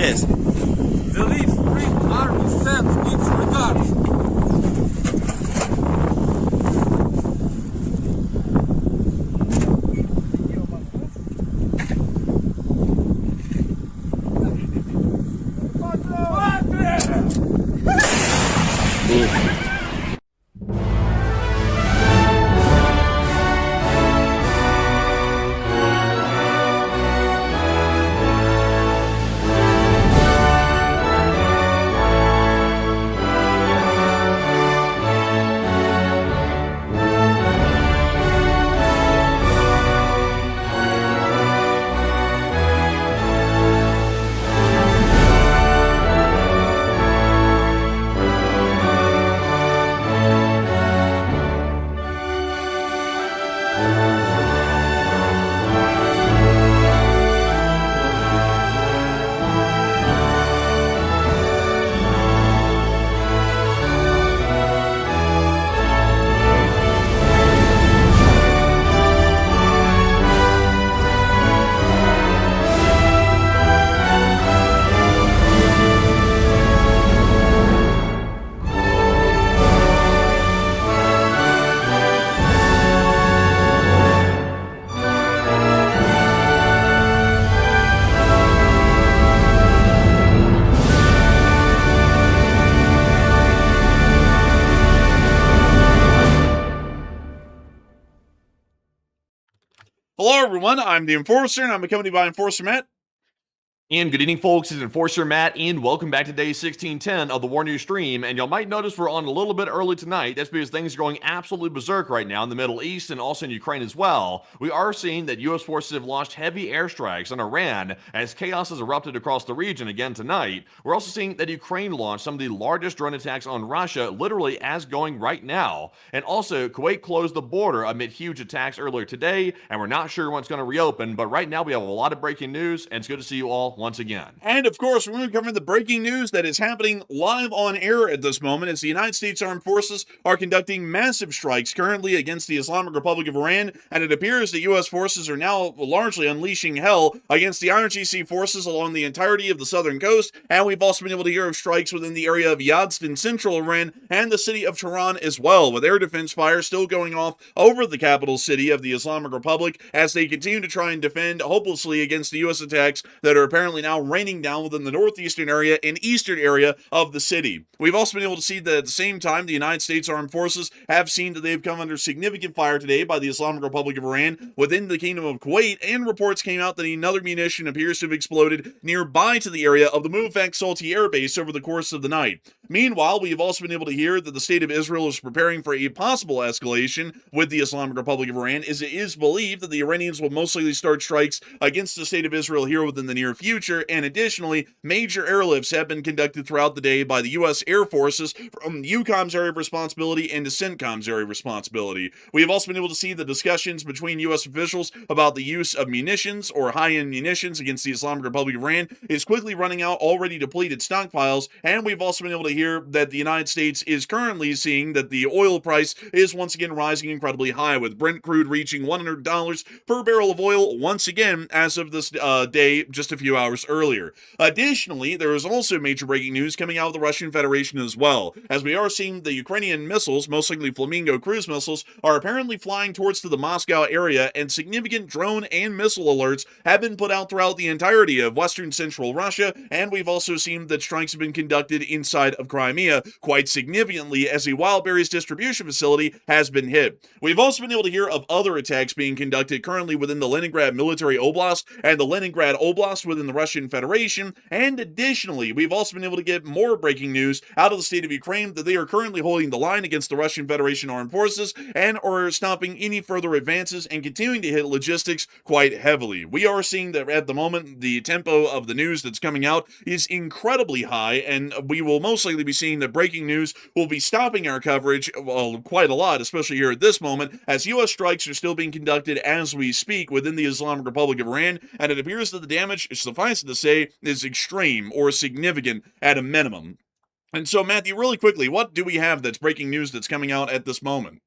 Yes. The Leaf Spring Army sends its regards. Hello, everyone. I'm the Enforcer, and I'm accompanied by Enforcer Matt. And good evening, folks. It's Enforcer Matt, and welcome back to day 1610 of the War News stream. And y'all might notice we're on a little bit early tonight. That's because things are going absolutely berserk right now in the Middle East and also in Ukraine as well. We are seeing that U.S. forces have launched heavy airstrikes on Iran as chaos has erupted across the region again tonight. We're also seeing that Ukraine launched some of the largest drone attacks on Russia literally as going right now. And also, Kuwait closed the border amid huge attacks earlier today, and we're not sure when it's going to reopen. But right now, we have a lot of breaking news, and it's good to see you all once again. And of course, we're going to cover the breaking news that is happening live on air at this moment as the United States Armed Forces are conducting massive strikes currently against the Islamic Republic of Iran, and it appears that U.S. forces are now largely unleashing hell against the IRGC forces along the entirety of the southern coast, and we've also been able to hear of strikes within the area of Yazd in central Iran and the city of Tehran as well, with air defense fire still going off over the capital city of the Islamic Republic as they continue to try and defend hopelessly against the U.S. attacks that are apparently now raining down within the northeastern area and eastern area of the city. We've also been able to see that at the same time, the United States Armed Forces have seen that they've come under significant fire today by the Islamic Republic of Iran within the Kingdom of Kuwait, and reports came out that another munition appears to have exploded nearby to the area of the Mufak Salti Air Base over the course of the night. Meanwhile, we have also been able to hear that the state of Israel is preparing for a possible escalation with the Islamic Republic of Iran, as it is believed that the Iranians will most likely start strikes against the state of Israel here within the near future, and additionally, major airlifts have been conducted throughout the day by the U.S. Air Forces from EUCOM's area of responsibility and to CENTCOM's area of responsibility. We have also been able to see the discussions between U.S. officials about the use of munitions or high-end munitions against the Islamic Republic of Iran is quickly running out already depleted stockpiles, and we've also been able to here that the United States is currently seeing that the oil price is once again rising incredibly high, with Brent crude reaching $100 per barrel of oil once again as of this day just a few hours earlier. Additionally, there is also major breaking news coming out of the Russian Federation as well, as we are seeing the Ukrainian missiles, most likely Flamingo cruise missiles, are apparently flying towards to the Moscow area, and significant drone and missile alerts have been put out throughout the entirety of western central Russia, and we've also seen that strikes have been conducted inside of Crimea quite significantly as a Wildberries distribution facility has been hit. We've also been able to hear of other attacks being conducted currently within the Leningrad Military Oblast and the Leningrad Oblast within the Russian Federation, and additionally, we've also been able to get more breaking news out of the state of Ukraine that they are currently holding the line against the Russian Federation armed forces and are stopping any further advances and continuing to hit logistics quite heavily. We are seeing that at the moment, the tempo of the news that's coming out is incredibly high, and we will most likely be seeing that breaking news will be stopping our coverage quite a lot, especially here at this moment, as U.S. strikes are still being conducted as we speak within the Islamic Republic of Iran, and it appears that the damage, suffice it to say, is extreme or significant at a minimum. And so, Matthew, really quickly, what do we have that's breaking news that's coming out at this moment?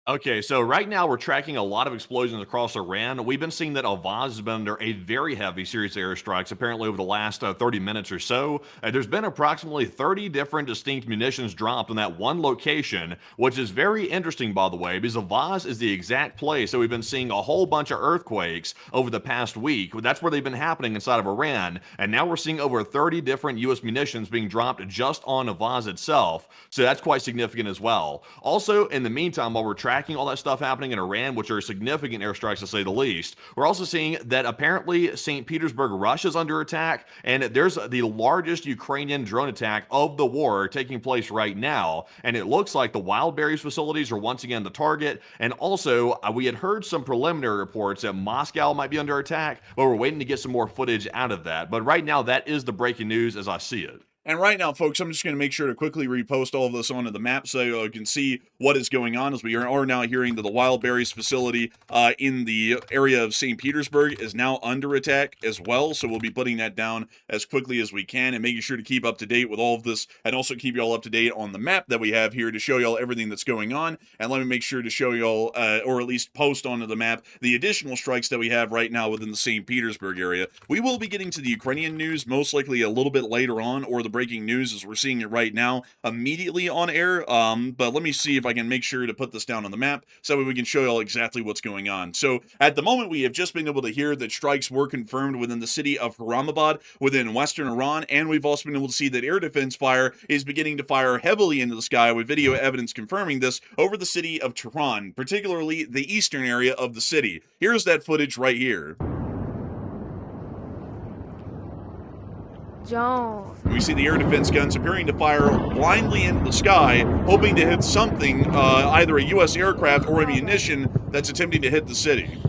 Okay, so right now we're tracking a lot of explosions across Iran. We've been seeing that Avaz has been under a very heavy series of airstrikes, apparently over the last 30 minutes or so. There's been approximately 30 different distinct munitions dropped in that one location, which is very interesting, by the way, because Avaz is the exact place that we've been seeing a whole bunch of earthquakes over the past week. That's where they've been happening inside of Iran, and now we're seeing over 30 different U.S. munitions being dropped just on Avaz itself, so that's quite significant as well. Also, in the meantime, while we're tracking all that stuff happening in Iran, which are significant airstrikes to say the least, we're also seeing that apparently St. Petersburg, Russia is under attack, and there's the largest Ukrainian drone attack of the war taking place right now, and it looks like the Wildberries facilities are once again the target, and also we had heard some preliminary reports that Moscow might be under attack, but we're waiting to get some more footage out of that. But right now, that is the breaking news as I see it. And right now, folks, I'm just going to make sure to quickly repost all of this onto the map so you can see what is going on, as we are now hearing that the Wildberries facility in the area of St. Petersburg is now under attack as well. So we'll be putting that down as quickly as we can and making sure to keep up to date with all of this, and also keep you all up to date on the map that we have here to show y'all everything that's going on. And let me make sure to show y'all, or at least post onto the map, the additional strikes that we have right now within the St. Petersburg area. We will be getting to the Ukrainian news most likely a little bit later on, or the breaking news as we're seeing it right now immediately on air, but let me see if I can make sure to put this down on the map so we can show you all exactly what's going on. So at the moment, we have just been able to hear that strikes were confirmed within the city of Haramabad within western Iran, and we've also been able to see that air defense fire is beginning to fire heavily into the sky, with video evidence confirming this over the city of Tehran, particularly the eastern area of the city. Here's that footage right here. We see the air defense guns appearing to fire blindly into the sky, hoping to hit something, either a U.S. aircraft or a munition that's attempting to hit the city.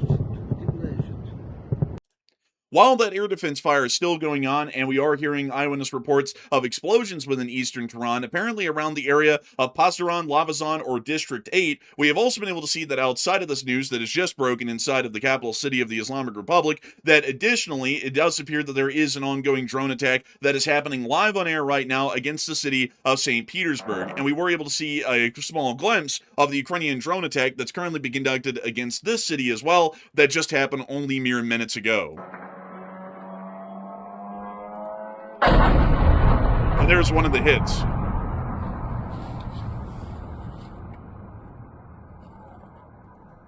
While that air defense fire is still going on, and we are hearing eyewitness reports of explosions within eastern Tehran, apparently around the area of Pasdaran, Lavazan, or District 8, we have also been able to see that outside of this news that has just broken inside of the capital city of the Islamic Republic, that additionally, it does appear that there is an ongoing drone attack that is happening live on air right now against the city of St. Petersburg. And we were able to see a small glimpse of the Ukrainian drone attack that's currently being conducted against this city as well, that just happened only mere minutes ago. And there's one of the hits.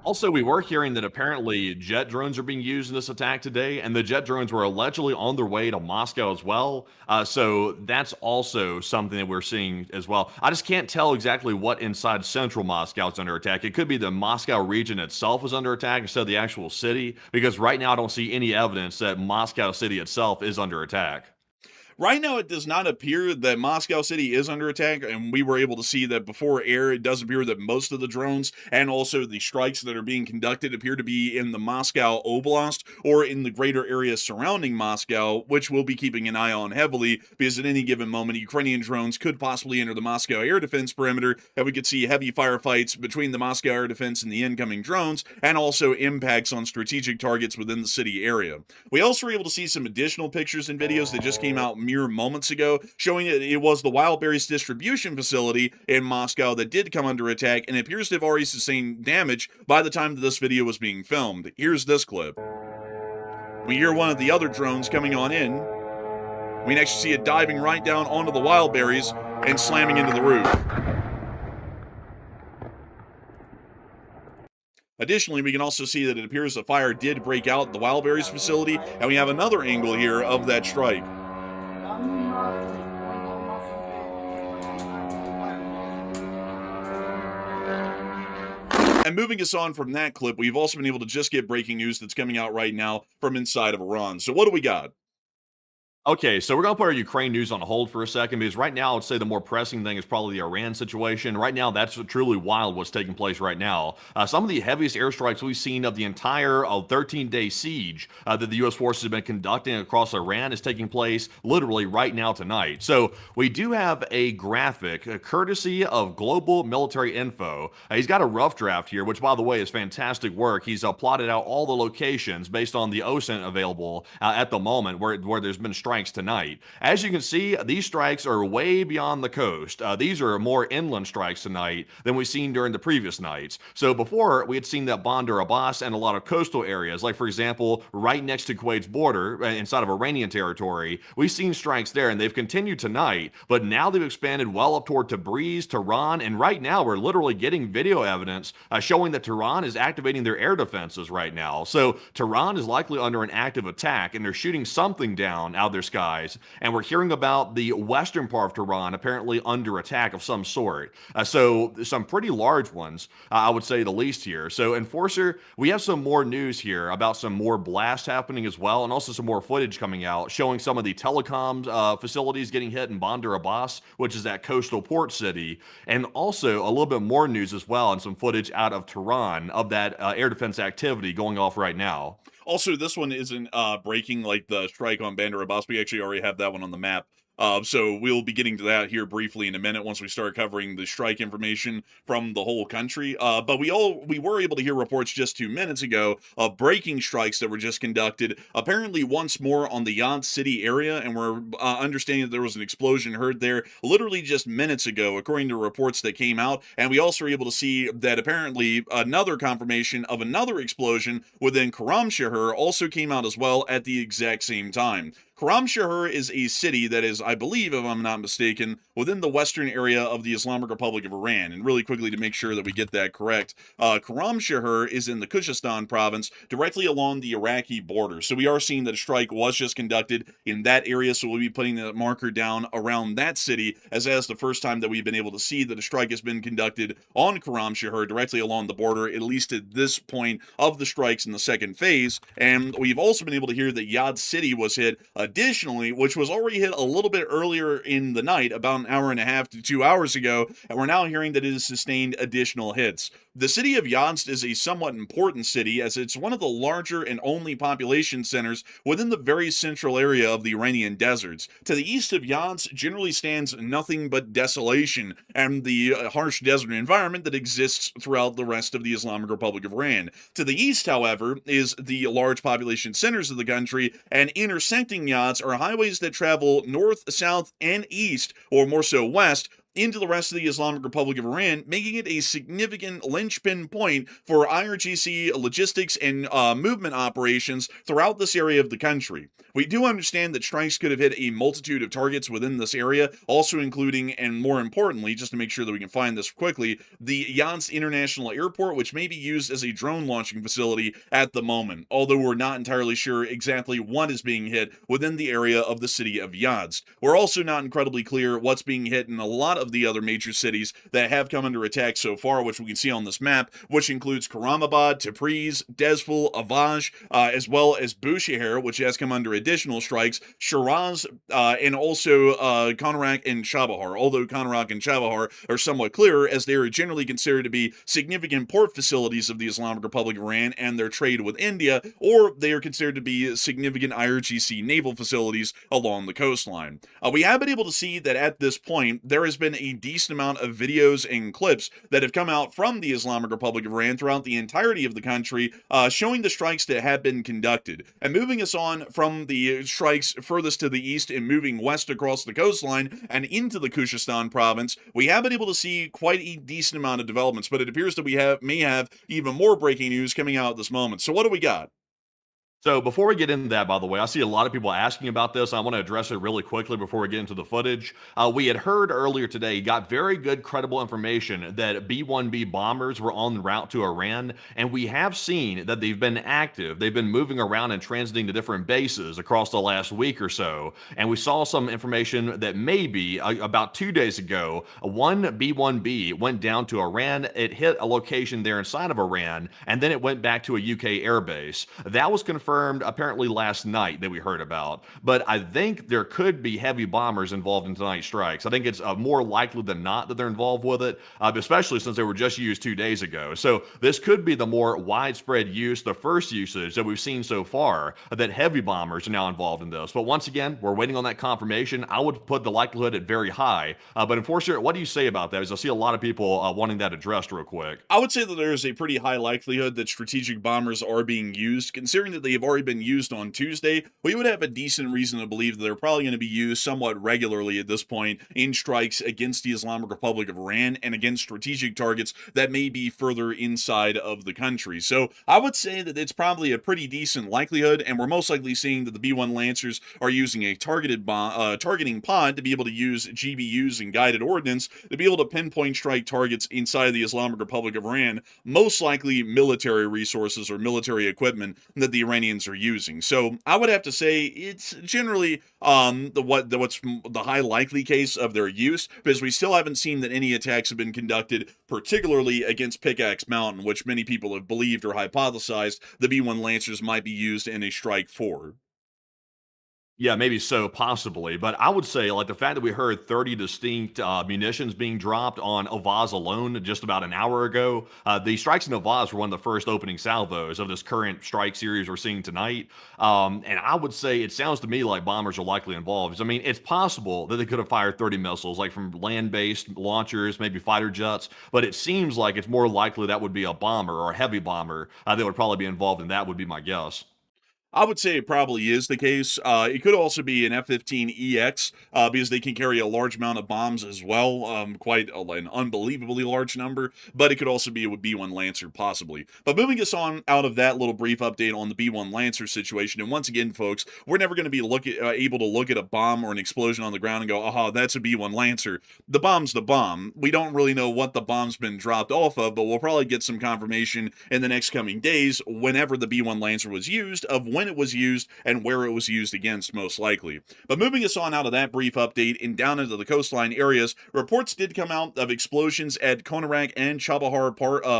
Also, we were hearing that apparently jet drones are being used in this attack today, and the jet drones were allegedly on their way to Moscow as well. So that's also something that we're seeing as well. I just can't tell exactly what inside central Moscow is under attack. It could be the Moscow region itself is under attack instead of the actual city, because right now I don't see any evidence that Moscow city itself is under attack. Right now, it does not appear that Moscow City is under attack, and we were able to see that before air. It does appear that most of the drones and also the strikes that are being conducted appear to be in the Moscow Oblast or in the greater area surrounding Moscow, which we'll be keeping an eye on heavily, because at any given moment, Ukrainian drones could possibly enter the Moscow air defense perimeter, and we could see heavy firefights between the Moscow air defense and the incoming drones, and also impacts on strategic targets within the city area. We also were able to see some additional pictures and videos that just came out mere moments ago, showing that it was the Wildberries distribution facility in Moscow that did come under attack, and it appears to have already sustained damage by the time that this video was being filmed. Here's this clip. We hear one of the other drones coming on in. We next see it diving right down onto the Wildberries and slamming into the roof. Additionally, we can also see that it appears the fire did break out at the Wildberries facility, and we have another angle here of that strike. And moving us on from that clip, we've also been able to just get breaking news that's coming out right now from inside of Iran. So what do we got? Okay, so we're going to put our Ukraine news on hold for a second because right now, I'd say the more pressing thing is probably the Iran situation. Right now, that's truly wild what's taking place right now. Some of the heaviest airstrikes we've seen of the entire 13-day siege that the U.S. forces have been conducting across Iran is taking place literally right now tonight. So we do have a graphic, courtesy of Global Military Info. He's got a rough draft here, which, by the way, is fantastic work. He's plotted out all the locations based on the OSINT available at the moment where there's been strikes tonight. As you can see, these strikes are way beyond the coast. These are more inland strikes tonight than we've seen during the previous nights. So before, we had seen that Bandar Abbas and a lot of coastal areas, like for example, right next to Kuwait's border, inside of Iranian territory, we've seen strikes there, and they've continued tonight, but now they've expanded well up toward Tabriz, Tehran, and right now we're literally getting video evidence showing that Tehran is activating their air defenses right now. So Tehran is likely under an active attack, and they're shooting something down out of their skies, and we're hearing about the western part of Tehran apparently under attack of some sort. So some pretty large ones, I would say the least here. So Enforcer, we have some more news here about some more blasts happening as well, and also some more footage coming out showing some of the telecom facilities getting hit in Bandar Abbas, which is that coastal port city, and also a little bit more news as well and some footage out of Tehran of that air defense activity going off right now. Also, this one isn't breaking like the strike on Bandar Abbas. We actually already have that one on the map. So we'll be getting to that here briefly in a minute once we start covering the strike information from the whole country. But we were able to hear reports just 2 minutes ago of breaking strikes that were just conducted, apparently once more on the Yad City area, and we're understanding that there was an explosion heard there literally just minutes ago, according to reports that came out. And we also were able to see that apparently another confirmation of another explosion within Karamshahar also came out as well at the exact same time. Karamshahar is a city that is, I believe, if I'm not mistaken, within the western area of the Islamic Republic of Iran. And really quickly to make sure that we get that correct, Karamshahar is in the Khuzestan province, directly along the Iraqi border. So we are seeing that a strike was just conducted in that area, so we'll be putting that marker down around that city, as that's the first time that we've been able to see that a strike has been conducted on Karamshahar, directly along the border, at least at this point of the strikes in the second phase. And we've also been able to hear that Yad City was hit additionally, which was already hit a little bit earlier in the night, about an hour and a half to 2 hours ago, and we're now hearing that it has sustained additional hits. The city of Yazd is a somewhat important city, as it's one of the larger and only population centers within the very central area of the Iranian deserts. To the east of Yazd generally stands nothing but desolation and the harsh desert environment that exists throughout the rest of the Islamic Republic of Iran. To the east, however, is the large population centers of the country, and intersecting Yazd are highways that travel north, south, and east, or more so west, into the rest of the Islamic Republic of Iran, making it a significant linchpin point for IRGC logistics and movement operations throughout this area of the country. We do understand that strikes could have hit a multitude of targets within this area, also including, and more importantly, just to make sure that we can find this quickly, the Yazd International Airport, which may be used as a drone launching facility at the moment, although we're not entirely sure exactly what is being hit within the area of the city of Yazd. We're also not incredibly clear what's being hit in a lot of the other major cities that have come under attack so far, which we can see on this map, which includes Karamabad, Tabriz, Dezful, Avaj, as well as Bushehr, which has come under additional strikes, Shiraz, and also Konarak and Chabahar, although Konarak and Chabahar are somewhat clearer, as they are generally considered to be significant port facilities of the Islamic Republic of Iran and their trade with India, or they are considered to be significant IRGC naval facilities along the coastline. We have been able to see that at this point, there has been been a decent amount of videos and clips that have come out from the Islamic Republic of Iran throughout the entirety of the country, showing the strikes that have been conducted. And moving us on from the strikes furthest to the east and moving west across the coastline and into the Khuzestan province, we have been able to see quite a decent amount of developments, but it appears that we may have even more breaking news coming out at this moment. So what do we got? So before we get into that, by the way, I see a lot of people asking about this. I want to address it really quickly before we get into the footage. We had heard earlier today, got very good, credible information that B-1B bombers were en route to Iran, and we have seen that they've been active. They've been moving around and transiting to different bases across the last week or so. And we saw some information that maybe about 2 days ago, one B-1B went down to Iran. It hit a location there inside of Iran, and then it went back to a UK airbase. That was confirmed apparently last night that we heard about, but I think there could be heavy bombers involved in tonight's strikes. I think it's more likely than not that they're involved with it, especially since they were just used 2 days ago. So this could be the more widespread use, the first usage that we've seen so far, that heavy bombers are now involved in this. But once again, we're waiting on that confirmation. I would put the likelihood at very high, but unfortunately, what do you say about that? As I see a lot of people wanting that addressed real quick. I would say that there is a pretty high likelihood that strategic bombers are being used. Considering that they've already been used on Tuesday, we would have a decent reason to believe that they're probably going to be used somewhat regularly at this point in strikes against the Islamic Republic of Iran and against strategic targets that may be further inside of the country. So I would say that it's probably a pretty decent likelihood, and we're most likely seeing that the B-1 Lancers are using a targeting pod to be able to use GBUs and guided ordnance to be able to pinpoint strike targets inside the Islamic Republic of Iran, most likely military resources or military equipment that the Iranians are using. So I would have to say it's generally what's the high likely case of their use, because we still haven't seen that any attacks have been conducted, particularly against Pickaxe Mountain, which many people have believed or hypothesized the B-1 Lancers might be used in a strike for. Yeah, maybe so, possibly. But I would say, like, the fact that we heard 30 distinct munitions being dropped on Avaz alone just about an hour ago, the strikes in Avaz were one of the first opening salvos of this current strike series we're seeing tonight. And I would say it sounds to me like bombers are likely involved. I mean, it's possible that they could have fired 30 missiles, like from land-based launchers, maybe fighter jets, but it seems like it's more likely that would be a bomber or a heavy bomber that would probably be involved in that, would be my guess. I would say it probably is the case. It could also be an F-15EX because they can carry a large amount of bombs as well, quite an unbelievably large number, but it could also be a B-1 Lancer possibly. But moving us on out of that little brief update on the B-1 Lancer situation, and once again, folks, we're never going to be able to look at a bomb or an explosion on the ground and go, aha, that's a B-1 Lancer. The bomb's the bomb. We don't really know what the bomb's been dropped off of, but we'll probably get some confirmation in the next coming days whenever the B-1 Lancer was used of when it was used and where it was used against, most likely. But moving us on out of that brief update and down into the coastline areas, reports did come out of explosions at Konarak and Chabahar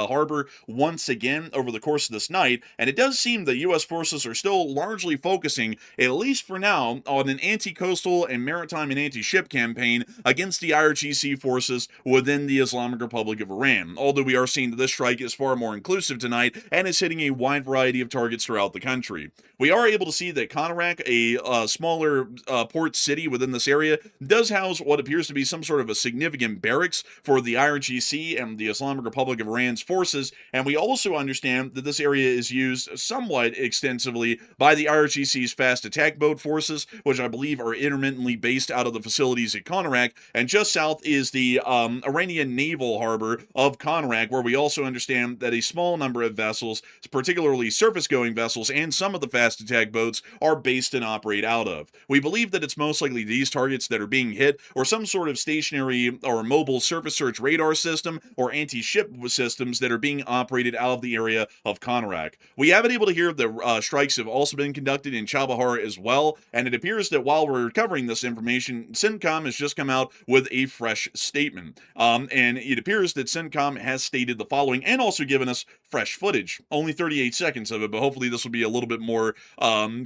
Harbor once again over the course of this night, and it does seem that U.S. forces are still largely focusing, at least for now, on an anti-coastal and maritime and anti-ship campaign against the IRGC forces within the Islamic Republic of Iran, although we are seeing that this strike is far more inclusive tonight and is hitting a wide variety of targets throughout the country. We are able to see that Konarak, a smaller port city within this area, does house what appears to be some sort of a significant barracks for the IRGC and the Islamic Republic of Iran's forces, and we also understand that this area is used somewhat extensively by the IRGC's fast attack boat forces, which I believe are intermittently based out of the facilities at Konarak, and just south is the Iranian naval harbor of Konarak, where we also understand that a small number of vessels, particularly surface-going vessels, and some of the fast attack boats are based and operate out of. We believe that it's most likely these targets that are being hit, or some sort of stationary or mobile surface search radar system or anti-ship systems that are being operated out of the area of Konarak. We have been able to hear that strikes have also been conducted in Chabahar as well, and it appears that while we're covering this information, CENTCOM has just come out with a fresh statement. And it appears that CENTCOM has stated the following, and also given us fresh footage. Only 38 seconds of it, but hopefully this will be a little bit more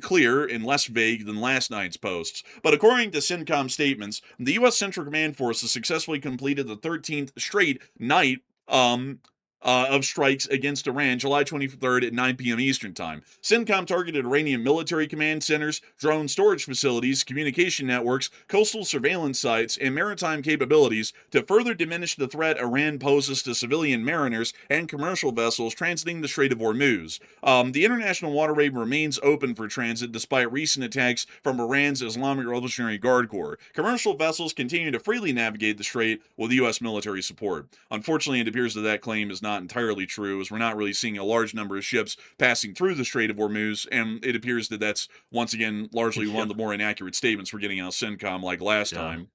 clear and less vague than last night's posts. But according to CENTCOM statements, the U.S. Central Command Forces successfully completed the 13th straight night of strikes against Iran July 23rd at 9 p.m. Eastern Time. CENTCOM targeted Iranian military command centers, drone storage facilities, communication networks, coastal surveillance sites, and maritime capabilities to further diminish the threat Iran poses to civilian mariners and commercial vessels transiting the Strait of Hormuz. The international waterway remains open for transit despite recent attacks from Iran's Islamic Revolutionary Guard Corps. Commercial vessels continue to freely navigate the strait with U.S. military support. Unfortunately, it appears that claim is not entirely true, as we're not really seeing a large number of ships passing through the Strait of Hormuz, and it appears that that's, once again, largely one of the more inaccurate statements we're getting out of CENTCOM like last Yeah. time.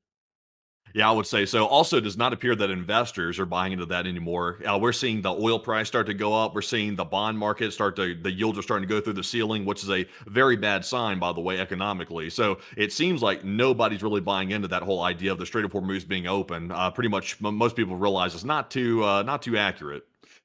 Yeah, I would say so. Also, does not appear that investors are buying into that anymore. We're seeing the oil price start to go up. We're seeing the bond market the yields are starting to go through the ceiling, which is a very bad sign, by the way, economically. So it seems like nobody's really buying into that whole idea of the Strait of Hormuz being open. Pretty much most people realize it's not too accurate.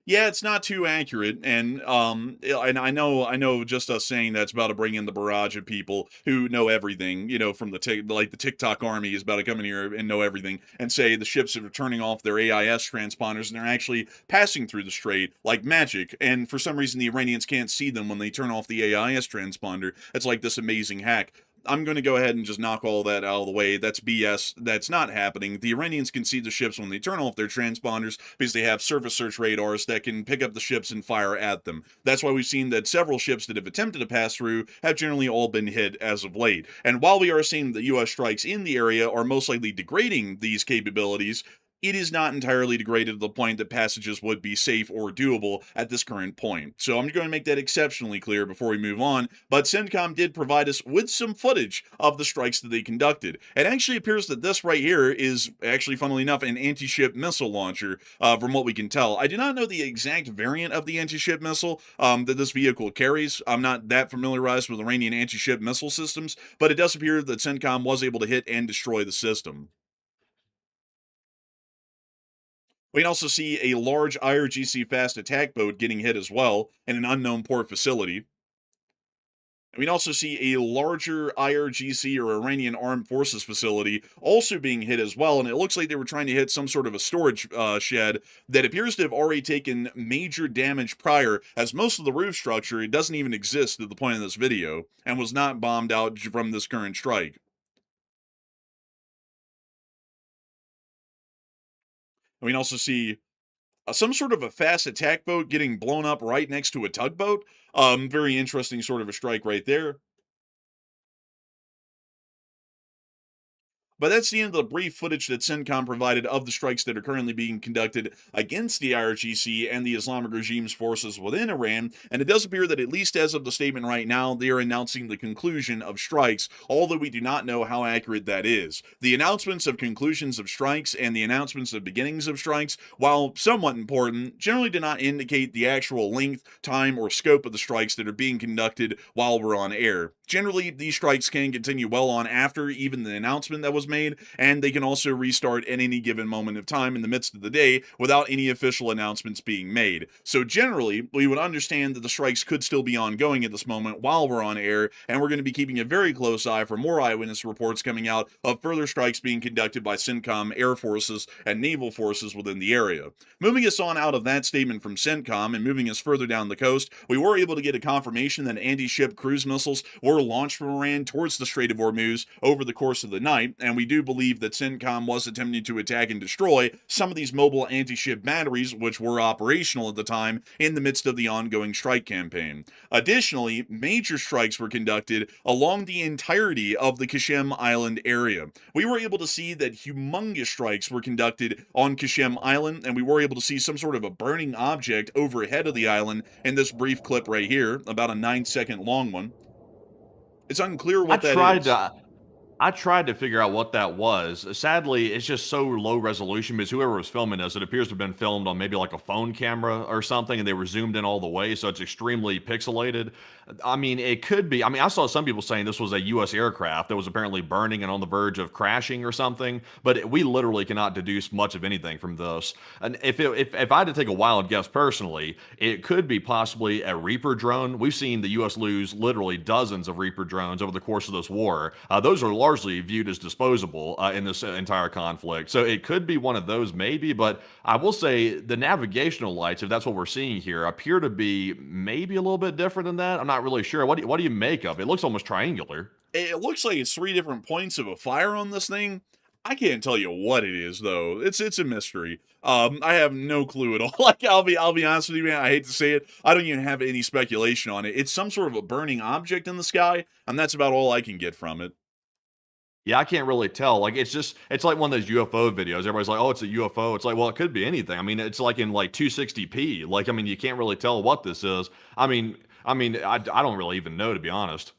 Yeah, it's not too accurate, and I know, just us saying that's about to bring in the barrage of people who know everything, from the TikTok army is about to come in here and know everything, and say the ships are turning off their AIS transponders and they're actually passing through the strait like magic, and for some reason the Iranians can't see them when they turn off the AIS transponder. It's like this amazing hack. I'm going to go ahead and just knock all that out of the way. That's BS. That's not happening. The Iranians can see the ships when they turn off their transponders because they have surface search radars that can pick up the ships and fire at them. That's why we've seen that several ships that have attempted to pass through have generally all been hit as of late. And while we are seeing the U.S. strikes in the area are most likely degrading these capabilities, it is not entirely degraded to the point that passages would be safe or doable at this current point. So I'm going to make that exceptionally clear before we move on, but CENTCOM did provide us with some footage of the strikes that they conducted. It actually appears that this right here is actually, funnily enough, an anti-ship missile launcher, from what we can tell. I do not know the exact variant of the anti-ship missile that this vehicle carries. I'm not that familiarized with Iranian anti-ship missile systems, but it does appear that CENTCOM was able to hit and destroy the system. We can also see a large IRGC fast attack boat getting hit as well in an unknown port facility. We can also see a larger IRGC or Iranian Armed Forces facility also being hit as well, and it looks like they were trying to hit some sort of a storage shed that appears to have already taken major damage prior, as most of the roof structure, it doesn't even exist at the point of this video, and was not bombed out from this current strike. We can also see some sort of a fast attack boat getting blown up right next to a tugboat. Very interesting sort of a strike right there. But that's the end of the brief footage that CENTCOM provided of the strikes that are currently being conducted against the IRGC and the Islamic regime's forces within Iran, and it does appear that at least as of the statement right now, they are announcing the conclusion of strikes, although we do not know how accurate that is. The announcements of conclusions of strikes and the announcements of beginnings of strikes, while somewhat important, generally do not indicate the actual length, time, or scope of the strikes that are being conducted while we're on air. Generally, these strikes can continue well on after even the announcement that was made, and they can also restart at any given moment of time in the midst of the day without any official announcements being made. So generally, we would understand that the strikes could still be ongoing at this moment while we're on air, and we're going to be keeping a very close eye for more eyewitness reports coming out of further strikes being conducted by CENTCOM air forces and naval forces within the area. Moving us on out of that statement from CENTCOM and moving us further down the coast, we were able to get a confirmation that anti-ship cruise missiles were launched from Iran towards the Strait of Hormuz over the course of the night, and we do believe that CENTCOM was attempting to attack and destroy some of these mobile anti-ship batteries, which were operational at the time in the midst of the ongoing strike campaign. Additionally, major strikes were conducted along the entirety of the Qasem Island area. We were able to see that humongous strikes were conducted on Qasem Island, and we were able to see some sort of a burning object overhead of the island in this brief clip right here, about a 9-second long one. It's unclear what that is. I tried to figure out what that was. Sadly, it's just so low resolution because whoever was filming this, it appears to have been filmed on maybe like a phone camera or something, and they were zoomed in all the way, so it's extremely pixelated. I mean, it could be. I mean, I saw some people saying this was a U.S. aircraft that was apparently burning and on the verge of crashing or something, but we literally cannot deduce much of anything from this. And if I had to take a wild guess personally, it could be possibly a Reaper drone. We've seen the U.S. lose literally dozens of Reaper drones over the course of this war. Those are largely viewed as disposable in this entire conflict. So it could be one of those, maybe. But I will say the navigational lights, if that's what we're seeing here, appear to be maybe a little bit different than that. I'm not really sure. What do you make of it? It looks almost triangular. It looks like it's 3 different points of a fire on this thing. I can't tell you what it is though. It's a mystery. I have no clue at all. Like I'll be honest with you, man. I hate to say it. I don't even have any speculation on it. It's some sort of a burning object in the sky, and that's about all I can get from it. Yeah, I can't really tell. Like, it's like one of those UFO videos. Everybody's like, "Oh, it's a UFO." It's like, well, it could be anything. I mean, it's like in like 260p. Like, I mean, you can't really tell what this is. I don't really even know, to be honest.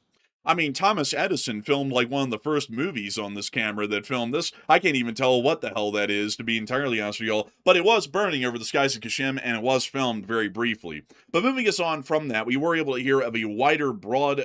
I mean, Thomas Edison filmed like one of the first movies on this camera that filmed this. I can't even tell what the hell that is, to be entirely honest with y'all. But it was burning over the skies of Kherson, and it was filmed very briefly. But moving us on from that, we were able to hear of a wider, broad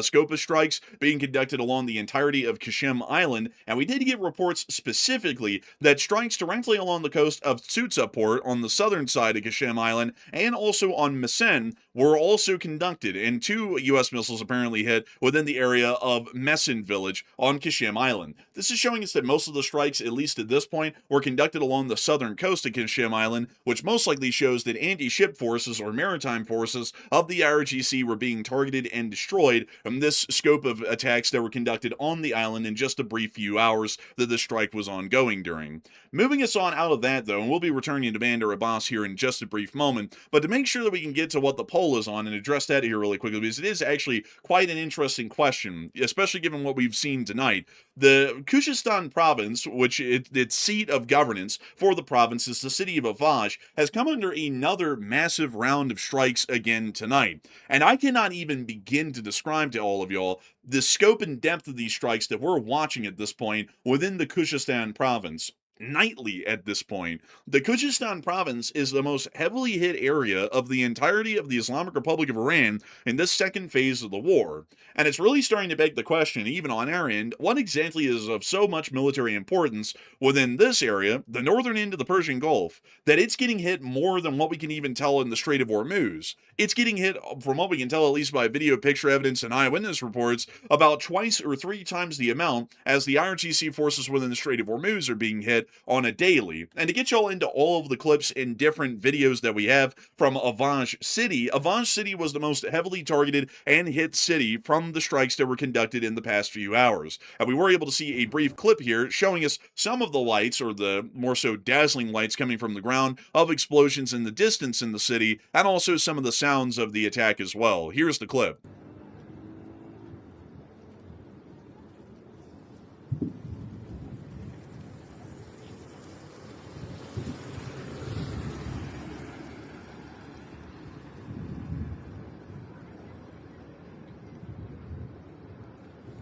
scope of strikes being conducted along the entirety of Kherson Island, and we did get reports specifically that strikes directly along the coast of Tsutsa Port on the southern side of Kherson Island, and also on Mesen, were also conducted, and 2 U.S. missiles apparently hit within the area of Mesen village on Kherson Island. This is showing us that most of the strikes, at least at this point, were conducted along the southern coast of Kherson Island, which most likely shows that anti-ship forces or maritime forces of the IRGC were being targeted and destroyed from this scope of attacks that were conducted on the island in just a brief few hours that the strike was ongoing during. Moving us on out of that, though, and we'll be returning to Bandar Abbas here in just a brief moment, but to make sure that we can get to what the poll is on and address that here really quickly, because it is actually quite an interesting question, especially given what we've seen tonight. The Khuzestan province, which its seat of governance for the province is the city of Avaj, has come under another massive round of strikes again tonight. And I cannot even begin to describe to all of y'all the scope and depth of these strikes that we're watching at this point within the Khuzestan province. Nightly at this point. The Khuzestan province is the most heavily hit area of the entirety of the Islamic Republic of Iran in this second phase of the war. And it's really starting to beg the question, even on our end, what exactly is of so much military importance within this area, the northern end of the Persian Gulf, that it's getting hit more than what we can even tell in the Strait of Hormuz. It's getting hit, from what we can tell, at least by video, picture evidence, and eyewitness reports, about 2 or 3 times the amount as the IRGC forces within the Strait of Hormuz are being hit on a daily. And to get y'all into all of the clips and different videos that we have from Avaj City was the most heavily targeted and hit city from the strikes that were conducted in the past few hours. And we were able to see a brief clip here showing us some of the lights, or the more so dazzling lights coming from the ground, of explosions in the distance in the city, and also some of the sounds of the attack as well. Here's the clip.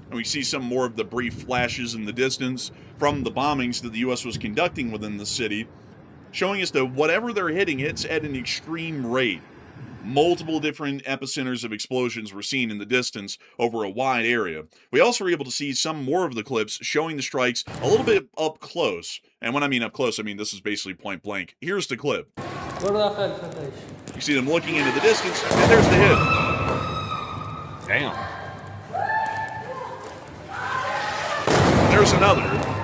And we see some more of the brief flashes in the distance from the bombings that the U.S. was conducting within the city, showing us that whatever they're hitting, it's at an extreme rate. Multiple different epicenters of explosions were seen in the distance over a wide area. We also were able to see some more of the clips showing the strikes a little bit up close. And when I mean up close, I mean this is basically point blank. Here's the clip. You see them looking into the distance, and there's the hit. Damn. There's another.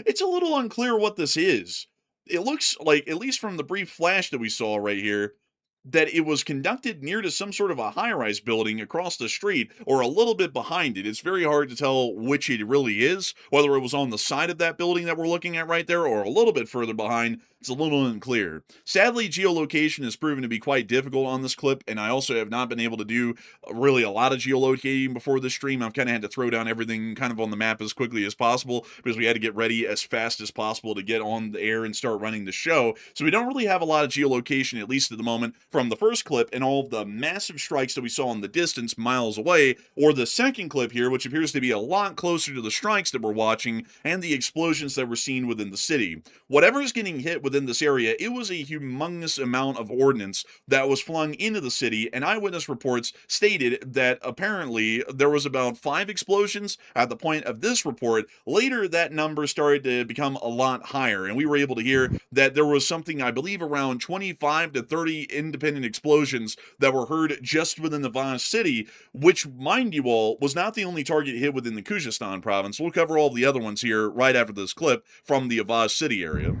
It's a little unclear what this is. It looks like, at least from the brief flash that we saw right here, that it was conducted near to some sort of a high-rise building across the street, or a little bit behind it. It's very hard to tell which it really is, whether it was on the side of that building that we're looking at right there, or a little bit further behind. It's a little unclear. Sadly, geolocation has proven to be quite difficult on this clip, and I also have not been able to do really a lot of geolocating before this stream. I've kind of had to throw down everything kind of on the map as quickly as possible, because we had to get ready as fast as possible to get on the air and start running the show. So we don't really have a lot of geolocation, at least at the moment, from the first clip and all of the massive strikes that we saw in the distance miles away, or the second clip here, which appears to be a lot closer to the strikes that we're watching and the explosions that were seen within the city. Whatever is getting hit within this area, it was a humongous amount of ordnance that was flung into the city, and eyewitness reports stated that apparently there was about 5 explosions at the point of this report. Later, that number started to become a lot higher, and we were able to hear that there was something, I believe, around 25 to 30 independent explosions that were heard just within the Vaz city, which, mind you all, was not the only target hit within the Khuzestan province. We'll cover all the other ones here right after this clip from the Vaz city area.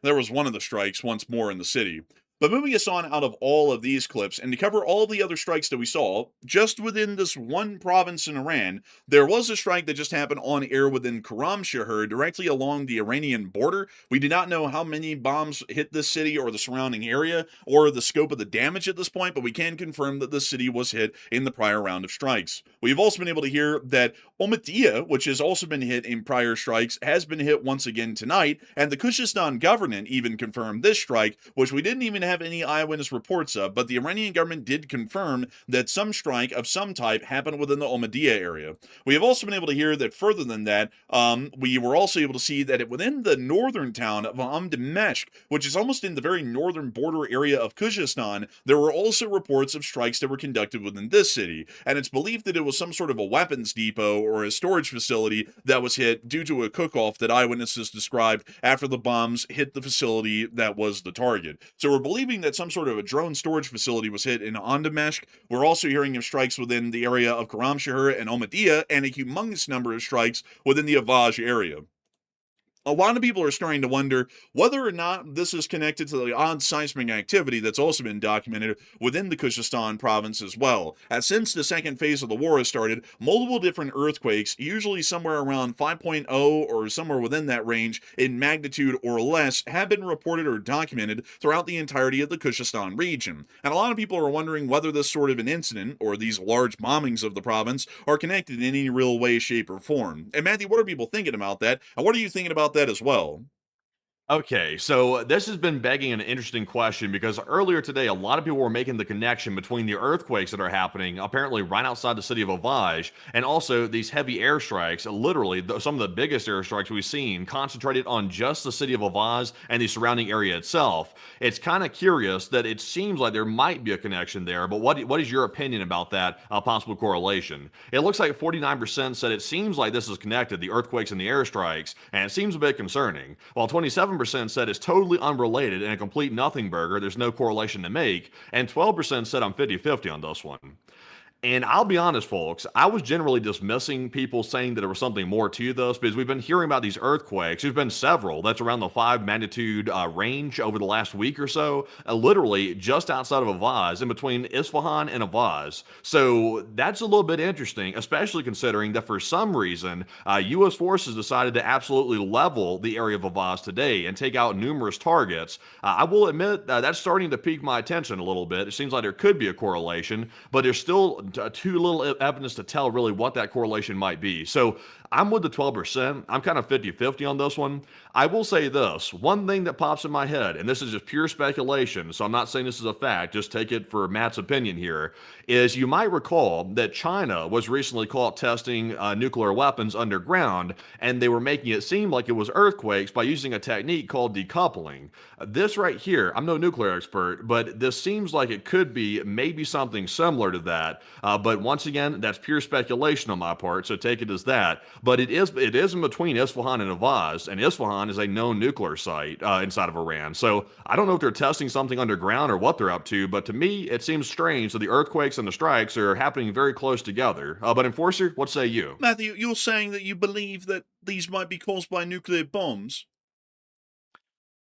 There was one of the strikes once more in the city. But moving us on out of all of these clips, and to cover all the other strikes that we saw, just within this one province in Iran, there was a strike that just happened on air within Karamshahar, directly along the Iranian border. We do not know how many bombs hit this city or the surrounding area, or the scope of the damage at this point, but we can confirm that the city was hit in the prior round of strikes. We've also been able to hear that Omatia, which has also been hit in prior strikes, has been hit once again tonight, and the Khuzestan government even confirmed this strike, which we didn't even have any eyewitness reports of, but the Iranian government did confirm that some strike of some type happened within the Omadia area. We have also been able to hear that further than that, we were also able to see that within the northern town of Amdameshk, which is almost in the very northern border area of Khuzestan, there were also reports of strikes that were conducted within this city, and it's believed that it was some sort of a weapons depot or a storage facility that was hit due to a cook-off that eyewitnesses described after the bombs hit the facility that was the target. So we're believing that some sort of a drone storage facility was hit in Andameshk. We're also hearing of strikes within the area of Karamshahar and Omadia, and a humongous number of strikes within the Avaj area. A lot of people are starting to wonder whether or not this is connected to the odd seismic activity that's also been documented within the Khuzestan province as well. As since the second phase of the war has started, multiple different earthquakes, usually somewhere around 5.0 or somewhere within that range in magnitude or less, have been reported or documented throughout the entirety of the Khuzestan region. And a lot of people are wondering whether this sort of an incident, or these large bombings of the province, are connected in any real way, shape, or form. And Matthew, what are people thinking about that? And what are you thinking about that as well? Okay, so this has been begging an interesting question because earlier today, a lot of people were making the connection between the earthquakes that are happening, apparently right outside the city of Avaj, and also these heavy airstrikes. Literally, some of the biggest airstrikes we've seen concentrated on just the city of Avaj and the surrounding area itself. It's kind of curious that it seems like there might be a connection there, but what is your opinion about that possible correlation? It looks like 49% said it seems like this is connected, the earthquakes and the airstrikes, and it seems a bit concerning, while 27% said it's totally unrelated and a complete nothing burger, there's no correlation to make, and 12% said I'm 50-50 on this one. And I'll be honest, folks, I was generally dismissing people saying that there was something more to this because we've been hearing about these earthquakes. There's been several that's around the 5 magnitude range over the last week or so, literally just outside of Avaz, in between Isfahan and Avaz. So that's a little bit interesting, especially considering that for some reason, U.S. forces decided to absolutely level the area of Avaz today and take out numerous targets. I will admit that's starting to pique my attention a little bit. It seems like there could be a correlation, but there's still too little evidence to tell really what that correlation might be. So I'm with the 12%. I'm kind of 50-50 on this one. I will say this, one thing that pops in my head, and this is just pure speculation, so I'm not saying this is a fact, just take it for Matt's opinion here, is you might recall that China was recently caught testing nuclear weapons underground, and they were making it seem like it was earthquakes by using a technique called decoupling. This right here, I'm no nuclear expert, but this seems like it could be maybe something similar to that. But once again, that's pure speculation on my part, so take it as that. But it is in between Isfahan and Avaz, and Isfahan is a known nuclear site inside of Iran. So I don't know if they're testing something underground or what they're up to, but to me, it seems strange that the earthquakes and the strikes are happening very close together. But Enforcer, what say you? Matthew, you're saying that you believe that these might be caused by nuclear bombs?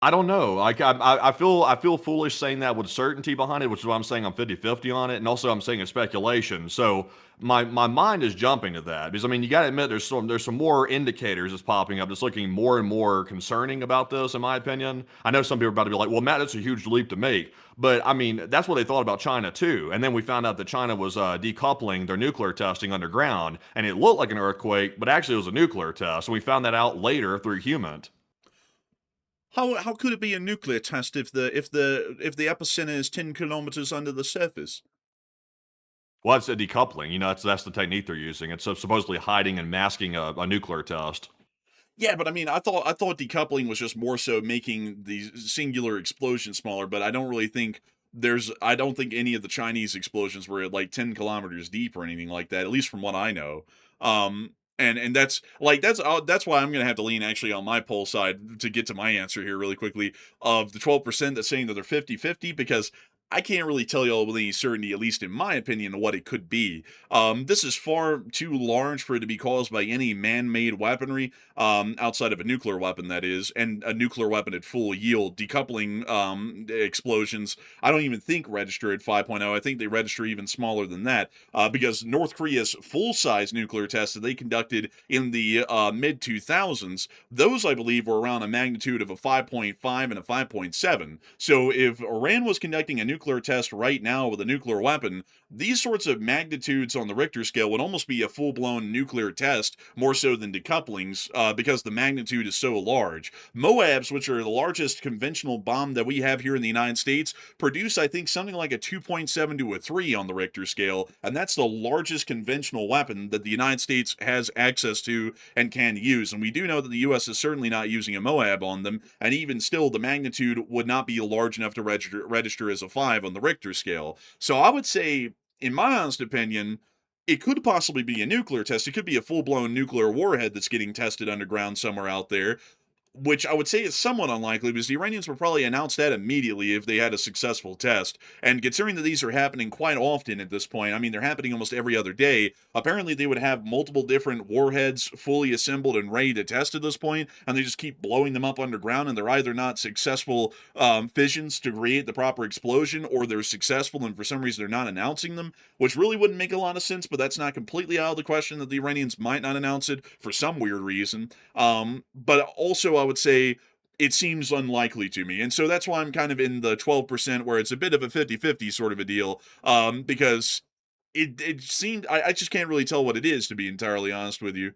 I don't know. Like I feel foolish saying that with certainty behind it, which is why I'm saying I'm 50-50 on it, and also I'm saying it's speculation. So my mind is jumping to that because I mean you got to admit there's some more indicators that's popping up that's looking more and more concerning about this, in my opinion. I know some people are about to be like, well, Matt, that's a huge leap to make, but I mean that's what they thought about China too. And then we found out that China was decoupling their nuclear testing underground, and it looked like an earthquake, but actually it was a nuclear test. And we found that out later through HUMINT. How could it be a nuclear test if the epicenter is 10 kilometers under the surface? Well, it's a decoupling. You know, that's the technique they're using. It's supposedly hiding and masking a nuclear test. Yeah, but I mean, I thought decoupling was just more so making the singular explosion smaller, but I don't really think I don't think any of the Chinese explosions were at like 10 kilometers deep or anything like that, at least from what I know. And that's that's why I'm gonna have to lean actually on my poll side to get to my answer here really quickly of the 12% that's saying that they're 50-50 because I can't really tell y'all with any certainty, at least in my opinion, what it could be. This is far too large for it to be caused by any man-made weaponry, outside of a nuclear weapon, that is, and a nuclear weapon at full yield. Decoupling explosions, I don't even think register at 5.0. I think they register even smaller than that, because North Korea's full-size nuclear tests that they conducted in the mid-2000s, those, I believe, were around a magnitude of a 5.5 and a 5.7. So if Iran was conducting a nuclear test right now with a nuclear weapon, these sorts of magnitudes on the Richter scale would almost be a full-blown nuclear test, more so than decouplings, because the magnitude is so large. MOABs, which are the largest conventional bomb that we have here in the United States, produce, I think, something like a 2.7 to a 3 on the Richter scale, and that's the largest conventional weapon that the United States has access to and can use. And we do know that the U.S. is certainly not using a MOAB on them, and even still, the magnitude would not be large enough to register as a 5 on the Richter scale. So I would say, in my honest opinion, it could possibly be a nuclear test. It could be a full-blown nuclear warhead that's getting tested underground somewhere out there, which I would say is somewhat unlikely because the Iranians would probably announce that immediately if they had a successful test. And considering that these are happening quite often at this point, I mean, they're happening almost every other day, apparently they would have multiple different warheads fully assembled and ready to test at this point, and they just keep blowing them up underground, and they're either not successful fissions to create the proper explosion, or they're successful and for some reason they're not announcing them, which really wouldn't make a lot of sense, but that's not completely out of the question that the Iranians might not announce it for some weird reason. But also, I would say it seems unlikely to me. And so that's why I'm kind of in the 12% where it's a bit of a 50-50 sort of a deal, because it seemed, I just can't really tell what it is, to be entirely honest with you.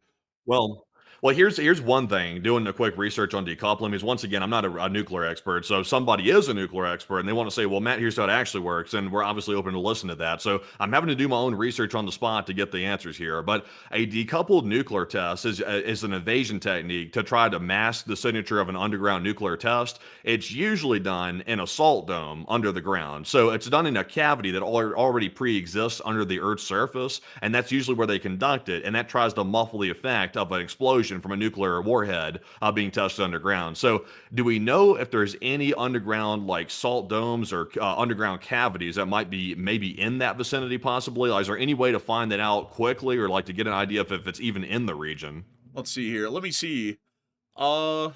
Well, here's one thing. Doing a quick research on decoupling is, once again, I'm not a nuclear expert. So if somebody is a nuclear expert and they want to say, "Well, Matt, here's how it actually works," and we're obviously open to listen to that. So I'm having to do my own research on the spot to get the answers here. But a decoupled nuclear test is an evasion technique to try to mask the signature of an underground nuclear test. It's usually done in a salt dome under the ground. So it's done in a cavity that already pre-exists under the Earth's surface, and that's usually where they conduct it. And that tries to muffle the effect of an explosion from a nuclear warhead being tested underground. So, do we know if there's any underground, like, salt domes or underground cavities that might be maybe in that vicinity, possibly? Like, is there any way to find that out quickly, or like to get an idea if it's even in the region? Let's see here. Let me see. Uh,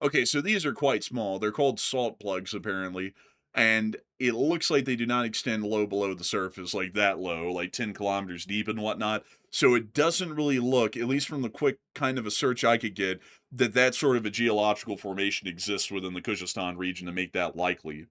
Okay, so these are quite small. They're called salt plugs, apparently. And it looks like they do not extend low below the surface, like that low, like 10 kilometers deep and whatnot. So it doesn't really look, at least from the quick kind of a search I could get, that that sort of a geological formation exists within the Kyrgyzstan region to make that likely.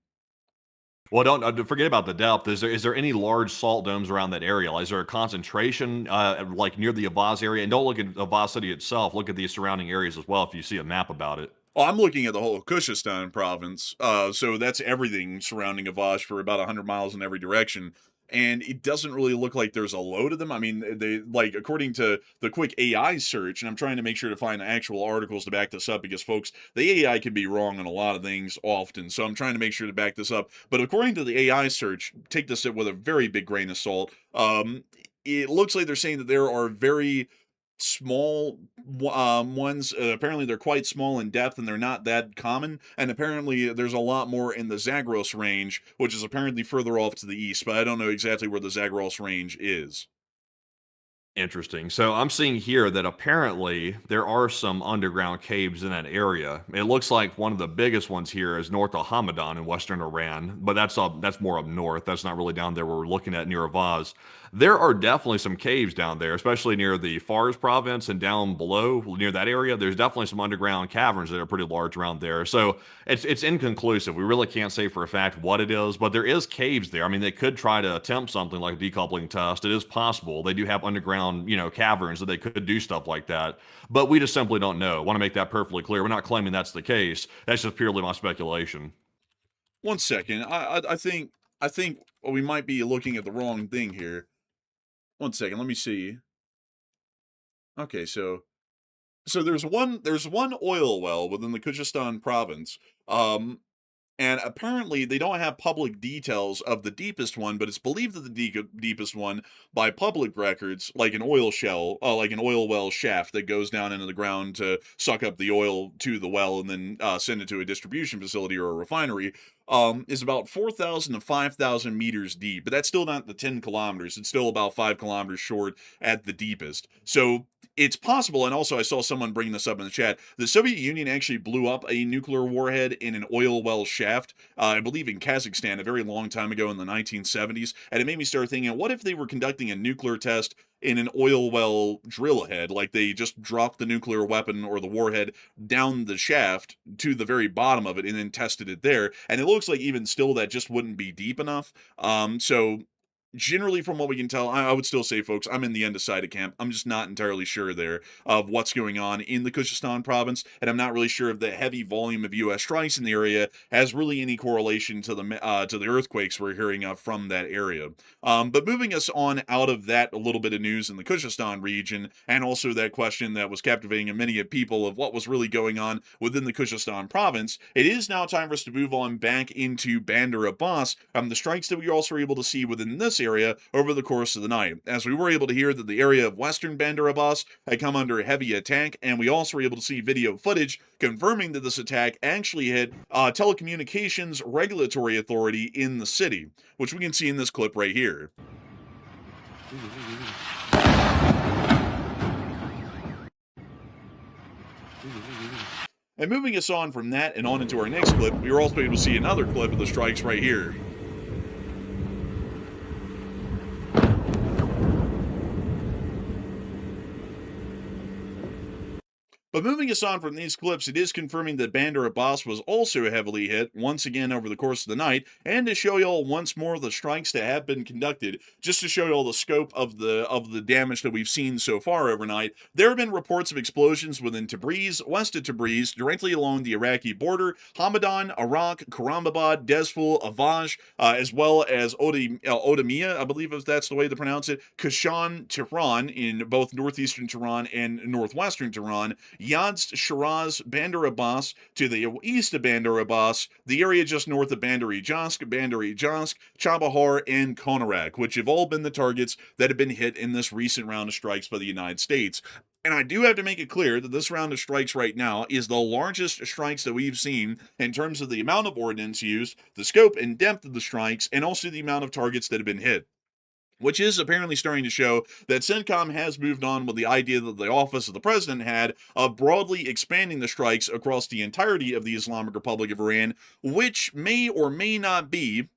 Well, don't forget about the depth. Is there any large salt domes around that area? Like, is there a concentration, like near the Avaz area? And don't look at Avaz city itself. Look at the surrounding areas as well if you see a map about it. Oh, I'm looking at the whole Kyrgyzstan province. So that's everything surrounding Avash for about 100 miles in every direction. And it doesn't really look like there's a load of them. I mean, they, like, according to the quick AI search, and I'm trying to make sure to find actual articles to back this up because, folks, the AI can be wrong on a lot of things often. So I'm trying to make sure to back this up. But according to the AI search, take this with a very big grain of salt. It looks like they're saying that there are very small ones. Apparently they're quite small in depth and they're not that common, and apparently there's a lot more in the Zagros range, which is apparently further off to the east, but I don't know exactly where the Zagros range is. Interesting. So I'm seeing here that apparently there are some underground caves in that area. It looks like one of the biggest ones here is north of Hamadan in western Iran, but that's more up north. That's not really down there where we're looking at near Avaz. There are definitely some caves down there, especially near the Fars province and down below near that area. There's definitely some underground caverns that are pretty large around there. So it's inconclusive. We really can't say for a fact what it is, but there is caves there. I mean, they could try to attempt something like a decoupling test. It is possible. They do have underground, caverns that they could do stuff like that. But we just simply don't know. I want to make that perfectly clear. We're not claiming that's the case. That's just purely my speculation. One second. I think we might be looking at the wrong thing here. One second, let me see. Okay, so there's one oil well within the Kyrgyzstan province. Um And apparently, they don't have public details of the deepest one, but it's believed that the deepest one, by public records, like an oil like an oil well shaft that goes down into the ground to suck up the oil to the well and then send it to a distribution facility or a refinery, is about 4,000 to 5,000 meters deep. But that's still not the 10 kilometers. It's still about 5 kilometers short at the deepest. So it's possible, and also I saw someone bring this up in the chat, the Soviet Union actually blew up a nuclear warhead in an oil well shaft, I believe in Kazakhstan, a very long time ago in the 1970s, and it made me start thinking, what if they were conducting a nuclear test in an oil well drill head, like they just dropped the nuclear weapon or the warhead down the shaft to the very bottom of it and then tested it there, and it looks like even still that just wouldn't be deep enough. So generally, from what we can tell, I would still say, folks, I'm in the undecided camp. I'm just not entirely sure there of what's going on in the Khuzestan province, and I'm not really sure if the heavy volume of U.S. strikes in the area has really any correlation to the earthquakes we're hearing of from that area. But moving us on out of that, a little bit of news in the Khuzestan region, and also that question that was captivating many people of what was really going on within the Khuzestan province, it is now time for us to move on back into Bandar Abbas. The strikes that we also were able to see within this area over the course of the night, as we were able to hear that the area of western Bandar Abbas had come under heavy attack, and we also were able to see video footage confirming that this attack actually hit telecommunications regulatory authority in the city, which we can see in this clip right here. And moving us on from that and on into our next clip, we were also able to see another clip of the strikes right here. But moving us on from these clips, it is confirming that Bandar Abbas was also heavily hit once again over the course of the night, and to show y'all once more the strikes that have been conducted, just to show y'all the scope of the damage that we've seen so far overnight. There have been reports of explosions within Tabriz, west of Tabriz, directly along the Iraqi border, Hamadan, Arak, Karamabad, Dezful, Avaj, as well as Odemiya, I believe if that's the way to pronounce it, Kashan, Tehran, in both northeastern Tehran and northwestern Tehran, Yazd, Shiraz, Bandar Abbas, to the east of Bandar Abbas, the area just north of Bandar-e Jansk, Chabahar, and Konarak, which have all been the targets that have been hit in this recent round of strikes by the United States. And I do have to make it clear that this round of strikes right now is the largest strikes that we've seen in terms of the amount of ordnance used, the scope and depth of the strikes, and also the amount of targets that have been hit, which is apparently starting to show that CENTCOM has moved on with the idea that the office of the president had of broadly expanding the strikes across the entirety of the Islamic Republic of Iran, which may or may not be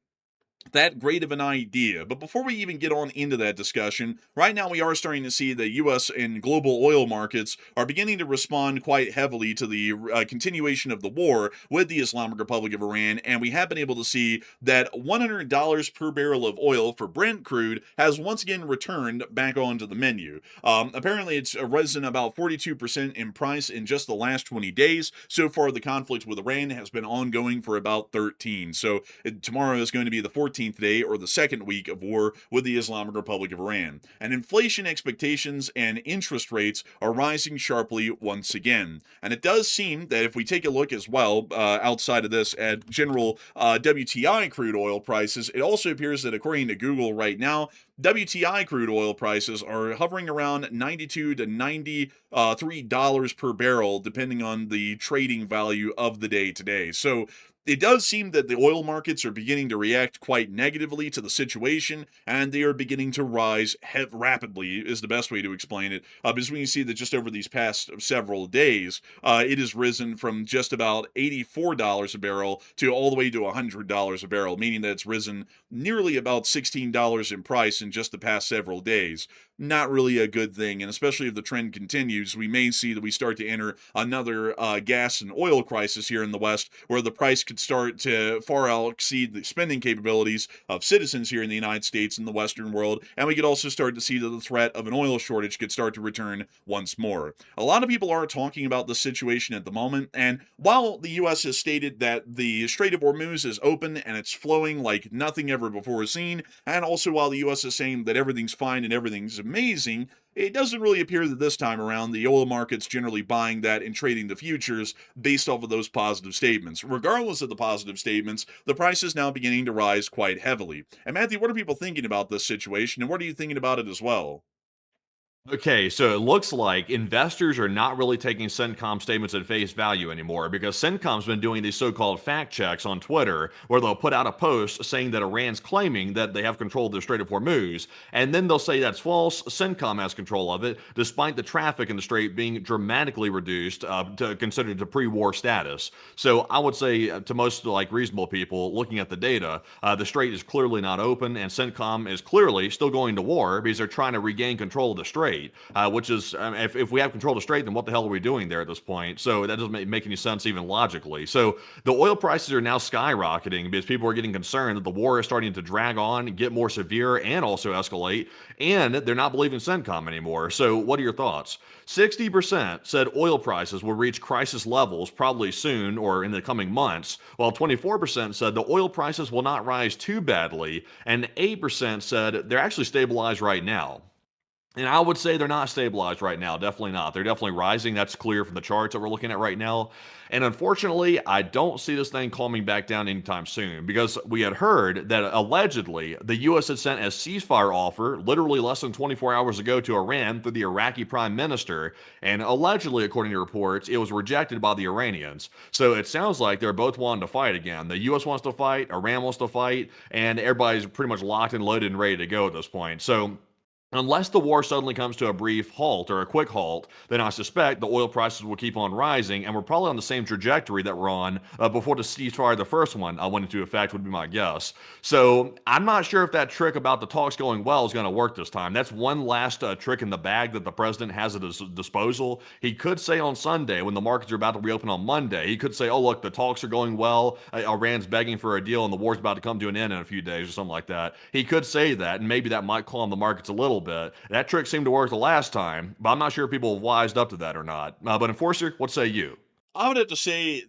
that great of an idea. But before we even get on into that discussion, right now we are starting to see that U.S. and global oil markets are beginning to respond quite heavily to the continuation of the war with the Islamic Republic of Iran, and we have been able to see that $100 per barrel of oil for Brent crude has once again returned back onto the menu. Apparently it's risen about 42% in price in just the last 20 days. So far, the conflict with Iran has been ongoing for about 13. So tomorrow is going to be the 14th day or the second week of war with the Islamic Republic of Iran. And inflation expectations and interest rates are rising sharply once again. And it does seem that if we take a look as well, outside of this, at general WTI crude oil prices, it also appears that according to Google right now, WTI crude oil prices are hovering around $92 to $93 per barrel, depending on the trading value of the day today. So it does seem that the oil markets are beginning to react quite negatively to the situation, and they are beginning to rise rapidly, is the best way to explain it. Because we can see that just over these past several days, it has risen from just about $84 a barrel to all the way to $100 a barrel, meaning that it's risen nearly about $16 in price in just the past several days. Not really a good thing, and especially if the trend continues, we may see that we start to enter another gas and oil crisis here in the West, where the price could start to far exceed the spending capabilities of citizens here in the United States and the Western world, and we could also start to see that the threat of an oil shortage could start to return once more. A lot of people are talking about the situation at the moment, and while the U.S. has stated that the Strait of Hormuz is open and it's flowing like nothing ever before seen, and also while the U.S. is saying that everything's fine and everything's amazing, it doesn't really appear that this time around the oil market's generally buying that and trading the futures based off of those positive statements. Regardless of the positive statements, the price is now beginning to rise quite heavily. And Matthew, what are people thinking about this situation, and what are you thinking about it as well? Okay, so it looks like investors are not really taking CENTCOM statements at face value anymore because CENTCOM's been doing these so-called fact checks on Twitter where they'll put out a post saying that Iran's claiming that they have control of the Strait of Hormuz, and then they'll say that's false, CENTCOM has control of it, despite the traffic in the strait being dramatically reduced to considered to pre-war status. So I would say to most reasonable people looking at the data, the strait is clearly not open, and CENTCOM is clearly still going to war because they're trying to regain control of the strait. Which is, if we have control of the strait, then what the hell are we doing there at this point? So that doesn't make any sense even logically. So the oil prices are now skyrocketing because people are getting concerned that the war is starting to drag on, get more severe, and also escalate, and they're not believing CENTCOM anymore. So what are your thoughts? 60% said oil prices will reach crisis levels probably soon or in the coming months, while 24% said the oil prices will not rise too badly, and 8% said they're actually stabilized right now. And I would say they're not stabilized right now. Definitely not. They're definitely rising. That's clear from the charts that we're looking at right now. And unfortunately, I don't see this thing calming back down anytime soon because we had heard that allegedly the U.S. had sent a ceasefire offer literally less than 24 hours ago to Iran through the Iraqi prime minister. And allegedly, according to reports, it was rejected by the Iranians. So it sounds like they're both wanting to fight again. The U.S. wants to fight, Iran wants to fight, and everybody's pretty much locked and loaded and ready to go at this point. So unless the war suddenly comes to a brief halt or a quick halt, then I suspect the oil prices will keep on rising, and we're probably on the same trajectory that we're on before the ceasefire, the first one, went into effect, would be my guess. So I'm not sure if that trick about the talks going well is going to work this time. That's one last trick in the bag that the president has at his disposal. He could say on Sunday, when the markets are about to reopen on Monday, he could say, oh, look, the talks are going well. Iran's begging for a deal, and the war's about to come to an end in a few days or something like that. He could say that, and maybe that might calm the markets a little bit. That trick seemed to work the last time, but I'm not sure if people have wised up to that or not. But Enforcer, what say you? I would have to say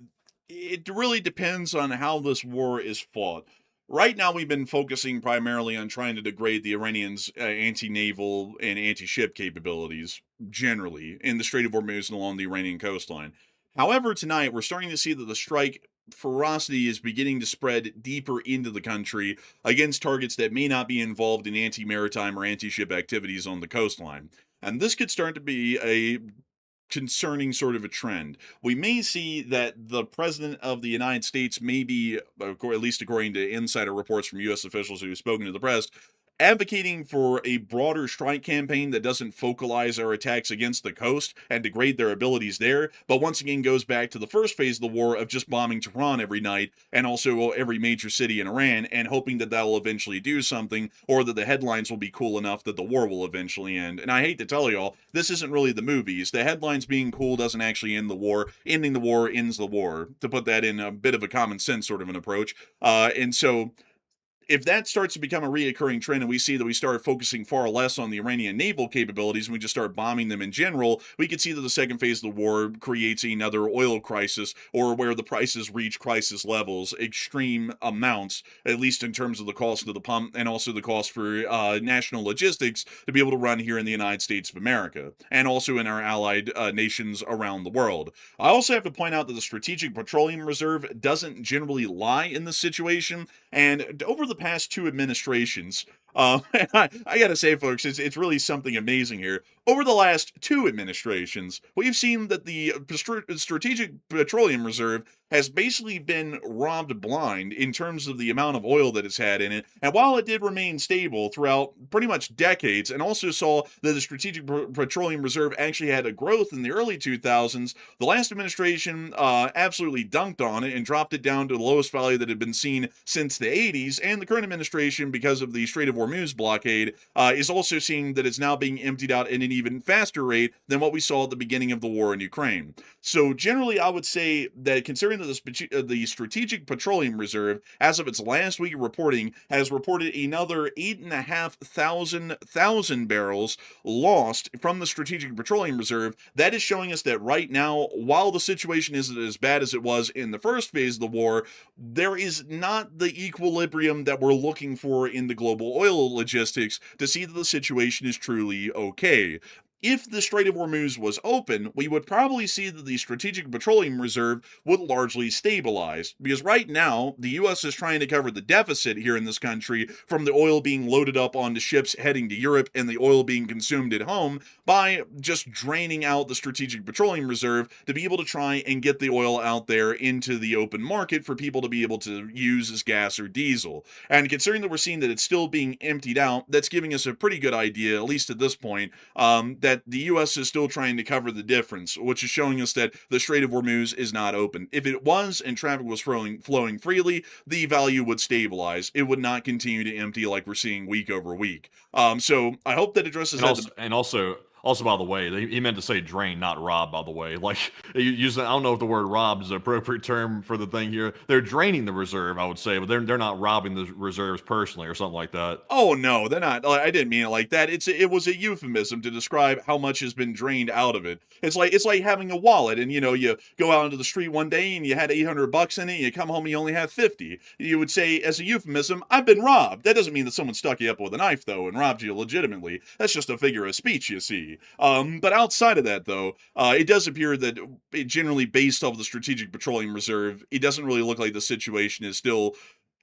it really depends on how this war is fought. Right now, we've been focusing primarily on trying to degrade the Iranians' anti-naval and anti-ship capabilities, generally, in the Strait of Hormuz and along the Iranian coastline. However, tonight, we're starting to see that the strike ferocity is beginning to spread deeper into the country against targets that may not be involved in anti-maritime or anti-ship activities on the coastline. And this could start to be a concerning sort of a trend. We may see that the president of the United States may be, at least according to insider reports from U.S. officials who have spoken to the press, advocating for a broader strike campaign that doesn't focalize our attacks against the coast and degrade their abilities there, but once again goes back to the first phase of the war of just bombing Tehran every night and also every major city in Iran and hoping that that will eventually do something or that the headlines will be cool enough that the war will eventually end. And I hate to tell y'all, this isn't really the movies. The headlines being cool doesn't actually end the war. Ending the war ends the war, to put that in a bit of a common sense sort of an approach. And so if that starts to become a reoccurring trend and we see that we start focusing far less on the Iranian naval capabilities and we just start bombing them in general, we could see that the second phase of the war creates another oil crisis or where the prices reach crisis levels, extreme amounts, at least in terms of the cost of the pump and also the cost for national logistics to be able to run here in the United States of America and also in our allied nations around the world. I also have to point out that the Strategic Petroleum Reserve doesn't generally lie in this situation, and over the past two administrations, and I gotta say, folks, it's really something amazing here. Over the last two administrations, we've seen that the Strategic Petroleum Reserve has basically been robbed blind in terms of the amount of oil that it's had in it. And while it did remain stable throughout pretty much decades, and also saw that the Strategic Petroleum Reserve actually had a growth in the early 2000s, the last administration absolutely dunked on it and dropped it down to the lowest value that had been seen since the 80s. And the current administration, because of the Strait of Hormuz blockade, is also seeing that it's now being emptied out at an even faster rate than what we saw at the beginning of the war in Ukraine. So generally, I would say that considering that the Strategic Petroleum Reserve, as of its last week of reporting, has reported another 8,500 barrels lost from the Strategic Petroleum Reserve, that is showing us that right now, while the situation isn't as bad as it was in the first phase of the war, there is not the equilibrium that we're looking for in the global oil oil logistics to see that the situation is truly okay. If the Strait of Hormuz was open, we would probably see that the Strategic Petroleum Reserve would largely stabilize, because right now, the U.S. is trying to cover the deficit here in this country from the oil being loaded up onto ships heading to Europe and the oil being consumed at home by just draining out the Strategic Petroleum Reserve to be able to try and get the oil out there into the open market for people to be able to use as gas or diesel. And considering that we're seeing that it's still being emptied out, that's giving us a pretty good idea, at least at this point, that the U.S. is still trying to cover the difference, which is showing us that the Strait of Hormuz is not open. If it was and traffic was flowing freely, the value would stabilize. It would not continue to empty like we're seeing week over week. So I hope that addresses And that. also, by the way, he meant to say drain, not rob. By the way, like using, I don't know if the word rob is the appropriate term for the thing here. They're draining the reserve, I would say, but they're not robbing the reserves personally or something like that. Oh no, they're not. I didn't mean it like that. It was a euphemism to describe how much has been drained out of it. It's like having a wallet, and you go out into the street one day and you had $800 in it. And you come home and you only have 50. You would say as a euphemism, "I've been robbed." That doesn't mean that someone stuck you up with a knife though and robbed you legitimately. That's just a figure of speech, you see. But outside of that though, it does appear that generally based off the Strategic Petroleum Reserve, it doesn't really look like the situation is still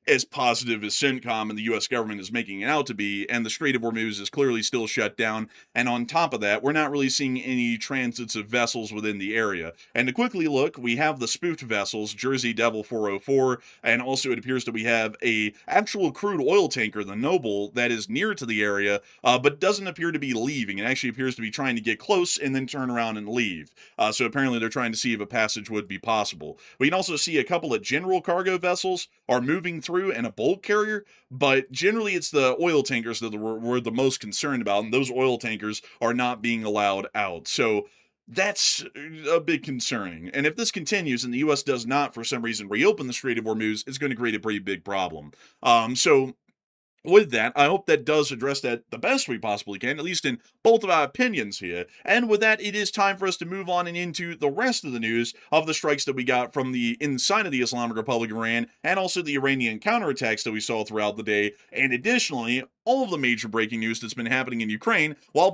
as positive as CENTCOM and the U.S. government is making it out to be, and the Strait of Hormuz is clearly still shut down, and on top of that, we're not really seeing any transits of vessels within the area. And to quickly look, we have the spoofed vessels, Jersey Devil 404, and also it appears that we have a actual crude oil tanker, the Noble, that is near to the area, but doesn't appear to be leaving. It actually appears to be trying to get close and then turn around and leave. So apparently they're trying to see if a passage would be possible. We can also see a couple of general cargo vessels are moving through and a bulk carrier, but generally it's the oil tankers that we're the most concerned about, and those oil tankers are not being allowed out. So that's a bit concerning. And if this continues and the U.S. does not, for some reason, reopen the Strait of Hormuz, it's going to create a pretty big problem. So with that, I hope that does address that the best we possibly can, at least in both of our opinions here. And with that, it is time for us to move on and into the rest of the news of the strikes that we got from the inside of the Islamic Republic of Iran, and also the Iranian counterattacks that we saw throughout the day, and additionally, all of the major breaking news that's been happening in Ukraine while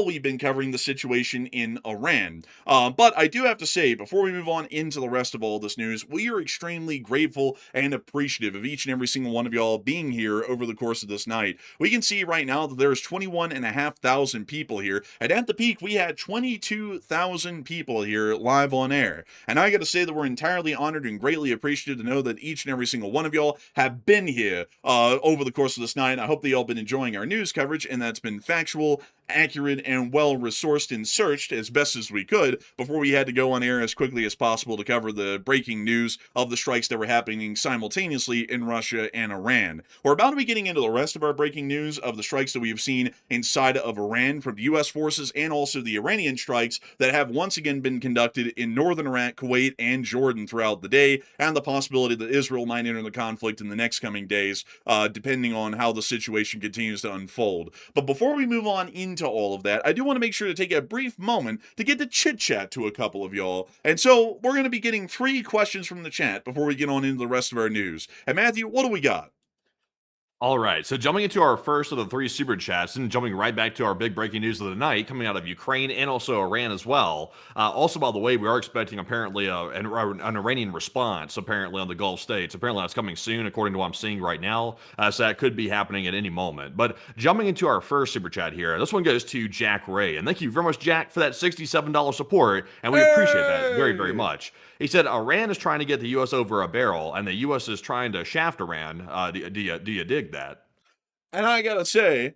we've been covering the situation in Iran. But I do have to say, before we move on into the rest of all this news, we are extremely grateful and appreciative of each and every single one of y'all being here over the course of this night. We can see right now that there's 21,500 people here, and at the peak we had 22,000 people here live on air. And I gotta say that we're entirely honored and greatly appreciative to know that each and every single one of y'all have been here over the course of this night. I hope that y'all been enjoying our news coverage, and that's been factual, accurate, and well resourced and searched as best as we could before we had to go on air as quickly as possible to cover the breaking news of the strikes that were happening simultaneously in Russia and Iran. We're about to be getting into the rest of our breaking news of the strikes that we have seen inside of Iran from the U.S. forces, and also the Iranian strikes that have once again been conducted in northern Iraq, Kuwait, and Jordan throughout the day, and the possibility that Israel might enter the conflict in the next coming days, depending on how the situation continues to unfold. But before we move on into all of that, I do want to make sure to take a brief moment to get to chit-chat to a couple of y'all. And so we're going to be getting 3 questions from the chat before we get on into the rest of our news. And Matthew, what do we got? All right, so jumping into our first of the 3 super chats and jumping right back to our big breaking news of the night coming out of Ukraine and also Iran as well. Also, by the way, we are expecting apparently an Iranian response apparently on the Gulf states. Apparently that's coming soon according to what I'm seeing right now, so that could be happening at any moment. But jumping into our first super chat here, this one goes to Jack Ray. And thank you very much, Jack, for that $67 support, and we appreciate that very, very much. He said Iran is trying to get the U.S. over a barrel, and the U.S. is trying to shaft Iran. Do you dig that? And I gotta say,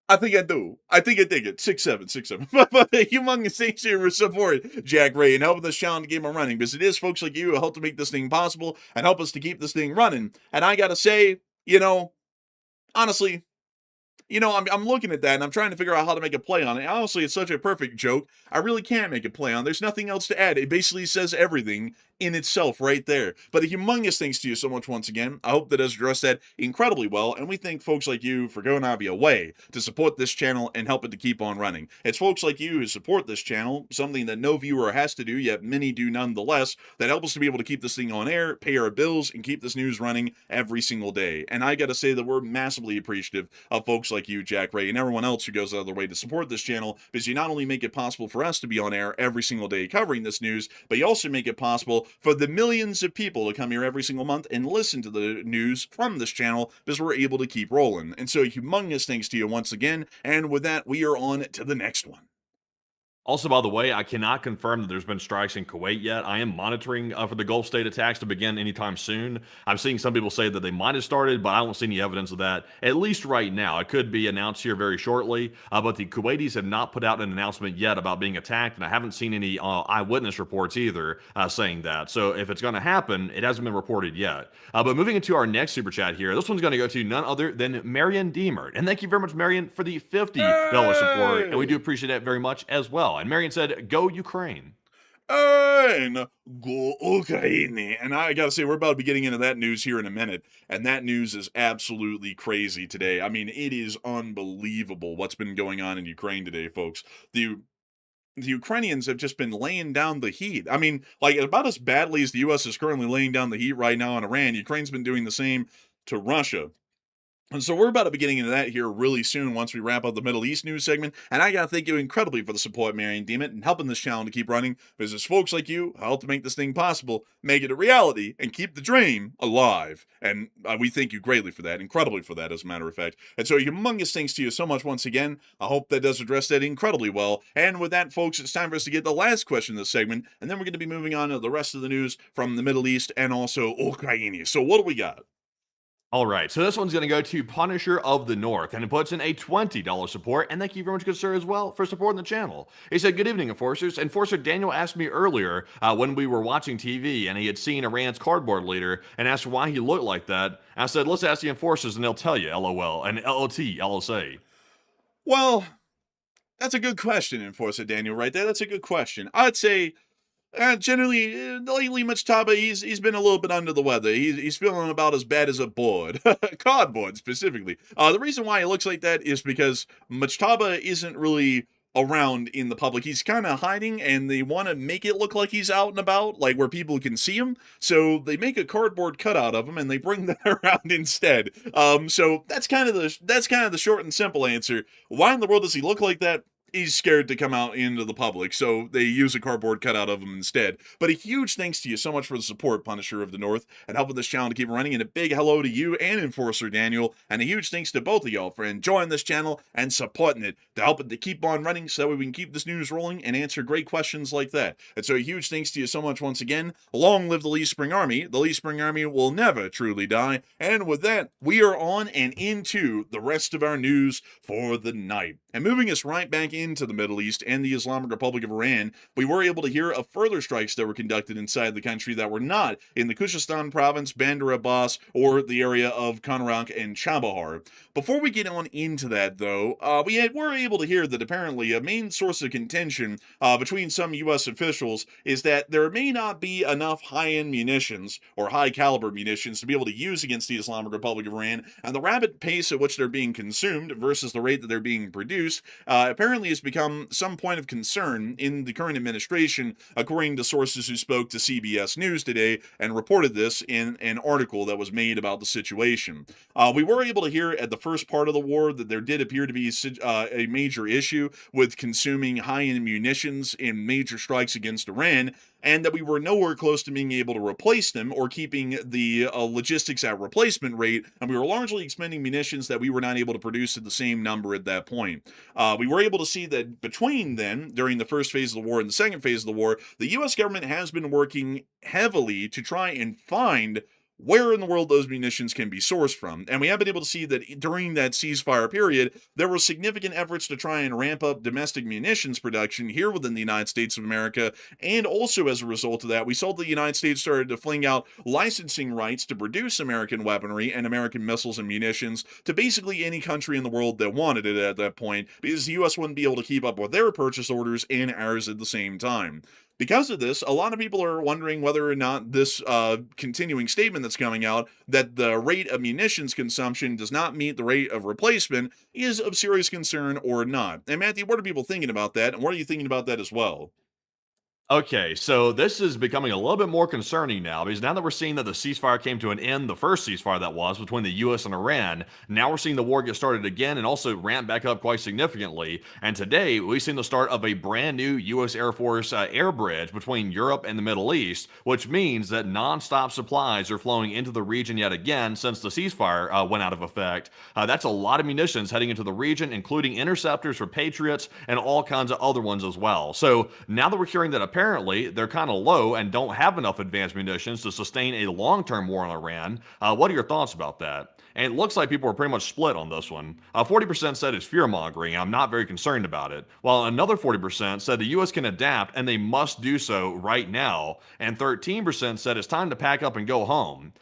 I think I do. I think I dig it. 6'7", 6'7". But a humongous thanks for support, Jack Ray, and helping this challenge game on running, because it is folks like you who help to make this thing possible and help us to keep this thing running. And I gotta say, honestly, I'm looking at that and I'm trying to figure out how to make a play on it. Honestly, it's such a perfect joke. I really can't make a play on. There's nothing else to add. It basically says everything in itself right there. But a humongous thanks to you so much once again. I hope that has addressed that incredibly well, and we thank folks like you for going out of your way to support this channel and help it to keep on running. It's folks like you who support this channel, something that no viewer has to do, yet many do nonetheless, that help us to be able to keep this thing on air, pay our bills, and keep this news running every single day. And I gotta say that we're massively appreciative of folks like you, Jack Ray, and everyone else who goes out of their way to support this channel, because you not only make it possible for us to be on air every single day covering this news, but you also make it possible for the millions of people to come here every single month and listen to the news from this channel, because we're able to keep rolling. And so humongous thanks to you once again, and with that, we are on to the next one. Also, by the way, I cannot confirm that there's been strikes in Kuwait yet. I am monitoring for the Gulf state attacks to begin anytime soon. I'm seeing some people say that they might have started, but I don't see any evidence of that, at least right now. It could be announced here very shortly, but the Kuwaitis have not put out an announcement yet about being attacked, and I haven't seen any eyewitness reports either saying that. So if it's going to happen, it hasn't been reported yet. But moving into our next super chat here, this one's going to go to none other than Marion Deemert. And thank you very much, Marion, for the $50 support, and we do appreciate that very much as well. And Marion said, "Go Ukraine." And go Ukraine. And I gotta say, we're about to be getting into that news here in a minute, and that news is absolutely crazy today. I mean, it is unbelievable what's been going on in Ukraine today, folks. The Ukrainians have just been laying down the heat. I mean, like, about as badly as the U.S. is currently laying down the heat right now on Iran, Ukraine's been doing the same to Russia. And so we're about to be getting into that here really soon once we wrap up the Middle East news segment. And I got to thank you incredibly for the support, Marion Deemit, and helping this channel to keep running, because it's folks like you who help to make this thing possible, make it a reality, and keep the dream alive. And we thank you greatly for that, incredibly for that, as a matter of fact. And so humongous thanks to you so much once again. I hope that does address that incredibly well. And with that, folks, it's time for us to get the last question of this segment, and then we're going to be moving on to the rest of the news from the Middle East and also Ukraine. So what do we got? All right, so this one's going to go to Punisher of the North, and it puts in a $20 support, and thank you very much, good sir, as well, for supporting the channel. He said, "Good evening, Enforcers. Enforcer Daniel asked me earlier when we were watching TV, and he had seen Iran's cardboard leader, and asked why he looked like that. I said, let's ask the Enforcers, and they'll tell you, LOL, and LOT, LSA. Well, that's a good question, Enforcer Daniel, right there. That's a good question. I'd say... generally, lately, Mujtaba, he's been a little bit under the weather. He's feeling about as bad as a board. Cardboard, specifically. The reason why he looks like that is because Mujtaba isn't really around in the public. He's kind of hiding, and they want to make it look like he's out and about, like where people can see him. So they make a cardboard cutout of him, and they bring that around instead. So that's kind of the short and simple answer. Why in the world does he look like that? He's scared to come out into the public, so they use a cardboard cutout of him instead. But a huge thanks to you so much for the support, Punisher of the North, and helping this channel to keep running, and a big hello to you and Enforcer Daniel, and a huge thanks to both of y'all for enjoying this channel and supporting it to help it to keep on running so that way we can keep this news rolling and answer great questions like that. And so a huge thanks to you so much once again. Long live the Lee Spring Army. The Lee Spring Army will never truly die. And with that, we are on and into the rest of our news for the night. And moving us right back into the Middle East and the Islamic Republic of Iran, we were able to hear of further strikes that were conducted inside the country that were not in the Khuzestan province, Bandar Abbas, or the area of Konarak and Chabahar. Before we get on into that, though, we were able to hear that apparently a main source of contention between some U.S. officials is that there may not be enough high-end munitions or high-caliber munitions to be able to use against the Islamic Republic of Iran, and the rapid pace at which they're being consumed versus the rate that they're being produced apparently has become some point of concern in the current administration, according to sources who spoke to CBS News today and reported this in an article that was made about the situation. We were able to hear at the first part of the war that there did appear to be a major issue with consuming high-end munitions in major strikes against Iran, and that we were nowhere close to being able to replace them or keeping the logistics at replacement rate, and we were largely expending munitions that we were not able to produce at the same number at that point. We were able to see that between then, during the first phase of the war and the second phase of the war, the U.S. government has been working heavily to try and find where in the world those munitions can be sourced from. And we have been able to see that during that ceasefire period, there were significant efforts to try and ramp up domestic munitions production here within the United States of America. And also as a result of that, we saw the United States started to fling out licensing rights to produce American weaponry and American missiles and munitions to basically any country in the world that wanted it at that point, because the U.S. wouldn't be able to keep up with their purchase orders and ours at the same time. Because of this, a lot of people are wondering whether or not this continuing statement that's coming out that the rate of munitions consumption does not meet the rate of replacement is of serious concern or not. And Matthew, what are people thinking about that? And what are you thinking about that as well? Okay, so this is becoming a little bit more concerning now because now that we're seeing that the ceasefire came to an end, the first ceasefire that was between the US and Iran, now we're seeing the war get started again and also ramp back up quite significantly. And today we've seen the start of a brand new US Air Force air bridge between Europe and the Middle East, which means that nonstop supplies are flowing into the region yet again since the ceasefire went out of effect. That's a lot of munitions heading into the region, including interceptors for Patriots and all kinds of other ones as well. So now that we're hearing that apparently they're kind of low and don't have enough advanced munitions to sustain a long-term war on Iran. What are your thoughts about that? And it looks like people are pretty much split on this one. 40% said it's fear-mongering. I'm not very concerned about it. While another 40% said the U.S. can adapt and they must do so right now. And 13% said it's time to pack up and go home.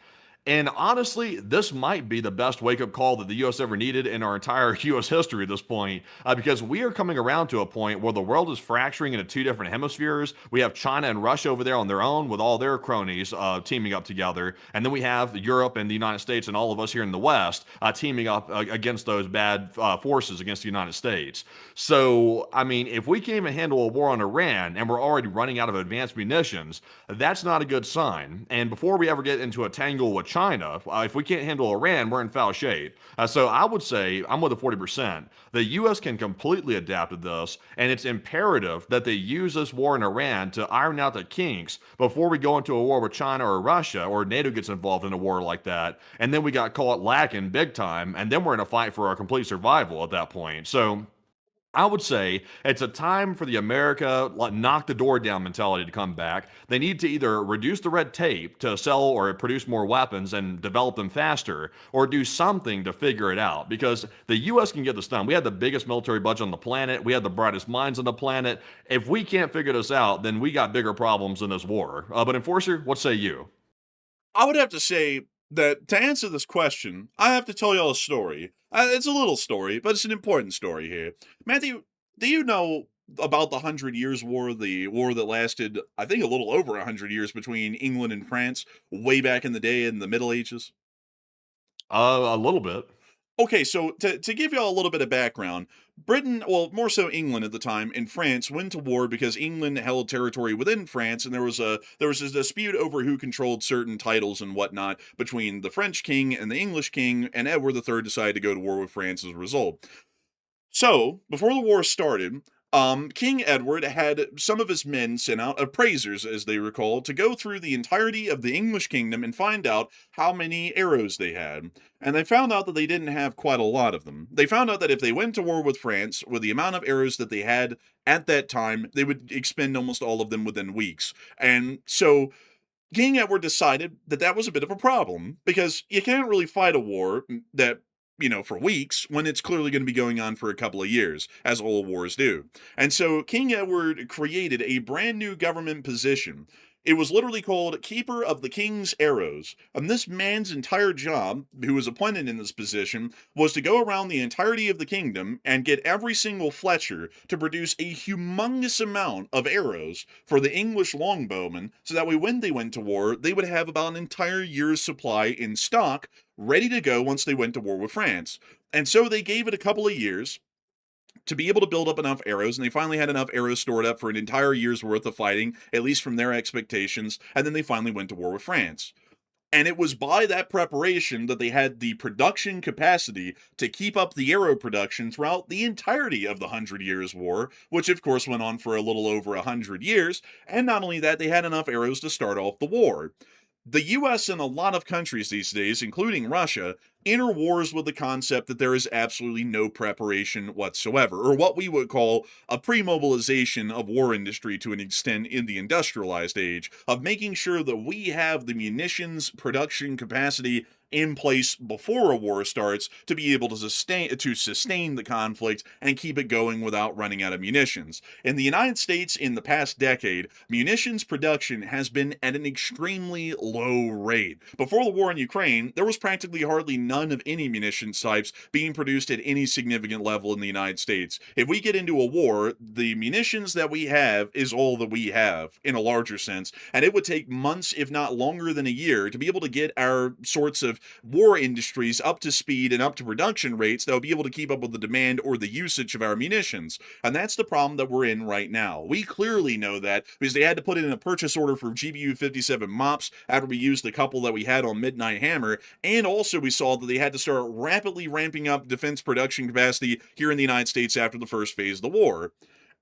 And honestly, this might be the best wake-up call that the U.S. ever needed in our entire U.S. history at this point, because we are coming around to a point where the world is fracturing into two different hemispheres. We have China and Russia over there on their own with all their cronies teaming up together, and then we have Europe and the United States and all of us here in the West teaming up against those bad forces against the United States. So, I mean, if we can't even handle a war on Iran and we're already running out of advanced munitions, that's not a good sign. And before we ever get into a tangle with China, if we can't handle Iran, we're in foul shape. So I would say, I'm with the 40%. The U.S. can completely adapt to this, and it's imperative that they use this war in Iran to iron out the kinks before we go into a war with China or Russia, or NATO gets involved in a war like that, and then we got caught lacking big time, and then we're in a fight for our complete survival at that point. So I would say it's a time for the America knock the door down mentality to come back. They need to either reduce the red tape to sell or produce more weapons and develop them faster, or do something to figure it out, because the U.S. can get this done. We have the biggest military budget on the planet. We have the brightest minds on the planet. If we can't figure this out, then we got bigger problems in this war. But Enforcer, what say you? I would have to say that to answer this question, I have to tell y'all a story. It's a little story, but it's an important story here. Matthew, do you know about the Hundred Years' War, the war that lasted, I think, a little over 100 years between England and France, way back in the day in the Middle Ages? A little bit. Okay, so to give y'all a little bit of background, Britain, well, more so England at the time, and France went to war because England held territory within France, and there was a dispute over who controlled certain titles and whatnot between the French king and the English king, and Edward III decided to go to war with France as a result. So, before the war started, King Edward had some of his men sent out appraisers, as they recall, to go through the entirety of the English kingdom and find out how many arrows they had. And they found out that they didn't have quite a lot of them. They found out that if they went to war with France, with the amount of arrows that they had at that time, they would expend almost all of them within weeks. And so King Edward decided that that was a bit of a problem, because you can't really fight a war that, for weeks when it's clearly going to be going on for a couple of years, as all wars do. And so King Edward created a brand new government position. It was literally called Keeper of the King's Arrows. And this man's entire job, who was appointed in this position, was to go around the entirety of the kingdom and get every single Fletcher to produce a humongous amount of arrows for the English longbowmen, so that way when they went to war, they would have about an entire year's supply in stock, ready to go once they went to war with France. And so they gave it a couple of years to be able to build up enough arrows, and they finally had enough arrows stored up for an entire year's worth of fighting, at least from their expectations, and then they finally went to war with France. And it was by that preparation that they had the production capacity to keep up the arrow production throughout the entirety of the 100 Years' War, which of course went on for a little over 100 years, and not only that, they had enough arrows to start off the war. The US and a lot of countries these days, including Russia, enter wars with the concept that there is absolutely no preparation whatsoever, or what we would call a pre-mobilization of war industry to an extent in the industrialized age, of making sure that we have the munitions production capacity in place before a war starts to be able to sustain the conflict and keep it going without running out of munitions. In the United States, in the past decade, munitions production has been at an extremely low rate. Before the war in Ukraine, there was practically hardly none of any munitions types being produced at any significant level in the United States. If we get into a war, the munitions that we have is all that we have in a larger sense, and it would take months, if not longer than a year, to be able to get our sorts of war industries up to speed and up to production rates that will be able to keep up with the demand or the usage of our munitions. And that's the problem that we're in right now. We clearly know that because they had to put in a purchase order for GBU-57 MOPS after we used the couple that we had on Midnight Hammer, and also we saw that they had to start rapidly ramping up defense production capacity here in the United States after the first phase of the war.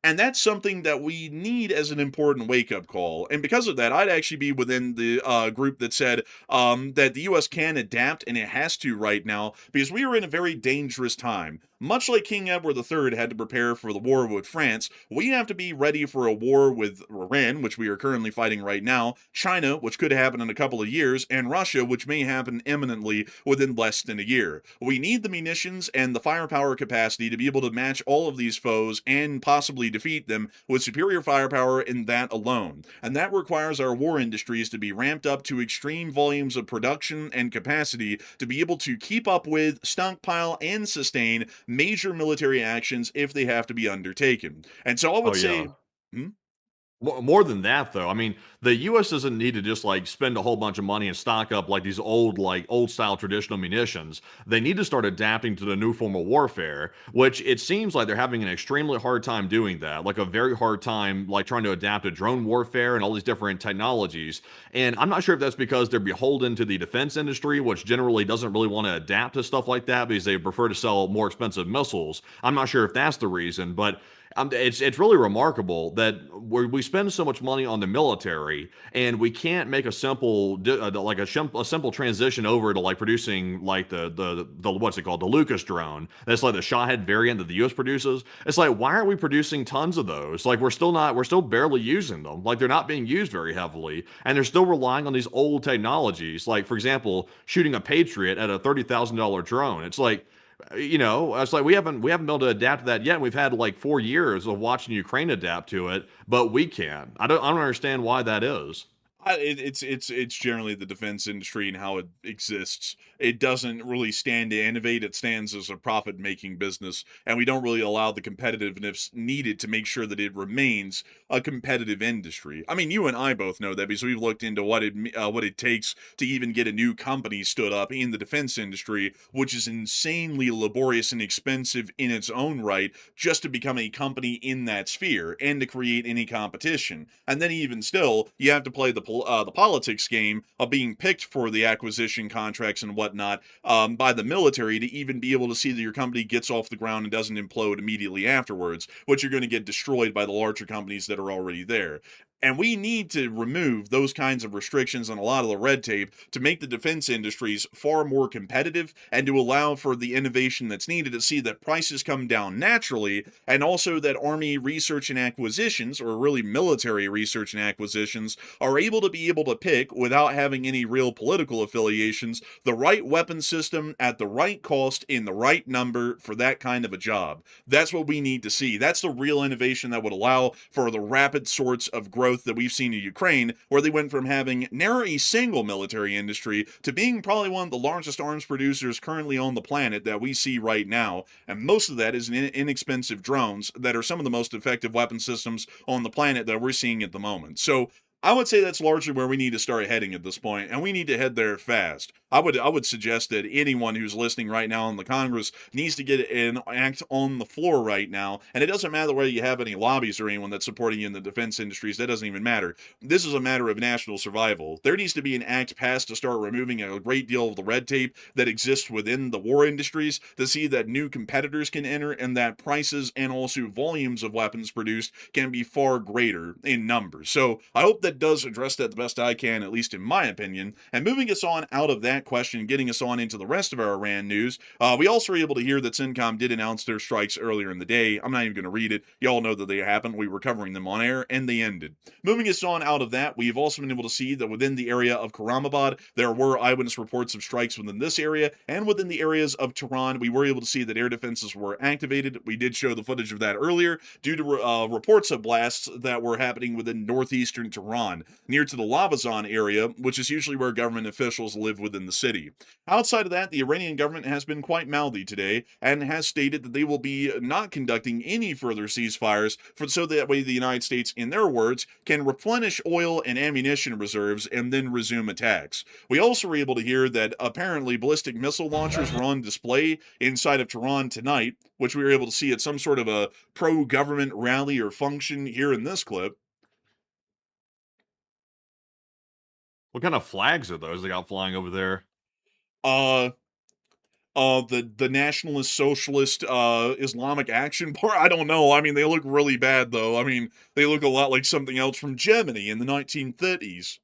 And that's something that we need as an important wake-up call. And because of that, I'd actually be within the group that said that the U.S. can adapt, and it has to right now, because we are in a very dangerous time. Much like King Edward III had to prepare for the war with France, we have to be ready for a war with Iran, which we are currently fighting right now, China, which could happen in a couple of years, and Russia, which may happen imminently within less than a year. We need the munitions and the firepower capacity to be able to match all of these foes and possibly defeat them with superior firepower in that alone. And that requires our war industries to be ramped up to extreme volumes of production and capacity to be able to keep up with, stockpile, and sustain major military actions if they have to be undertaken. And so I Oh would yeah. say, hmm? More than that, though, I mean, the U.S. doesn't need to just like spend a whole bunch of money and stock up like these old style traditional munitions. They need to start adapting to the new form of warfare, which it seems like they're having an extremely hard time doing that, like a very hard time, like trying to adapt to drone warfare and all these different technologies. And I'm not sure if that's because they're beholden to the defense industry, which generally doesn't really want to adapt to stuff like that because they prefer to sell more expensive missiles. I'm not sure if that's the reason, but it's really remarkable that we spend so much money on the military and we can't make a simple a simple transition over to like producing like the what's it called, the Lucas drone. That's like the Shahid variant that the U.S. produces. It's like, why aren't we producing tons of those? Like we're still barely using them. Like they're not being used very heavily, and they're still relying on these old technologies. Like for example, shooting a Patriot at a $30,000 drone. It's like, it's like we haven't been able to adapt to that yet. We've had like 4 years of watching Ukraine adapt to it, but we can't. I don't understand why that is. It's generally the defense industry and how it exists. It doesn't really stand to innovate. It stands as a profit-making business, and we don't really allow the competitiveness needed to make sure that it remains a competitive industry. I mean, you and I both know that because we've looked into what it takes to even get a new company stood up in the defense industry, which is insanely laborious and expensive in its own right, just to become a company in that sphere and to create any competition. And then even still, you have to play the politics game of being picked for the acquisition contracts and whatnot by the military to even be able to see that your company gets off the ground and doesn't implode immediately afterwards, which you're going to get destroyed by the larger companies that are already there. And we need to remove those kinds of restrictions and a lot of the red tape to make the defense industries far more competitive and to allow for the innovation that's needed to see that prices come down naturally, and also that Army research and acquisitions, or really military research and acquisitions, are able to pick, without having any real political affiliations, the right weapon system at the right cost in the right number for that kind of a job. That's what we need to see. That's the real innovation that would allow for the rapid sorts of growth that we've seen in Ukraine, where they went from having never a single military industry to being probably one of the largest arms producers currently on the planet that we see right now. And most of that is in inexpensive drones that are some of the most effective weapon systems on the planet that we're seeing at the moment. So I would say that's largely where we need to start heading at this point, and we need to head there fast. I would suggest that anyone who's listening right now in the Congress needs to get an act on the floor right now, and it doesn't matter whether you have any lobbies or anyone that's supporting you in the defense industries. That doesn't even matter. This is a matter of national survival. There needs to be an act passed to start removing a great deal of the red tape that exists within the war industries to see that new competitors can enter and that prices and also volumes of weapons produced can be far greater in numbers. So I hope that that does address that the best I can, at least in my opinion. And moving us on out of that question, getting us on into the rest of our Iran news, we also were able to hear that CENTCOM did announce their strikes earlier in the day. I'm not even going to read it. Y'all know that they happened. We were covering them on air, and they ended. Moving us on out of that, we've also been able to see that within the area of Karamabad, there were eyewitness reports of strikes within this area, and within the areas of Tehran, we were able to see that air defenses were activated. We did show the footage of that earlier due to reports of blasts that were happening within northeastern Tehran, near to the Lavazan area, which is usually where government officials live within the city. Outside of that, the Iranian government has been quite mouthy today and has stated that they will be not conducting any further ceasefires so that way the United States, in their words, can replenish oil and ammunition reserves and then resume attacks. We also were able to hear that apparently ballistic missile launchers were on display inside of Tehran tonight, which we were able to see at some sort of a pro-government rally or function here in this clip. What kind of flags are those they got flying over there? The Nationalist Socialist Islamic Action Party. I don't know. I mean, they look really bad though. I mean, they look a lot like something else from Germany in the 1930s.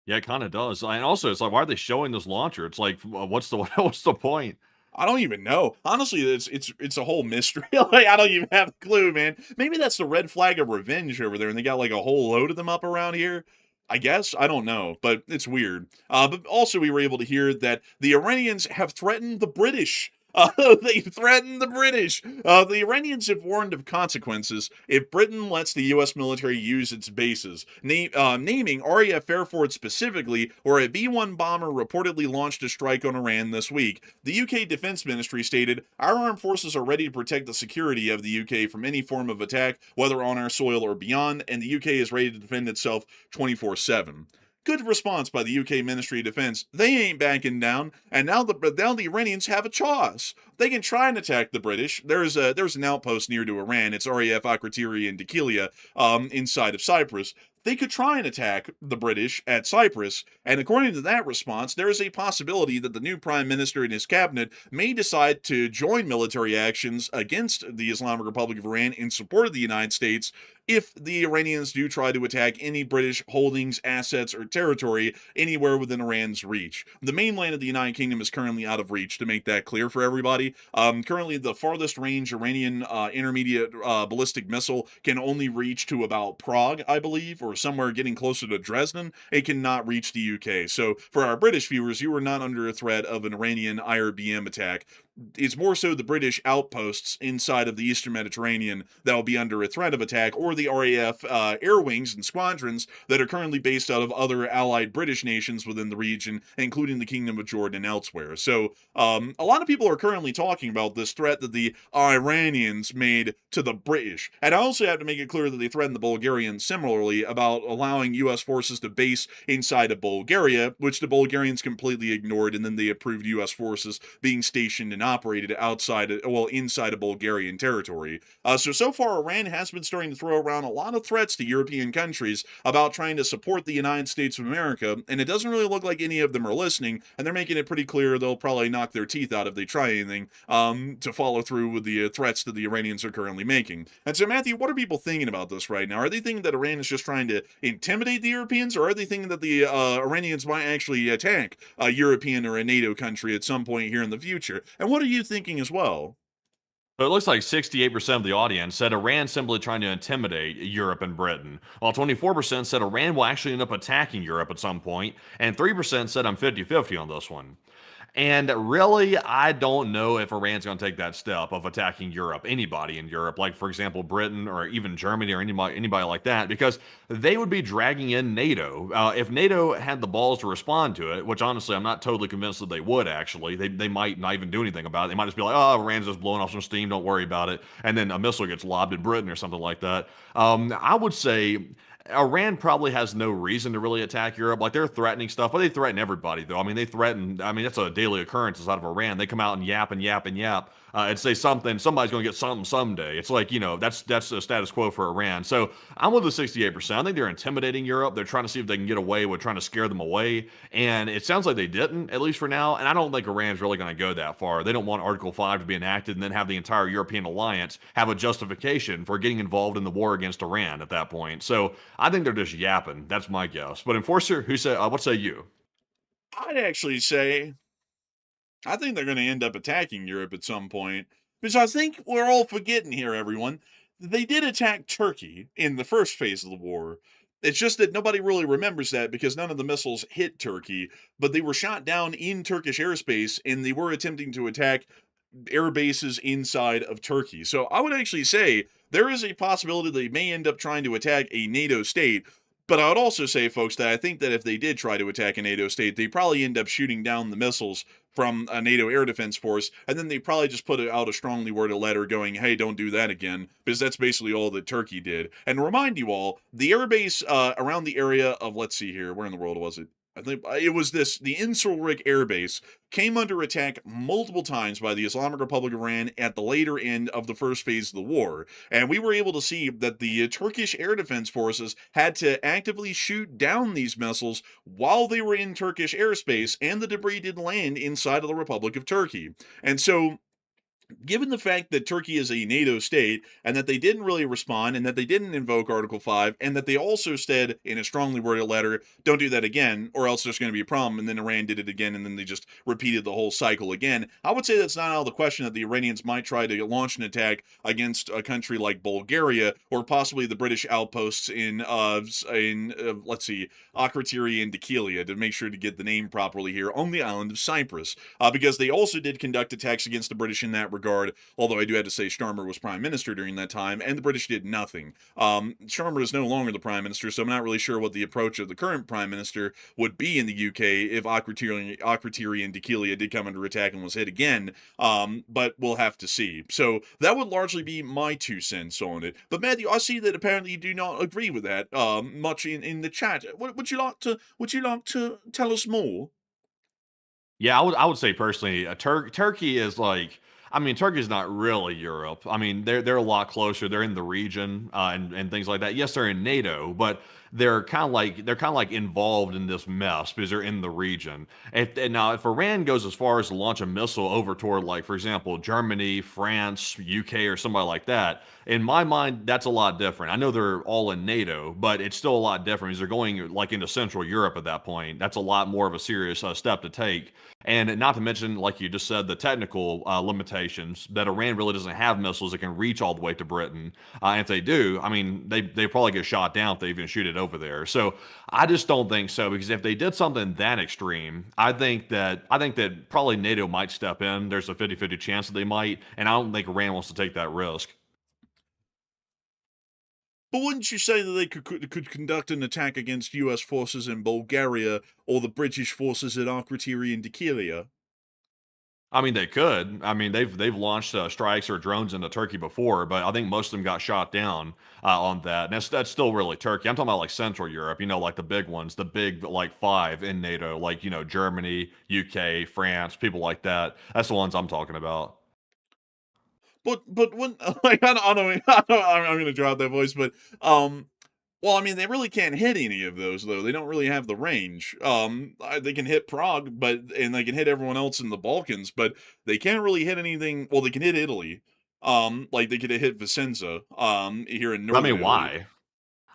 Yeah, it kind of does. And also, it's like, why are they showing this launcher? It's like, what's the what's the point? I don't even know. Honestly, it's a whole mystery. Like, I don't even have a clue, man. Maybe that's the red flag of revenge over there, and they got like a whole load of them up around here. I guess. I don't know, but it's weird. But also, we were able to hear that the Iranians have threatened the British. They threatened the British. The Iranians have warned of consequences if Britain lets the U.S. military use its bases, naming RAF Fairford specifically, where a B-1 bomber reportedly launched a strike on Iran this week. The UK Defense Ministry stated, "Our armed forces are ready to protect the security of the UK from any form of attack, whether on our soil or beyond, and the UK is ready to defend itself 24/7. Good response by the UK Ministry of Defense. They ain't backing down, and now the Iranians have a choice. They can try and attack the British. There's an outpost near to Iran. It's RAF Akrotiri and Dkilia, inside of Cyprus. They could try and attack the British at Cyprus, and according to that response, there is a possibility that the new Prime Minister and his cabinet may decide to join military actions against the Islamic Republic of Iran in support of the United States if the Iranians do try to attack any British holdings, assets, or territory anywhere within Iran's reach. The mainland of the United Kingdom is currently out of reach, to make that clear for everybody. Currently, the farthest range Iranian intermediate ballistic missile can only reach to about Prague, I believe, or somewhere getting closer to Dresden. It cannot reach the UK. So for our British viewers, you are not under a threat of an Iranian IRBM attack. It's more so the British outposts inside of the Eastern Mediterranean that will be under a threat of attack, or the RAF air wings and squadrons that are currently based out of other allied British nations within the region, including the Kingdom of Jordan and elsewhere. So a lot of people are currently talking about this threat that the Iranians made to the British. And I also have to make it clear that they threatened the Bulgarians similarly about allowing U.S. forces to base inside of Bulgaria, which the Bulgarians completely ignored, and then they approved U.S. forces being stationed in operated inside of Bulgarian territory. So far, Iran has been starting to throw around a lot of threats to European countries about trying to support the United States of America, and it doesn't really look like any of them are listening, and they're making it pretty clear they'll probably knock their teeth out if they try anything to follow through with the threats that the Iranians are currently making. And so, Matthew, what are people thinking about this right now? Are they thinking that Iran is just trying to intimidate the Europeans, or are they thinking that the Iranians might actually attack a European or a NATO country at some point here in the future? And what are you thinking as well? So it looks like 68% of the audience said Iran simply trying to intimidate Europe and Britain, while 24% said Iran will actually end up attacking Europe at some point, and 3% said I'm 50-50 on this one. And really, I don't know if Iran's going to take that step of attacking Europe, anybody in Europe, like, for example, Britain or even Germany or anybody like that, because they would be dragging in NATO. If NATO had the balls to respond to it, which honestly, I'm not totally convinced that they would, actually. They might not even do anything about it. They might just be like, oh, Iran's just blowing off some steam, don't worry about it. And then a missile gets lobbed at Britain or something like that. I would say Iran probably has no reason to really attack Europe. Like, they're threatening stuff, but they threaten everybody, though. I mean, that's a daily occurrence out of Iran. They come out and yap and yap and yap and say something. Somebody's going to get something someday. It's like, that's the status quo for Iran. So I'm with the 68%. I think they're intimidating Europe. They're trying to see if they can get away with trying to scare them away. And it sounds like they didn't, at least for now. And I don't think Iran's really going to go that far. They don't want Article 5 to be enacted and then have the entire European alliance have a justification for getting involved in the war against Iran at that point. So I think they're just yapping. That's my guess. But Enforcer, who say what say you? I'd actually say I think they're going to end up attacking Europe at some point. Because I think we're all forgetting here, everyone. They did attack Turkey in the first phase of the war. It's just that nobody really remembers that because none of the missiles hit Turkey, but they were shot down in Turkish airspace and they were attempting to attack air bases inside of Turkey. So I would actually say there is a possibility they may end up trying to attack a NATO state. But I would also say, folks, that I think that if they did try to attack a NATO state, they probably end up shooting down the missiles from a NATO air defense force, and then they probably just put out a strongly worded letter going, hey, don't do that again, because that's basically all that Turkey did. And remind you all, the airbase around the area of, let's see here, where in the world was it? I think it was the Insulrik Air Base came under attack multiple times by the Islamic Republic of Iran at the later end of the first phase of the war. And we were able to see that the Turkish air defense forces had to actively shoot down these missiles while they were in Turkish airspace, and the debris did land inside of the Republic of Turkey. And so given the fact that Turkey is a NATO state and that they didn't really respond and that they didn't invoke Article 5 and that they also said in a strongly worded letter, don't do that again or else there's going to be a problem, and then Iran did it again and then they just repeated the whole cycle again, I would say that's not out of the question that the Iranians might try to launch an attack against a country like Bulgaria or possibly the British outposts in let's see, Akrotiri and Dhekelia, to make sure to get the name properly here, on the island of Cyprus, because they also did conduct attacks against the British in that regard, although I do have to say Starmer was prime minister during that time, and the British did nothing. Starmer is no longer the prime minister, so I'm not really sure what the approach of the current prime minister would be in the UK if Akrotiri and Dhekelia did come under attack and was hit again, but we'll have to see. So that would largely be my 2 cents on it. But Matthew, I see that apparently you do not agree with that much in the chat. Would you like to tell us more? Yeah, I would say personally, Turkey is like, I mean, Turkey's not really Europe. I mean, they're a lot closer. They're in the region and things like that. Yes, they're in NATO, but they're kind of like involved in this mess because they're in the region. If Iran goes as far as to launch a missile over toward, like, for example, Germany, France, UK, or somebody like that, in my mind, that's a lot different. I know they're all in NATO, but it's still a lot different because they're going like into Central Europe at that point. That's a lot more of a serious step to take. And not to mention, like you just said, the technical limitations that Iran really doesn't have missiles that can reach all the way to Britain. And if they do, I mean, they probably get shot down if they even shoot it over there. So I just don't think so, because if they did something that extreme, I think that probably NATO might step in. There's a 50-50 chance that they might, and I don't think Iran wants to take that risk. But wouldn't you say that they could conduct an attack against U.S. forces in Bulgaria or the British forces at Akrotiri and Dhekelia? I mean, they could. I mean, they've launched strikes or drones into Turkey before, but I think most of them got shot down on that. And that's still really Turkey. I'm talking about like Central Europe, like the big ones, the big like 5 in NATO, like Germany, UK, France, people like that. That's the ones I'm talking about. But when like I'm gonna drop that voice, but well, I mean, they really can't hit any of those though. They don't really have the range. They can hit Prague, and they can hit everyone else in the Balkans, but they can't really hit anything. Well, they can hit Italy. Like they could hit Vicenza. Here in I northern mean, Italy. why?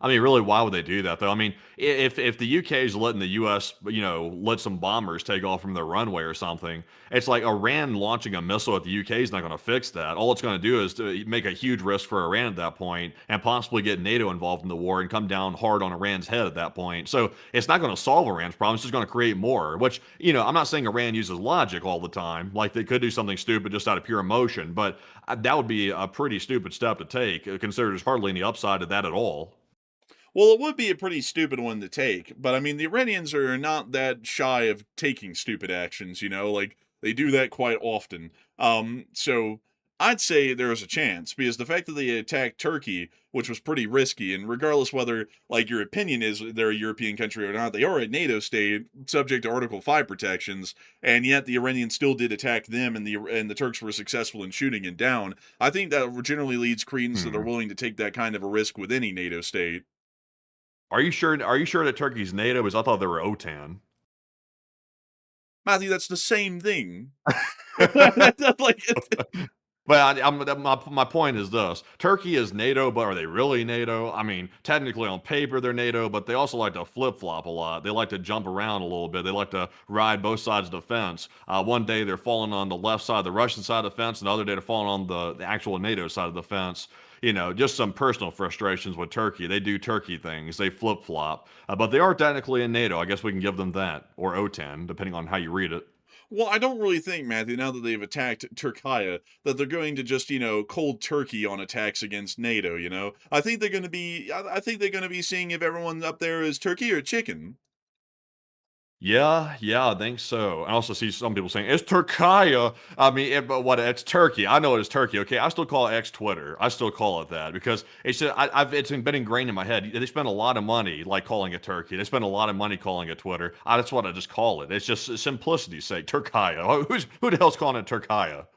I mean, really, why would they do that, though? I mean, if the UK is letting the US, let some bombers take off from their runway or something, it's like Iran launching a missile at the UK is not going to fix that. All it's going to do is to make a huge risk for Iran at that point and possibly get NATO involved in the war and come down hard on Iran's head at that point. So it's not going to solve Iran's problem. It's just going to create more, which, I'm not saying Iran uses logic all the time. Like they could do something stupid just out of pure emotion, but that would be a pretty stupid step to take, considering there's hardly any upside to that at all. Well, it would be a pretty stupid one to take, but I mean, the Iranians are not that shy of taking stupid actions, like they do that quite often. So I'd say there is a chance because the fact that they attacked Turkey, which was pretty risky, and regardless whether like your opinion is they're a European country or not, they are a NATO state subject to Article 5 protections, and yet the Iranians still did attack them, and the Turks were successful in shooting it down. I think that generally leads credence that they're Hmm. willing to take that kind of a risk with any NATO state. Are you sure? Are you sure that Turkey's NATO? Because I thought they were OTAN. Matthew, that's the same thing. Like, But my point is this: Turkey is NATO, but are they really NATO? I mean, technically on paper they're NATO, but they also like to flip flop a lot. They like to jump around a little bit. They like to ride both sides of the fence. One day they're falling on the left side, the Russian side of the fence, and the other day they're falling on the actual NATO side of the fence. You know, just some personal frustrations with Turkey. They do Turkey things. They flip flop, but they are technically in NATO. I guess we can give them that, or OTAN, depending on how you read it. Well, I don't really think, Matthew, now that they've attacked Turkey, that they're going to just, cold turkey on attacks against NATO, I think they're going to be, I think they're going to be seeing if everyone up there is turkey or chicken. Yeah, I think so. I also see some people saying it's Turkaya. I mean, but what? It's Turkey. I know it is Turkey. Okay, I still call it X Twitter. I still call it that because it's been ingrained in my head. They spend a lot of money like calling it Turkey. They spend a lot of money calling it Twitter. That's what I just call it. It's just simplicity's sake. Turkaya. Who the hell's calling it Turkaya?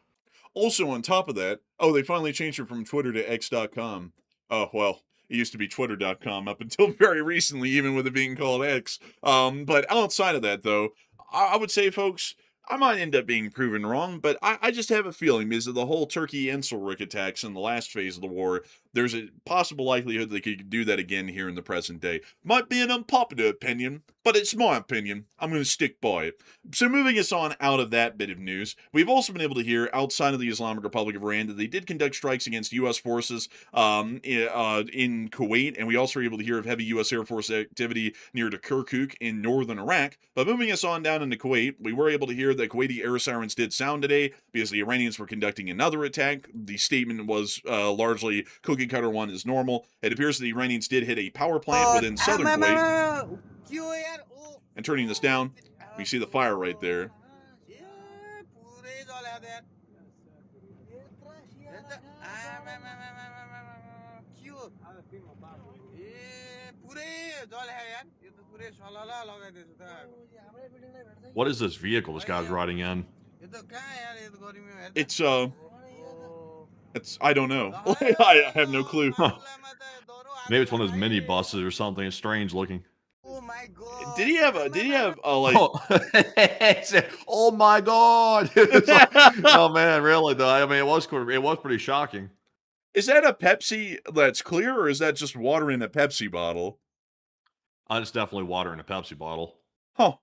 Also, on top of that, they finally changed it from Twitter to X.com. Oh, well, it used to be Twitter.com up until very recently, even with it being called X. But outside of that, though, I would say, folks, I might end up being proven wrong, but I just have a feeling because of the whole Turkey Incirlik attacks in the last phase of the war, there's a possible likelihood they could do that again here in the present day. Might be an unpopular opinion, but it's my opinion. I'm going to stick by it. So moving us on out of that bit of news, we've also been able to hear outside of the Islamic Republic of Iran that they did conduct strikes against U.S. forces in Kuwait, and we also were able to hear of heavy U.S. Air Force activity near to Kirkuk in northern Iraq. But moving us on down into Kuwait, we were able to hear that Kuwaiti air sirens did sound today because the Iranians were conducting another attack. The statement was largely cookie cutter one is normal. It appears that the Iranians did hit a power plant within southern Kuwait. And turning this down, we see the fire right there. What is this vehicle this guy's riding in? It's I don't know. I have no clue. Huh. Maybe it's one of those mini buses or something. It's strange looking. Did he have like? Oh my God! Oh man, really though. I mean, it was pretty shocking. Is that a Pepsi that's clear, or is that just water in a Pepsi bottle? It's definitely water in a Pepsi bottle. Huh.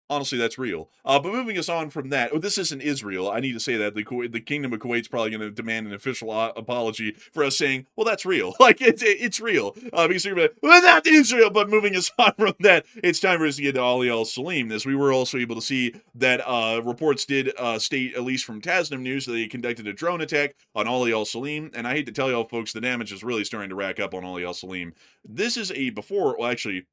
Honestly, that's real. But moving us on from that, this isn't Israel. I need to say that the Kingdom of Kuwait's probably going to demand an official apology for us saying, "Well, that's real." Like it's real. Because you're going to be like, "Well, not Israel." But moving us on from that, it's time for us to get to Ali Al Salim. This we were also able to see that reports did state, at least from Tasnim News, that they conducted a drone attack on Ali Al Salim. And I hate to tell y'all, folks, the damage is really starting to rack up on Ali Al Salim. This is a before. Well, actually.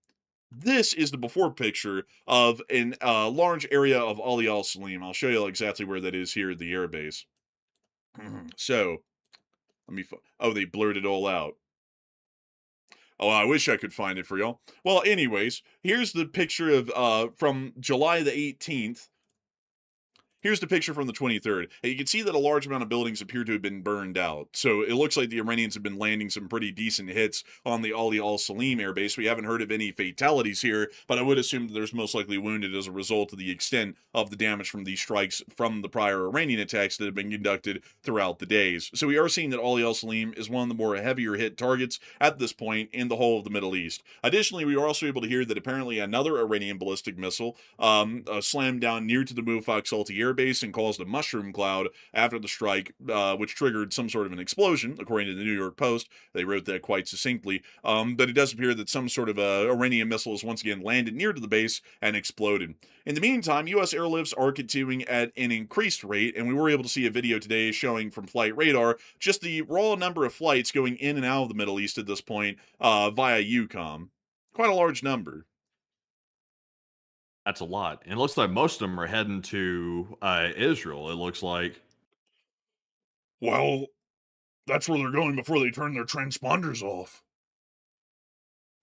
This is the before picture of a large area of Ali Al Salim. I'll show you exactly where that is here at the airbase. So, let me. They blurred it all out. Oh, I wish I could find it for y'all. Well, anyways, here's the picture of from July the 18th. Here's the picture from the 23rd. And you can see that a large amount of buildings appear to have been burned out. So it looks like the Iranians have been landing some pretty decent hits on the Ali Al Salim airbase. We haven't heard of any fatalities here, but I would assume that there's most likely wounded as a result of the extent of the damage from these strikes from the prior Iranian attacks that have been conducted throughout the days. So we are seeing that Ali Al Salim is one of the more heavier hit targets at this point in the whole of the Middle East. Additionally, we are also able to hear that apparently another Iranian ballistic missile slammed down near to the Mufaq Salti airbase and caused a mushroom cloud after the strike, which triggered some sort of an explosion, according to the New York Post. They wrote that quite succinctly. But it does appear that some sort of Iranian missile has once again landed near to the base and exploded. In the meantime, U.S. airlifts are continuing at an increased rate, and we were able to see a video today showing from Flight Radar just the raw number of flights going in and out of the Middle East at this point via UCOM. Quite a large number. That's a lot. And it looks like most of them are heading to Israel, it looks like. Well, that's where they're going before they turn their transponders off.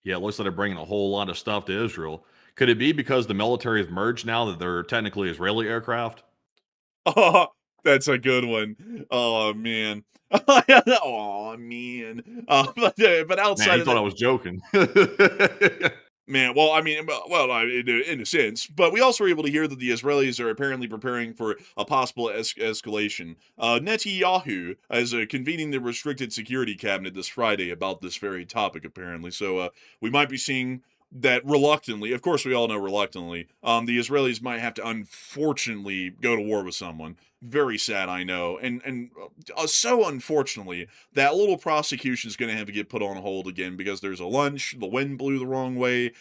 Yeah, it looks like they're bringing a whole lot of stuff to Israel. Could it be because the military has merged now that they're technically Israeli aircraft? Oh, that's a good one. Oh, man. Oh, man. But outside Man, you of thought that, I was joking. Man, well, I mean, in a sense, but we also were able to hear that the Israelis are apparently preparing for a possible escalation. Netanyahu is convening the restricted security cabinet this Friday about this very topic, apparently. So we might be seeing that reluctantly. Of course, we all know reluctantly. The Israelis might have to, unfortunately, go to war with someone. Very sad, I know, and so unfortunately, that little prosecution is going to have to get put on hold again because there's a lunch. The wind blew the wrong way.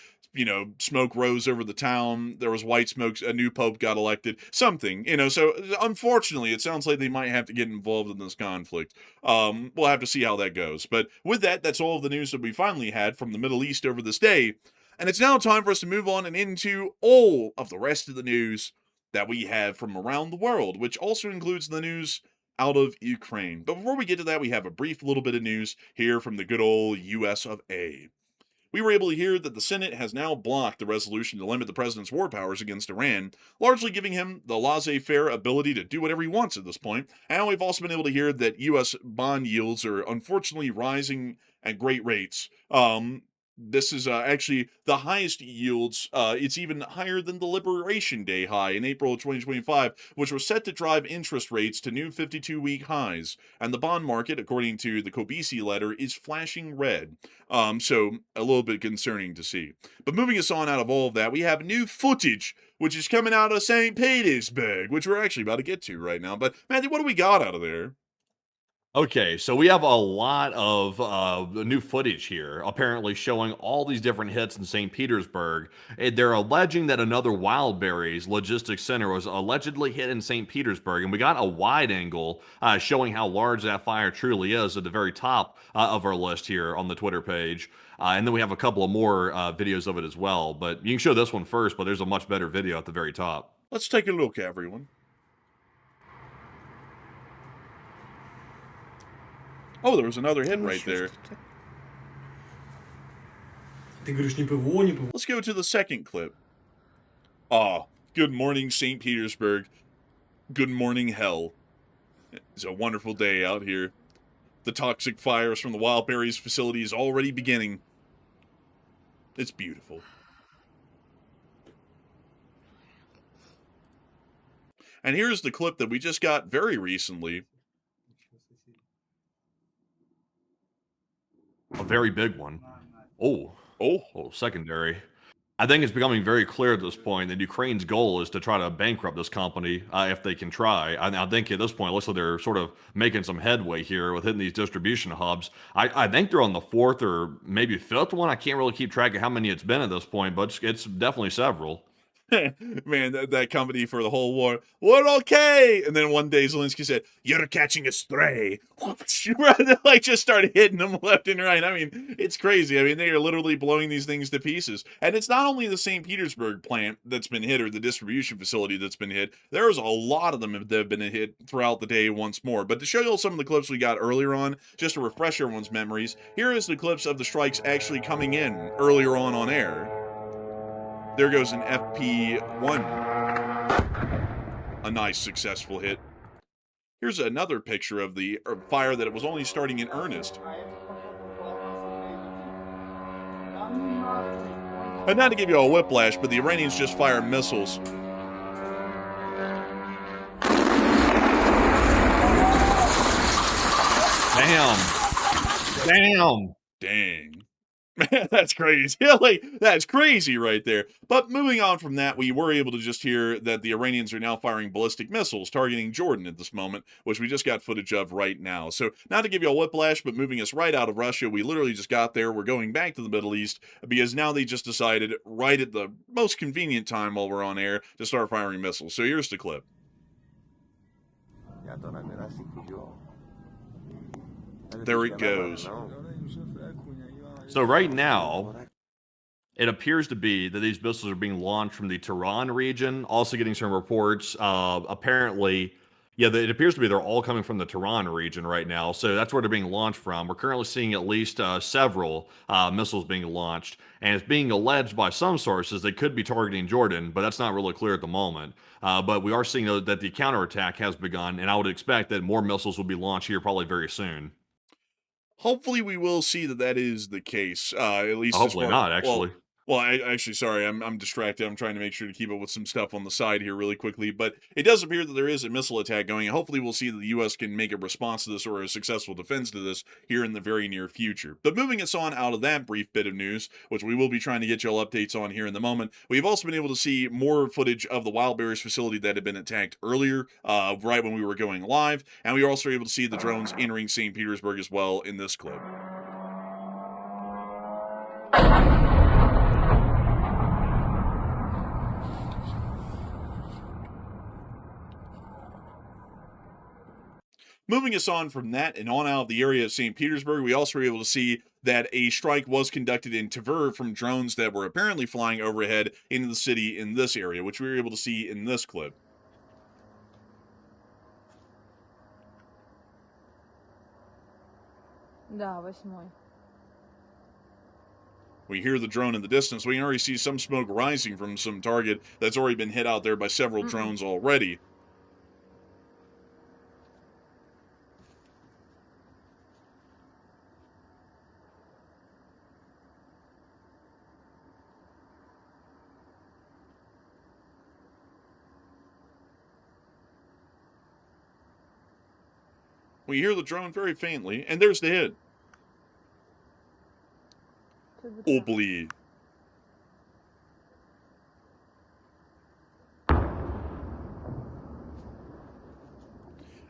Smoke rose over the town. There was white smoke. A new pope got elected. Something, So unfortunately, it sounds like they might have to get involved in this conflict. We'll have to see how that goes. But with that, that's all of the news that we finally had from the Middle East over this day. And it's now time for us to move on and into all of the rest of the news that we have from around the world, which also includes the news out of Ukraine. But before we get to that, we have a brief little bit of news here from the good old US of A. We were able to hear that the Senate has now blocked the resolution to limit the president's war powers against Iran, largely giving him the laissez-faire ability to do whatever he wants at this point. And we've also been able to hear that U.S. bond yields are unfortunately rising at great rates. This is actually the highest yields. It's even higher than the Liberation Day high in April of 2025, which was set to drive interest rates to new 52-week highs. And the bond market, according to the Kobisi letter, is flashing red. So a little bit concerning to see. But moving us on out of all of that, we have new footage, which is coming out of St. Petersburg, which we're actually about to get to right now. But Matthew, what do we got out of there? Okay, so we have a lot of new footage here, apparently showing all these different hits in St. Petersburg. They're alleging that another Wildberries logistics center was allegedly hit in St. Petersburg, and we got a wide angle showing how large that fire truly is at the very top of our list here on the Twitter page. And then we have a couple of more videos of it as well, but you can show this one first, but there's a much better video at the very top. Let's take a look, everyone. Oh, there was another hit right there. Let's go to the second clip. Good morning, St. Petersburg. Good morning, hell. It's a wonderful day out here. The toxic fires from the Wildberries facility is already beginning. It's beautiful. And here's the clip that we just got very recently. A very big one. Oh, secondary. I think it's becoming very clear at this point that Ukraine's goal is to try to bankrupt this company if they can try. I think at this point, it looks like they're sort of making some headway here with hitting these distribution hubs. I think they're on the fourth or maybe fifth one. I can't really keep track of how many it's been at this point, but it's definitely several. Man, that company for the whole war, we're okay. And then one day Zelensky said, "You're catching a stray." Like just started hitting them left and right. I mean, it's crazy. I mean, they are literally blowing these things to pieces. And it's not only the St. Petersburg plant that's been hit or the distribution facility that's been hit. There's a lot of them that have been hit throughout the day once more. But to show you all some of the clips we got earlier on, just to refresh everyone's memories, here is the clips of the strikes actually coming in earlier on air. There goes an FP1. A nice successful hit. Here's another picture of the fire that it was only starting in earnest. And not to give you a whiplash, but the Iranians just fired missiles. Dang. That's crazy. That's crazy right there. But moving on from that, we were able to just hear that the Iranians are now firing ballistic missiles targeting Jordan at this moment, which we just got footage of right now. So not to give you a whiplash, but moving us right out of Russia, we literally just got there. We're going back to the Middle East because now they just decided right at the most convenient time while we're on air to start firing missiles. So here's the clip. There it goes. So right now, it appears to be that these missiles are being launched from the Tehran region. Also getting some reports, apparently, it appears to be they're all coming from the Tehran region right now. So that's where they're being launched from. We're currently seeing at least several missiles being launched. And it's being alleged by some sources they could be targeting Jordan, but that's not really clear at the moment. But we are seeing that the counterattack has begun, and I would expect that more missiles will be launched here probably very soon. Hopefully we will see that is the case, at least hopefully not, actually. Well, actually, sorry, I'm distracted. I'm trying to make sure to keep up with some stuff on the side here really quickly, but it does appear that there is a missile attack going, and hopefully we'll see that the U.S. can make a response to this or a successful defense to this here in the very near future. But moving us on out of that brief bit of news, which we will be trying to get y'all updates on here in the moment, we've also been able to see more footage of the Wildberries facility that had been attacked earlier, right when we were going live, and we were also able to see the drones entering St. Petersburg as well in this clip. Moving us on from that and on out of the area of St. Petersburg, we also were able to see that a strike was conducted in Tver from drones that were apparently flying overhead into the city in this area, which we were able to see in this clip. Да, 8-й. We hear the drone in the distance. We can already see some smoke rising from some target that's already been hit out there by several drones already. We hear the drone very faintly, and there's the hit. Oh, bleed.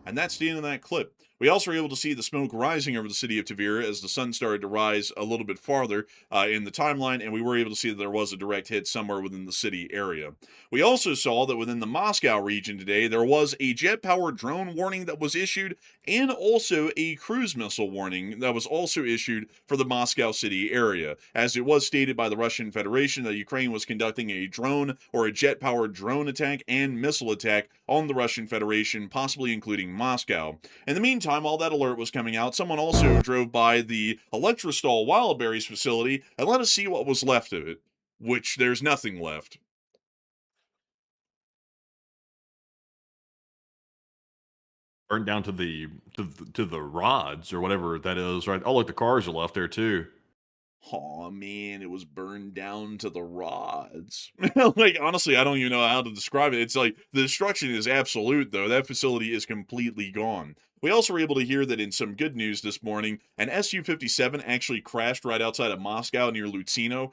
And that's the end of that clip. We also were able to see the smoke rising over the city of Tver as the sun started to rise a little bit farther in the timeline, and we were able to see that there was a direct hit somewhere within the city area. We also saw that within the Moscow region today, there was a jet-powered drone warning that was issued, and also a cruise missile warning that was also issued for the Moscow city area, as it was stated by the Russian Federation that Ukraine was conducting a drone or a jet-powered drone attack and missile attack on the Russian Federation, possibly including Moscow. In the meantime, while that alert was coming out, someone also drove by the Electrostall Wildberries facility and let us see what was left of it, which there's nothing left. Burned down to the rods or whatever that is, right? Oh, look, the cars are left there too. Oh man, it was burned down to the rods. Like, honestly, I don't even know how to describe it. It's like the destruction is absolute, though. That facility is completely gone. We also were able to hear that in some good news this morning, an Su-57 actually crashed right outside of Moscow near Lutsino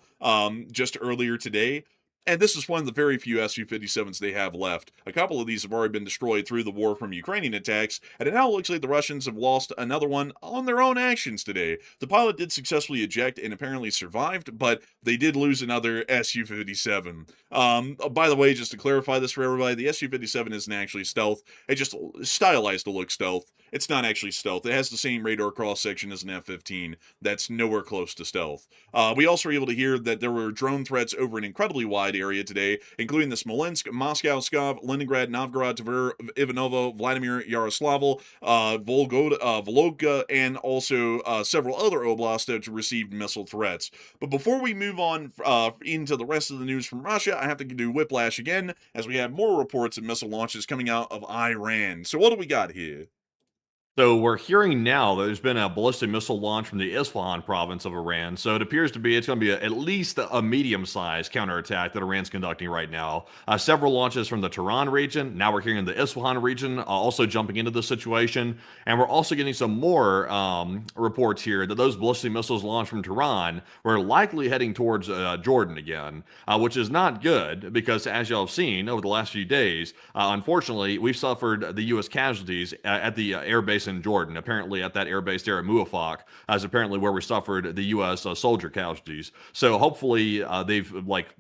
just earlier today. And this is one of the very few Su-57s they have left. A couple of these have already been destroyed through the war from Ukrainian attacks, and it now looks like the Russians have lost another one on their own actions today. The pilot did successfully eject and apparently survived, but they did lose another Su-57. By the way, just to clarify this for everybody, the Su-57 isn't actually stealth. It just stylized to look stealth. It's not actually stealth. It has the same radar cross-section as an F-15. That's nowhere close to stealth. We also were able to hear that there were drone threats over an incredibly wide area today, including the Smolensk, Moscow, Pskov, Leningrad, Novgorod, Tver, Ivanovo, Vladimir, Yaroslavl, Vologda, and also several other oblasts that received missile threats. But before we move on into the rest of the news from Russia, I have to do whiplash again, as we have more reports of missile launches coming out of Iran. So what do we got here? So we're hearing now that there's been a ballistic missile launch from the Isfahan province of Iran. So it appears to be it's going to be at least a medium-sized counterattack that Iran's conducting right now. Several launches from the Tehran region. Now we're hearing the Isfahan region also jumping into the situation. And we're also getting some more reports here that those ballistic missiles launched from Tehran were likely heading towards Jordan again, which is not good because, as y'all have seen over the last few days, unfortunately, we've suffered the U.S. casualties at the air base in Jordan. Apparently, at that air base there at Muafak, is apparently where we suffered the U.S. Soldier casualties. So hopefully they've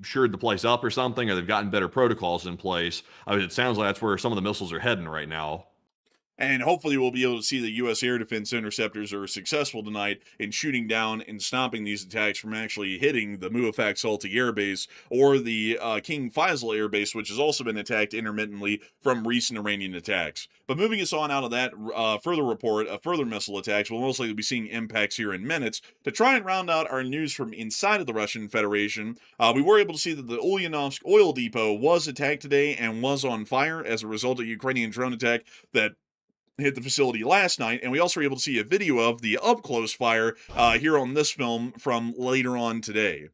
shored the place up or something, or they've gotten better protocols in place. It sounds like that's where some of the missiles are heading right now. And hopefully we'll be able to see the U.S. air defense interceptors are successful tonight in shooting down and stopping these attacks from actually hitting the Muafak Salti air base or the King Faisal air base, which has also been attacked intermittently from recent Iranian attacks. But moving us on out of that further report of further missile attacks, we'll most likely be seeing impacts here in minutes. To try and round out our news from inside of the Russian Federation, we were able to see that the Ulyanovsk oil depot was attacked today and was on fire as a result of a Ukrainian drone attack that hit the facility last night, and we also were able to see a video of the up-close fire here on this film from later on today.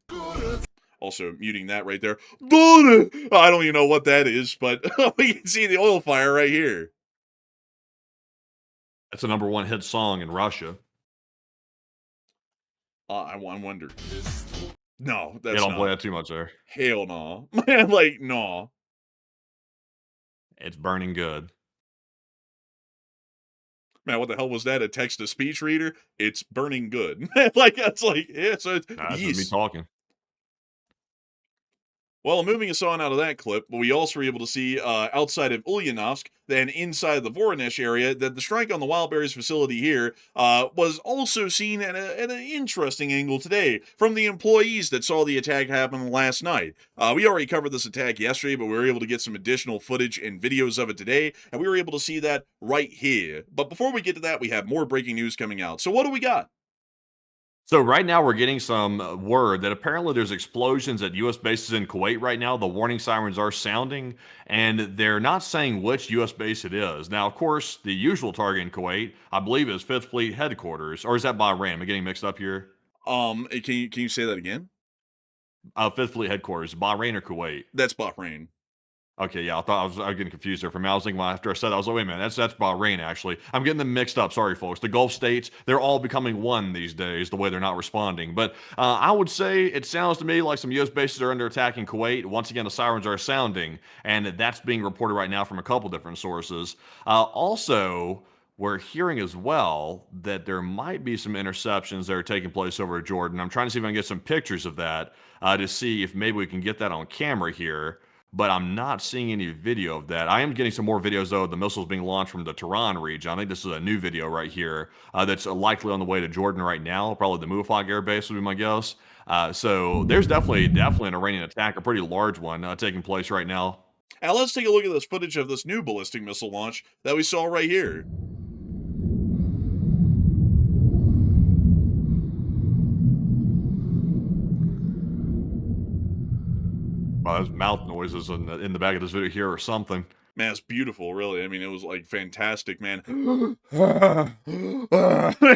Also muting that right there. I don't even know what that is, but we can see the oil fire right here. That's the #1 hit song in Russia. I wonder. No, Yeah, that's don't play not. that too much there. Hell no. Man, like, no. It's burning good. Man, what the hell was that? A text-to-speech reader? It's burning good. Like, that's like, yeah, so it's, Nah, that's just me yes. talking. Well, moving us on out of that clip, we also were able to see outside of Ulyanovsk, then inside the Voronezh area, that the strike on the Wildberries facility here was also seen at an interesting angle today from the employees that saw the attack happen last night. We already covered this attack yesterday, but we were able to get some additional footage and videos of it today, and we were able to see that right here. But before we get to that, we have more breaking news coming out. So what do we got? So right now we're getting some word that apparently there's explosions at U.S. bases in Kuwait right now. The warning sirens are sounding, and they're not saying which U.S. base it is. Now, of course, the usual target in Kuwait, I believe, is Fifth Fleet headquarters, or is that Bahrain? Am I getting mixed up here? Can you say that again? Fifth Fleet headquarters, Bahrain or Kuwait? That's Bahrain. Okay, yeah, I was getting confused there for a minute. I was thinking after I said that, I was like, wait a minute, that's Bahrain actually. I'm getting them mixed up. Sorry, folks. The Gulf states, they're all becoming one these days, the way they're not responding. But I would say it sounds to me like some U.S. bases are under attack in Kuwait. Once again, the sirens are sounding, and that's being reported right now from a couple different sources. Also, we're hearing as well that there might be some interceptions that are taking place over Jordan. I'm trying to see if I can get some pictures of that to see if maybe we can get that on camera here, but I'm not seeing any video of that. I am getting some more videos, though, of the missiles being launched from the Tehran region. I think this is a new video right here that's likely on the way to Jordan right now. Probably the Mufaq Air Base would be my guess. So there's definitely an Iranian attack, a pretty large one taking place right now. Now let's take a look at this footage of this new ballistic missile launch that we saw right here. There's mouth noises in the back of this video here or something. Man, it's beautiful, really. I mean, it was like fantastic, man. I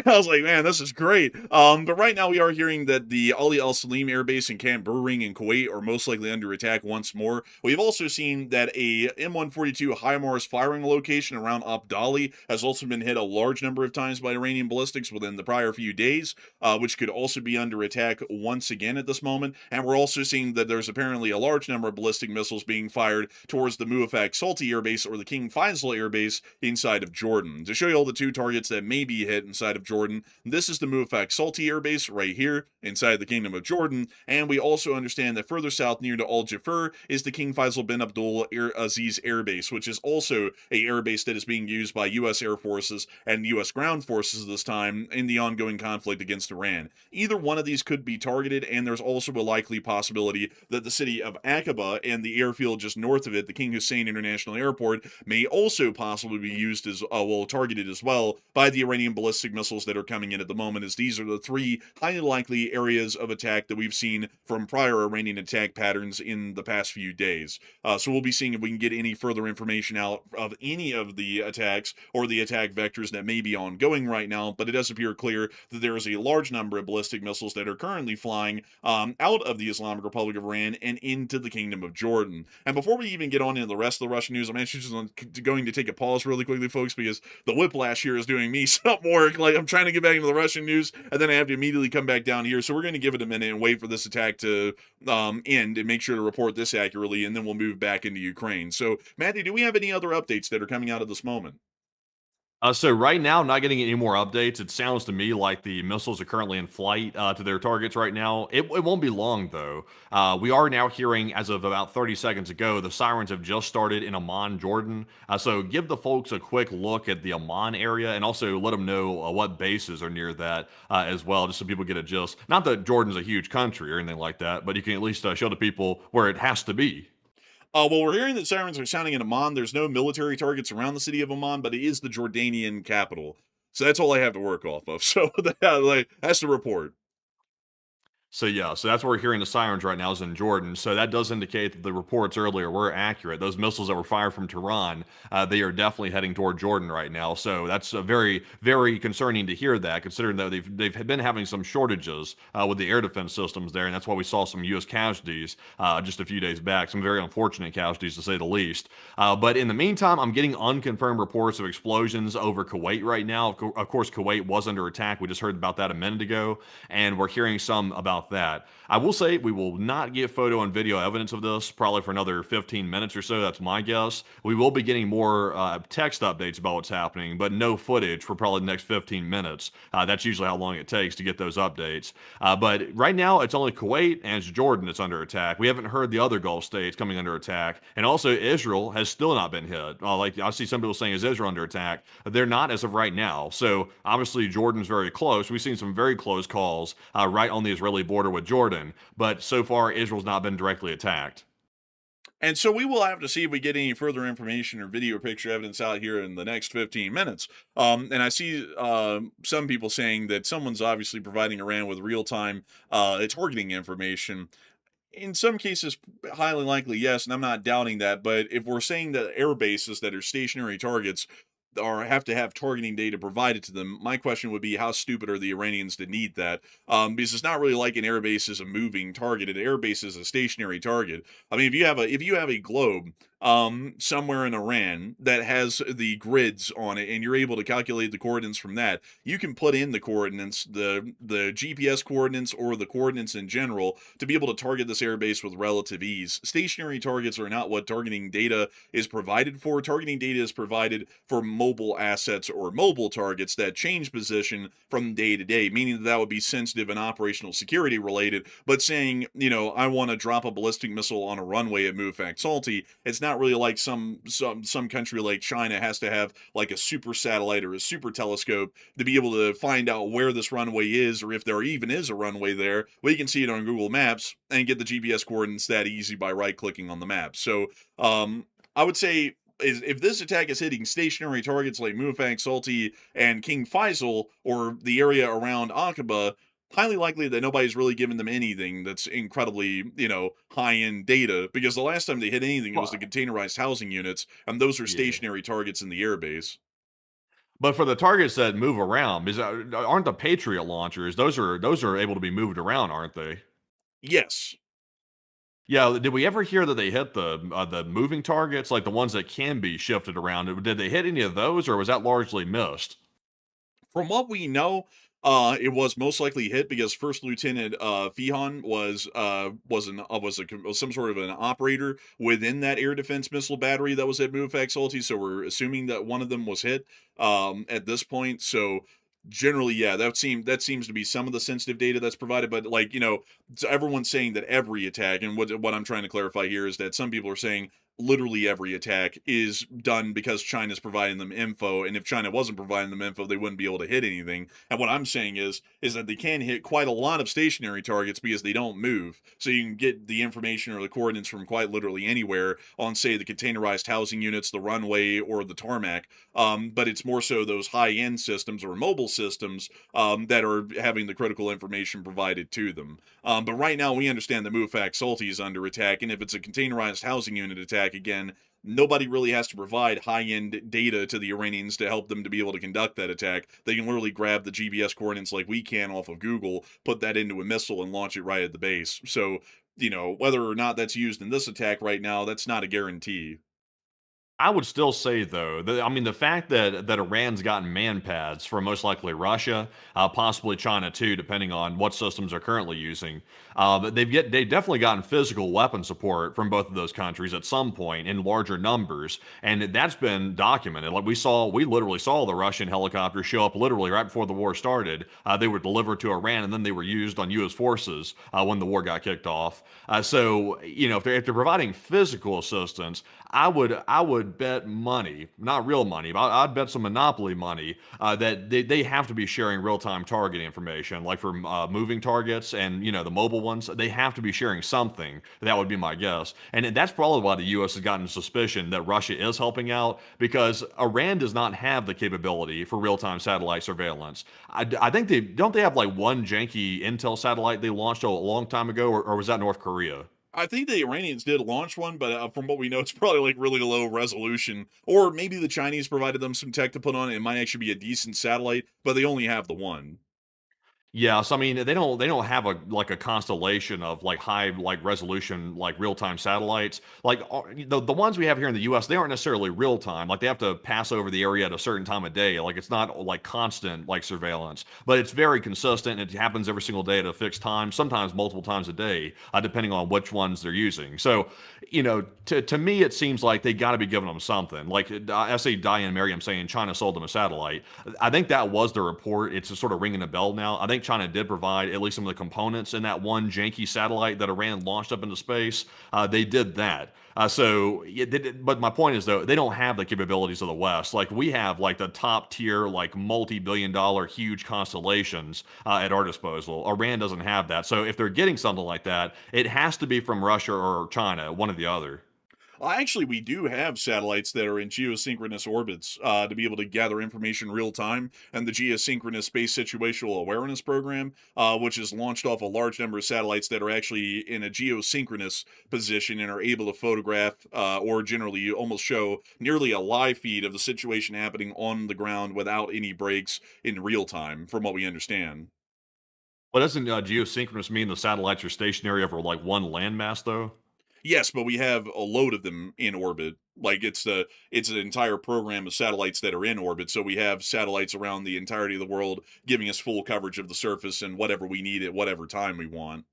was like, man, this is great. But right now we are hearing that the Ali Al Salim Air Base and Camp Burring in Kuwait are most likely under attack once more. We've also seen that a M142 HIMARS firing location around Abdali has also been hit a large number of times by Iranian ballistics within the prior few days, which could also be under attack once again at this moment. And we're also seeing that there's apparently a large number of ballistic missiles being fired towards the Muafak Salti Air Base or the King Faisal Air Base inside of Jordan. To show you all the two targets that may be hit inside of Jordan, this is the Muafak Salti Air Base right here inside the Kingdom of Jordan, and we also understand that further south near to Al Jafur is the King Faisal bin Abdul Aziz Air Base, which is also a air base that is being used by U.S. Air Forces and U.S. ground forces this time in the ongoing conflict against Iran. Either one of these could be targeted, and there's also a likely possibility that the city of Aqaba and the airfield just north of it, the King Hussein International Airport, may also possibly be used as targeted as well by the Iranian ballistic missiles that are coming in at the moment, as these are the three highly likely areas of attack that we've seen from prior Iranian attack patterns in the past few days. So we'll be seeing if we can get any further information out of any of the attacks or the attack vectors that may be ongoing right now, but it does appear clear that there is a large number of ballistic missiles that are currently flying out of the Islamic Republic of Iran and into the Kingdom of Jordan. And before we even get on into the rest of the Russian news, I'm actually just going to take a pause really quickly, folks, because the whiplash here is doing me some work. Like, I'm trying to get back into the Russian news, and then I have to immediately come back down here. So we're going to give it a minute and wait for this attack to end and make sure to report this accurately, and then we'll move back into Ukraine. So, Matthew, do we have any other updates that are coming out of this moment? So right now, not getting any more updates. It sounds to me like the missiles are currently in flight to their targets right now. It won't be long, though. We are now hearing, as of about 30 seconds ago, the sirens have just started in Amman, Jordan. So give the folks a quick look at the Amman area and also let them know what bases are near that as well, just so people get a gist. Not that Jordan's a huge country or anything like that, but you can at least show the people where it has to be. Well, we're hearing that sirens are sounding in Amman. There's no military targets around the city of Amman, but it is the Jordanian capital. So that's all I have to work off of. So that's the report. So yeah, so that's where we're hearing the sirens right now is in Jordan. So that does indicate that the reports earlier were accurate. Those missiles that were fired from Tehran, they are definitely heading toward Jordan right now. So that's very, very concerning to hear that, considering that they've been having some shortages with the air defense systems there, and that's why we saw some U.S. casualties just a few days back. Some very unfortunate casualties, to say the least. But in the meantime, I'm getting unconfirmed reports of explosions over Kuwait right now. Of course, Kuwait was under attack. We just heard about that a minute ago, and we're hearing some about that. I will say we will not get photo and video evidence of this probably for another 15 minutes or so. That's my guess. We will be getting more text updates about what's happening, but no footage for probably the next 15 minutes. That's usually how long it takes to get those updates. But right now, it's only Kuwait and it's Jordan that's under attack. We haven't heard the other Gulf states coming under attack. And also, Israel has still not been hit. Like I see some people saying, is Israel under attack? They're not as of right now. So obviously, Jordan's very close. We've seen some very close calls right on the Israeli border with Jordan, but so far Israel's not been directly attacked. And so we will have to see if we get any further information or video picture evidence out here in the next 15 minutes. And I see some people saying that someone's obviously providing Iran with real-time targeting information. In some cases, highly likely, yes, and I'm not doubting that. But if we're saying that air bases that are stationary targets or have to have targeting data provided to them, my question would be how stupid are the Iranians to need that? Because it's not really like an air base is a moving target. An air base is a stationary target. I mean, if you have a globe somewhere in Iran that has the grids on it and you're able to calculate the coordinates from that, you can put in the coordinates, the GPS coordinates or the coordinates in general to be able to target this airbase with relative ease. Stationary targets are not what targeting data is provided for. Targeting data is provided for mobile assets or mobile targets that change position from day to day, meaning that would be sensitive and operational security related. But saying, I want to drop a ballistic missile on a runway at Mufak Salty, it's not really like some country like China has to have like a super satellite or a super telescope to be able to find out where this runway is or if there even is a runway there. We can see it on Google Maps and get the GPS coordinates that easy by right-clicking on the map. So I would say if this attack is hitting stationary targets like Mufak Salty and King Faisal or the area around Aqaba, highly likely that nobody's really given them anything that's incredibly, high-end data, because the last time they hit anything, it was the containerized housing units, and those are Yeah. stationary targets in the airbase. But for the targets that move around, because aren't the Patriot launchers, those are able to be moved around, aren't they? Yes. Yeah, did we ever hear that they hit the moving targets, like the ones that can be shifted around? Did they hit any of those, or was that largely missed? From what we know, it was most likely hit because First Lieutenant Fihan was some sort of an operator within that air defense missile battery that was at Mufak Salty. So we're assuming that one of them was hit at this point. So generally, yeah, that seems to be some of the sensitive data that's provided. But everyone's saying that every attack, and what I'm trying to clarify here is that some people are saying literally every attack is done because China's providing them info, and if China wasn't providing them info, they wouldn't be able to hit anything. And what I'm saying is that they can hit quite a lot of stationary targets because they don't move. So you can get the information or the coordinates from quite literally anywhere on, say, the containerized housing units, the runway, or the tarmac. But it's more so those high-end systems or mobile systems that are having the critical information provided to them. But right now, we understand that Mufak Salty is under attack, and if it's a containerized housing unit attack, again, nobody really has to provide high-end data to the Iranians to help them to be able to conduct that attack. They can literally grab the GPS coordinates like we can off of Google, put that into a missile, and launch it right at the base. So, whether or not that's used in this attack right now, that's not a guarantee. I would still say, though, the fact that Iran's gotten man pads from most likely Russia, possibly China too, depending on what systems they're currently using. But they've definitely gotten physical weapon support from both of those countries at some point in larger numbers, and that's been documented. Like we literally saw the Russian helicopters show up literally right before the war started. They were delivered to Iran, and then they were used on U.S. forces when the war got kicked off. So if they're providing physical assistance, I would bet money, not real money, but I'd bet some monopoly money that they have to be sharing real time target information, like for moving targets and the mobile ones. They have to be sharing something. That would be my guess, and that's probably why the U.S. has gotten suspicion that Russia is helping out because Iran does not have the capability for real time satellite surveillance. I think they have like one janky Intel satellite they launched a long time ago, or was that North Korea? I think the Iranians did launch one, but from what we know, it's probably like really low resolution. Or maybe the Chinese provided them some tech to put on it. It might actually be a decent satellite, but they only have the one. Yeah, so I mean, they don't have a constellation of like high like resolution like real time satellites. Like the ones we have here in the U.S., they aren't necessarily real time. Like they have to pass over the area at a certain time of day. Like it's not like constant like surveillance, but it's very consistent. It happens every single day at a fixed time, sometimes multiple times a day, depending on which ones they're using. So, to me, it seems like they got to be giving them something. Like I see Diane Merriam saying China sold them a satellite. I think that was the report. It's just sort of ringing a bell now. I think China did provide at least some of the components in that one janky satellite that Iran launched up into space. They did that. But my point is though, they don't have the capabilities of the West. Like we have like the top tier, like multi-billion-dollar huge constellations at our disposal. Iran doesn't have that. So if they're getting something like that, it has to be from Russia or China, one or the other. Actually, we do have satellites that are in geosynchronous orbits to be able to gather information real time. And the Geosynchronous Space Situational Awareness Program, which is launched off a large number of satellites that are actually in a geosynchronous position and are able to photograph or generally almost show nearly a live feed of the situation happening on the ground without any breaks in real time, from what we understand. But doesn't geosynchronous mean the satellites are stationary over like one landmass though? Yes, but we have a load of them in orbit. Like it's an entire program of satellites that are in orbit. So we have satellites around the entirety of the world giving us full coverage of the surface and whatever we need at whatever time we want.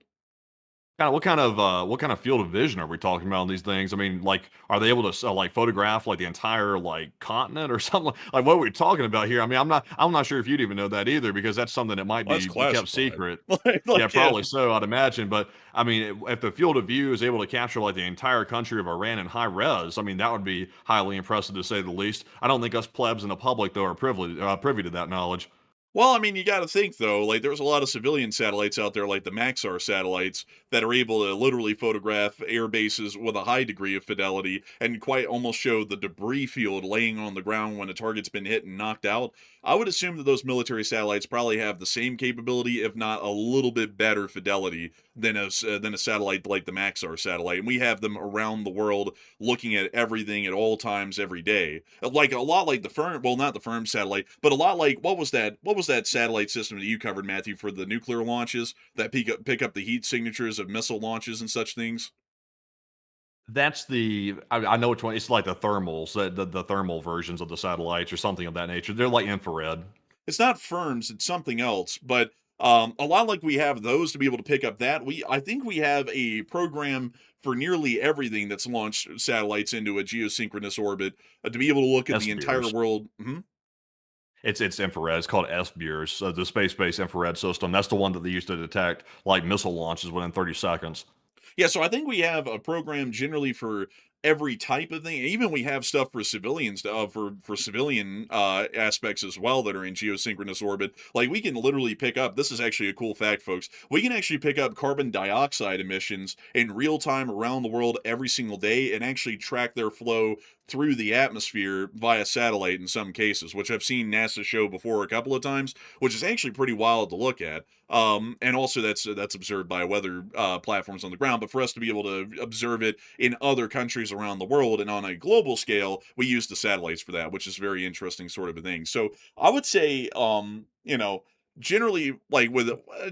Kinda what kind of field of vision are we talking about on these things? I mean, like, are they able to like photograph like the entire like continent or something? Like what are we talking about here? I mean, I'm not sure if you'd even know that either because that's something that might Well, that's be kept classified. secret. Yeah, Like, yeah. probably so, I'd imagine. But I mean, if the field of view is able to capture like the entire country of Iran in high res, I mean, that would be highly impressive to say the least. I don't think us plebs in the public though are privy to that knowledge. Well, I mean, you got to think though. Like, there's a lot of civilian satellites out there, like the Maxar satellites, that are able to literally photograph air bases with a high degree of fidelity and quite almost show the debris field laying on the ground when a target's been hit and knocked out. I would assume that those military satellites probably have the same capability, if not a little bit better fidelity than a satellite like the Maxar satellite. And we have them around the world, looking at everything at all times, every day. Like a lot like the firm, well, not the firm satellite, but a lot like what was that? What was that satellite system that you covered, Matthew, for the nuclear launches that pick up the heat signatures of missile launches and such things? I know which one. It's like the thermals, the thermal versions of the satellites or something of that nature. They're like infrared. It's not firms, it's something else, but a lot like we have those to be able to pick up that. I think we have a program for nearly everything that's launched satellites into a geosynchronous orbit to be able to look at the entire SBIRS. world. Mhm. It's infrared. It's called SBIRS, so the space-based infrared system. That's the one that they use to detect like missile launches within 30 seconds. Yeah, so I think we have a program generally for every type of thing. Even we have stuff for civilians, for civilian aspects as well that are in geosynchronous orbit. Like we can literally pick up. This is actually a cool fact, folks. We can actually pick up carbon dioxide emissions in real time around the world every single day, and actually track their flow through the atmosphere via satellite in some cases, which I've seen NASA show before a couple of times, which is actually pretty wild to look at. And also that's observed by weather platforms on the ground. But for us to be able to observe it in other countries around the world and on a global scale, we use the satellites for that, which is very interesting sort of a thing. So I would say, generally, like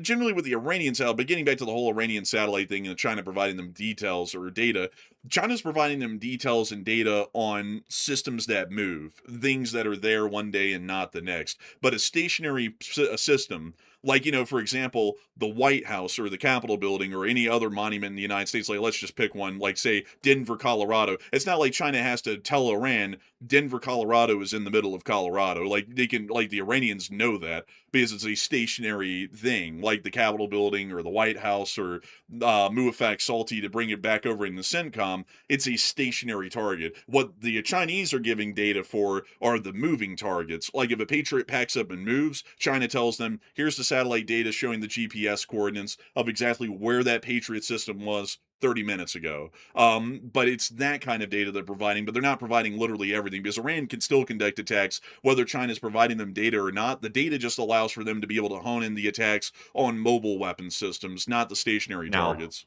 generally with the Iranian satellite, but getting back to the whole Iranian satellite thing and China providing them details or data, China's providing them details and data on systems that move, things that are there one day and not the next. But a stationary system Like, for example, the White House or the Capitol building or any other monument in the United States, like let's just pick one, like say Denver, Colorado. It's not like China has to tell Iran Denver, Colorado is in the middle of Colorado. Like they can, like the Iranians know that because it's a stationary thing, like the Capitol building or the White House or Muafak Salti to bring it back over in the CENTCOM. It's a stationary target. What the Chinese are giving data for are the moving targets. Like if a Patriot packs up and moves, China tells them, here's the satellite data showing the GPS coordinates of exactly where that Patriot system was 30 minutes ago. But it's that kind of data they're providing, but they're not providing literally everything because Iran can still conduct attacks whether China's providing them data or not. The data just allows for them to be able to hone in the attacks on mobile weapon systems, not the stationary Now, targets.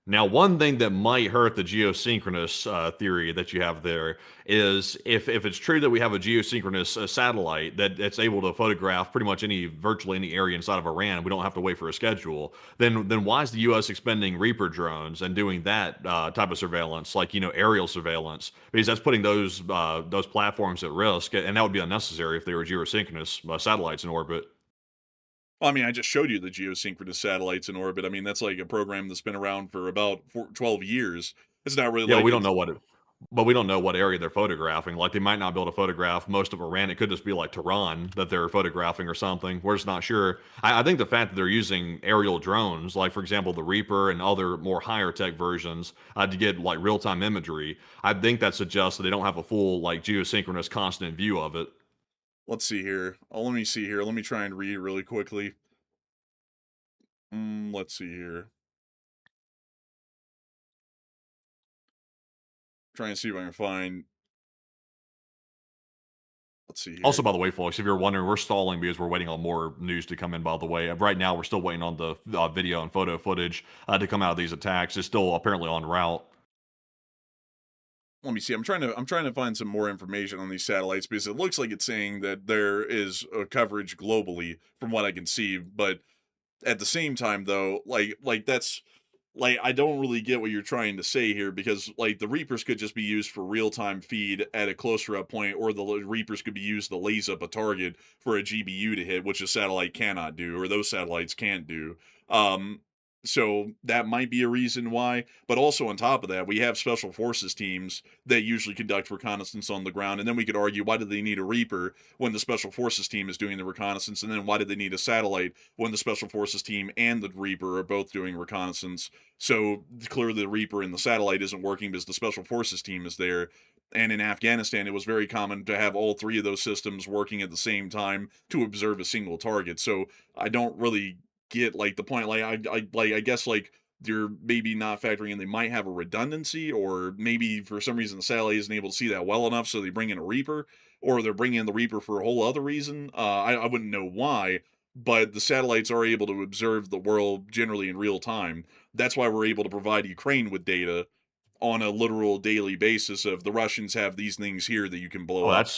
Now, one thing that might hurt the geosynchronous theory that you have there is if it's true that we have a geosynchronous satellite that's able to photograph pretty much virtually any area inside of Iran, we don't have to wait for a schedule. Then why is the U.S. expending Reaper drones and doing that type of surveillance, like aerial surveillance? Because that's putting those platforms at risk, and that would be unnecessary if they were geosynchronous satellites in orbit. Well, I mean, I just showed you the geosynchronous satellites in orbit. I mean, that's like a program that's been around for about 12 years. It's not really Yeah, like we don't it's know but we don't know what area they're photographing. Like they might not be able to photograph most of Iran. It could just be like Tehran that they're photographing or something. We're just not sure. I think the fact that they're using aerial drones, like for example the Reaper and other more higher tech versions, to get like real time imagery, I think that suggests that they don't have a full like geosynchronous constant view of it. let's see here. Oh, let me see here. Let me try and read really quickly. Let's see here. Try and see if I can find. Let's see Also, here. by the way, folks, if you're wondering, we're stalling because we're waiting on more news to come in. By the way, right now we're still waiting on the video and photo footage to come out of these attacks. It's still apparently en route. Let me see. I'm trying to find some more information on these satellites because it looks like it's saying that there is a coverage globally from what I can see, but at the same time though, like that's like I don't really get what you're trying to say here because like the Reapers could just be used for real-time feed at a closer up point, or the Reapers could be used to laze up a target for a GBU to hit, which a satellite cannot do, or those satellites can't do. Um, so that might be a reason why. But also on top of that, we have special forces teams that usually conduct reconnaissance on the ground, and then we could argue why do they need a Reaper when the special forces team is doing the reconnaissance, and then why do they need a satellite when the special forces team and the Reaper are both doing reconnaissance? So clearly, the Reaper and the satellite isn't working because the special forces team is there. And in Afghanistan, it was very common to have all three of those systems working at the same time to observe a single target. So I don't really get like the point. Like I guess like you're maybe not factoring in they might have a redundancy, or maybe for some reason the satellite isn't able to see that well enough, so they bring in a Reaper, or they're bringing in the Reaper for a whole other reason. I wouldn't know why, but the satellites are able to observe the world generally in real time. That's why we're able to provide Ukraine with data on a literal daily basis of the Russians have these things here that you can blow Oh, up.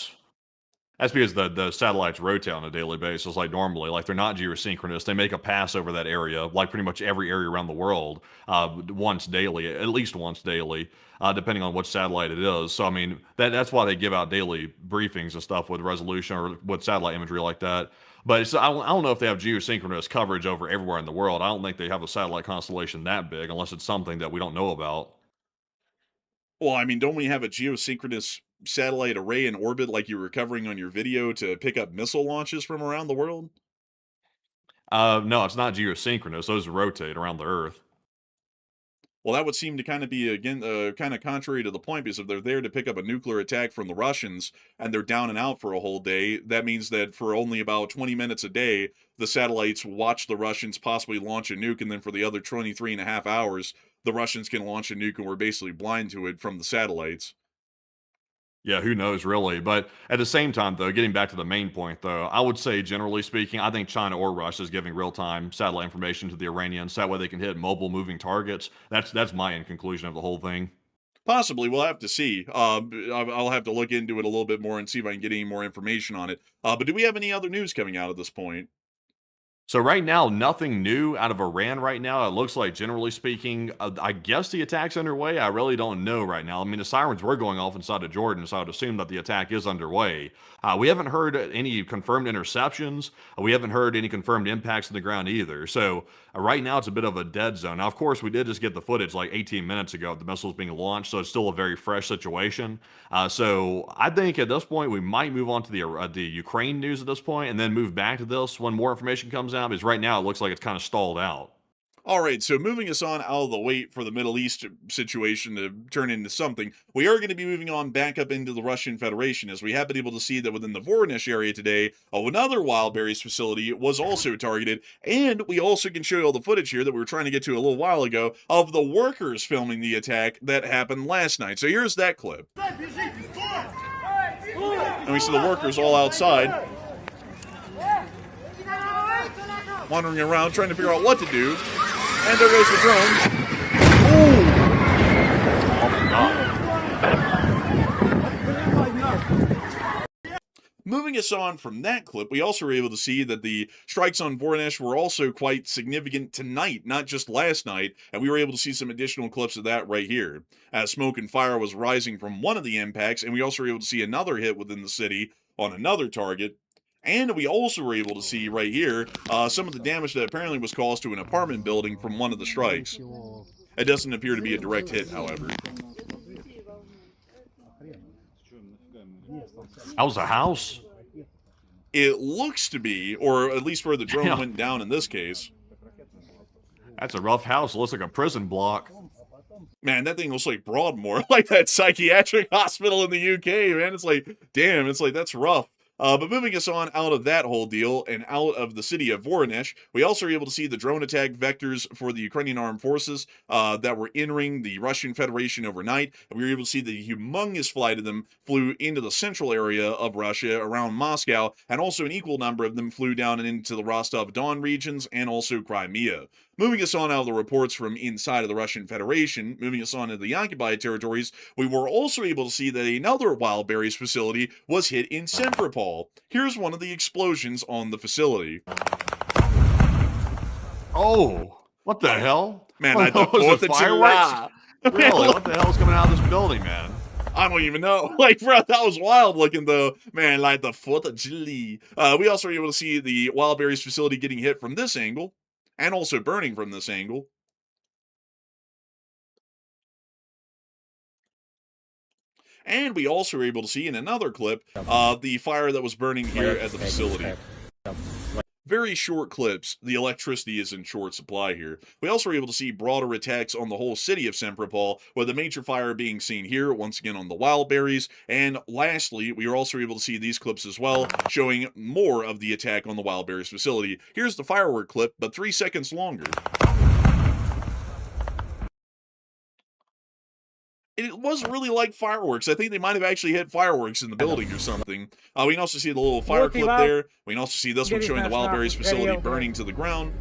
that's because the satellites rotate on a daily basis, like normally. Like they're not geosynchronous. They make a pass over that area, like pretty much every area around the world, once daily, at least once daily, depending on which satellite it is. So I mean, that's why they give out daily briefings and stuff with resolution or with satellite imagery like that. But I don't know if they have geosynchronous coverage over everywhere in the world. I don't think they have a satellite constellation that big, unless it's something that we don't know about. Well, I mean, don't we have a geosynchronous satellite array in orbit like you were covering on your video to pick up missile launches from around the world? No, it's not geosynchronous. Those rotate around the Earth. Well, that would seem to kind of be again kind of contrary to the point because if they're there to pick up a nuclear attack from the Russians and they're down and out for a whole day, that means that for only about 20 minutes a day, the satellites watch the Russians possibly launch a nuke, and then for the other 23 and a half hours, the Russians can launch a nuke and we're basically blind to it from the satellites. Yeah, who knows really? But at the same time, though, getting back to the main point, though, I would say generally speaking, I think China or Russia is giving real-time satellite information to the Iranians. That way, they can hit mobile moving targets. That's my end conclusion of the whole thing. Possibly, we'll have to see. I'll have to look into it a little bit more and see if I can get any more information on it. But do we have any other news coming out at this point? So right now, nothing new out of Iran right now. It looks like, generally speaking, I guess the attack's underway. I really don't know right now. I mean, the sirens were going off inside of Jordan, so I would assume that the attack is underway. We haven't heard any confirmed interceptions. We haven't heard any confirmed impacts on the ground either. So right now, it's a bit of a dead zone. Now, of course, we did just get the footage like 18 minutes ago of the missiles being launched, so it's still a very fresh situation. So I think at this point, we might move on to the Ukraine news at this point, and then move back to this when more information comes out, because right now it looks like it's kind of stalled out. All right, so moving us on out of the wait for the Middle East situation to turn into something, we are going to be moving on back up into the Russian Federation, as we have been able to see that within the Voronezh area today, another Wildberries facility was also targeted, and we also can show you all the footage here that we were trying to get to a little while ago of the workers filming the attack that happened last night. So here's that clip. And we see the workers all outside, wandering around trying to figure out what to do. And there goes the drone. Ooh! Oh my God. Moving us on from that clip, we also were able to see that the strikes on Voronezh were also quite significant tonight, not just last night, and we were able to see some additional clips of that right here, as smoke and fire was rising from one of the impacts, and we also were able to see another hit within the city on another target. And we also were able to see right here some of the damage that apparently was caused to an apartment building from one of the strikes. It doesn't appear to be a direct hit, however. That was a house? It looks to be, or at least where the drone went down in this case. That's a rough house. It looks like a prison block. Man, that thing looks like Broadmoor, like that psychiatric hospital in the UK, man. It's like, damn, it's like, that's rough. But moving us on out of that whole deal and out of the city of Voronezh, we also were able to see the drone attack vectors for the Ukrainian armed forces that were entering the Russian Federation overnight. And we were able to see the humongous flight of them flew into the central area of Russia around Moscow, and also an equal number of them flew down and into the Rostov-Don regions and also Crimea. Moving us on out of the reports from inside of the Russian Federation, moving us on into the occupied territories, we were also able to see that another Wildberries facility was hit in Simferopol. Here's one of the explosions on the facility. Oh, what the hell? Man, what, I thought was the it fireworks? Really? What the hell is coming out of this building, man? I don't even know. Like, bro, that was wild looking, though. Man, like the 4th of July. We also were able to see the Wildberries facility getting hit from this angle, and also burning from this angle. And we also were able to see in another clip the fire that was burning here at the facility. Very short clips. The electricity is in short supply here. We also were able to see broader attacks on the whole city of Simferopol, with a major fire being seen here, once again on the Wildberries. And lastly, we were also able to see these clips as well, showing more of the attack on the Wildberries facility. Here's the firework clip, but 3 seconds longer. It wasn't really like fireworks. I think they might have actually hit fireworks in the building or something. We can also see the little fire clip there. We can also see this one showing the Wildberries facility burning to the ground.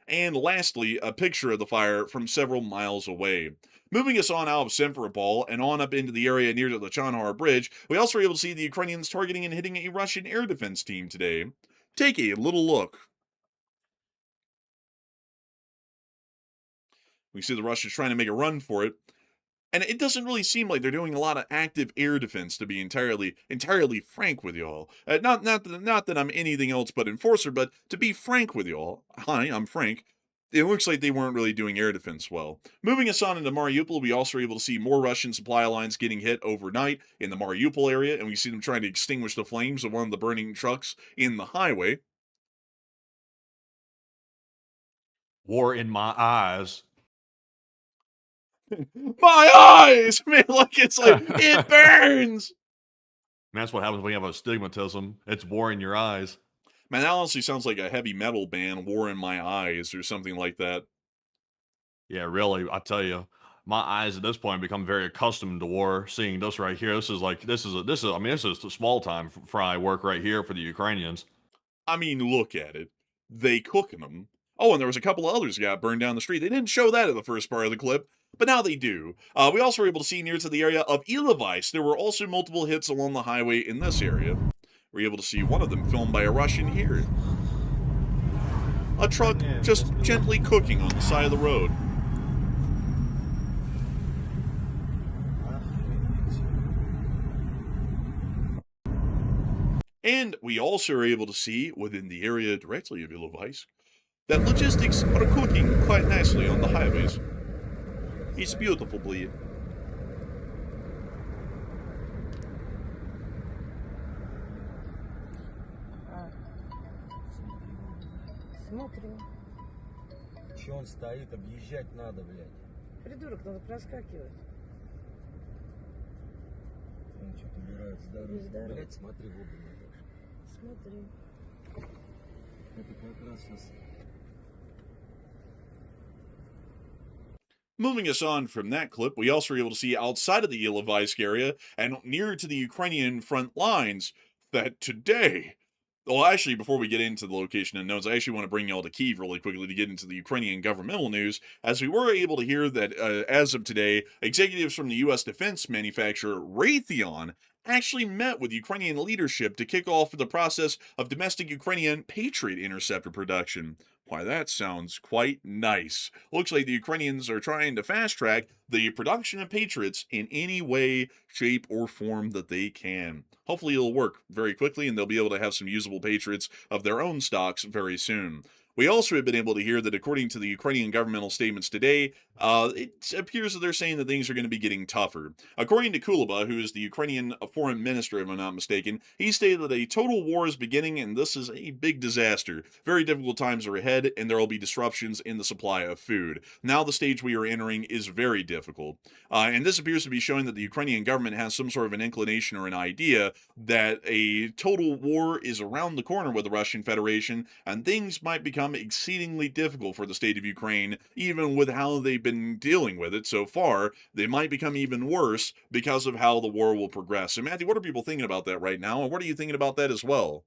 And lastly, a picture of the fire from several miles away. Moving us on out of Simferopol and on up into the area near to the Chandar Bridge, we also were able to see the Ukrainians targeting and hitting a Russian air defense team today. Take a little look. We see the Russians trying to make a run for it. And it doesn't really seem like they're doing a lot of active air defense, to be entirely frank with y'all. Not that I'm anything else but enforcer, but to be frank with y'all, hi, I'm Frank, it looks like they weren't really doing air defense well. Moving us on into Mariupol, we also were able to see more Russian supply lines getting hit overnight in the Mariupol area, and we see them trying to extinguish the flames of one of the burning trucks in the highway. War in my eyes. My eyes! Man, like, it's like, it burns! And that's what happens when you have astigmatism. It's war in your eyes. Man, that honestly sounds like a heavy metal band, War in My Eyes, or something like that. Yeah, really, I tell you, my eyes at this point become very accustomed to war. Seeing this right here, this is the small time fry work right here for the Ukrainians. I mean, look at it. They cooking them. Oh, and there was a couple of others that got burned down the street. They didn't show that in the first part of the clip, but now they do. We also were able to see near to the area of Ilovaisk, there were also multiple hits along the highway in this area. We were able to see one of them filmed by a Russian here. a truck just gently cooking on the side of the road. And we also are able to see, within the area directly of Ilovaisk, that logistics are cooking quite nicely on the highways. It's beautiful, bleed. Смотрим. Че он стоит? Объезжать надо, блядь. Придурок, надо проскакивать. Он что-то убирает с дороги. Здорово. Блядь, смотри в оба. Смотри. Это как раз сейчас... Moving us on from that clip, we also were able to see outside of the Ilovaisk area and near to the Ukrainian front lines that today, well, actually, before we get into the location and notes, I actually want to bring y'all to Kyiv really quickly to get into the Ukrainian governmental news, as we were able to hear that, as of today, executives from the U.S. defense manufacturer Raytheon actually met with Ukrainian leadership to kick off the process of domestic Ukrainian Patriot interceptor production. Why, that sounds quite nice. Looks like the Ukrainians are trying to fast-track the production of Patriots in any way, shape, or form that they can. Hopefully it'll work very quickly and they'll be able to have some usable Patriots of their own stocks very soon. We also have been able to hear that according to the Ukrainian governmental statements today, it appears that they're saying that things are going to be getting tougher. According to Kuleba, who is the Ukrainian foreign minister, if I'm not mistaken, he stated that a total war is beginning and this is a big disaster. Very difficult times are ahead and there will be disruptions in the supply of food. Now the stage we are entering is very difficult. And this appears to be showing that the Ukrainian government has some sort of an inclination or an idea that a total war is around the corner with the Russian Federation and things might become exceedingly difficult for the state of Ukraine, even with how they've been dealing with it so far. They might become even worse because of how the war will progress. So, Matthew, what are people thinking about that right now? And what are you thinking about that as well?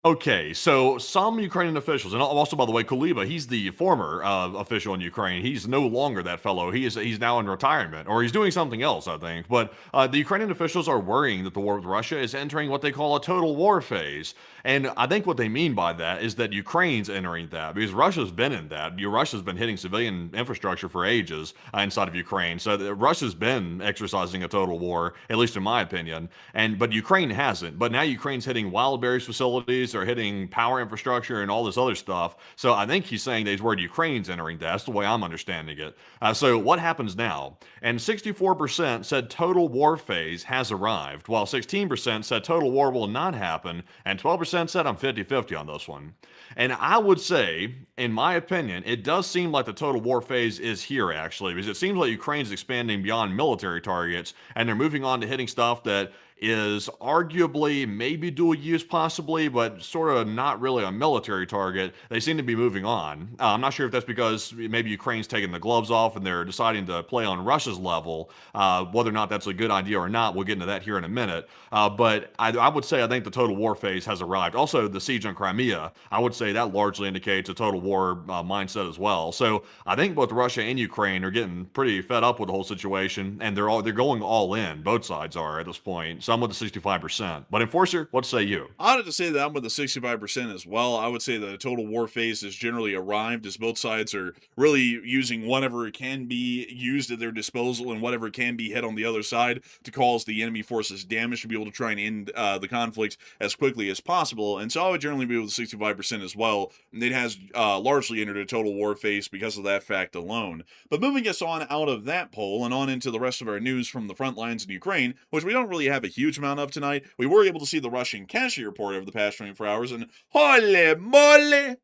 Okay, so some Ukrainian officials, and also, by the way, Kuleba, he's the former official in Ukraine. He's no longer that fellow. He's now in retirement, or he's doing something else, I think. But the Ukrainian officials are worrying that the war with Russia is entering what they call a total war phase. And I think what they mean by that is that Ukraine's entering that, because Russia's been in that. Russia's been hitting civilian infrastructure for ages inside of Ukraine. So Russia's been exercising a total war, at least in my opinion. But Ukraine hasn't. But now Ukraine's hitting Wildberries facilities. Are hitting power infrastructure and all this other stuff. So I think he's saying that he's worried Ukraine's entering that. That's the way I'm understanding it. So what happens now? And 64% said total war phase has arrived, while 16% said total war will not happen, and 12% said I'm 50-50 on this one. And I would say, in my opinion, it does seem like the total war phase is here, actually, because it seems like Ukraine's expanding beyond military targets, and they're moving on to hitting stuff that is arguably maybe dual use possibly, but sort of not really a military target. They seem to be moving on. I'm not sure if that's because maybe Ukraine's taking the gloves off and they're deciding to play on Russia's level. Whether or not that's a good idea or not, we'll get into that here in a minute. But I would say I think the total war phase has arrived. Also, the siege on Crimea, I would say that largely indicates a total war mindset as well. So I think both Russia and Ukraine are getting pretty fed up with the whole situation, and they're going all in. Both sides are at this point. So I'm with the 65%. But Enforcer, what say you? I would have to say that I'm with the 65% as well. I would say the total war phase has generally arrived, as both sides are really using whatever can be used at their disposal and whatever can be hit on the other side to cause the enemy forces damage to be able to try and end the conflict as quickly as possible. And so I would generally be with the 65% as well. It has largely entered a total war phase because of that fact alone. But moving us on out of that poll and on into the rest of our news from the front lines in Ukraine, which we don't really have a huge amount of tonight. We were able to see the Russian casualty report over the past 24 hours, and holy moly!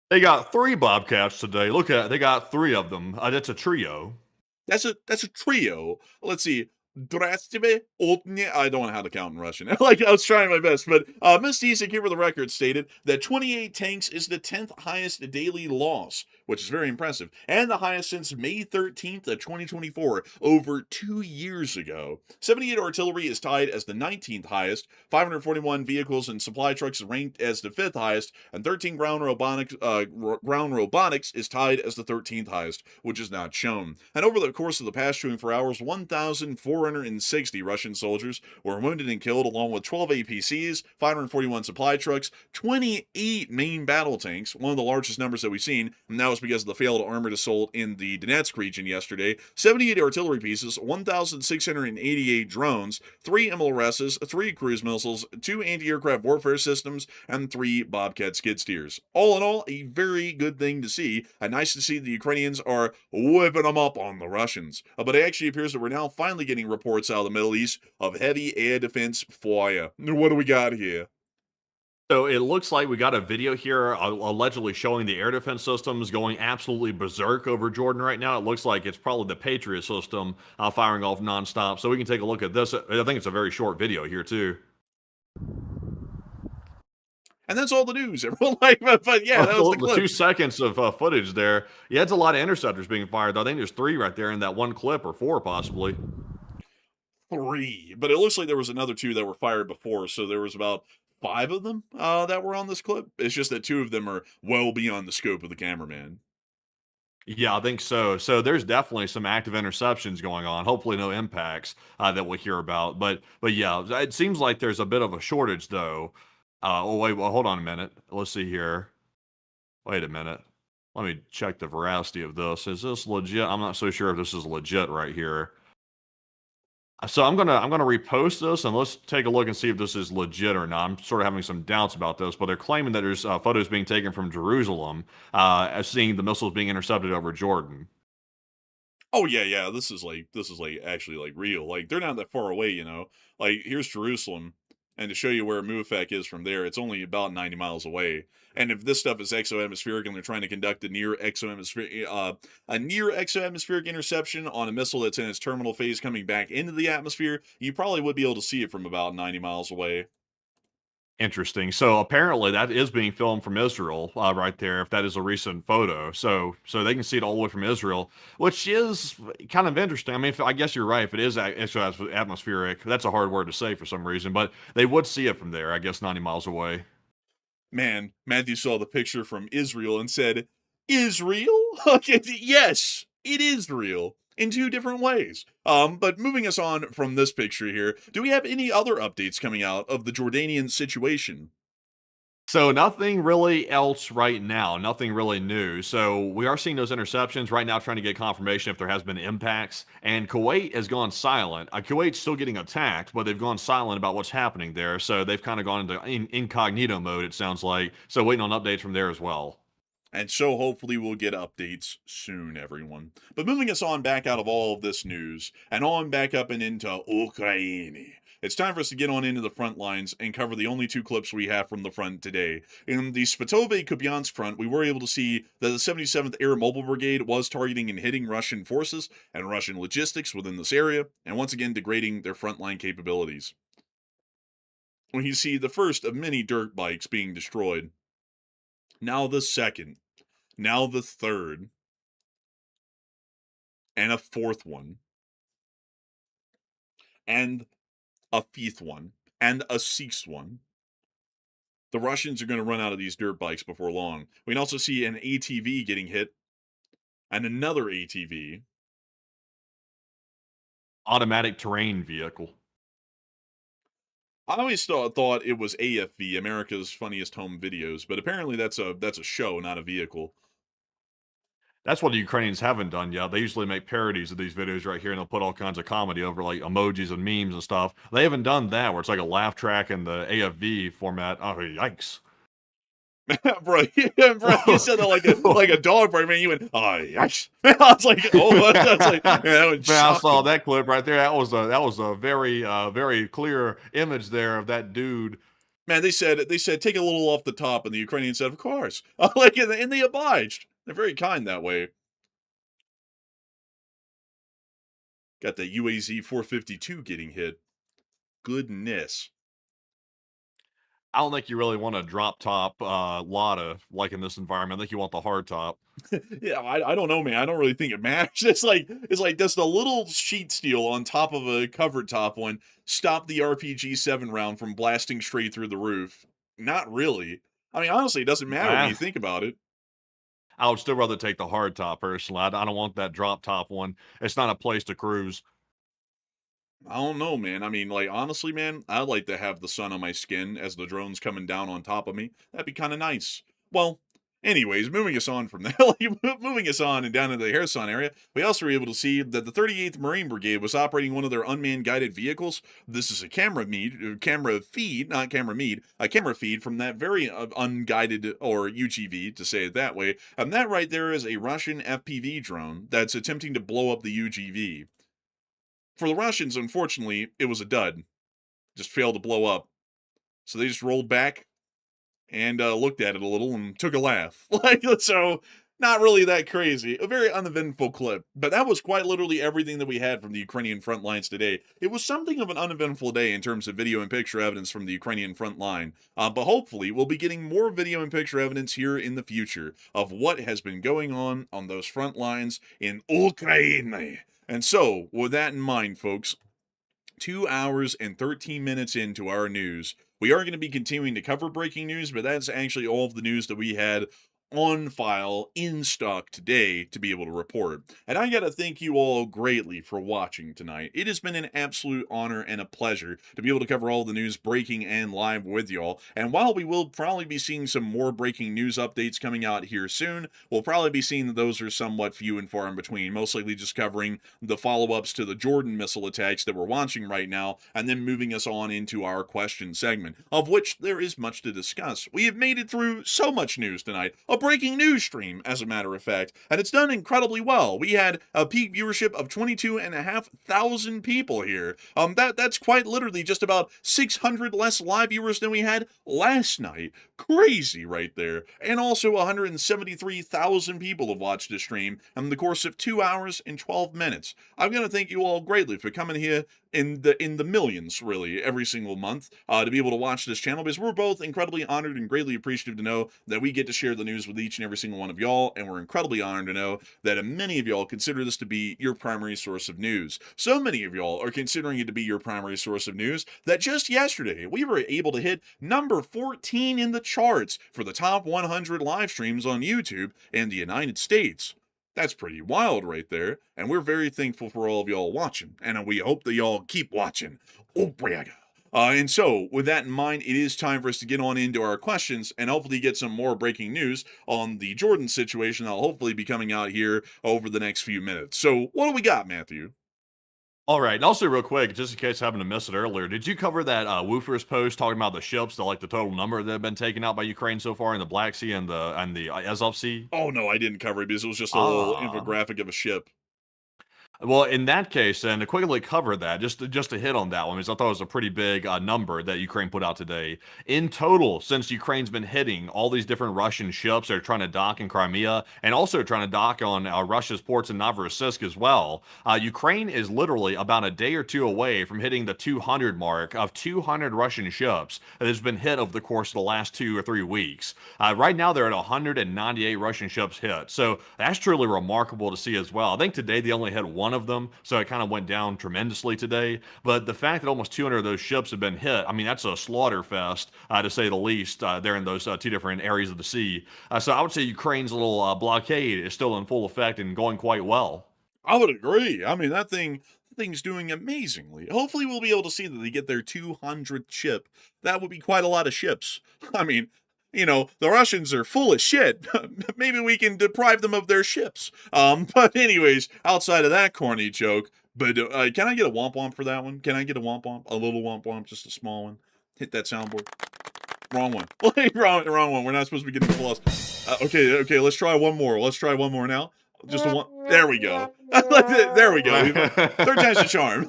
They got 3 Bobcats today. Look at it. They got 3 of them. That's a trio. That's a trio. Let's see. I don't know how to count in Russian. Like, I was trying my best, but Miss Tisek here for the record stated that 28 tanks is the 10th highest daily loss, which is very impressive, and the highest since May 13th of 2024, over 2 years ago. 78 artillery is tied as the 19th highest, 541 vehicles and supply trucks is ranked as the 5th highest, and 13 ground robotics is tied as the 13th highest, which is not shown. And over the course of the past 24 hours, 1,460 Russian soldiers were wounded and killed, along with 12 APCs, 541 supply trucks, 28 main battle tanks, one of the largest numbers that we've seen, and that was because of the failed armored assault in the Donetsk region yesterday, 78 artillery pieces, 1,688 drones, 3 MLRSs, 3 cruise missiles, 2 anti-aircraft warfare systems, and 3 Bobcat skid steers. All in all, a very good thing to see, and nice to see the Ukrainians are whipping them up on the Russians. But it actually appears that we're now finally getting reports out of the Middle East of heavy air defense fire. What do we got here? So it looks like we got a video here allegedly showing the air defense systems going absolutely berserk over Jordan right now. It looks like it's probably the Patriot system firing off nonstop. So we can take a look at this. I think it's a very short video here too. And that's all the news. Everyone but yeah, that was the clip. 2 seconds of footage there. Yeah, it's a lot of interceptors being fired. I think there's 3 right there in that one clip, or 4 possibly. 3, but it looks like there was another 2 that were fired before, so there was about 5 of them that were on this clip. It's just that 2 of them are well beyond the scope of the cameraman. Yeah, I think so. So there's definitely some active interceptions going on. Hopefully, no impacts that we'll hear about. But yeah, it seems like there's a bit of a shortage though. Oh wait, well, hold on a minute. Let's see here. Wait a minute. Let me check the veracity of this. Is this legit? I'm not so sure if this is legit right here. So I'm gonna repost this, and let's take a look and see if this is legit or not. I'm sort of having some doubts about this, but they're claiming that there's photos being taken from Jerusalem, as seeing the missiles being intercepted over Jordan. Oh yeah. This is actually like real. Like they're not that far away, you know. Like here's Jerusalem, and to show you where Mufak is from there, it's only about 90 miles away. And if this stuff is exoatmospheric and they're trying to conduct a near exoatmospheric interception on a missile that's in its terminal phase coming back into the atmosphere, you probably would be able to see it from about 90 miles away. Interesting. So apparently that is being filmed from Israel, right there. If that is a recent photo, so they can see it all the way from Israel, which is kind of interesting. I mean, I guess you're right. If it is atmospheric, that's a hard word to say for some reason, but they would see it from there. I guess 90 miles away. Man, Matthew saw the picture from Israel and said, Israel? Yes, it is real. In 2 different ways. But moving us on from this picture here, do we have any other updates coming out of the Jordanian situation? So nothing really else right now, nothing really new. So we are seeing those interceptions right now, trying to get confirmation if there has been impacts. And Kuwait has gone silent. Kuwait's still getting attacked, but they've gone silent about what's happening there. So they've kind of gone into incognito mode, it sounds like. So waiting on updates from there as well. And so hopefully we'll get updates soon, everyone. But moving us on back out of all of this news, and on back up and into Ukraine. It's time for us to get on into the front lines and cover the only 2 clips we have from the front today. In the Svatove-Kupiansk front, we were able to see that the 77th Air Mobile Brigade was targeting and hitting Russian forces and Russian logistics within this area, and once again degrading their frontline capabilities. We see the first of many dirt bikes being destroyed. Now the second. Now the third. And a 4th one. And a 5th one. And a 6th one. The Russians are going to run out of these dirt bikes before long. We can also see an ATV getting hit. And another ATV. Automatic terrain vehicle. I always thought it was AFV, America's Funniest Home Videos, but apparently that's a show, not a vehicle. That's what the Ukrainians haven't done yet. They usually make parodies of these videos right here, and they'll put all kinds of comedy over, like emojis and memes and stuff. They haven't done that, where it's like a laugh track in the AFV format. Oh, yikes. bro, you said that like a dog, bro. Man, you went, oh, yikes. I was like, oh, that's like, man, that Man, I saw that clip right there. That was a very very clear image there of that dude. Man, they said take a little off the top, and the Ukrainians said, of course. And they obliged. They're very kind that way. Got the UAZ 452 getting hit. Goodness. I don't think you really want a drop top Lada like in this environment. I think you want the hard top. Yeah, I don't know, man. I don't really think it matters. It's like does the little sheet steel on top of a covered top one stop the RPG-7 round from blasting straight through the roof? Not really. I mean, honestly, it doesn't matter when you think about it. I would still rather take the hard top personally. I don't want that drop top one. It's not a place to cruise. I don't know, man. I mean, like, honestly, man, I'd like to have the sun on my skin as the drone's coming down on top of me. That'd be kind of nice. Well, anyways, moving us on from that, moving us on and down into the Kherson area, we also were able to see that the 38th Marine Brigade was operating one of their unmanned guided vehicles. This is a camera feed from that very unguided, or UGV, to say it that way. And that right there is a Russian FPV drone that's attempting to blow up the UGV. For the Russians, unfortunately, it was a dud. Just failed to blow up. So they just rolled back and looked at it a little and took a laugh. So, not really that crazy. A very uneventful clip. But that was quite literally everything that we had from the Ukrainian front lines today. It was something of an uneventful day in terms of video and picture evidence from the Ukrainian front line. But hopefully, we'll be getting more video and picture evidence here in the future of what has been going on those front lines in Ukraine. And so, with that in mind, folks, 2 hours and 13 minutes into our news, we are going to be continuing to cover breaking news, but that's actually all of the news that we had on file in stock today to be able to report. And I got to thank you all greatly for watching tonight. It has been an absolute honor and a pleasure to be able to cover all the news breaking and live with y'all. And while we will probably be seeing some more breaking news updates coming out here soon, we'll probably be seeing that those are somewhat few and far in between, most likely just covering the follow-ups to the Jordan missile attacks that we're watching right now, and then moving us on into our question segment, of which there is much to discuss. We have made it through so much news tonight. A breaking news stream, as a matter of fact, and it's done incredibly well. We had a peak viewership of 22,500 people here. That's quite literally just about 600 less live viewers than we had last night. Crazy right there. And also 173,000 people have watched this stream in the course of 2 hours and 12 minutes. I'm going to thank you all greatly for coming here in the millions, really, every single month to be able to watch this channel, because we're both incredibly honored and greatly appreciative to know that we get to share the news with each and every single one of y'all, and we're incredibly honored to know that many of y'all consider this to be your primary source of news. So many of y'all are considering it to be your primary source of news that just yesterday we were able to hit number 14 in the charts for the top 100 live streams on YouTube in the United States. That's pretty wild right there, and we're very thankful for all of y'all watching, and we hope that y'all keep watching. Obrigado. And so, with that in mind, it is time for us to get on into our questions and hopefully get some more breaking news on the Jordan situation that'll hopefully be coming out here over the next few minutes. So, what do we got, Matthew? All right, and also real quick, just in case I happened to miss it earlier, did you cover that Woofers post talking about the ships, the total number that have been taken out by Ukraine so far in the Black Sea and the Azov Sea? Oh, no, I didn't cover it because it was just a little infographic of a ship. Well, in that case, then to quickly cover that, just to hit on that one, because I thought it was a pretty big number that Ukraine put out today. In total, since Ukraine's been hitting all these different Russian ships that are trying to dock in Crimea and also trying to dock on Russia's ports in Novorossiysk as well, Ukraine is literally about a day or two away from hitting the 200 mark of 200 Russian ships that has been hit over the course of the last 2 or 3 weeks. Right now, they're at 198 Russian ships hit, so that's truly remarkable to see as well. I think today they only hit one of them, so it kind of went down tremendously today. But the fact that almost 200 of those ships have been hit, I mean, that's a slaughter fest, to say the least, there in those 2 different areas of the sea. So I would say Ukraine's little blockade is still in full effect and going quite well. I would agree. I mean, thing's doing amazingly. Hopefully we'll be able to see that they get their 200th ship. That would be quite a lot of ships. I mean, the Russians are full of shit. Maybe we can deprive them of their ships. But anyways, outside of that corny joke, but can I get a womp womp for that one? Can I get a womp womp? A little womp womp, just a small one. Hit that soundboard. Wrong one. wrong one. We're not supposed to be getting applause. Okay, let's try one more. Let's try one more now. Just a one. There we go. There we go. Third time's the charm.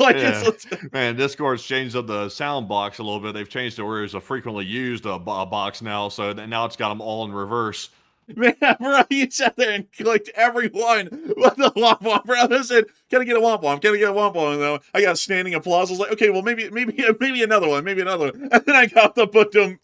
Man, Discord's changed up the sound box a little bit. They've changed it where it's a frequently used box now, so now it's got them all in reverse. Man, bro, you sat there and clicked every one with the womp womp, bro. I said, "Can I get a womp womp? Can I get a womp womp?" And then I got standing applause. I was like, "Okay, well, maybe another one, maybe another one." And then I got the ba-dum,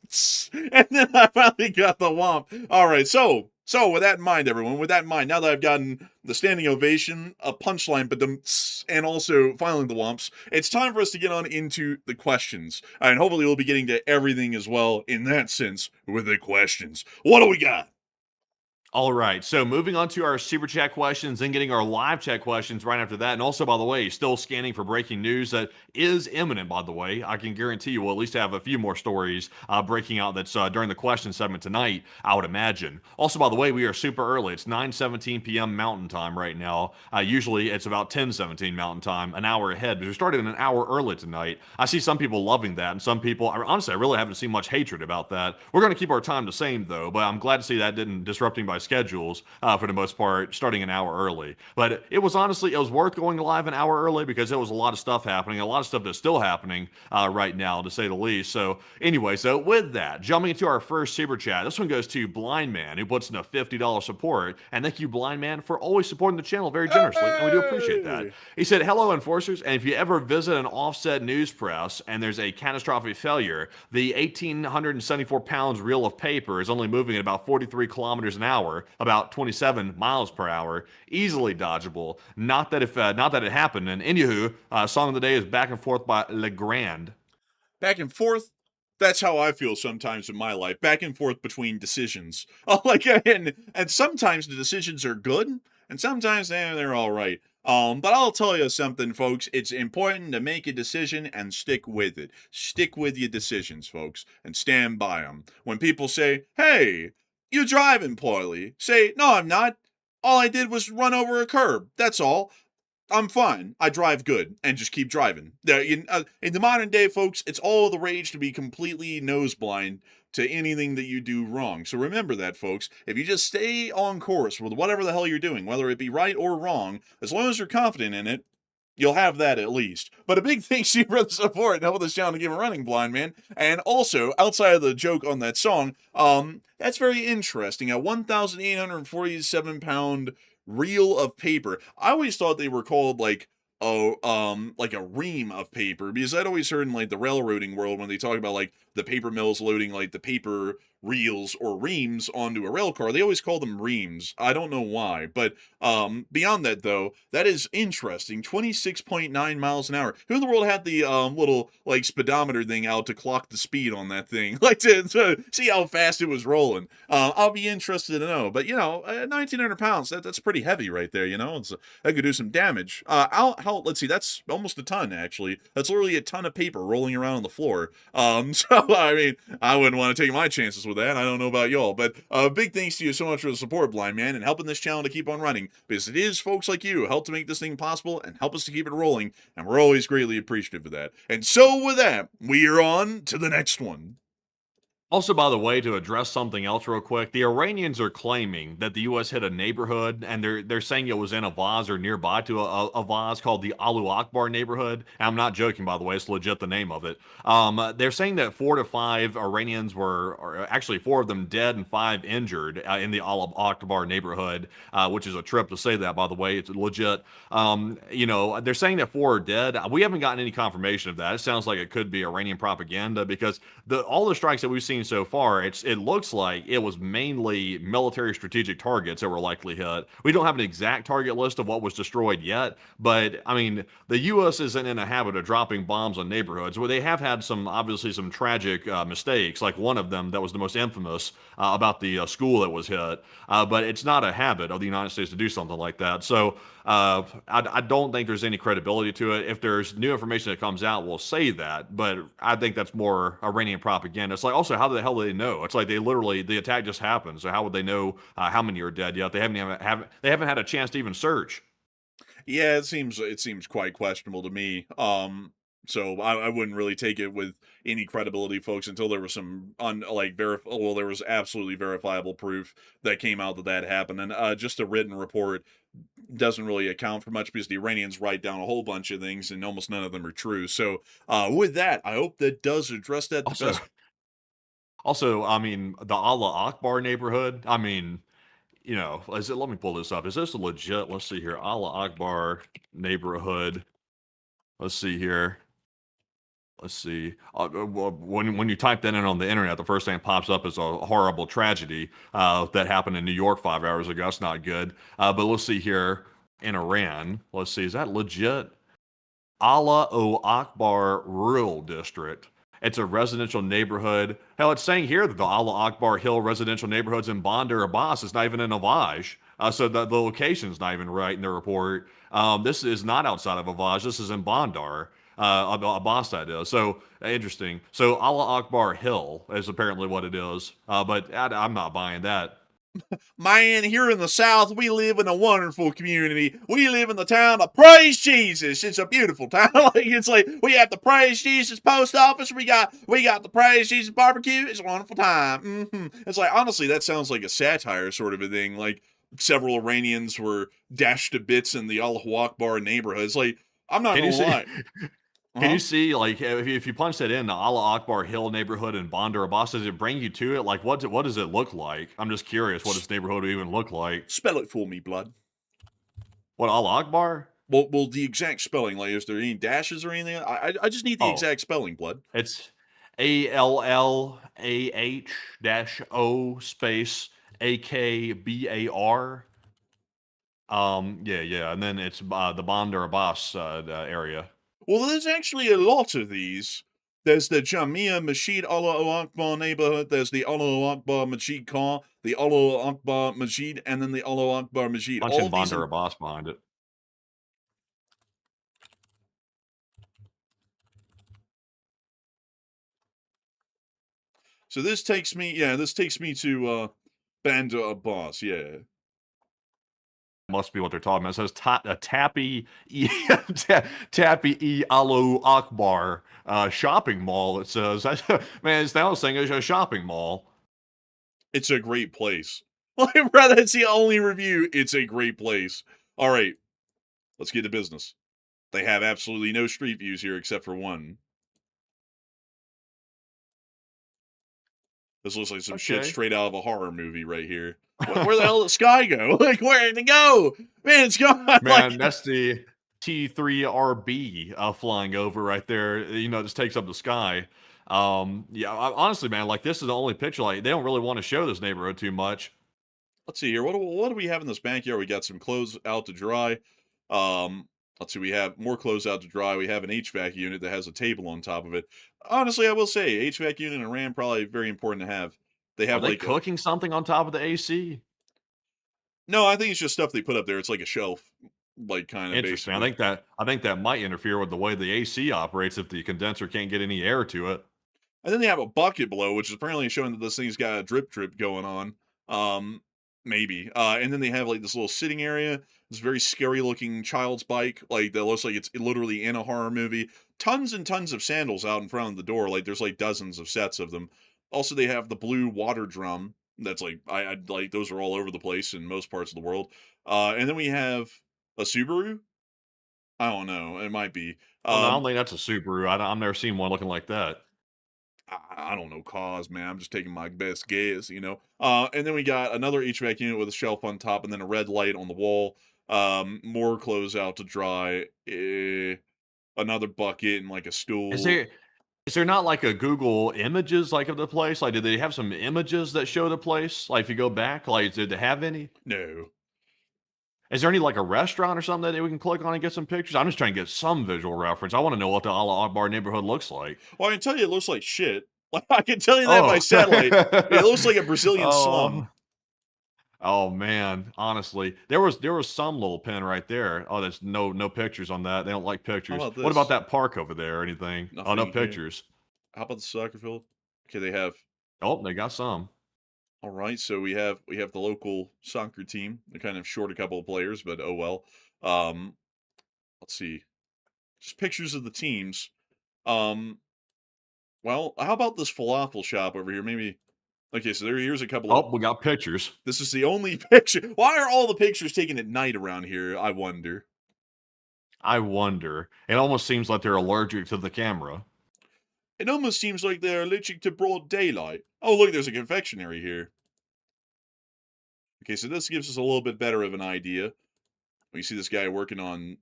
and then I finally got the womp. All right, so with that in mind, everyone, with that in mind, now that I've gotten the standing ovation, a punchline, ba-dum, and also finally the womps, it's time for us to get on into the questions, and hopefully we'll be getting to everything as well in that sense with the questions. What do we got? All right, so moving on to our super chat questions and getting our live chat questions right after that. And also, by the way, still scanning for breaking news that is imminent, by the way. I can guarantee you we'll at least have a few more stories breaking out that's during the question segment tonight, I would imagine. Also, by the way, we are super early. It's 9:17 p.m. Mountain Time right now. Usually it's about 10:17 Mountain Time, an hour ahead, but we started an hour early tonight. I see some people loving that, and some people, honestly, I really haven't seen much hatred about that. We're going to keep our time the same, though, but I'm glad to see that didn't disrupting my schedules for the most part, starting an hour early. But it was honestly, it was worth going live an hour early because there was a lot of stuff happening, a lot of stuff that's still happening right now, to say the least. So anyway, so with that, jumping into our first super chat, this one goes to Blind Man, who puts in a $50 support. And thank you, Blind Man, for always supporting the channel very generously, and we do appreciate that. He said, "Hello, enforcers, and if you ever visit an offset news press and there's a catastrophic failure, the 1,874 pounds reel of paper is only moving at about 43 kilometers an hour, about 27 miles per hour, easily dodgeable. Not that it happened." And anywho, song of the day is "Back and Forth" by Legrand. Back and forth. That's how I feel sometimes in my life. Back and forth between decisions. And sometimes the decisions are good, and sometimes they're all right. But I'll tell you something, folks. It's important to make a decision and stick with it. Stick with your decisions, folks, and stand by them. When people say, "Hey, you're driving poorly," say, "No, I'm not. All I did was run over a curb. That's all. I'm fine. I drive good," and just keep driving. In the modern day, folks, it's all the rage to be completely nose blind to anything that you do wrong. So remember that, folks. If you just stay on course with whatever the hell you're doing, whether it be right or wrong, as long as you're confident in it, you'll have that at least. But a big thanks to you for the support and help this channel to keep it running, Blind Man. And also, outside of the joke on that song, that's very interesting. A 1,847 pound reel of paper. I always thought they were called like a ream of paper, because I'd always heard in like the railroading world when they talk about like the paper mills loading like the paper reels or reams onto a rail car, they always call them reams. I don't know why, but beyond that though, that is interesting. 26.9 miles an hour. Who in the world had the little like speedometer thing out to clock the speed on that thing, like to see how fast it was rolling? I'll be interested to know. But 1,900 pounds, that's pretty heavy right there. That could do some damage. Let's see, that's almost a ton actually. That's literally a ton of paper rolling around on the floor. So I mean, I wouldn't want to take my chances with that. I don't know about y'all, but big thanks to you so much for the support, Blind Man, and helping this channel to keep on running, because it is folks like you who help to make this thing possible and help us to keep it rolling, and we're always greatly appreciative of that. And so with that, we are on to the next one. Also, by the way, to address something else real quick, the Iranians are claiming that the U.S. hit a neighborhood, and they're saying it was in a vaz or nearby to a vaz called the Alu Akbar neighborhood. And I'm not joking, by the way; it's legit the name of it. They're saying that 4 to 5 Iranians or actually 4 of them dead and 5 injured in the Alu Akbar neighborhood, which is a trip to say that, by the way. It's legit. They're saying that 4 are dead. We haven't gotten any confirmation of that. It sounds like it could be Iranian propaganda, because all the strikes that we've seen so far, it looks like it was mainly military strategic targets that were likely hit. We don't have an exact target list of what was destroyed yet, but I mean, the U.S. isn't in a habit of dropping bombs on neighborhoods, where they have had obviously some tragic mistakes, like one of them that was the most infamous about the school that was hit, but it's not a habit of the United States to do something like that. So I don't think there's any credibility to it. If there's new information that comes out, we'll say that, but I think that's more Iranian propaganda. It's like, also, how the hell do they know? It's like the attack just happened, so how would they know how many are dead yet? They haven't had a chance to even search. Yeah, it seems quite questionable to me. So I wouldn't really take it with any credibility, folks, until there was some there was absolutely verifiable proof that came out that happened. And just a written report doesn't really account for much, because the Iranians write down a whole bunch of things and almost none of them are true. So with that, I hope that does address that the best. Also, I mean, the Allah Akbar neighborhood, I mean, let me pull this up. Is this a legit? Let's see here. Allah Akbar neighborhood. Let's see here. Let's see. When you type that in on the internet, the first thing that pops up is a horrible tragedy that happened in New York 5 hours ago. That's not good. But let's see here in Iran. Let's see. Is that legit? Allah O Akbar Rural District. It's a residential neighborhood. Hell, it's saying here that the Allah Akbar Hill residential neighborhood's in Bandar Abbas. It's not even in Avaj. So the location's not even right in the report. This is not outside of Avaj. This is in Bandar. Abbas, that is. So, interesting. So, Allah Akbar Hill is apparently what it is. But I'm not buying that. Man, here in the South, we live in a wonderful community. We live in the town of Praise Jesus. It's a beautiful town. It's like we have the Praise Jesus post office. We got the Praise Jesus barbecue. It's a wonderful time. It's like, honestly, that sounds like a satire sort of a thing. Like several Iranians were dashed to bits in the Allahu Akbar neighborhood. It's like, I'm not gonna lie. Can you see, like, if you punch that in, the Allah Akbar Hill neighborhood in Bandar Abbas, does it bring you to it? Like, what does it look like? I'm just curious what this neighborhood would even look like. Spell it for me, blood. What, Allah Akbar? Well, the exact spelling. Like, is there any dashes or anything? I just need the exact spelling, blood. It's ALLAH-O space AKBAR. Yeah, and then it's the Bandar Abbas area. Well, there's actually a lot of these. There's the Jamia Masjid Allahu Akbar neighborhood. There's the Allahu Akbar Masjid Car, the Allahu Akbar Masjid, and then the Allahu Akbar Masjid. Bunch of Bandar Abbas behind it. So this takes me to Bandar Abbas, yeah. Must be what they're talking about. It says Tapi Allahu Akbar shopping mall. It says, man, it's now saying it's a shopping mall. It's a great place. Like, bro, that's the only review. It's a great place. All right, let's get to business. They have absolutely no street views here except for one. This looks like some shit straight out of a horror movie right here. Where the hell did the sky go? Like, where did it go? Man, it's gone. Man, like, that's the T3RB flying over right there. Just takes up the sky. Honestly, man, like, this is the only picture. Like, they don't really want to show this neighborhood too much. Let's see here. What do we have in this backyard? We got some clothes out to dry. Let's see. We have more clothes out to dry. We have an HVAC unit that has a table on top of it. Honestly, I will say, HVAC unit and RAM probably very important to have. They have like cooking something on top of the AC. No, I think it's just stuff they put up there. It's like a shelf, like kind of. Interesting. Basically. I think that might interfere with the way the AC operates if the condenser can't get any air to it. And then they have a bucket below, which is apparently showing that this thing's got a drip going on. Maybe. And then they have like this little sitting area. This very scary looking child's bike, like that looks like it's literally in a horror movie. Tons and tons of sandals out in front of the door. Like there's like dozens of sets of them. Also, they have the blue water drum. That's like I like those are all over the place in most parts of the world. And then we have a Subaru. I don't know. It might be. Well, no, I don't think that's a Subaru. I've never seen one looking like that. I don't know cause, man. I'm just taking my best guess, And then we got another HVAC unit with a shelf on top, and then a red light on the wall. More clothes out to dry. Another bucket and like a stool. Is there not like a Google Images like of the place? Like, did they have some images that show the place? Like, if you go back, like, did they have any? No. Is there any like a restaurant or something that we can click on and get some pictures? I'm just trying to get some visual reference. I want to know what the Allah Akbar neighborhood looks like. Well, I can tell you it looks like shit. Like, I can tell you that by satellite. It looks like a Brazilian slum. Oh man, honestly, there was some little pin right there. Oh, there's no pictures on that. They don't like pictures. What about that park over there or anything? Nothing no here. Pictures. How about the soccer field? Okay, they have. Oh, they got some. All right, so we have the local soccer team. They're kind of short a couple of players, but oh well. Let's see, just pictures of the teams. Well, how about this falafel shop over here? Maybe. Okay, so here's a couple. Oh, we got pictures. This is the only picture. Why are all the pictures taken at night around here? I wonder. It almost seems like they're allergic to the camera. It almost seems like they're allergic to broad daylight. Oh, look, there's a confectionery here. Okay, so this gives us a little bit better of an idea. We see this guy working on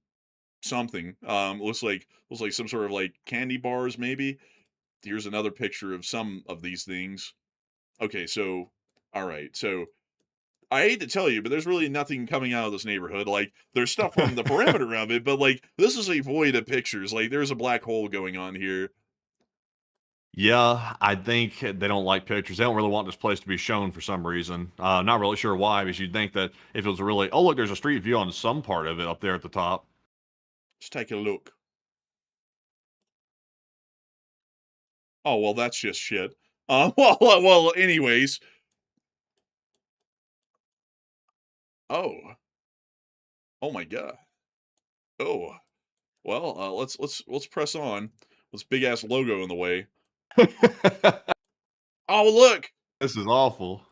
something. Looks like some sort of like candy bars, maybe. Here's another picture of some of these things. Okay, so all right, so I hate to tell you, but there's really nothing coming out of this neighborhood. Like, there's stuff on the perimeter of it, but like, this is a void of pictures. Like, there's a black hole going on here. Yeah, I think they don't like pictures. They don't really want this place to be shown for some reason. Not really sure why, because you'd think that if it was really, oh, look, there's a street view on some part of it up there at the top. Let's take a look. Oh, well, that's just shit. Well, anyways. Oh. Oh my god. Oh. Well, let's press on. This big ass logo in the way. Oh, look. This is awful.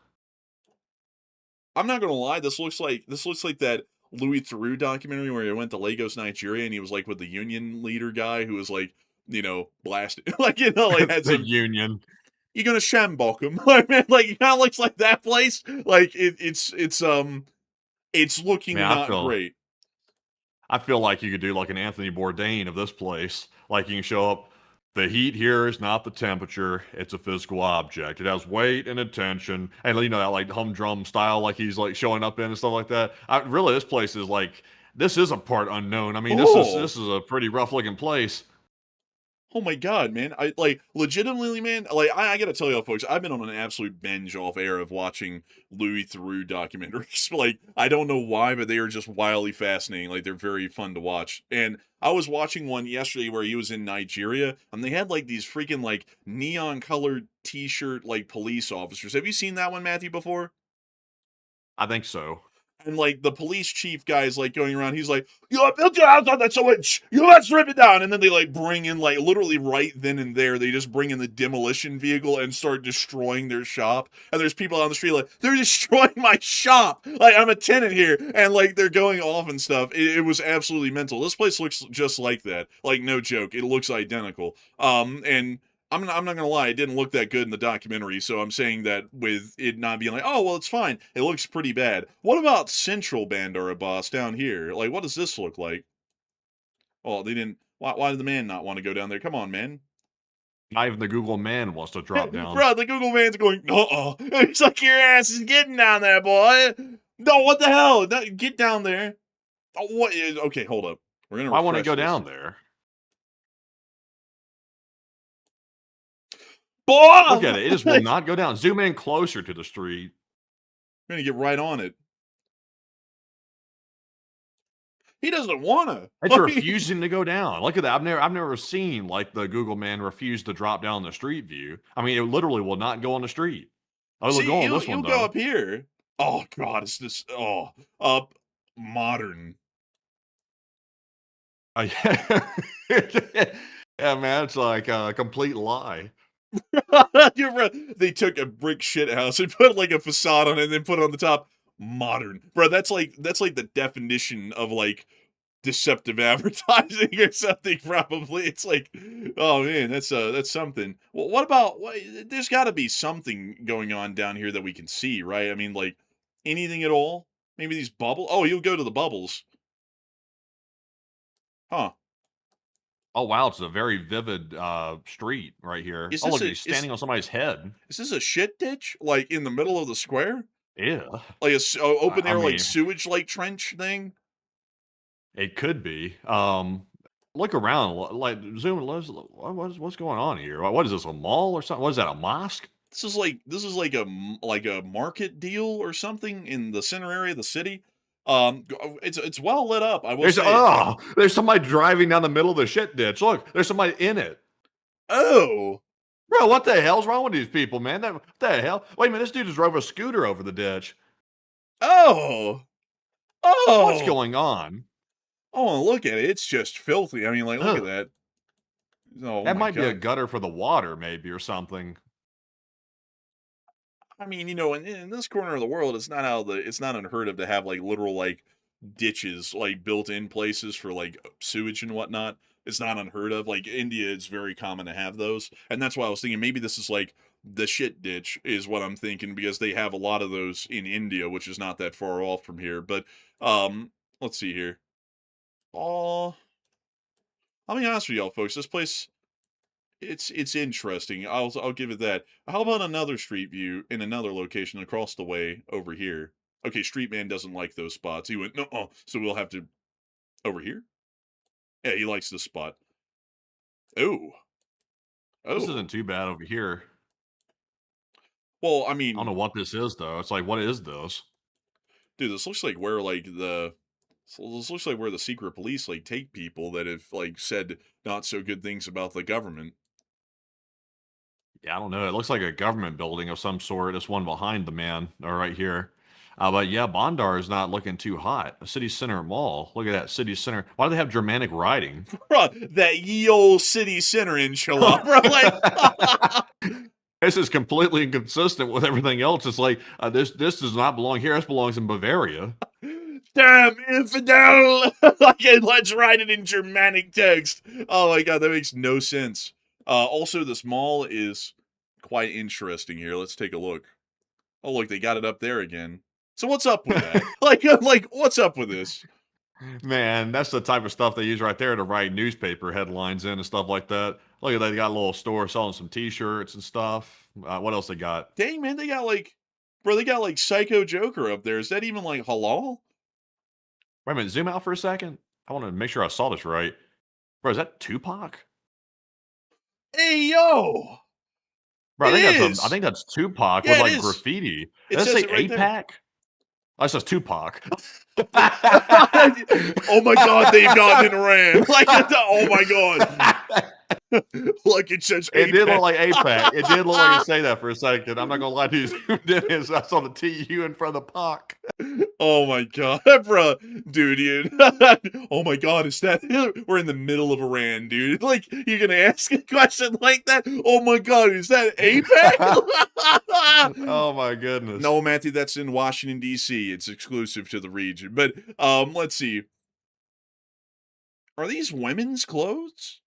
I'm not gonna lie, this looks like that Louis Theroux documentary where he went to Lagos, Nigeria, and he was like with the union leader guy who was like, blasted, like like had The some. Union. You gonna shambok him? Like, man, like it kind of looks like that place. Like it's looking Man, not great. I feel like you could do like an Anthony Bourdain of this place. Like you can show up. The heat here is not the temperature; it's a physical object. It has weight and attention, and that like humdrum style, like he's like showing up in and stuff like that. Really, this place is like this is a part unknown. I mean, Oh. this is a pretty rough looking place. Oh my god, man. I like legitimately, man, like I gotta tell y'all folks, I've been on an absolute binge off air of watching Louis Theroux documentaries. Like, I don't know why, but they are just wildly fascinating. Like, they're very fun to watch. And I was watching one yesterday where he was in Nigeria, and they had like these freaking like neon colored t-shirt like police officers. Have you seen that one, Matthew, before? I think so. And like the police chief guy is like going around, he's like, "You built your house on that sewage. You must rip it down." And then they like bring in like literally right then and there, they just bring in the demolition vehicle and start destroying their shop. And there's people on the street like, "They're destroying my shop. Like I'm a tenant here," and like they're going off and stuff. It was absolutely mental. This place looks just like that. Like no joke, it looks identical. And I'm not gonna lie, it didn't look that good in the documentary, so I'm saying that with it not being like, oh well, it's fine. It looks pretty bad. What about Central Bandara Boss down here? Like, what does this look like? Oh, they didn't. Why did the man not want to go down there? Come on, man. Not even the Google man wants to drop down. Bro, the Google man's going, He's like, your ass is getting down there, boy. No, what the hell? No, get down there. Oh, what? Okay, hold up. We're gonna. I want to refresh go this. down there. Boy! Look at it. It just will not go down. Zoom in closer to the street. We're gonna get right on it. He doesn't wanna. It's refusing to go down. Look at that. I've never seen like the Google man refuse to drop down the street view. I mean, it literally will not go on the street. Oh, it'll See, go on this one you'll though. go up here. Oh god, it's this. Oh, up modern. Yeah. Yeah, man, it's like a complete lie. They took a brick shit house and put like a facade on it, and then put it on the top. Modern, bro. That's like the definition of like deceptive advertising or something. Probably, it's like, oh man, that's something. Well, what about? There's got to be something going on down here that we can see, right? I mean, like anything at all? Maybe these bubbles. Oh, you'll go to the bubbles, huh? Oh wow, it's a very vivid street right here. Is Oh this look, a- he's standing on somebody's head. Is this a shit ditch, like in the middle of the square? Yeah, Like a open I air, mean, like sewage, like trench thing? it could be. Look around, like zoom. What's going on here? What is this? A mall or something? What is that? A mosque? This is like a market deal or something in the center area of the city. It's well lit up. I will say. There's somebody driving down the middle of the shit ditch. Look, there's somebody in it. Oh, Bro, what the hell's wrong with these people, man? What the hell? Wait a minute, this dude just drove a scooter over the ditch. oh, What's going on? Oh, look at it. It's just filthy. I mean, like, look at Ugh. that. Oh, That my might be a God. gutter for the water, maybe, or something. I mean, in this corner of the world, it's not unheard of to have like literal like ditches like built in places for like sewage and whatnot. It's not unheard of. Like India, it's very common to have those, and that's why I was thinking maybe this is like the shit ditch is what I'm thinking, because they have a lot of those in India, which is not that far off from here. But let's see here. Oh, I'll be honest with y'all, folks. This place, it's interesting. I'll give it that. How about another street view in another location across the way over here? Okay, Street Man doesn't like those spots. He went, no, so we'll have to over here. Yeah, he likes this spot. Oh, This oh. isn't too bad over here. Well, I I don't know mean, what this is though. It's like, what is this? dude, this looks like where this looks like where the secret police like take people that have like said not so good things about the government. Yeah, I don't know. It looks like a government building of some sort. This one behind the man, or right here. But yeah, Bondar is not looking too hot. A city center mall. Look at that city center. Why do they have Germanic writing? Bro, that ye old city center inshallah, bro. Like, This is completely inconsistent with everything else. It's like this does not belong here. This belongs in Bavaria. damn infidel. Okay, let's write it in Germanic text. Oh my god, that makes no sense. Also, this mall is quite interesting here. Let's take a look. Oh, look, they got it up there again. So what's up with that? like, what's up with this? Man, that's the type of stuff they use right there to write newspaper headlines in and stuff like that. Look at that. They got a little store selling some T-shirts and stuff. What else they got? Dang, man, they got like Psycho Joker up there. Is that even like halal? Wait a minute. Zoom out for a second. I want to make sure I saw this right. Bro, is that Tupac? Hey, yo! Bro, It is! I think that's Tupac with Yeah, it like is. graffiti. It Does it says say it right there. APAC? Oh, it says Tupac. Oh my god, they've gotten in Iran. Like, oh my god. Like it says It did APAC. look like APAC. It did look like you say that for a second. I'm not gonna lie to you. Zoomed in, so I saw the TU in front of the POC. Oh my god, bro, dude. Oh my god, is that? We're in the middle of Iran, dude. Like, you're gonna ask a question like that? Oh my god, is that APAC? Oh my goodness. No, Matthew, that's in Washington D.C. It's exclusive to the region. But let's see. Are these women's clothes?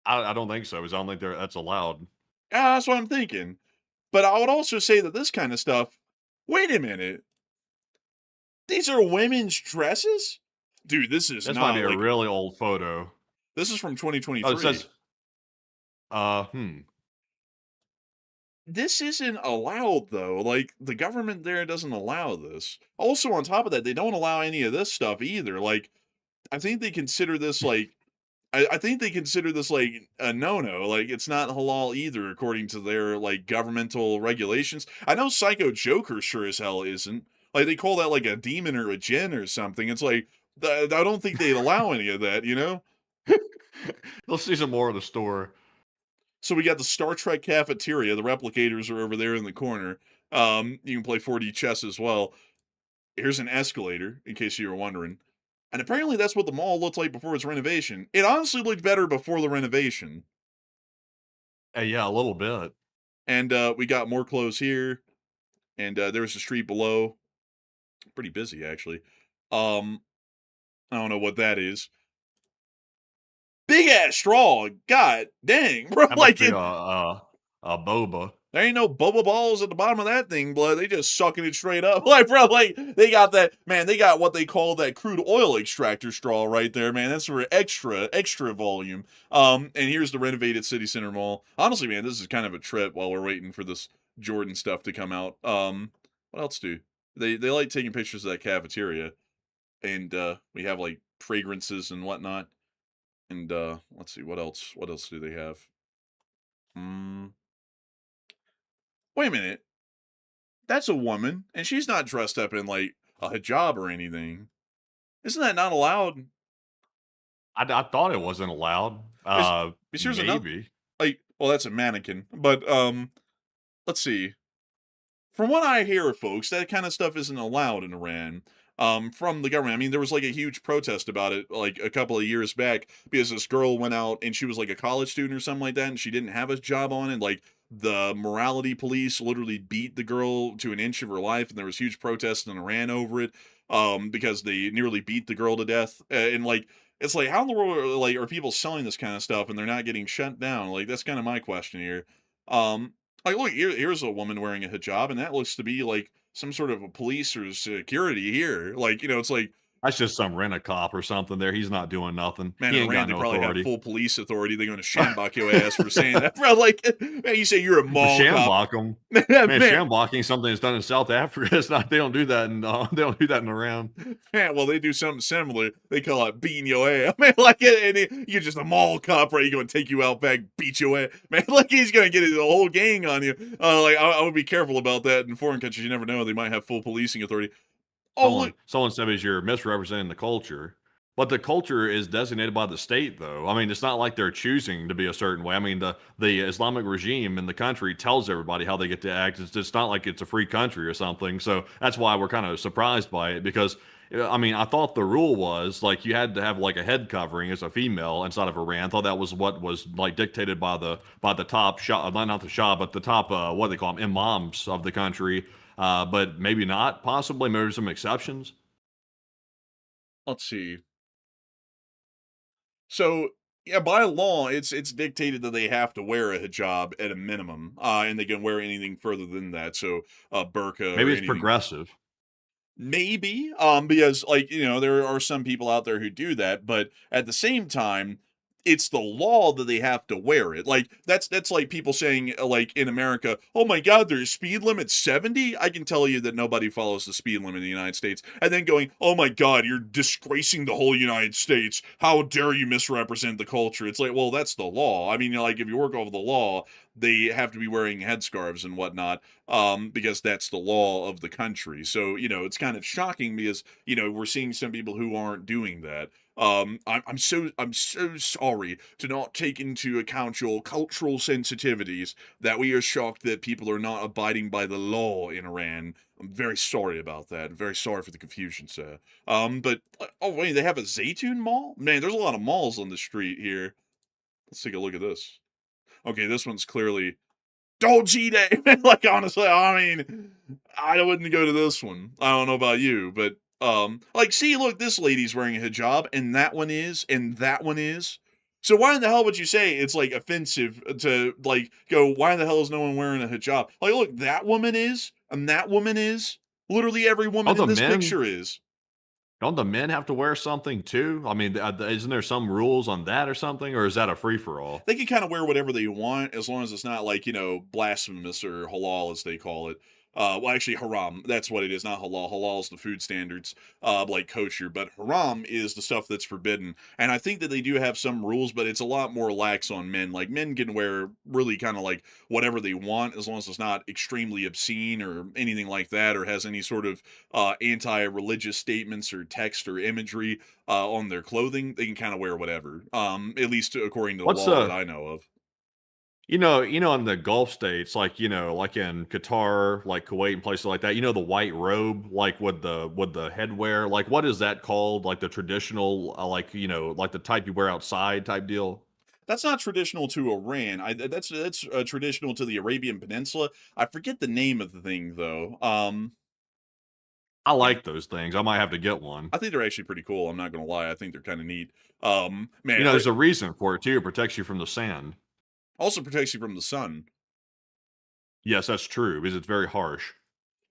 I don't think so. Because I don't think that's allowed. Yeah, that's what I'm thinking. But I would also say that this kind of stuff. Wait a minute. These are women's dresses? Dude, this is This not might be like, a really old photo. this is from Oh, 2023. it says, This isn't allowed though. Like, the government there doesn't allow this. Also, on top of that, they don't allow any of this stuff either. Like, I think they consider this like I think they consider this like a no-no. Like, it's not halal either, according to their like governmental regulations. I know Psycho Joker sure as hell isn't. Like, they call that like a demon or a djinn or something. It's like, I don't think they'd allow any of that, you know? let's see some more of the store. So we got the Star Trek cafeteria. The replicators are over there in the corner. You can play 4D chess as well. Here's an escalator, in case you were wondering. And apparently that's what the mall looked like before its renovation. It honestly looked better before the renovation. Yeah, a little bit. And we got more clothes here. And there's a street below. Pretty busy, actually. I don't know what that is. Big ass straw. God dang, bro. That Like, must be a boba. there ain't no boba balls at the bottom of that thing, blood. They just sucking it straight up. Like, bro, like, they got that, man, they got what they call that crude oil extractor straw right there, man. That's for extra volume. And here's the renovated City Center Mall. Honestly, man, this is kind of a trip while we're waiting for this Jordan stuff to come out. What else do? They like taking pictures of that cafeteria. And we have, like, fragrances and whatnot. And let's see, what else? What else do they have? Wait a minute. That's a woman, and she's not dressed up in, like, a hijab or anything. Isn't that not allowed? I thought it wasn't allowed. Because here's another, Maybe. like, well, that's a mannequin. But, let's see. From what I hear, folks, that kind of stuff isn't allowed in Iran. From the government. I mean, there was like a huge protest about it like a couple of years back because this girl went out and she was like a college student or something like that, and she didn't have a job on, and like the morality police literally beat the girl to an inch of her life, and there was huge protests in Iran over it, because they nearly beat the girl to death, and like It's like, how in the world are people selling this kind of stuff and they're not getting shut down? Like, that's kind of my question here. Um, like, look, here's a woman wearing a hijab, and that looks to be like some sort of a police or security here. Like, it's like, That's just some rent-a-cop or something there. He's not doing nothing. man, He in ain't got Iran, they no probably have authority. full police authority. They're going to shambach your ass for saying that, bro. Like, man, you say you're a mall cop. Shambach them. Man, Man, shambaching is something that's done in South Africa. It's not. They don't do that they don't do that in Iran. man, well, they do something similar. They call it beating your ass. Man, like, you're just a mall cop, right? He's going to take you out back, beat your ass. Man, like, he's going to get the whole gang on you. Like, I would be careful about that. In foreign countries, you never know. They might have full policing authority. Oh, look. Someone says you're misrepresenting the culture. But the culture is designated by the state, though. I mean, it's not like they're choosing to be a certain way. I mean, the Islamic regime in the country tells everybody how they get to act. It's not like it's a free country or something. So that's why we're kind of surprised by it because, I mean, I thought the rule was like you had to have like a head covering as a female inside of Iran. I thought that was what was like dictated by the top Shah, not the Shah, but the top what do they call them, imams of the country. But maybe not, possibly, maybe some exceptions. Let's see. So, yeah, by law, it's dictated that they have to wear a hijab at a minimum, and they can wear anything further than that. So, burqa or Maybe it's anything. progressive. Maybe, because like there are some people out there who do that, but at the same time, it's the law that they have to wear it. Like that's like people saying like in America, oh my God, there's speed limit 70. I can tell you that nobody follows the speed limit in the United States, and then going, oh my God, you're disgracing the whole United States. How dare you misrepresent the culture? It's like, well, that's the law. I mean, like if you work over the law, they have to be wearing headscarves and whatnot, because that's the law of the country. So, it's kind of shocking because, we're seeing some people who aren't doing that. I'm so sorry to not take into account your cultural sensitivities that we are shocked that people are not abiding by the law in Iran. I'm very sorry about that. I'm very sorry for the confusion, sir. But oh wait, they have a Zaytun mall? Man, there's a lot of malls on the street here. Let's take a look at this. Okay, this one's clearly Dolce Day. Like honestly, I mean, I wouldn't go to this one. I don't know about you, but like see, look, this lady's wearing a hijab, and that one is, and that one is. So why in the hell would you say it's like offensive to like go, why the hell is no one wearing a hijab? Like, look, that woman is, and that woman is. Literally every woman Don't in the this men picture is. don't the men have to wear something too? I mean, isn't there some rules on that or something, or is that a free for all? They can kind of wear whatever they want as long as it's not like, blasphemous or halal as they call it. Well, actually, haram. That's what it is, not halal. Halal is the food standards, like kosher, but haram is the stuff that's forbidden. And I think that they do have some rules, but it's a lot more lax on men. Like men can wear really kind of like whatever they want as long as it's not extremely obscene or anything like that, or has any sort of anti-religious statements or text or imagery on their clothing. They can kind of wear whatever. At least according to the What's law that I know of. in the Gulf states, like like in Qatar, like Kuwait and places like that. The white robe, like with the headwear. Like, what is that called? Like the traditional, like like the type you wear outside type deal. That's not traditional to Iran. That's traditional to the Arabian Peninsula. I forget the name of the thing though. I Man, like those things. I might have to get one. I think they're actually pretty cool. I'm not gonna lie. I think they're kind of neat. Man, There's a reason for it too. It protects you from the sand. also protects you from the sun. Yes, that's true because it's very harsh.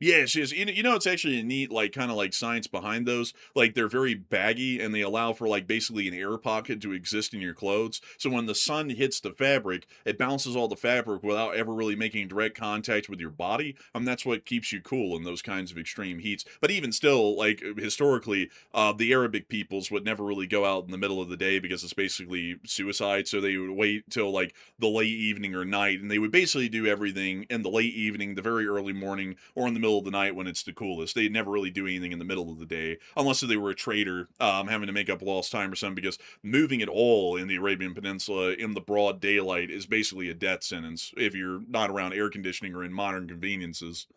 Yes, yes. It's actually a neat, like, kind of like science behind those. Like, they're very baggy and they allow for, like, basically an air pocket to exist in your clothes. So when the sun hits the fabric, it bounces all the fabric without ever really making direct contact with your body. And that's what keeps you cool in those kinds of extreme heats. But even still, like, historically, the Arabic peoples would never really go out in the middle of the day because it's basically suicide. So they would wait till, like, the late evening or night. And they would basically do everything in the late evening, the very early morning, or in the middle of the night when it's the coolest. They'd never really do anything in the middle of the day unless they were a trader, having to make up lost time or something, because moving at all in the Arabian Peninsula in the broad daylight is basically a death sentence if you're not around air conditioning or in modern conveniences.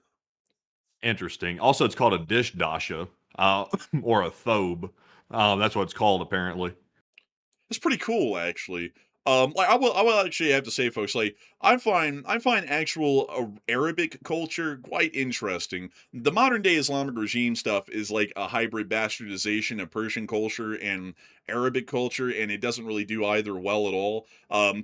Interesting. Also, it's called a dish dasha, or a thobe. That's what it's called apparently. It's pretty cool, actually. Like I will actually have to say, folks, like I find actual Arabic culture quite interesting. The modern day Islamic regime stuff is like a hybrid bastardization of Persian culture and Arabic culture, and it doesn't really do either well at all.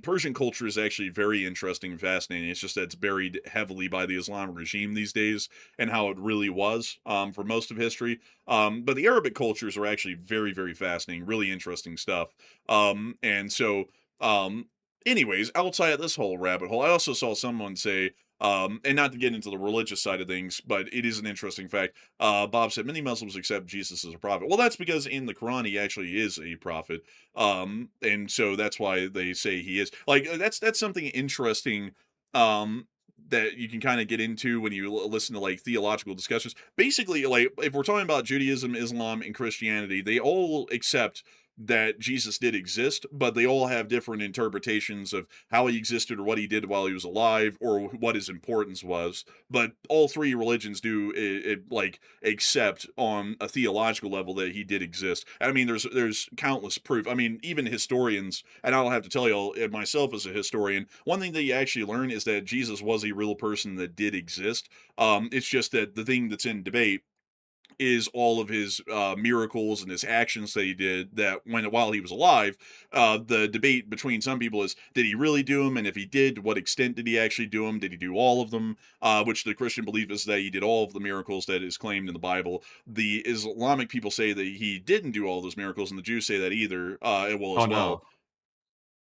Persian culture is actually very interesting and fascinating. It's just that it's buried heavily by the Islamic regime these days, and how it really was for most of history. But the Arabic cultures are actually very, very fascinating, really interesting stuff. And so um, anyways, outside of this whole rabbit hole, I also saw someone say, and not to get into the religious side of things, but it is an interesting fact. Bob said many Muslims accept Jesus as a prophet. Well, that's because in the Quran he actually is a prophet, and so that's why they say he is. Like that's something interesting. Um, that you can kind of get into when you listen to like theological discussions. Basically, like if we're talking about Judaism, Islam, and Christianity, they all accept that Jesus did exist, but they all have different interpretations of how he existed or what he did while he was alive or what his importance was. But all three religions do like accept on a theological level that he did exist. I mean, there's countless proof. I mean, even historians, and I'll have to tell you myself as a historian, one thing that you actually learn is that Jesus was a real person that did exist. It's just that the thing that's in debate is all of his miracles and his actions that he did that while he was alive. The debate between some people is, did he really do them? And if he did, to what extent did he actually do them? Did he do all of them? Which the Christian belief is that he did all of the miracles that is claimed in the Bible. The Islamic people say that he didn't do all those miracles, and the Jews say that either, Oh as well. no.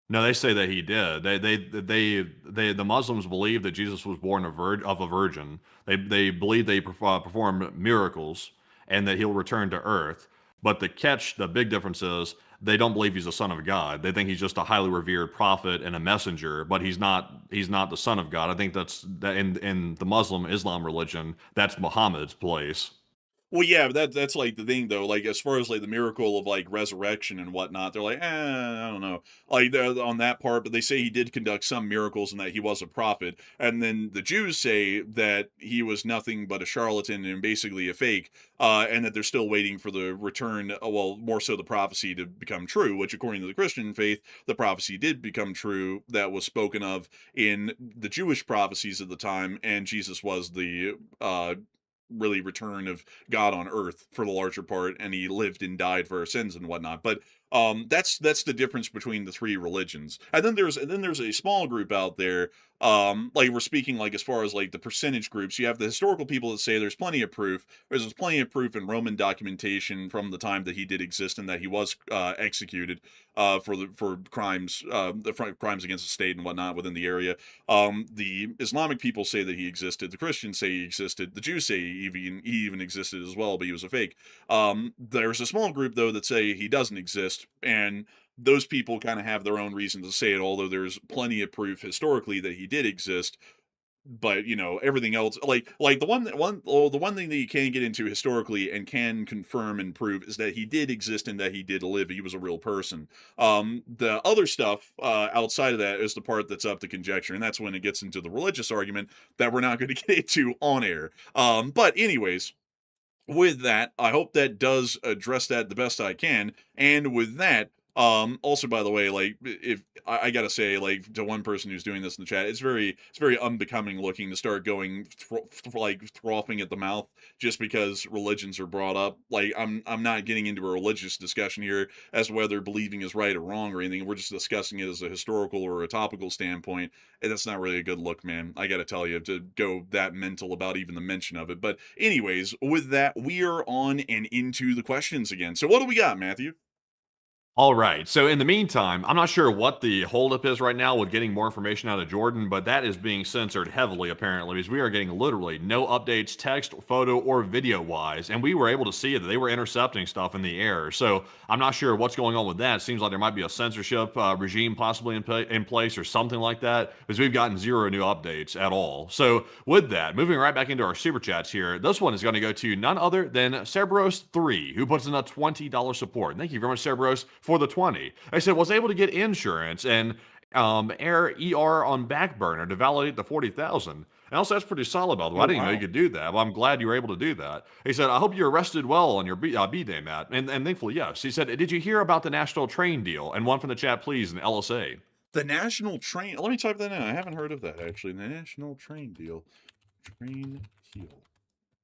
No, they say that he did. The Muslims believe that Jesus was born of a virgin. They believe they performed miracles and that he'll return to earth. But the big difference is they don't believe he's the son of God. They think he's just a highly revered prophet and a messenger, but he's not. He's not the son of God. I think that in the Islam religion, that's Muhammad's place. Well, yeah, but that's like the thing though. Like as far as like the miracle of like resurrection and whatnot, they're like, I don't know, like they're on that part. But they say he did conduct some miracles and that he was a prophet. And then the Jews say that he was nothing but a charlatan and basically a fake, and that they're still waiting for the return. Well, more so the prophecy to become true. Which, according to the Christian faith, the prophecy did become true. That was spoken of in the Jewish prophecies at the time, and Jesus was the really return of God on earth for the larger part, and he lived and died for our sins and whatnot. But that's the difference between the three religions. And then there's a small group out there, like we're speaking like as far as like the percentage groups. You have the historical people that say there's plenty of proof. There's plenty of proof in Roman documentation from the time that he did exist and that he was executed for crimes, crimes against the state and whatnot within the area. The Islamic people say that he existed. The Christians say he existed. The Jews say he even existed as well, but he was a fake. There's a small group though that say he doesn't exist, and those people kind of have their own reasons to say it. Although there's plenty of proof historically that he did exist, but everything else, like the one thing that you can get into historically and can confirm and prove is that he did exist and that he did live. He was a real person. The other stuff outside of that is the part that's up to conjecture, and that's when it gets into the religious argument that we're not going to get into on air. But anyways, with that, I hope that does address that the best I can. And with that, also by the way, like if I gotta say, like to one person who's doing this in the chat, it's very unbecoming looking to start going like frothing at the mouth just because religions are brought up. Like I'm not getting into a religious discussion here as to whether believing is right or wrong or anything. We're just discussing it as a historical or a topical standpoint, and that's not really a good look, man. I gotta tell you, to go that mental about even the mention of it. But anyways, with that, we are on and into the questions again. So what do we got, Matthew? All right. So in the meantime, I'm not sure what the holdup is right now with getting more information out of Jordan, but that is being censored heavily apparently because we are getting literally no updates, text, photo, or video wise. And we were able to see that they were intercepting stuff in the air. So I'm not sure what's going on with that. It seems like there might be a censorship regime possibly in place or something like that because we've gotten zero new updates at all. So with that, moving right back into our super chats here, this one is going to go to none other than Cerberus3, who puts in a $20 support. And thank you very much, Cerberus, for the 20. I said, was able to get insurance and air ER on back burner to validate the 40,000. And also, that's pretty solid, by the way. I didn't even know you could do that, but I'm glad you were able to do that. He said, I hope you rested well on your B-Day, Matt. And thankfully, yes. He said, did you hear about the national train deal? And one from the chat, please, in LSA. The national train. Let me type that in. I haven't heard of that actually. The national train deal. Train deal.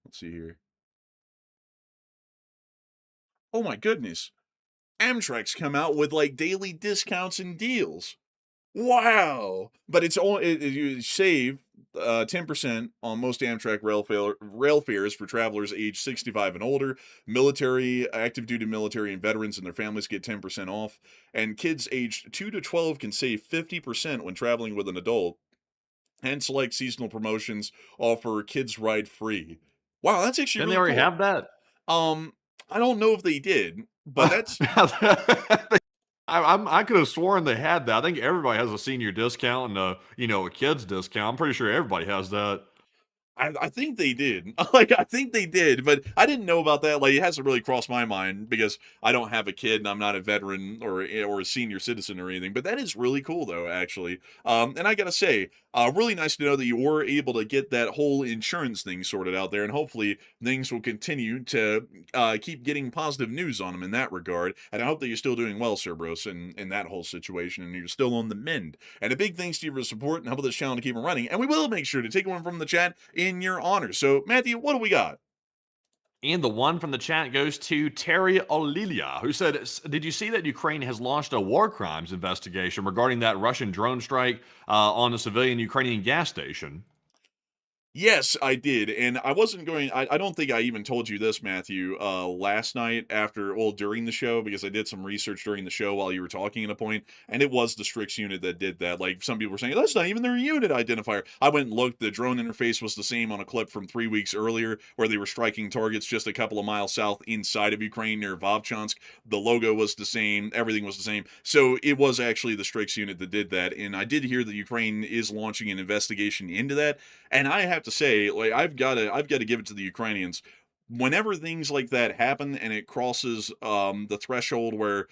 Let's see here. Oh my goodness. Amtrak's come out with like daily discounts and deals. Wow! But it's only you save 10% on most Amtrak rail fares for travelers aged 65 and older. Military, active duty military, and veterans and their families get 10% off. And kids aged 2 to 12 can save 50% when traveling with an adult. And select seasonal promotions offer kids ride free. Wow, that's actually Didn't they really already cool. have that? I don't know if they did, but that's I could have sworn they had that. I think everybody has a senior discount and a kids discount. I'm pretty sure everybody has that. I think they did. Like, I think they did, but I didn't know about that. Like, it hasn't really crossed my mind because I don't have a kid and I'm not a veteran or a senior citizen or anything. But that is really cool, though, actually. And I gotta say, really nice to know that you were able to get that whole insurance thing sorted out there, and hopefully things will continue to keep getting positive news on them in that regard. And I hope that you're still doing well, Cerberus, in that whole situation, and you're still on the mend. And a big thanks to you for support and helping this channel to keep it running. And we will make sure to take one from the chat in your honor. So, Matthew, what do we got? And the one from the chat goes to Terry Olilia, who said, "Did you see that Ukraine has launched a war crimes investigation regarding that Russian drone strike on a civilian Ukrainian gas station?" Yes, I did. And I wasn't going, I don't think I even told you this, Matthew, last night during the show, because I did some research during the show while you were talking at a point, and it was the Strix unit that did that. Like, some people were saying, that's not even their unit identifier. I went and looked, the drone interface was the same on a clip from 3 weeks earlier, where they were striking targets just a couple of miles south inside of Ukraine near Vovchansk. The logo was the same, everything was the same. So it was actually the Strix unit that did that. And I did hear that Ukraine is launching an investigation into that. And I have to say, like, I've got to give it to the Ukrainians. Whenever things like that happen and it crosses the threshold where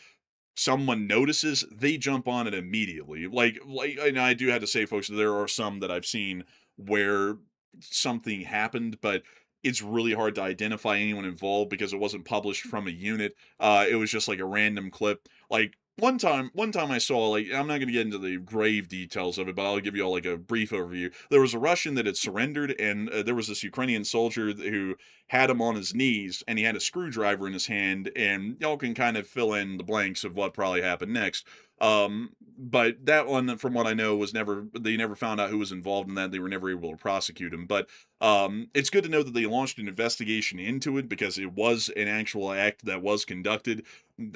someone notices, they jump on it immediately. And I do have to say, folks, there are some that I've seen where something happened, but it's really hard to identify anyone involved because it wasn't published from a unit. It was just like a random clip. Like, one time I saw, like, I'm not going to get into the grave details of it, but I'll give you all like a brief overview. There was a Russian that had surrendered, and there was this Ukrainian soldier who had him on his knees, and he had a screwdriver in his hand, and y'all can kind of fill in the blanks of what probably happened next. But that one, from what I know, they never found out who was involved in that. They were never able to prosecute him. But it's good to know that they launched an investigation into it because it was an actual act that was conducted.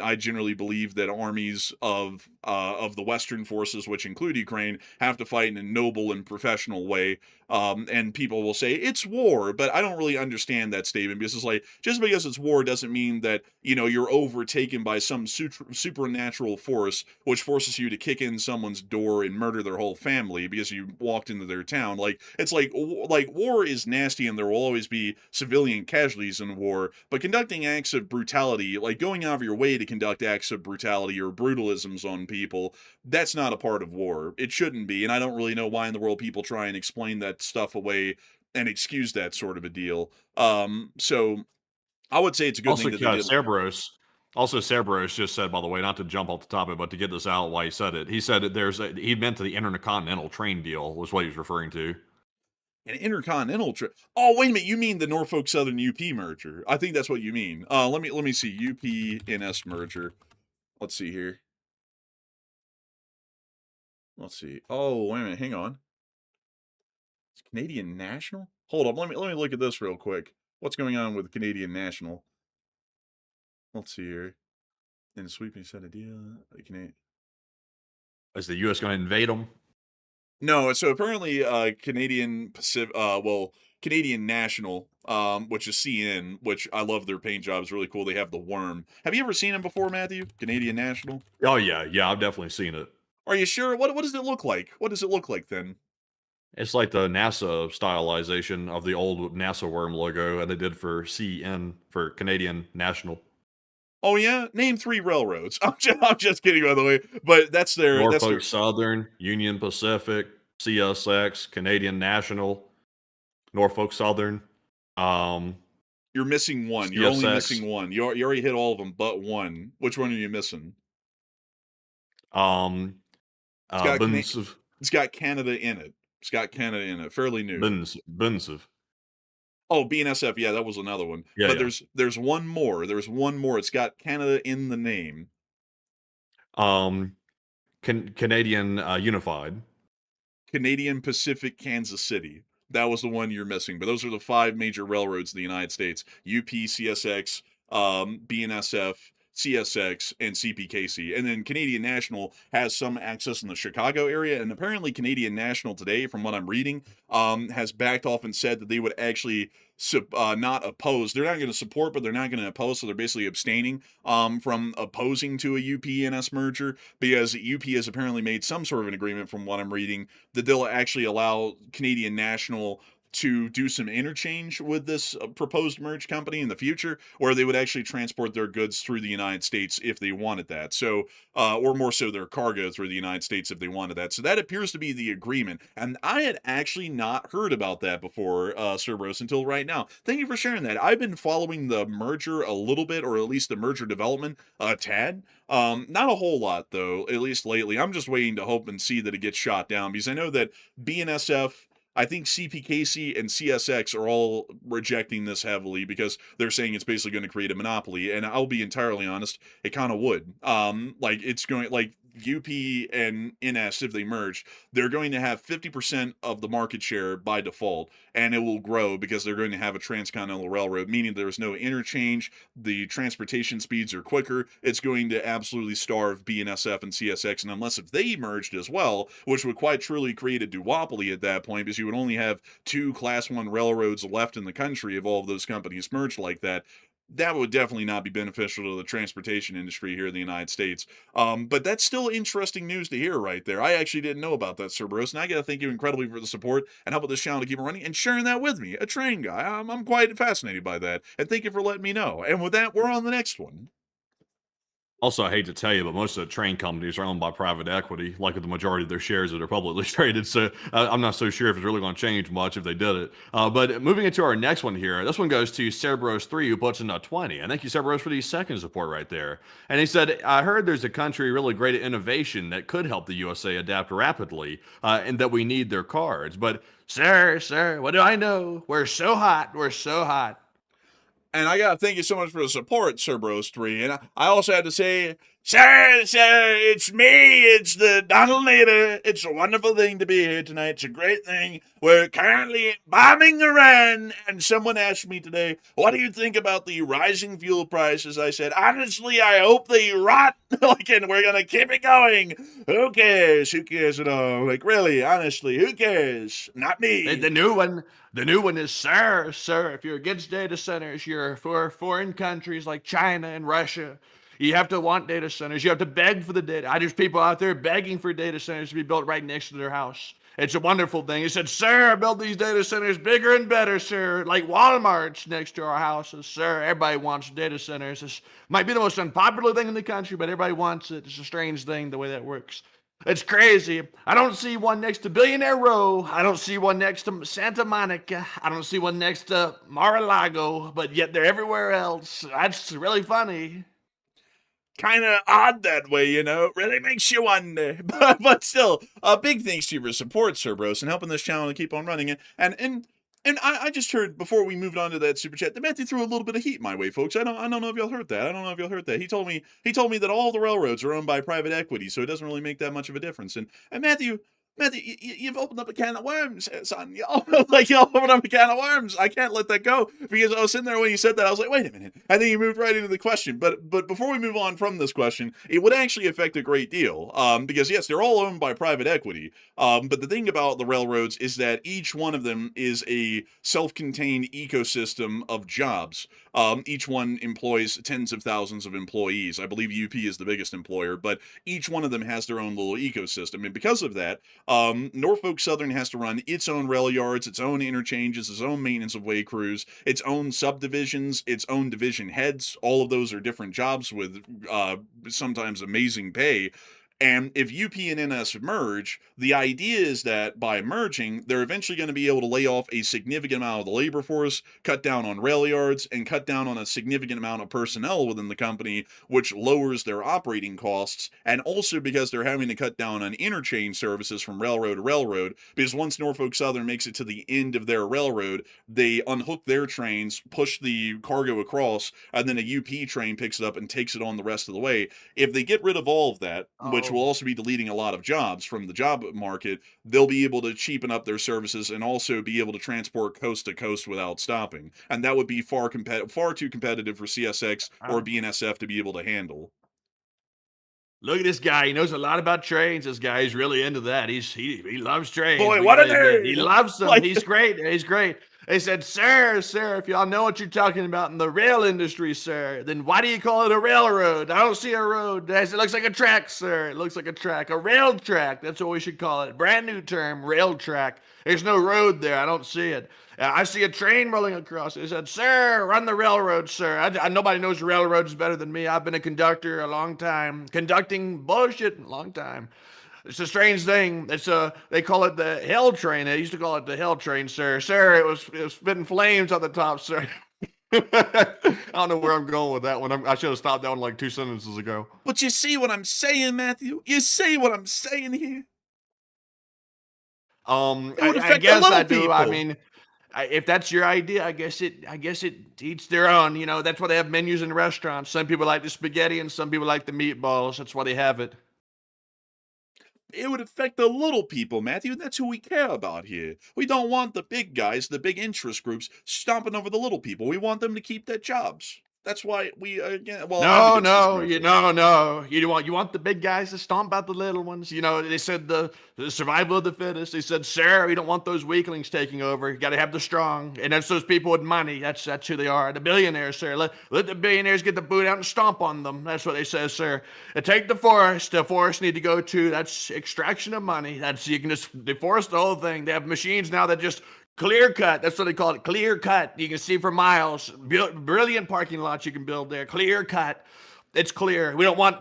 I generally believe that armies of the Western forces, which include Ukraine, have to fight in a noble and professional way. And people will say it's war, but I don't really understand that statement because it's like, just because it's war doesn't mean that you're overtaken by some supernatural force which forces you to kick in someone's door and murder their whole family because you walked into their town. Like, it's like war is nasty and there will always be civilian casualties in war, but conducting acts of brutality, like going out of your way to conduct acts of brutality or brutalisms on people, that's not a part of war. It shouldn't be, and I don't really know why in the world people try and explain that stuff away and excuse that sort of a deal. So I would say it's a good Also, thing that they did. Cerberus just said, by the way, not to jump off the topic, but to get this out why he said it. He said that he meant the intercontinental train deal was what he was referring to. An intercontinental trip. Oh, wait a minute. You mean the Norfolk Southern UP merger? I think that's what you mean. Let me see. UP-NS merger. Let's see here. Let's see. Oh, wait a minute. Hang on. It's Canadian National? Hold up. Let me look at this real quick. What's going on with Canadian National? Let's see here. In sweeping set of deal. Is the U.S. going to invade them? No, so apparently Canadian Pacific, Canadian National, which is CN, which I love their paint job. It's really cool. They have the worm. Have you ever seen them before, Matthew? Canadian National? Oh, yeah. Yeah, I've definitely seen it. Are you sure? What does it look like? What does it look like then? It's like the NASA stylization of the old NASA worm logo that they did for CN, for Canadian National. Oh yeah, name 3 railroads. I'm just kidding, by the way. But that's their Norfolk Southern, Union Pacific, CSX, Canadian National, Norfolk Southern. You're missing one. CSX. You're only missing one. You already hit all of them but one. Which one are you missing? It's got Bunsev. it's got Canada in it. It's got Canada in it. Fairly new. Bunsev. Oh, BNSF. Yeah, that was another one. Yeah, But yeah. there's one more. There's one more. It's got Canada in the name. Canadian Unified. Canadian Pacific, Kansas City. That was the one you're missing. But those are the 5 major railroads in the United States: UP, CSX, BNSF, CSX, and CPKC. And then Canadian National has some access in the Chicago area. And apparently, Canadian National today, from what I'm reading, has backed off and said that they would actually not oppose. They're not going to support, but they're not going to oppose. So they're basically abstaining from opposing to a UP-NS merger, because UP has apparently made some sort of an agreement, from what I'm reading, that they'll actually allow Canadian National to do some interchange with this proposed merge company in the future, where they would actually transport their goods through the United States if they wanted that. So, or more so their cargo through the United States if they wanted that. So that appears to be the agreement. And I had actually not heard about that before, Cerberus, until right now. Thank you for sharing that. I've been following the merger a little bit, or at least the merger development a tad. Not a whole lot, though, at least lately. I'm just waiting to hope and see that it gets shot down, because I know that BNSF, I think CPKC and CSX are all rejecting this heavily, because they're saying it's basically going to create a monopoly. And I'll be entirely honest, it kind of would. Like, it's going, like, UP and NS, if they merge, they're going to have 50% of the market share by default, and it will grow because they're going to have a transcontinental railroad, meaning there's no interchange, the transportation speeds are quicker. It's going to absolutely starve BNSF and CSX, and unless if they merged as well, which would quite truly create a duopoly at that point, because you would only have 2 Class 1 railroads left in the country if all of those companies merged like that. That would definitely not be beneficial to the transportation industry here in the United States. But that's still interesting news to hear right there. I actually didn't know about that, Cerberus, and I got to thank you incredibly for the support and helping this channel to keep it running and sharing that with me, a train guy. I'm quite fascinated by that, and thank you for letting me know. And with that, we're on the next one. Also, I hate to tell you, but most of the train companies are owned by private equity, like the majority of their shares that are publicly traded. So I'm not so sure if it's really going to change much if they did it. But moving into our next one here, this one goes to Cerberus3, who puts in a 20. And thank you, Cerberus, for the second support right there. And he said, I heard there's a country really great at innovation that could help the USA adapt rapidly, and that we need their cards. But, sir, what do I know? We're so hot. We're so hot. And I gotta thank you so much for the support, Cerberus3. And I also have to say, sir, it's me. It's the Donald Nader. It's a wonderful thing to be here tonight. It's a great thing. We're currently bombing Iran. And someone asked me today, what do you think about the rising fuel prices? I said, honestly, I hope they rot. Like, and we're gonna keep it going. Who cares? Who cares at all? Like, really, honestly, who cares? Not me. The new one is, sir, if you're against data centers, you're for foreign countries like China and Russia. You have to want data centers. You have to beg for the data. There's people out there begging for data centers to be built right next to their house. It's a wonderful thing. He said, sir, I built these data centers bigger and better, sir, like Walmart's next to our houses. Sir, everybody wants data centers. This might be the most unpopular thing in the country, but everybody wants it. It's a strange thing, the way that works. It's crazy. I don't see one next to Billionaire Row. I don't see one next to Santa Monica. I don't see one next to Mar-a-Lago, but yet they're everywhere else. That's really funny. Kind of odd that way, you know. It really makes you wonder. But still, big thanks to your support, Cerberus, and helping this channel to keep on running it. And I just heard, before we moved on to that super chat, that Matthew threw a little bit of heat my way, folks. I don't know if y'all heard that. He told me that all the railroads are owned by private equity, so it doesn't really make that much of a difference. And Matthew, you've opened up a can of worms, son. Y'all opened up a can of worms. I can't let that go, because I was sitting there when you said that. I was like, wait a minute. And then you moved right into the question. But before we move on from this question, it would actually affect a great deal. Because yes, they're all owned by private equity. But the thing about the railroads is that each one of them is a self-contained ecosystem of jobs. Each one employs tens of thousands of employees. I believe UP is the biggest employer, but each one of them has their own little ecosystem. And because of that, Norfolk Southern has to run its own rail yards, its own interchanges, its own maintenance of way crews, its own subdivisions, its own division heads. All of those are different jobs with sometimes amazing pay. And if UP and NS merge, the idea is that by merging, they're eventually going to be able to lay off a significant amount of the labor force, cut down on rail yards, and cut down on a significant amount of personnel within the company, which lowers their operating costs. And also because they're having to cut down on interchange services from railroad to railroad, because once Norfolk Southern makes it to the end of their railroad, they unhook their trains, push the cargo across, and then a UP train picks it up and takes it on the rest of the way. If they get rid of all of that, which will also be deleting a lot of jobs from the job market, they'll be able to cheapen up their services and also be able to transport coast to coast without stopping. And that would be far too competitive for CSX or BNSF to be able to handle. Look at this guy. He knows a lot about trains. This guy is really into that. He loves trains. Boy, Look what at a this. He nerd! loves them. Like- He's great. He's great. They said, sir, if y'all know what you're talking about in the rail industry, sir, then why do you call it a railroad? I don't see a road. I said, it looks like a track, sir. It looks like a track. A rail track. That's what we should call it. Brand new term, rail track. There's no road there. I don't see it. I see a train rolling across. They said, sir, run the railroad, sir. Nobody knows railroads better than me. I've been a conductor a long time. Conducting bullshit a long time. It's a strange thing. They call it the hell train. They used to call it the hell train, sir. Sir, it was spitting flames on the top, sir. I don't know where I'm going with that one. I should have stopped that one like 2 sentences ago. But you see what I'm saying, Matthew? You see what I'm saying here? It would I affect the guess little I do. people. I mean, if that's your idea, I guess it eats their own. You know, that's why they have menus in restaurants. Some people like the spaghetti and some people like the meatballs. That's why they have it. It would affect the little people, Matthew. That's who we care about here. We don't want the big guys, the big interest groups, stomping over the little people. We want them to keep their jobs. That's why we again. Well, No. You want the big guys to stomp out the little ones. You know, they said the survival of the fittest. They said, sir, we don't want those weaklings taking over. You got to have the strong, and that's those people with money. That's who they are. The billionaires, sir. Let the billionaires get the boot out and stomp on them. That's what they say, sir. And take the forest. The forests need to go too. That's extraction of money. You can just deforest the whole thing. They have machines now that just clear cut. That's what they call it. Clear cut. You can see for miles. Brilliant parking lots you can build there. Clear cut. It's clear. We don't want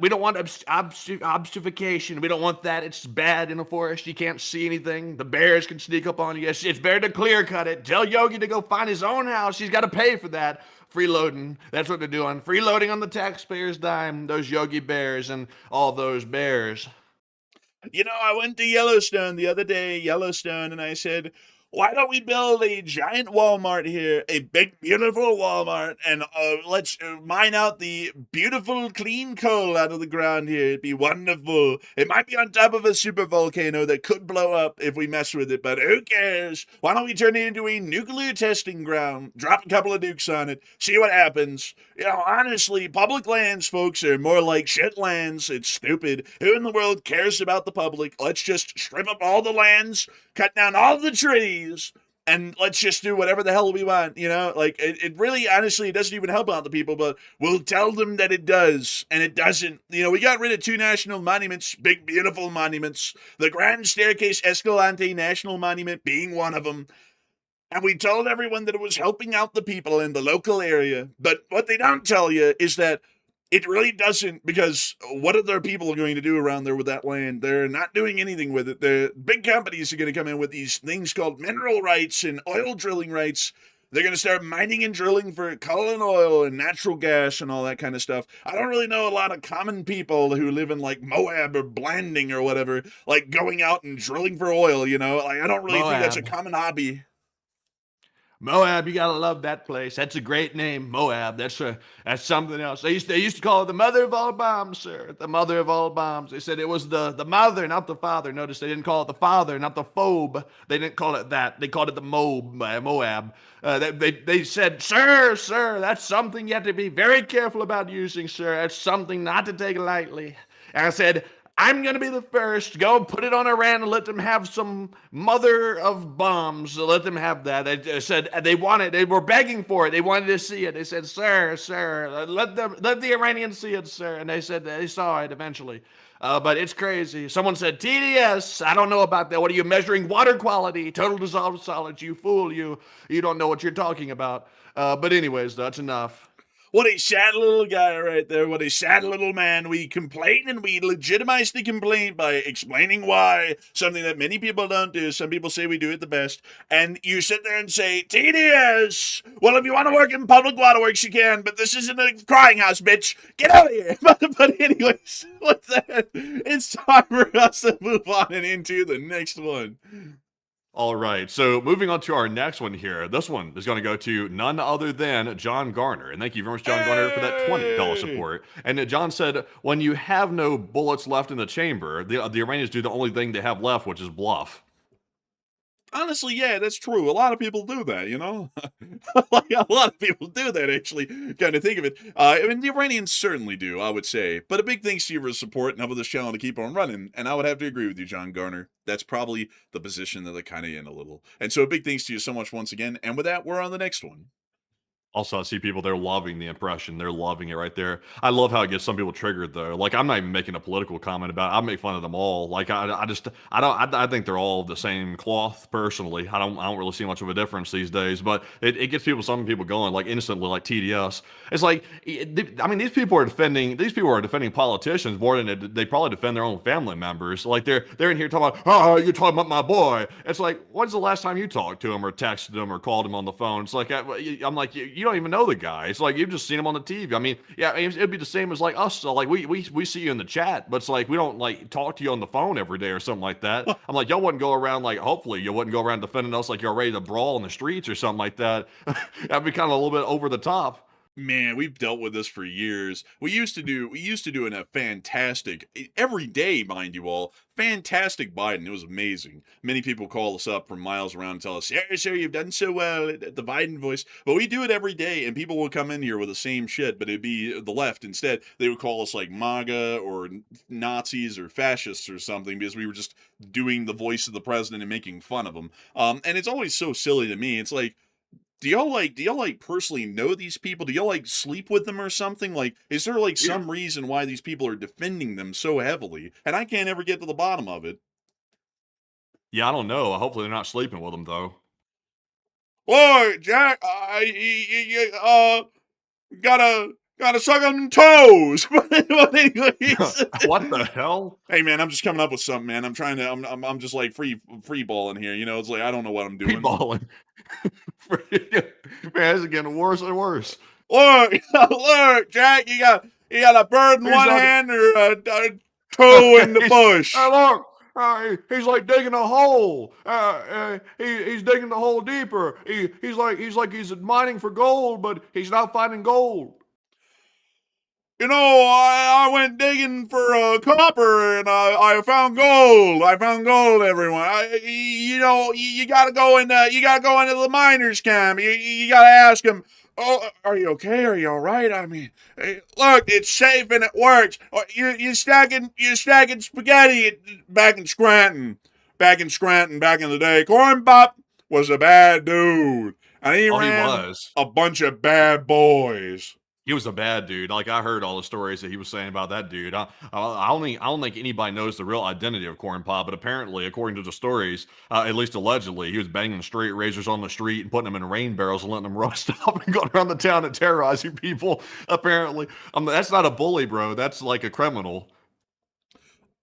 obfuscation. We don't want that. It's bad in the forest. You can't see anything. The bears can sneak up on you. It's better to clear cut it. Tell Yogi to go find his own house. He's got to pay for that. Freeloading. That's what they're doing. Freeloading on the taxpayers' dime. Those Yogi Bears and all those bears. You know, I went to Yellowstone the other day, and I said, why don't we build a giant Walmart here, a big, beautiful Walmart, and let's mine out the beautiful, clean coal out of the ground here. It'd be wonderful. It might be on top of a super volcano that could blow up if we mess with it, but who cares? Why don't we turn it into a nuclear testing ground, drop a couple of nukes on it, see what happens? You know, honestly, public lands, folks, are more like shit lands. It's stupid. Who in the world cares about the public? Let's just strip up all the lands, cut down all the trees, and let's just do whatever the hell we want, you know? Like, it really, honestly, it doesn't even help out the people, but we'll tell them that it does, and it doesn't. You know, we got rid of 2 national monuments, big, beautiful monuments, the Grand Staircase Escalante National Monument being one of them, and we told everyone that it was helping out the people in the local area. But what they don't tell you is that it really doesn't, because what are their people going to do around there with that land? They're not doing anything with it. The big companies are going to come in with these things called mineral rights and oil drilling rights. They're going to start mining and drilling for coal and oil and natural gas and all that kind of stuff. I don't really know a lot of common people who live in like Moab or Blanding or whatever, like going out and drilling for oil, you know? Like, I don't really think that's a common hobby. Moab, you gotta love that place. That's a great name, Moab. That's something else. They used to call it the mother of all bombs, sir. The mother of all bombs. They said it was the mother, not the father. Notice they didn't call it the father, not the phobe. They didn't call it that. They called it the Moab. They said, sir, that's something you have to be very careful about using, sir. That's something not to take lightly. And I said, I'm going to be the first. Go put it on Iran and let them have some mother of bombs. Let them have that. They said they wanted, they were begging for it. They wanted to see it. They said, sir, let the Iranians see it, sir. And they said they saw it eventually. But it's crazy. Someone said, TDS, I don't know about that. What are you measuring? Water quality, total dissolved solids. You fool, you don't know what you're talking about. But anyways, that's enough. What a sad little guy right there. What a sad little man. We complain and we legitimize the complaint by explaining why. Something that many people don't do. Some people say we do it the best. And you sit there and say, TDS! Well, if you want to work in public waterworks, you can, but this isn't a crying house, bitch. Get out of here. But anyways, with that, it's time for us to move on and into the next one. All right, so moving on to our next one here. This one is going to go to none other than John Garner. And thank you very much, John Garner, for that $20 support. And John said, when you have no bullets left in the chamber, the Iranians do the only thing they have left, which is bluff. Honestly, yeah, that's true. A lot of people do that, you know? Like, a lot of people do that, actually, kind of think of it. I mean, the Iranians certainly do, I would say. But a big thanks to you for support and helping this channel to keep on running. And I would have to agree with you, John Garner. That's probably the position that they're kind of in a little. And so a big thanks to you so much once again. And with that, we're on the next one. Also, I see people, they're loving the impression. They're loving it right there. I love how it gets some people triggered, though. Like, I'm not even making a political comment about it. I make fun of them all. Like, I think they're all the same cloth, personally. I don't really see much of a difference these days, but it gets some people going, like, instantly, like TDS. It's like, I mean, these people are defending politicians more than they probably defend their own family members. Like, they're in here talking about, oh, you're talking about my boy. It's like, when's the last time you talked to him or texted him or called him on the phone? It's like, I'm like, you don't even know the guy. It's like, you've just seen him on the TV. I mean, yeah, it'd be the same as like us. So like we see you in the chat, but it's like, we don't like talk to you on the phone every day or something like that. I'm like, y'all wouldn't go around, like, hopefully you wouldn't go around defending us like you're ready to brawl in the streets or something like that. That'd be kind of a little bit over the top. Man, we've dealt with this for years. We used to do a fantastic, every day, mind you all, fantastic Biden. It was amazing. Many people call us up from miles around and tell us, yeah, sir, you've done so well at the Biden voice. But we do it every day, and people will come in here with the same shit, but it'd be the left instead. They would call us like MAGA or Nazis or fascists or something because we were just doing the voice of the president and making fun of him. And it's always so silly to me. It's like, do y'all personally know these people? Do y'all like sleep with them or something? Like, is there like some reason why these people are defending them so heavily? And I can't ever get to the bottom of it. Yeah, I don't know. Hopefully they're not sleeping with them, though. Boy, Jack, gotta suck on toes. But anyways, What the hell? Hey man, I'm just coming up with something, man. I'm just like free balling here. You know, it's like I don't know what I'm doing. Free balling. Man, this is getting worse and worse. Look, Jack, you got a bird in one hand or a toe in the bush. Hey, look. He's like digging a hole. He's digging the hole deeper. He's like he's mining for gold, but he's not finding gold. You know, I went digging for copper and I found gold. I found gold, everyone. You gotta go into the miners' camp. You gotta ask them, oh, are you okay? Are you all right? I mean, look, it's safe and it works. You're stacking spaghetti back in Scranton. Back in the day, Corn Pop was a bad dude, and he ran a bunch of bad boys. He was a bad dude. Like, I heard all the stories that he was saying about that dude. I don't think anybody knows the real identity of Corn Pop, but apparently, according to the stories, at least allegedly, he was banging straight razors on the street and putting them in rain barrels and letting them rust up and going around the town and terrorizing people. Apparently, that's not a bully, bro. That's like a criminal.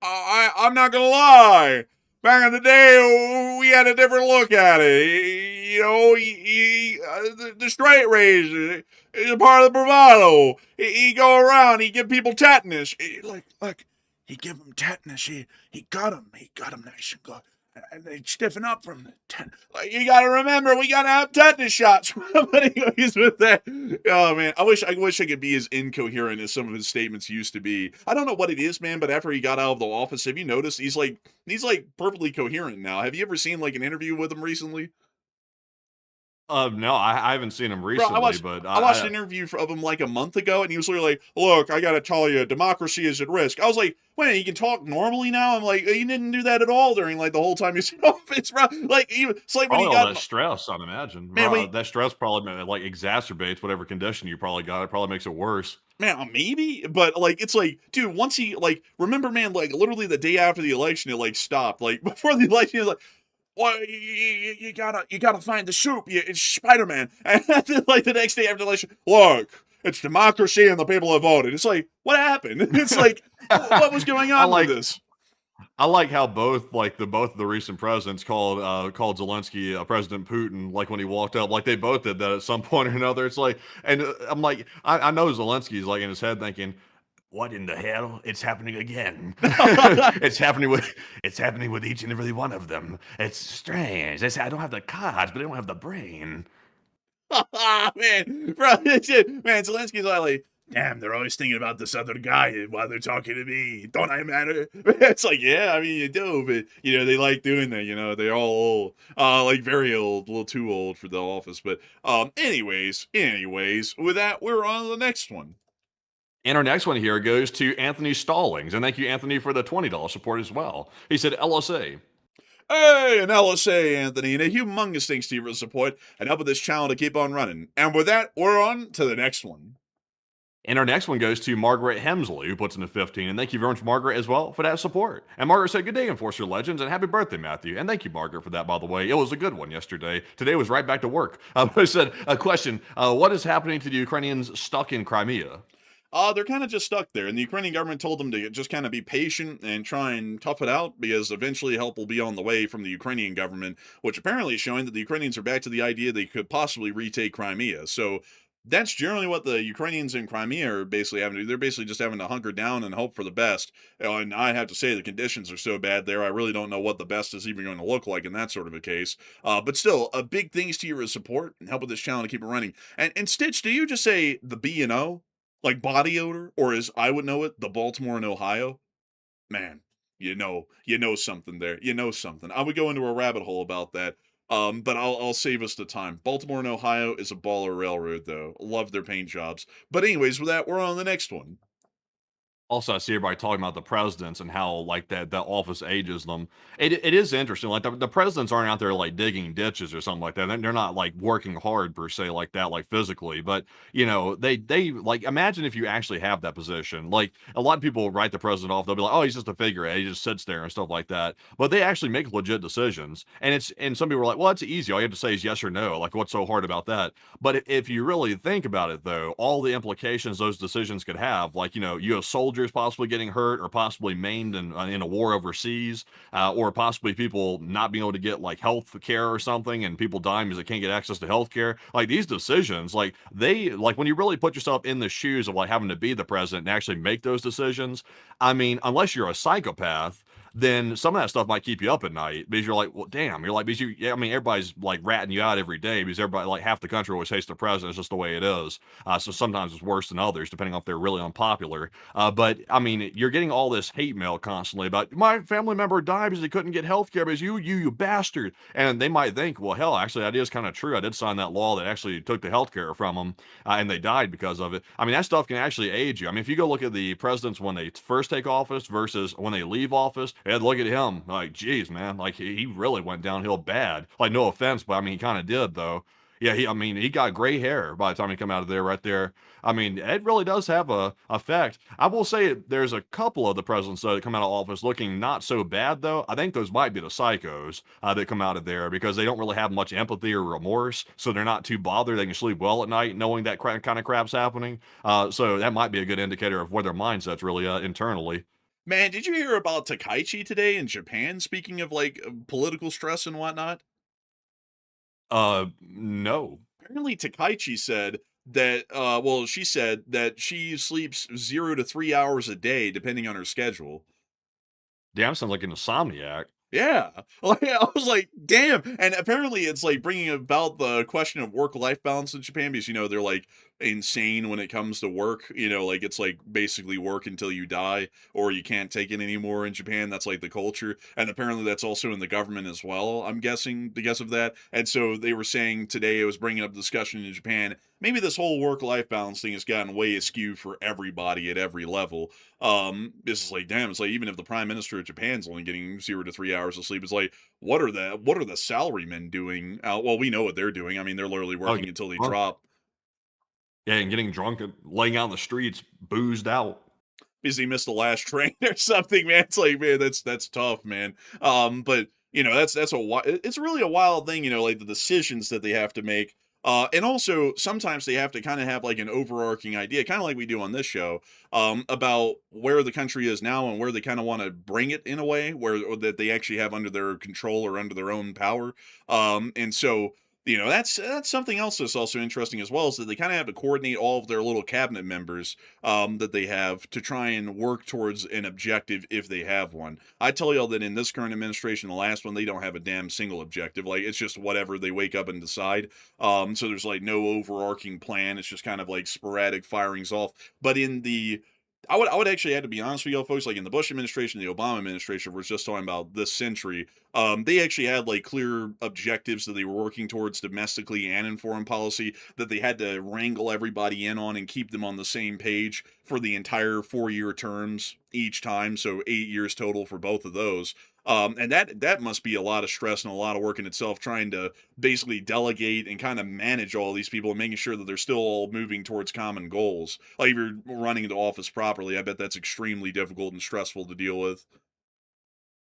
I'm not gonna lie. Back in the day, we had a different look at it. You know, the straight razor is a part of the bravado. He go around, he give people tetanus. He give them tetanus. He got them nice and good. And they stiffen up from the tetanus. Like, you gotta remember, we gotta have tetanus shots. But anyways, with that, oh man, I wish I could be as incoherent as some of his statements used to be. I don't know what it is, man, but after he got out of the office, have you noticed he's like perfectly coherent now? Have you ever seen like an interview with him recently? No, I haven't seen him recently, Bro, I watched an interview of him like a month ago, and he was literally like, look, I gotta tell you, democracy is at risk. I was like, wait, you can talk normally now? I'm like, you didn't do that at all during like the whole time you was in office, bro. Like, it's like when you got that stress, I'd imagine. Man, that stress probably like exacerbates whatever condition you probably got. It probably makes it worse. Man, maybe, but like, it's like, dude, once he like, remember, man, like literally the day after the election, it like stopped. Like before the election, it was like, well, you gotta find the soup. It's Spider-Man. And then, like the next day after the election, look, it's democracy and the people have voted. It's like, what happened? It's like, what was going on with this? I like how both of the recent presidents called Zelensky President Putin, like when he walked up, like they both did that at some point or another. It's like, and I'm like, I know Zelensky's like in his head thinking, what in the hell? It's happening again. it's happening with each and every one of them. It's strange. They say I don't have the cards, but I don't have the brain. Man, bro, man, Zelensky's like, damn, they're always thinking about this other guy while they're talking to me. Don't I matter? It's like, yeah, I mean, you do, but, they like doing that, they're all old, like very old, a little too old for the office. But, anyways, with that, we're on to the next one. And our next one here goes to Anthony Stallings. And thank you, Anthony, for the $20 support as well. He said, LSA. Hey, an LSA, Anthony, and a humongous thanks to you for the support and helping this channel to keep on running. And with that, we're on to the next one. And our next one goes to Margaret Hemsley, who puts in a 15. And thank you very much, Margaret, as well, for that support. And Margaret said, good day, Enforcer Legends, and happy birthday, Matthew. And thank you, Margaret, for that, by the way. It was a good one yesterday. Today was right back to work. I said, a question, what is happening to the Ukrainians stuck in Crimea? They're kind of just stuck there, and the Ukrainian government told them to just kind of be patient and try and tough it out, because eventually help will be on the way from the Ukrainian government, which apparently is showing that the Ukrainians are back to the idea they could possibly retake Crimea. So that's generally what the Ukrainians in Crimea are basically having to do. They're basically just having to hunker down and hope for the best. And I have to say the conditions are so bad there, I really don't know what the best is even going to look like in that sort of a case. But still, a big thanks to your support and help with this channel to keep it running. And Stitch, do you just say the B&O? Like body odor, or as I would know it, the Baltimore and Ohio? Man, you know something there. You know something. I would go into a rabbit hole about that, but I'll save us the time. Baltimore and Ohio is a baller railroad, though. Love their paint jobs. But anyways, with that, we're on the next one. Also, I see everybody talking about the presidents and how like that office ages them. It is interesting. Like the presidents aren't out there like digging ditches or something like that. They're not like working hard per se like that, like physically. But they like imagine if you actually have that position. Like a lot of people write the president off. They'll be like, oh, he's just a figurehead. He just sits there and stuff like that. But they actually make legit decisions. And some people are like, well, it's easy. All you have to say is yes or no. Like what's so hard about that? But if you really think about it, though, all the implications those decisions could have, like you have soldiers possibly getting hurt or possibly maimed in a war overseas, or possibly people not being able to get like health care or something, and people dying because they can't get access to health care. Like these decisions, like when you really put yourself in the shoes of like having to be the president and actually make those decisions, I mean, unless you're a psychopath, then some of that stuff might keep you up at night because you're like, well, damn, you're like, because I mean, everybody's like ratting you out every day because everybody, like half the country always hates the president. It's just the way it is. So sometimes it's worse than others, depending on if they're really unpopular. But I mean, you're getting all this hate mail constantly about my family member died because he couldn't get health care because you bastard. And they might think, well, hell, actually, that is kind of true. I did sign that law that actually took the health care from them, and they died because of it. I mean, that stuff can actually age you. I mean, if you go look at the presidents when they first take office versus when they leave office, and look at him, like, geez, man, like he really went downhill bad. Like, no offense, but I mean, he kind of did though. Yeah, he got gray hair by the time he come out of there right there. I mean, it really does have a effect. I will say there's a couple of the presidents though, that come out of office looking not so bad though. I think those might be the psychos that come out of there because they don't really have much empathy or remorse, so they're not too bothered. They can sleep well at night knowing that kind of crap's happening. So that might be a good indicator of where their mindset's really internally. Man, did you hear about Takaichi today in Japan? Speaking of like political stress and whatnot. No. Apparently, Takaichi said that, she said that she sleeps 0 to 3 hours a day, depending on her schedule. Damn, sounds like an insomniac. Yeah. Like, I was like, damn. And apparently it's like bringing about the question of work-life balance in Japan because, they're like insane when it comes to work. Like it's like basically work until you die or you can't take it anymore in Japan. That's like the culture. And apparently that's also in the government as well, I'm guessing, because of that. And so they were saying today, it was bringing up discussion in Japan, maybe this whole work-life balance thing has gotten way askew for everybody at every level. It's like, damn, it's like even if the prime minister of Japan's only getting 0 to 3 hours of sleep, it's like, what are the salarymen doing? Well, we know what they're doing. I mean, they're literally working until they drop. Yeah, and getting drunk and laying out in the streets, boozed out. Because he missed the last train or something, man. It's like, man, that's tough, man. But it's really a wild thing, like the decisions that they have to make. And also, sometimes they have to kind of have like an overarching idea, kind of like we do on this show, about where the country is now and where they kind of want to bring it in a way where or that they actually have under their control or under their own power. And so, that's something else that's also interesting as well is that they kind of have to coordinate all of their little cabinet members that they have to try and work towards an objective if they have one. I tell y'all that in this current administration, the last one, they don't have a damn single objective. Like it's just whatever they wake up and decide. So there's like no overarching plan. It's just kind of like sporadic firings off. But I would actually have to be honest with y'all folks, like in the Bush administration, the Obama administration, we're just talking about this century. They actually had like clear objectives that they were working towards domestically and in foreign policy that they had to wrangle everybody in on and keep them on the same page for the entire 4-year terms each time. So 8 years total for both of those. And that must be a lot of stress and a lot of work in itself, trying to basically delegate and kind of manage all these people and making sure that they're still all moving towards common goals. Like if you're running into office properly, I bet that's extremely difficult and stressful to deal with.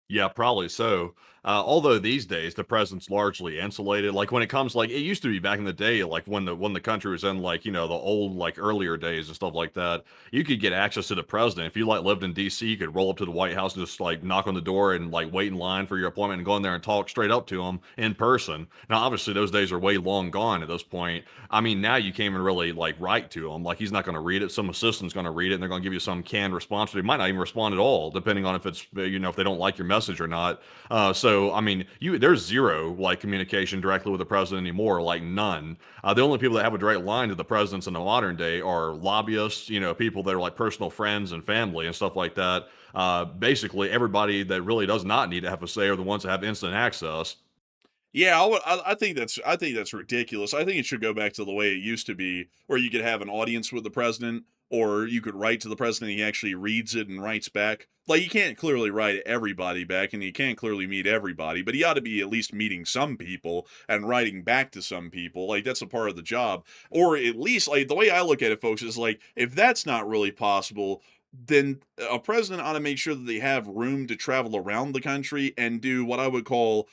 Yeah, probably so. Although these days the president's largely insulated. Like when it comes, like it used to be back in the day, like when the country was in like the old like earlier days and stuff like that. You could get access to the president if you like lived in D.C. You could roll up to the White House and just like knock on the door and like wait in line for your appointment and go in there and talk straight up to him in person. Now, obviously, those days are way long gone at this point. I mean, now you can't even really like write to him. Like he's not going to read it. Some assistant's going to read it and they're going to give you some canned response. But he might not even respond at all, depending on if it's if they don't like your message or not. So I mean, there's zero like communication directly with the president anymore, like none. The only people that have a direct line to the presidents in the modern day are lobbyists, people that are like personal friends and family and stuff like that. Basically, everybody that really does not need to have a say are the ones that have instant access. Yeah, I think that's ridiculous. I think it should go back to the way it used to be, where you could have an audience with the president, or you could write to the president, and he actually reads it and writes back. Like you can't clearly write everybody back, and you can't clearly meet everybody, but he ought to be at least meeting some people and writing back to some people. Like that's a part of the job, or at least like the way I look at it, folks, is like if that's not really possible. Then a president ought to make sure that they have room to travel around the country and do what I would call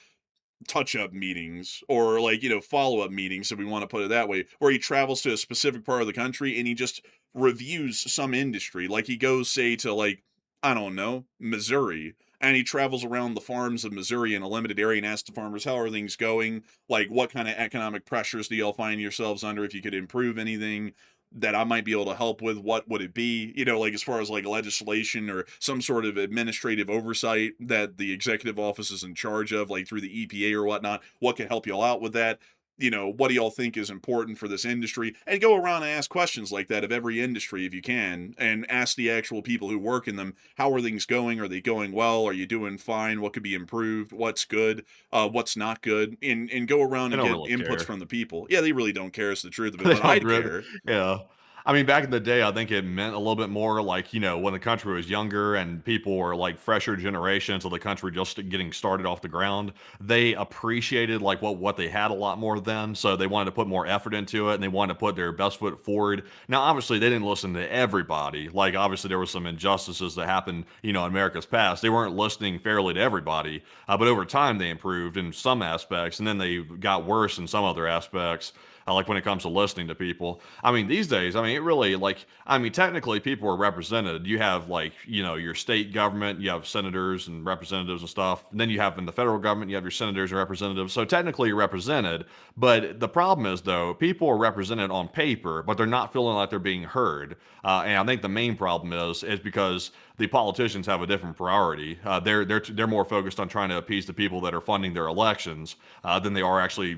touch-up meetings or like follow-up meetings if we want to put it that way, where he travels to a specific part of the country and he just reviews some industry. Like he goes say to like I don't know, Missouri, and he travels around the farms of Missouri in a limited area and asks the farmers, how are things going, like what kind of economic pressures do y'all find yourselves under, if you could improve anything that I might be able to help with, what would it be? Like as far as like legislation or some sort of administrative oversight that the executive office is in charge of, like through the EPA or whatnot, what can help y'all out with that? What do y'all think is important for this industry? And go around and ask questions like that of every industry if you can, and ask the actual people who work in them, how are things going? Are they going well? Are you doing fine? What could be improved? What's good? What's not good? And go around They and don't get really inputs care. from the people. Yeah, they really don't care is the truth of it, They but don't I'd really, care. yeah. I mean, back in the day, I think it meant a little bit more like, when the country was younger and people were like fresher generations of the country just getting started off the ground, they appreciated like what they had a lot more then. So they wanted to put more effort into it and they wanted to put their best foot forward. Now, obviously, they didn't listen to everybody. Like, obviously, there were some injustices that happened, in America's past. They weren't listening fairly to everybody. But over time, they improved in some aspects and then they got worse in some other aspects. Like when it comes to listening to people. I mean, these days, I mean, it really like, I mean, technically people are represented. You have like, your state government, you have senators and representatives and stuff. And then you have in the federal government, you have your senators and representatives. So technically you're represented. But the problem is though, people are represented on paper, but they're not feeling like they're being heard. And I think the main problem is because the politicians have a different priority. They're more focused on trying to appease the people that are funding their elections than they are actually,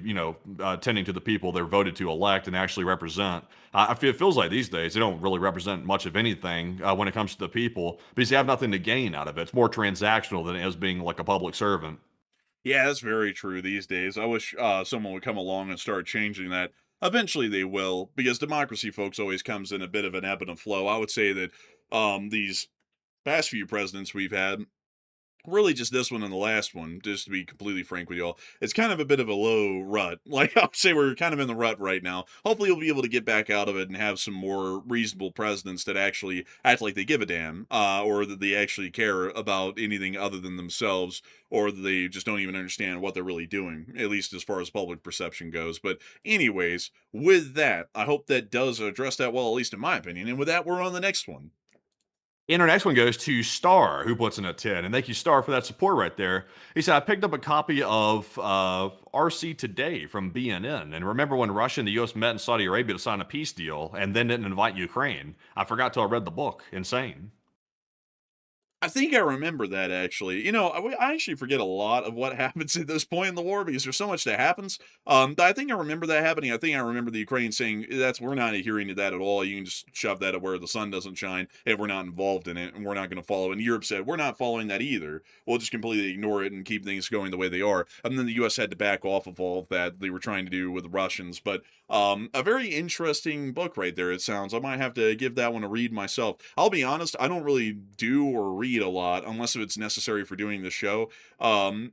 tending to the people they're voted to elect and actually represent. It feels like these days they don't really represent much of anything when it comes to the people because they have nothing to gain out of it. It's more transactional than it is being like a public servant. Yeah, that's very true these days. I wish someone would come along and start changing that. Eventually they will, because democracy, folks, always comes in a bit of an ebb and a flow. I would say that these past few presidents we've had really just this one and the last one, just to be completely frank with y'all. It's kind of a bit of a low rut. Like I'll say we're kind of in the rut right now. Hopefully we'll be able to get back out of it and have some more reasonable presidents that actually act like they give a damn, or that they actually care about anything other than themselves, or that they just don't even understand what they're really doing, at least as far as public perception goes. But anyways, with that, I hope that does address that well, at least in my opinion. And with that, we're on the next one. And our next one goes to Star, who puts in a 10. And thank you, Star, for that support right there. He said, I picked up a copy of RC Today from BNN. And remember when Russia and the U.S. met in Saudi Arabia to sign a peace deal and then didn't invite Ukraine? I forgot till I read the book. Insane. I think I remember that actually. You know, I actually forget a lot of what happens at this point in the war because there's so much that happens. But I think I remember that happening. I think I remember the Ukraine saying we're not adhering to that at all. You can just shove that at where the sun doesn't shine if we're not involved in it and we're not going to follow. And Europe said we're not following that either. We'll just completely ignore it and keep things going the way they are. And then the U.S. had to back off of all of that they were trying to do with the Russians. But a very interesting book right there. It sounds. I might have to give that one a read myself. I'll be honest. I don't really do or read a lot unless it's necessary for doing the show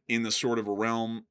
in this sort of a realm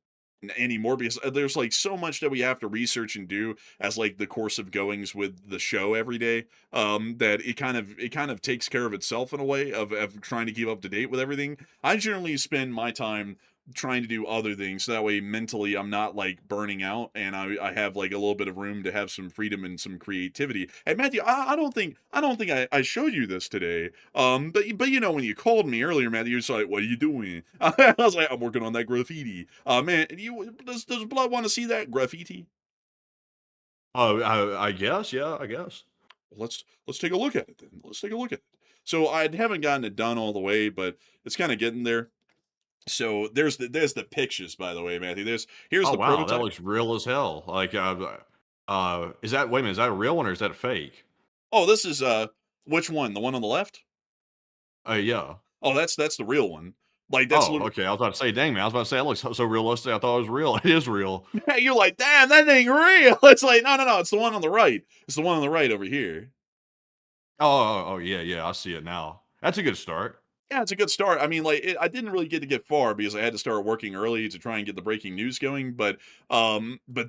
anymore because there's like so much that we have to research and do as like the course of goings with the show every day that it kind of takes care of itself in a way of trying to keep up to date with everything. I generally spend my time trying to do other things so that way mentally I'm not like burning out and I have like a little bit of room to have some freedom and some creativity. And Matthew, I don't think I showed you this today. But you know when you called me earlier, Matthew, you was like, "What are you doing?" I was like, "I'm working on that graffiti." Man, does Blood want to see that graffiti? Oh, I guess. Yeah, I guess. Let's take a look at it then. Let's take a look at it. So I haven't gotten it done all the way, but it's kind of getting there. So there's the pictures, by the way, Matthew. Here's Oh, the wow. That prototype. looks real as hell. Like, is that, wait a minute, is that a real one or is that fake? Oh, this is which one? The one on the left? Yeah. Oh, that's the real one. Like that's Oh, literally, okay. I was about to say, dang, man. I was about to say, that looks so realistic. I thought it was real. It is real. you're like, damn, that ain't real. It's like, no, it's the one on the right. It's the one on the right over here. Oh, yeah, yeah. I see it now. That's a good start. Yeah, it's a good start. I mean, like, I didn't really get far because I had to start working early to try and get the breaking news going. But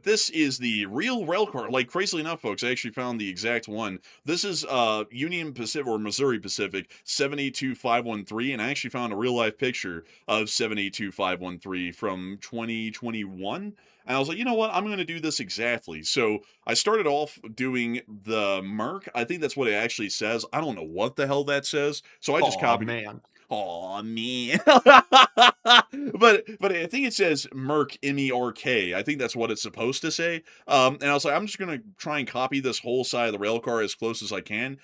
this is the real rail car. Like, crazily enough, folks, I actually found the exact one. This is Union Pacific or Missouri Pacific 782513, and I actually found a real life picture of 782513 from 2021. And I was like, you know what? I'm going to do this exactly. So I started off doing the Merc. I think that's what it actually says. I don't know what the hell that says. So I just Oh, copied. man. Oh man. But I think it says Merc MERK. I think that's what it's supposed to say. And I was like, I'm just gonna try and copy this whole side of the rail car as close as I can.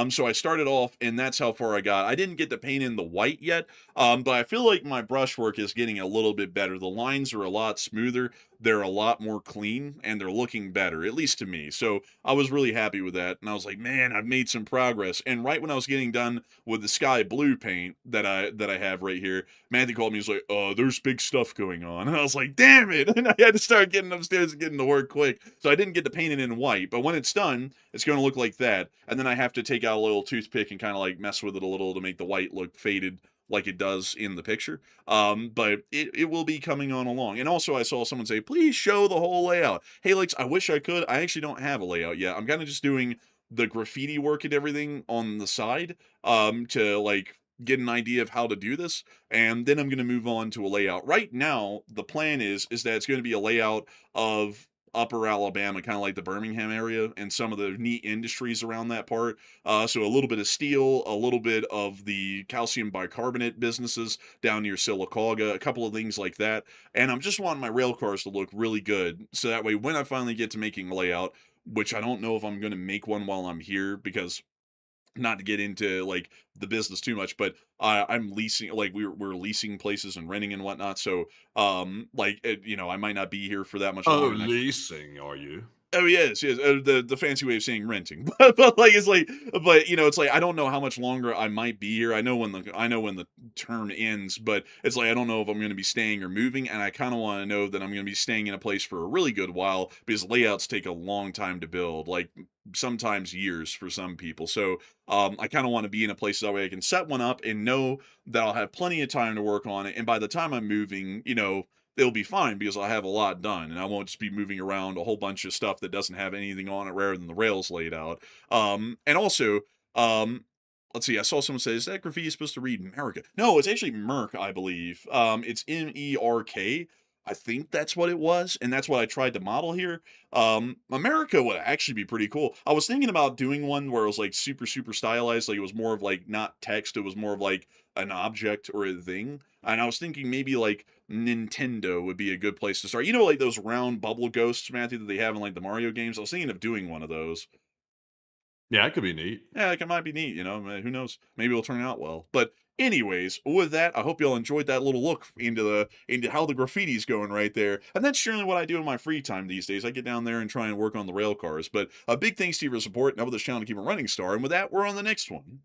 So I started off, and that's how far I got. I didn't get to paint in the white yet. But I feel like my brushwork is getting a little bit better. The lines are a lot smoother. They're a lot more clean, and they're looking better, at least to me. So I was really happy with that. And I was like, man, I've made some progress. And right when I was getting done with the sky blue paint that I have right here, Matthew called me. He's like, there's big stuff going on. And I was like, damn it. And I had to start getting upstairs and getting to work quick. So I didn't get to paint it in white. But when it's done, it's going to look like that. And then I have to take out a little toothpick and kind of like mess with it a little to make the white look faded like it does in the picture. But it will be coming on along. And also I saw someone say, please show the whole layout. Hey, Lex, I wish I could. I actually don't have a layout yet. I'm kind of just doing the graffiti work and everything on the side to like get an idea of how to do this, and then I'm going to move on to a layout. Right now the plan is that it's going to be a layout of upper Alabama, kind of like the Birmingham area and some of the neat industries around that part. So a little bit of steel, a little bit of the calcium bicarbonate businesses down near Sylacauga, a couple of things like that. And I'm just wanting my rail cars to look really good, so that way when I finally get to making a layout, which I don't know if I'm going to make one while I'm here, because not to get into like the business too much, but I'm leasing, like we're leasing places and renting and whatnot. So like you know, I might not be here for that much Oh, longer. leasing, are you? Oh yes, yes. The fancy way of saying renting, but like it's like, but it's like I don't know how much longer I might be here. I know when the term ends, but it's like I don't know if I'm going to be staying or moving, and I kind of want to know that I'm going to be staying in a place for a really good while because layouts take a long time to build, like sometimes years for some people. So I kind of want to be in a place that way I can set one up and know that I'll have plenty of time to work on it, and by the time I'm moving, it'll be fine because I'll have a lot done and I won't just be moving around a whole bunch of stuff that doesn't have anything on it rather than the rails laid out. And also, let's see, I saw someone say, is that graffiti supposed to read America? No, it's actually Merc, I believe. It's MERK. I think that's what it was, and that's what I tried to model here. America would actually be pretty cool. I was thinking about doing one where it was like super, super stylized, like it was more of like not text, it was more of like an object or a thing. And I was thinking maybe like Nintendo would be a good place to start. Like those round bubble ghosts, Matthew, that they have in like the Mario games. I was thinking of doing one of those. Yeah, it could be neat. Yeah, like it might be neat, who knows? Maybe it'll turn out well. But anyways, with that, I hope y'all enjoyed that little look into how the graffiti's going right there. And that's generally what I do in my free time these days. I get down there and try and work on the rail cars. But a big thanks to you for support and help this channel to keep a running star. And with that, we're on the next one.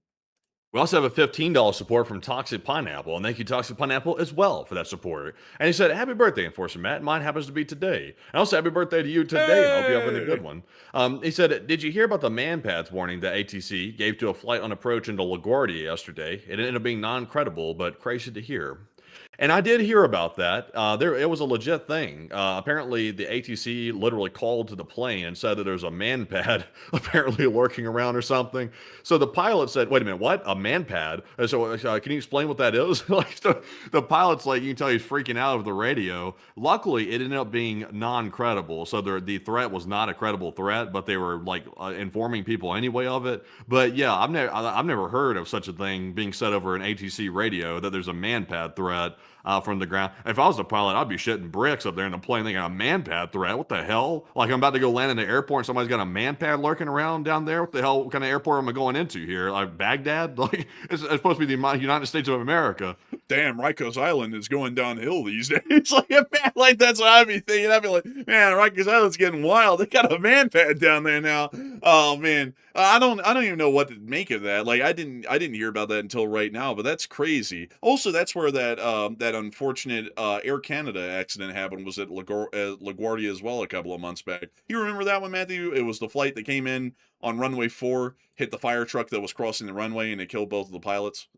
We also have a $15 support from Toxic Pineapple, and thank you, Toxic Pineapple, as well for that support. And he said, happy birthday, Enforcer Matt. Mine happens to be today. And also, happy birthday to you today, and I hope you're having a good one. He said, did you hear about the man-pads warning that ATC gave to a flight on approach into LaGuardia yesterday? It ended up being non-credible, but crazy to hear. And I did hear about that. It was a legit thing. Apparently, the ATC literally called to the plane and said that there's a man pad apparently lurking around or something. So the pilot said, "Wait a minute, what? A man pad?" And so, can you explain what that is? Like the pilot's like, you can tell he's freaking out over the radio. Luckily, it ended up being non-credible, so the threat was not a credible threat, but they were like informing people anyway of it. But yeah, I've never heard of such a thing being said over an ATC radio that there's a man pad threat. From the ground. If I was a pilot, I'd be shitting bricks up there in the plane thinking a man pad threat. What the hell? Like I'm about to go land in the airport and somebody's got a man pad lurking around down there. What the hell? What kind of airport am I going into here? Like Baghdad? Like it's supposed to be the United States of America. Damn, Rikos Island is going downhill these days. Like that's what I'd be thinking. I'd be like, man, Rikos Island's getting wild. They got a man pad down there now. Oh man, I don't even know what to make of that. Like I didn't hear about that until right now, but that's crazy. Also, that's where that unfortunate Air Canada accident happened. Was at LaGuardia as well a couple of months back. You remember that one, Matthew? It was the flight that came in on runway 4, hit the fire truck that was crossing the runway, and it killed both of the pilots.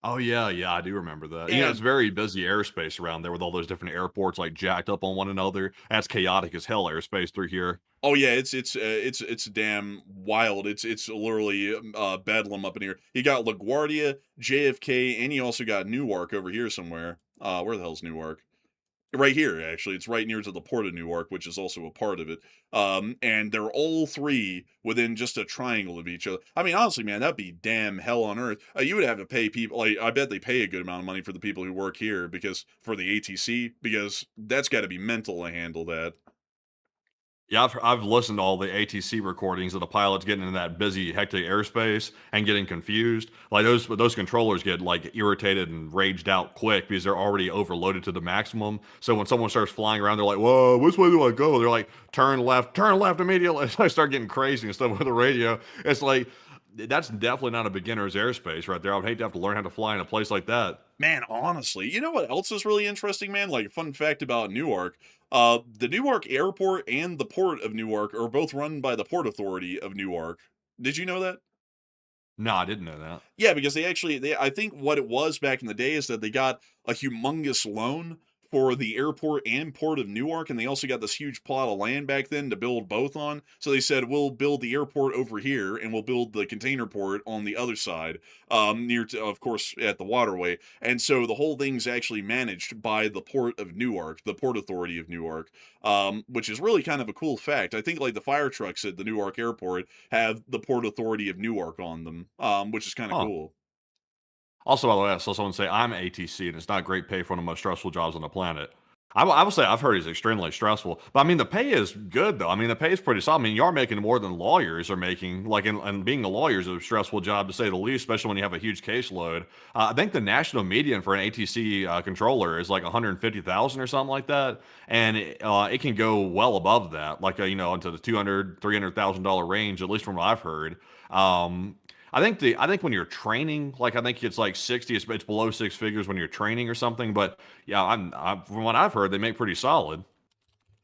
Oh yeah, I do remember that. And It's very busy airspace around there with all those different airports like jacked up on one another. That's chaotic as hell airspace through here. oh yeah, it's damn wild. It's literally bedlam up in here. You got LaGuardia, JFK, and you also got Newark over here somewhere. Where the hell's Newark? Right here, actually. It's right near to the port of Newark, which is also a part of it. And they're all three within just a triangle of each other. I mean, honestly, man, that'd be damn hell on earth. You would have to pay people, like, I bet they pay a good amount of money for the people who work here for the ATC, because that's got to be mental to handle that. Yeah, I've listened to all the ATC recordings of the pilots getting into that busy, hectic airspace and getting confused. Like those controllers get like irritated and raged out quick because they're already overloaded to the maximum. So when someone starts flying around, they're like, "Whoa, which way do I go?" They're like, turn left immediately." I start getting crazy and stuff with the radio. It's like that's definitely not a beginner's airspace right there. I would hate to have to learn how to fly in a place like that. Man, honestly, you know what else is really interesting, man? Like, fun fact about Newark. The Newark airport and the port of Newark are both run by the Port Authority of Newark. Did you know that? No, I didn't know that. Yeah, because I think what it was back in the day is that they got a humongous loan for the airport and port of Newark, and they also got this huge plot of land back then to build both on. So they said, we'll build the airport over here, and we'll build the container port on the other side, near to, of course, at the waterway. And so the whole thing's actually managed by the port of Newark, the Port Authority of Newark, which is really kind of a cool fact. I think like the fire trucks at the Newark airport have the Port Authority of Newark on them, which is kind of Huh. cool. Also, by the way, I saw someone say I'm ATC, and it's not great pay for one of the most stressful jobs on the planet. I would say I've heard it's extremely stressful, but I mean the pay is good though. I mean the pay is pretty solid. I mean you are making more than lawyers are making. Like and being a lawyer is a stressful job to say the least, especially when you have a huge caseload. I think the national median for an ATC controller is like 150,000 or something like that, and it can go well above that, like into the 200, $300,000 range, at least from what I've heard. I think when you're training, like I think it's like 60, it's below six figures when you're training or something. But yeah, from what I've heard, they make pretty solid.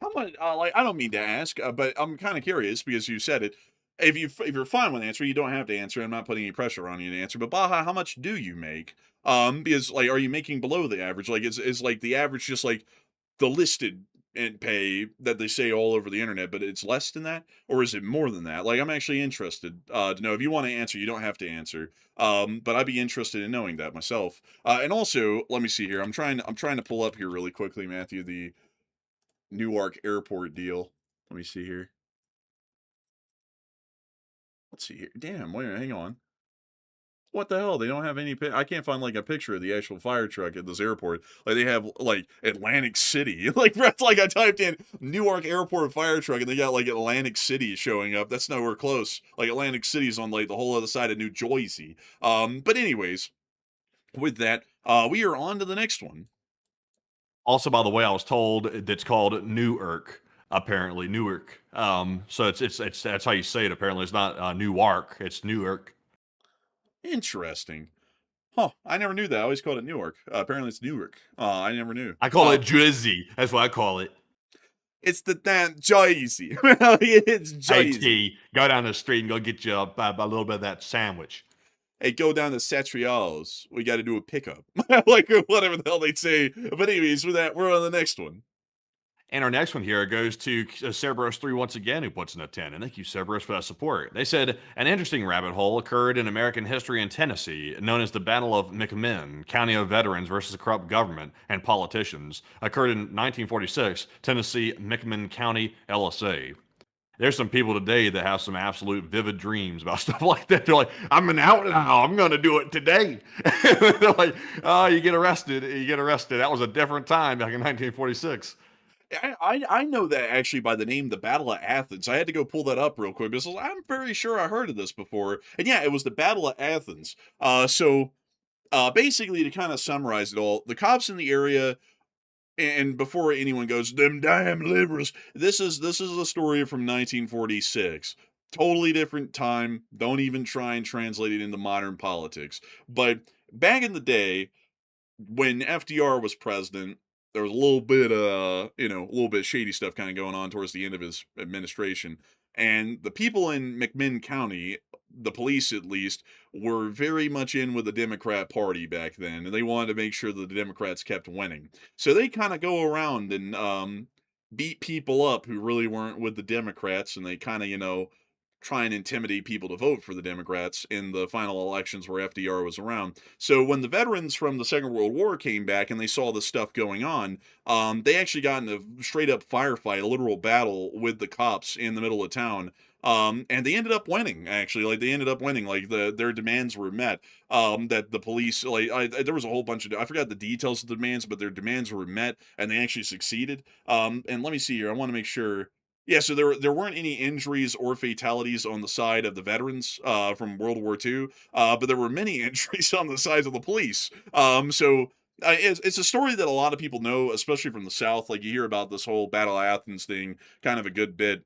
How much? Like, I don't mean to ask, but I'm kind of curious because you said it. If you're fine with answering, you don't have to answer. I'm not putting any pressure on you to answer. But Baja, how much do you make? Because like, are you making below the average? Like, is like the average just like the listed and pay that they say all over the internet, but it's less than that, or is it more than that? Like, I'm actually interested to know. If you want to answer, you don't have to answer. But I'd be interested in knowing that myself. And also, let me see here. I'm trying to pull up here really quickly, Matthew, the Newark Airport deal. Let me see here. Let's see here. Damn, wait, hang on. What the hell? They don't have any. I can't find like a picture of the actual fire truck at this airport. Like they have like Atlantic City. Like that's like I typed in Newark Airport fire truck and they got like Atlantic City showing up. That's nowhere close. Like Atlantic City's on like the whole other side of New Jersey. But anyways, with that, we are on to the next one. Also, by the way, I was told it's called Newark. Apparently, Newark. So it's that's how you say it. Apparently, it's not Newark. It's Newark. Interesting. Huh? I never knew that. I always called it Newark. Apparently, it's Newark. I never knew. I call it Jersey. That's what I call it. It's the damn Jersey. It's Hey Jersey. T, go down the street and go get you a little bit of that sandwich. Hey, go down to Satrials. We got to do a pickup. Like, whatever the hell they'd say. But anyways, with that, we're on the next one. And our next one here goes to Cerberus 3 once again, who puts in a 10. And thank you, Cerberus, for that support. They said, an interesting rabbit hole occurred in American history in Tennessee, known as the Battle of McMinn, County of Veterans versus a corrupt government and politicians. Occurred in 1946, Tennessee, McMinn County, LSA. There's some people today that have some absolute vivid dreams about stuff like that. They're like, I'm an outlaw. I'm going to do it today. They're like, oh, you get arrested. You get arrested. That was a different time back in 1946. I know that actually by the name the Battle of Athens. I had to go pull that up real quick because I'm very sure I heard of this before. And yeah, it was the Battle of Athens. Basically, to kind of summarize it all, the cops in the area, and before anyone goes, them damn liberals, this is a story from 1946. Totally different time. Don't even try and translate it into modern politics. But back in the day, when FDR was president, there was a little bit a little bit shady stuff kind of going on towards the end of his administration. And the people in McMinn County, the police at least, were very much in with the Democrat Party back then, and they wanted to make sure that the Democrats kept winning. So they kind of go around and beat people up who really weren't with the Democrats, and they kind of, try and intimidate people to vote for the Democrats in the final elections where FDR was around. So when the veterans from the Second World War came back and they saw this stuff going on, they actually got in a straight up firefight, a literal battle with the cops in the middle of town. And they ended up winning, actually. Like, they ended up winning. Like, their demands were met. That the police, there was a whole bunch of, I forgot the details of the demands, but their demands were met, and they actually succeeded. And let me see here. I want to make sure. Yeah, so there weren't any injuries or fatalities on the side of the veterans from World War II, but there were many injuries on the side of the police. It's a story that a lot of people know, especially from the South. Like, you hear about this whole Battle of Athens thing kind of a good bit,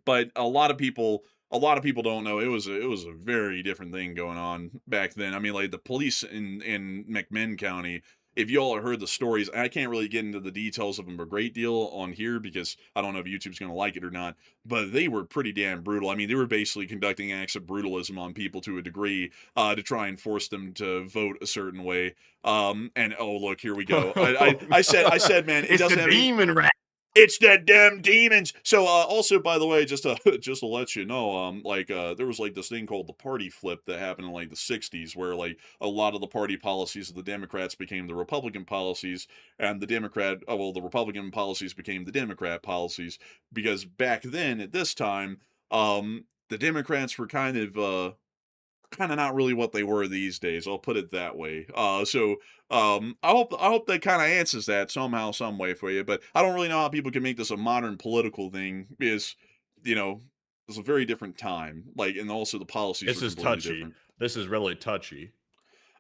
but a lot of people don't know it was a very different thing going on back then. I mean, like the police in McMinn County, if y'all heard the stories, I can't really get into the details of them a great deal on here because I don't know if YouTube's going to like it or not, but they were pretty damn brutal. I mean, they were basically conducting acts of brutalism on people to a degree to try and force them to vote a certain way. And oh, look, here we go. I said, man, it It's doesn't the have any, demon rat. it's the damn demons. So, also, by the way, just to just to let you know, there was like this thing called the party flip that happened in like the '60s, where like a lot of the party policies of the Democrats became the Republican policies, and the Republican policies became the Democrat policies, because back then at this time, the Democrats were kind of kind of not really what they were these days. I'll put it that way. I hope that kind of answers that somehow, some way for you. But I don't really know how people can make this a modern political thing because, you know, it's a very different time. Like, and also the policies This were is completely touchy. different. This is really touchy.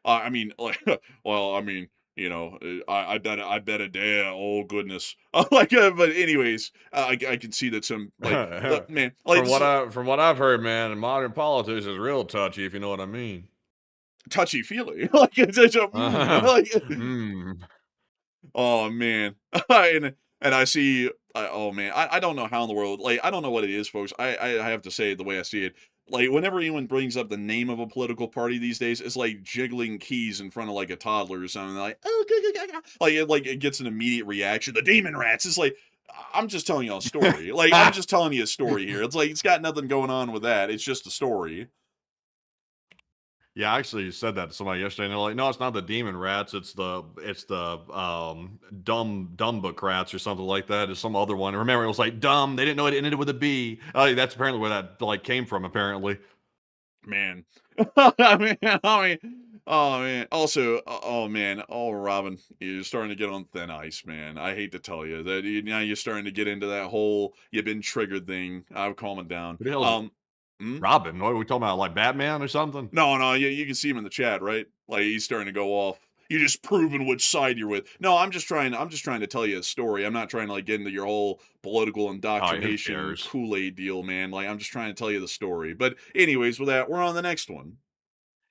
I mean, like, well, I mean, I bet a day. Oh goodness, but anyways, I can see that some man, like this is From what I've heard, man, modern politics is real touchy, if you know what I mean. touchy feely. Like it's a like Mm. oh man, and I see. Oh man, I don't know how in the world. Like I don't know what it is, folks. I have to say it the way I see it. Like whenever anyone brings up the name of a political party these days, it's like jiggling keys in front of like a toddler or something. Like oh, like it gets an immediate reaction. The demon rats. It's like I'm just telling you a story. Like I'm just telling you a story here. It's like it's got nothing going on with that. It's just a story. Yeah, I actually said that to somebody yesterday, and they're like, "No, it's not the demon rats. It's the dumb book rats or something like that. It's some other one. Remember, it was like dumb. They didn't know it ended with a B. That's apparently where that like came from. Apparently, Man. I mean, also, oh man, oh Robin, you're starting to get on thin ice, man. I hate to tell you that now you're starting to get into that whole you've been triggered thing. I'm calming down. who the hell is Hmm? Robin? What are we talking about? Like Batman or something? No, you can see him in the chat, right? Like he's starting to go off. You're just proving which side you're with. No, I'm just trying to tell you a story. I'm not trying to like get into your whole political Oh, who indoctrination cares? Kool-Aid deal, man. Like I'm just trying to tell you the story. But anyways, with that, we're on the next one.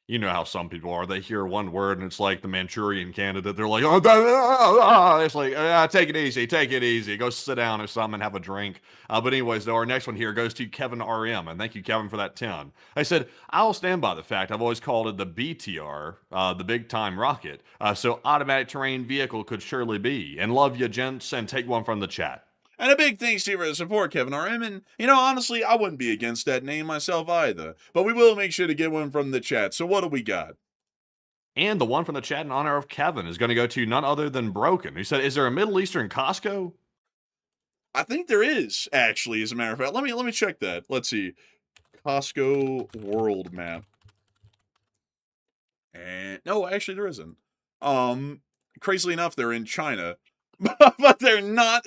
You know how some people are. They hear one word and it's like the Manchurian candidate. They're like, oh, it's like, take it easy, take it easy. Go sit down or something and have a drink. But anyways, though, our next one here goes to Kevin RM. And thank you, Kevin, for that 10. I said, I'll stand by the fact I've always called it the BTR, the big time rocket. So automatic terrain vehicle could surely be. And love you, gents, and take one from the chat. And a big thanks to you for the support, Kevin RM. And, honestly, I wouldn't be against that name myself either. But we will make sure to get one from the chat. So what do we got? And the one from the chat in honor of Kevin is going to go to none other than Broken, who said, is there a Middle Eastern Costco? I think there is, actually, as a matter of fact. Let me check that. Let's see. Costco world map. And no, actually there isn't. Crazily enough, they're in China. But they're not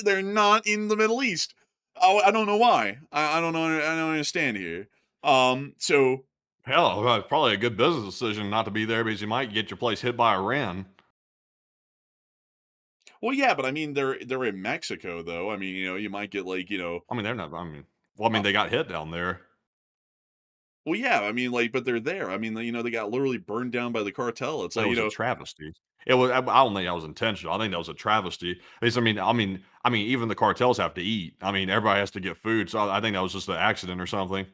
in the Middle East. Oh, I don't know why. I don't know. I don't understand here. So Hell, probably a good business decision not to be there because you might get your place hit by Iran. well, yeah, but I mean, they're in Mexico, though. I mean, you might get like, I mean, they're not. I mean, they got hit down there. well, yeah, I mean, like, but they're there. I mean, they got literally burned down by the cartel. It's That like, was a travesty. It was. I don't think that was intentional. I think that was a travesty. Because, even the cartels have to eat. I mean, everybody has to get food. So I think that was just an accident or something.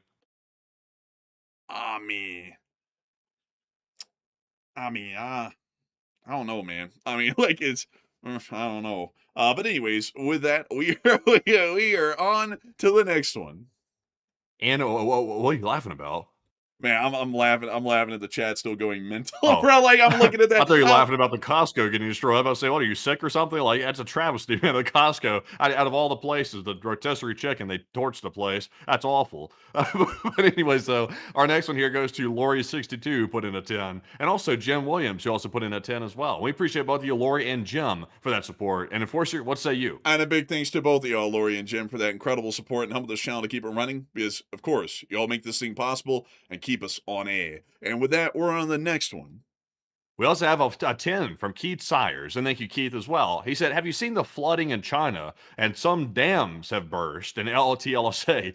I mean, I don't know, man. I mean, like, I don't know. But anyways, with that, we are on to the next one. And what are you laughing about? Man, I'm laughing. I'm laughing at the chat still going mental, Oh. bro. Like I'm looking at that. I thought you were laughing about the Costco getting destroyed. I was about to say, what are you sick or something? Like that's a travesty, man. The Costco, out of all the places, the rotisserie chicken, they torched the place. That's awful. But anyway, so our next one here goes to Lori62, put in a 10, and also Jim Williams, who also put in a 10 as well. We appreciate both of you, Lori and Jim, for that support. And Enforcer, what say you? And a big thanks to both of y'all, Lori and Jim, for that incredible support and helping this channel to keep it running. Because of course, y'all make this thing possible and keep us on air. And with that, we're on the next one. We also have a 10 from Keith Sires, and thank you, Keith, as well. He said, have you seen the flooding in China? And some dams have burst in LTLSA.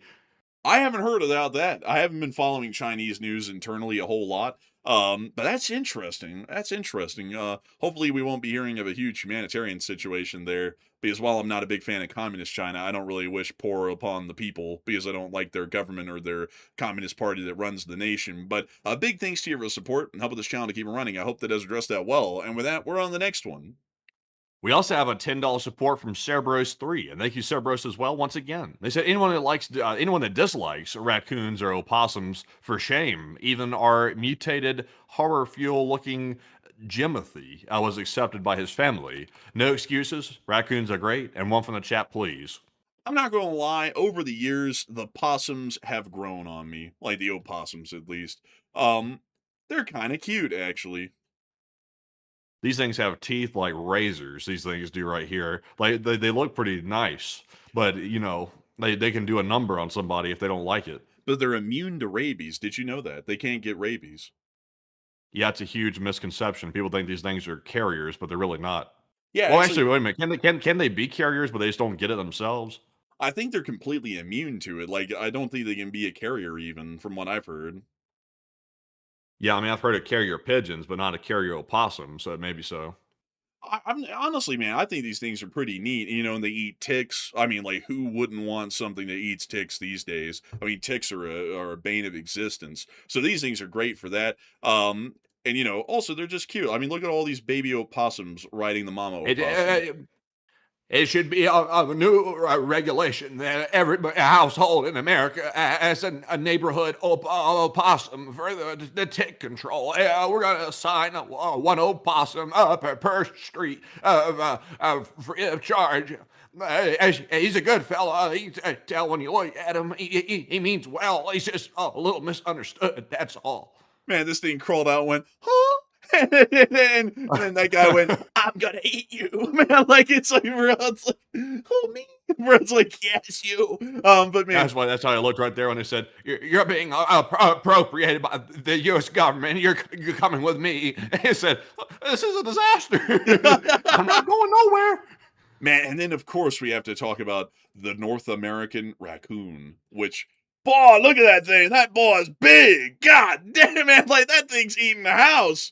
I haven't heard about that. I haven't been following Chinese news internally a whole lot. But that's interesting. That's interesting. Hopefully we won't be hearing of a huge humanitarian situation there, because while I'm not a big fan of communist China, I don't really wish poor upon the people because I don't like their government or their communist party that runs the nation. But big thanks to you for the support and helping this channel to keep it running. I hope that does address that well. And with that, we're on the next one. We also have a $10 support from Cerberus3, and thank you, Cerberus, as well, once again. They said anyone that dislikes raccoons or opossums, for shame, even our mutated horror fuel-looking Jimothy was accepted by his family. No excuses, raccoons are great, and one from the chat, please. I'm not going to lie, over the years, the possums have grown on me, like the opossums at least. They're kind of cute, actually. These things have teeth like razors. These things do right here. Like they look pretty nice, but they can do a number on somebody if they don't like it. But they're immune to rabies. Did you know that? They can't get rabies. Yeah, it's a huge misconception. People think these things are carriers, but they're really not. Yeah, Well, actually, actually, wait a minute. Can they be carriers, but they just don't get it themselves? I think they're completely immune to it. Like, I don't think they can be a carrier, even from what I've heard. Yeah, I mean, I've heard of carrier pigeons, but not a carrier opossum, so maybe so. I'm honestly, man, I think these things are pretty neat. And they eat ticks. I mean, like, who wouldn't want something that eats ticks these days? I mean, ticks are a bane of existence. So these things are great for that. And also they're just cute. I mean, look at all these baby opossums riding the mama It, opossum. It should be a new regulation that every household in America has a neighborhood opossum for the tick control. We're going to assign one opossum per street free of charge. He's a good fella. You can tell when you look at him. He means well. He's just a little misunderstood. That's all. Man, this thing crawled out and went, huh? And then that guy went, I'm gonna eat you, man. Like it's like, bro, it's like, who me? Bro, it's like, yes, you. But man, That's how I looked right there when they said you're being appropriated by the U.S. government. You're coming with me. And he said, "This is a disaster. I'm not going nowhere." man, and then of course we have to talk about the North American raccoon, which, boy, look at that thing. That boy is big. God damn, man, like that thing's eating the house.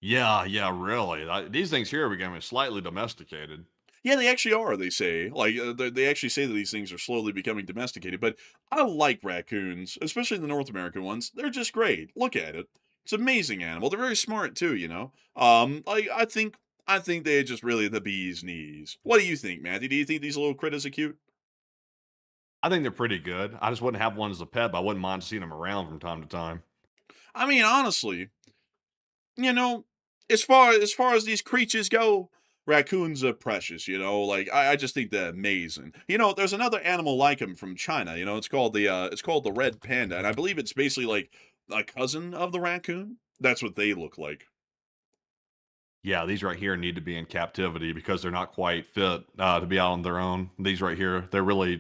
Yeah, really. These things here are becoming slightly domesticated. Yeah, they actually are. They say, like, they actually say that these things are slowly becoming domesticated. But I like raccoons, especially the North American ones. They're just great. Look at it; it's an amazing animal. They're very smart too. I think they're just really the bee's knees. What do you think, Matthew? Do you think these little critters are cute? I think they're pretty good. I just wouldn't have one as a pet, but I wouldn't mind seeing them around from time to time. I mean, honestly, you know, as far as these creatures go, raccoons are precious. Like I just think they're amazing. There's another animal like them from China. It's called the red panda, and I believe it's basically like a cousin of the raccoon. That's what they look like. Yeah, these right here need to be in captivity because they're not quite fit to be out on their own. These right here, they're really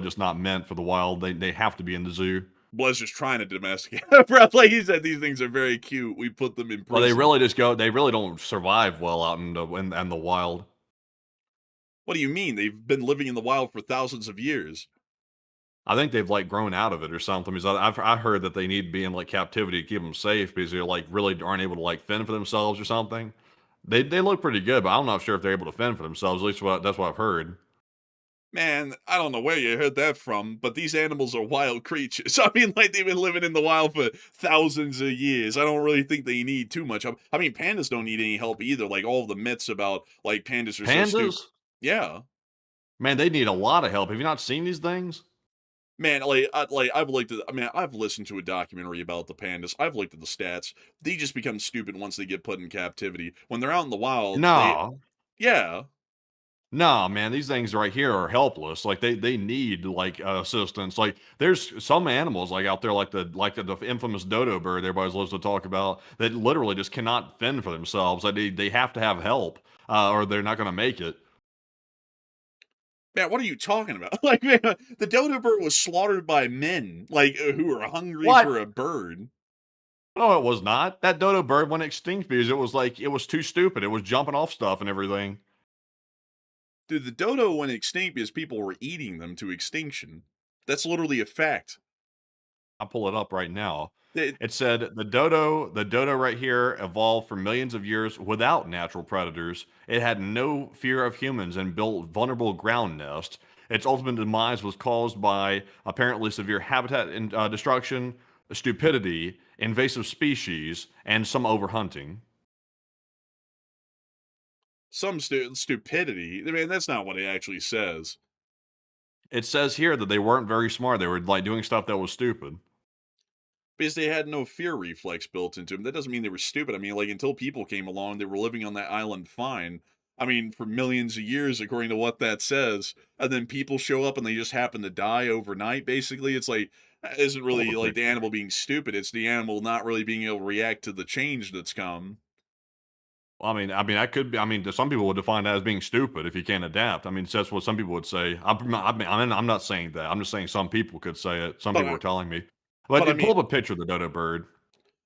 just not meant for the wild. They have to be in the zoo. Bla's just trying to domesticate. Bro, like he said, these things are very cute. We put them in Well, they prison. really just go. They really don't survive well out in the wild. What do you mean? They've been living in the wild for thousands of years. I think they've like grown out of it or something. Because I heard that they need to be in like captivity to keep them safe because they're like really aren't able to like fend for themselves or something. They look pretty good, but I'm not sure if they're able to fend for themselves. At least that's what I've heard. Man, I don't know where you heard that from, but these animals are wild creatures. I mean, like they've been living in the wild for thousands of years. I don't really think they need too much help. I mean, pandas don't need any help either. Like all of the myths about like pandas are so stupid. Pandas, Yeah. man, they need a lot of help. Have you not seen these things? Man, I've looked at. I mean, I've listened to a documentary about the pandas. I've looked at the stats. They just become stupid once they get put in captivity. When they're out in the wild, No, yeah, no, man, these things right here are helpless. Like they need like assistance. Like there's some animals like out there like the infamous dodo bird everybody loves to talk about that literally just cannot fend for themselves. Like they have to have help or they're not going to make it. man, what are you talking about? Like, man, the dodo bird was slaughtered by men, like who are hungry What? for a bird. No, it was not. That dodo bird went extinct because it was too stupid. It was jumping off stuff and everything. Dude, the dodo went extinct because people were eating them to extinction. That's literally a fact. I'll pull it up right now. They, It said the dodo right here evolved for millions of years without natural predators. It had no fear of humans and built vulnerable ground nests. Its ultimate demise was caused by apparently severe habitat destruction, stupidity, invasive species, and some overhunting. some stupidity. I mean, that's not what it actually says. It says here that they weren't very smart. They were like doing stuff that was stupid. Because they had no fear reflex built into them. That doesn't mean they were stupid. I mean, like, until people came along, they were living on that island fine. I mean, for millions of years, according to what that says. And then people show up and they just happen to die overnight, basically. It's like, isn't Pull up really a like the picture. animal being stupid. It's the animal not really being able to react to the change that's come. That could be. Some people would define that as being stupid if you can't adapt. That's what some people would say. I'm not saying that. I'm just saying some people could say it. Some But people I, are telling me. But but I pull mean, up a picture of the dodo bird.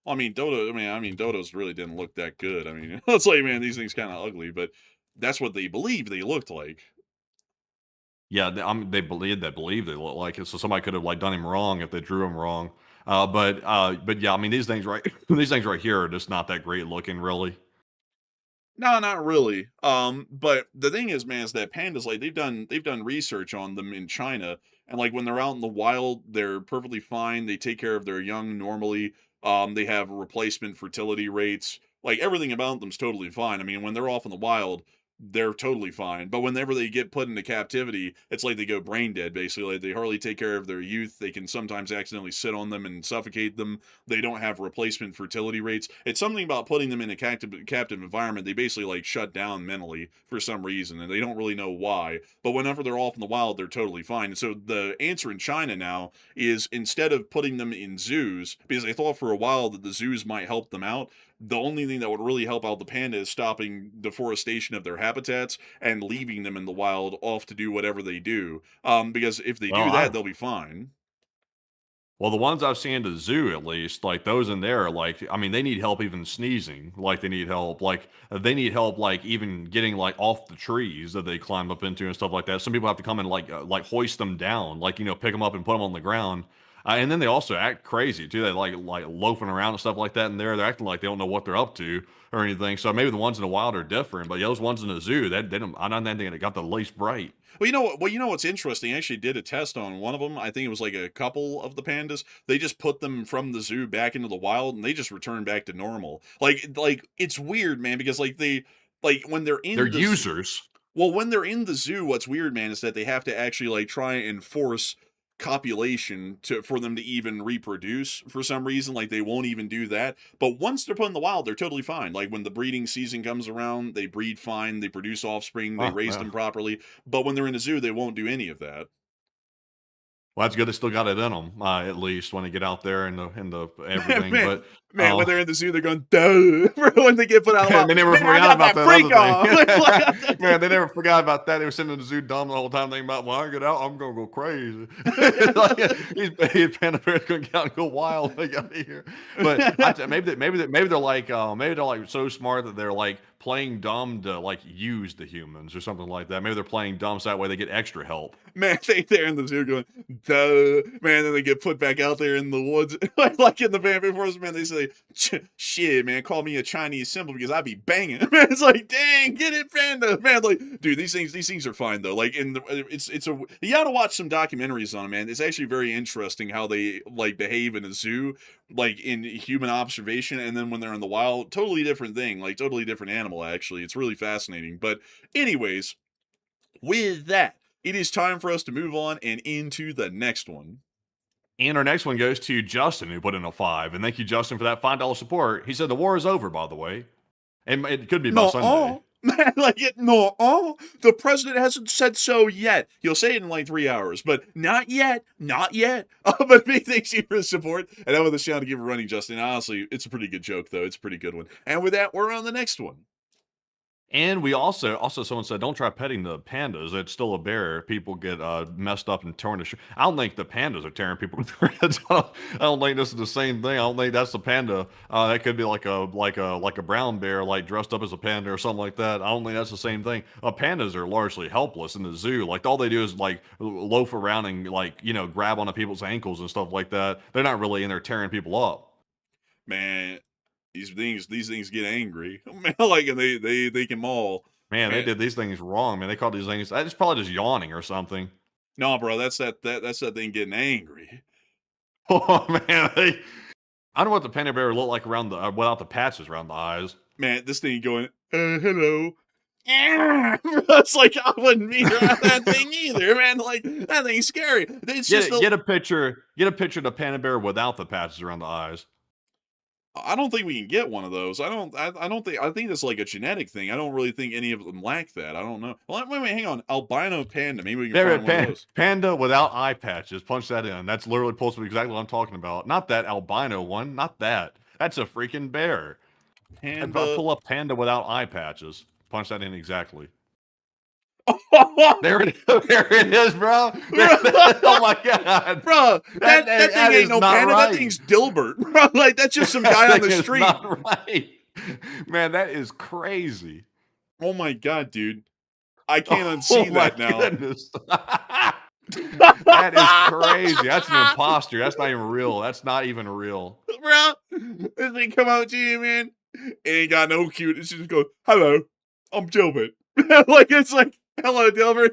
Dodo. Dodos really didn't look that good. It's like, man, these things kind of ugly, but that's what they believe they looked like. Yeah, they believe they look like it. So somebody could have like done him wrong if they drew him wrong. But yeah, these things right these things right here are just not that great looking, really. No, not really. But the thing is, man, is that pandas like they've done research on them in China, and like when they're out in the wild, they're perfectly fine. They take care of their young normally. They have replacement fertility rates. Like everything about them's totally fine. When they're off in the wild, they're totally fine. But whenever they get put into captivity, it's like they go brain dead. Basically, like they hardly take care of their youth. They can sometimes accidentally sit on them and suffocate them. They don't have replacement fertility rates. It's something about putting them in a captive environment. They basically like shut down mentally for some reason, and they don't really know why. But whenever they're off in the wild, they're totally fine. And so the answer in China now is, instead of putting them in zoos, because they thought for a while that the zoos might help them out, the only thing that would really help out the panda is stopping deforestation of their habitats and leaving them in the wild off to do whatever they do. Because if they Well, do that, I they'll be fine. well, the ones I've seen at the zoo, at least, like those in there, they need help even sneezing. Like they need help, like even getting like off the trees that they climb up into and stuff like that. Some people have to come and like hoist them down, like pick them up and put them on the ground. And then they also act crazy too. They like loafing around and stuff like that. And they're acting like they don't know what they're up to or anything. So maybe the ones in the wild are different, but yeah, those ones in the zoo, they don't. I don't think they got the least bright. Well, you know what? Well, you know what's interesting? I actually did a test on one of them. I think it was like a couple of the pandas. They just put them from the zoo back into the wild, and they just returned back to normal. Like it's weird, man, because like when they're They're in the users. well, when they're in the zoo, what's weird, man, is that they have to actually like try and force copulation for them to even reproduce for some reason. Like they won't even do that. But once they're put in the wild, they're totally fine. Like when the breeding season comes around, they breed fine, they produce offspring, they Oh, raise yeah. them properly. But when they're in the zoo, they won't do any of that. Well, that's good. They still got it in them, at least when they get out there and the everything. man, But man, when they're in the zoo, they're going, duh. When they get put out of the man, wild, they never man, I forgot got about that that freak other thing. on. Man, they never forgot about that. They were sitting in the zoo dumb the whole time, thinking about, when I get out, I'm gonna go crazy. These panda bears gonna get out and go wild when they got here. But maybe they're like so smart that they're like playing dumb to like use the humans or something like that. Maybe they're playing dumb so that way they get extra help. Man, they're in the zoo going, duh. Man, then they get put back out there in the woods. Like in the Vampire Forest, man, they say, shit, man, call me a Chinese symbol because I be banging. Man, it's like, dang, get it, panda. Man, like, dude, these things are fine, though. Like, you gotta watch some documentaries on them, man. It's actually very interesting how they, like, behave in a zoo, like, in human observation, and then when they're in the wild, totally different thing. Like, totally different animal, actually. It's really fascinating. But, anyways, with that, it is time for us to move on and into the next one. And our next one goes to Justin, who put in a 5. And thank you, Justin, for that $5 support. He said the war is over, by the way. And it could be by Sunday. Man, like it, no, the president hasn't said so yet. He'll say it in like 3 hours, but not yet, not yet. But big thanks to you for the support, and that was the shout to give a running, Justin. Honestly, it's a pretty good joke, though. It's a pretty good one. And with that, we're on the next one. And we also someone said, "Don't try petting the pandas. It's still a bear. People get messed up and torn to shit." I don't think the pandas are tearing people to shreds. I don't think this is the same thing. I don't think that's the panda. That could be like a brown bear, like dressed up as a panda or something like that. I don't think that's the same thing. Pandas are largely helpless in the zoo. Like all they do is like loaf around and like grab onto people's ankles and stuff like that. They're not really in there tearing people up. Man, these things get angry. Man, like and they can maul. Man, they Man, did these things wrong. Man, they called these things. It's probably just yawning or something. no, bro, that's that thing getting angry. Oh man, I don't know what the panda bear would look like around the without the patches around the eyes. Man, this thing going, hello. It's like I wouldn't be around that thing either, man. Like that thing's scary. It's just Get a picture of the panda bear without the patches around the eyes. I don't think we can get one of those. I don't think. I think it's like a genetic thing. I don't really think any of them lack that. I don't know. Well, wait, hang on. Albino panda. Maybe we can There, find one of those. panda without eye patches. Punch that in. That's literally supposed to be exactly what I'm talking about. Not that albino one. Not that. That's a freaking bear. Panda. Pull up panda without eye patches. Punch that in exactly. There it is. There it is, bro. Oh my god, Bro, that thing ain't no panda. Right. That thing's Dilbert. Bro, like that's just some guy on the street. Not right. Man, that is crazy. Oh my god, dude. I can't unsee that now. Goodness. That is crazy. That's an imposter. That's not even real. That's not even real. Bro, this thing come out to you, man. It ain't got no cute. It's just go, hello, I'm Dilbert. Like it's like, hello, Dilbert.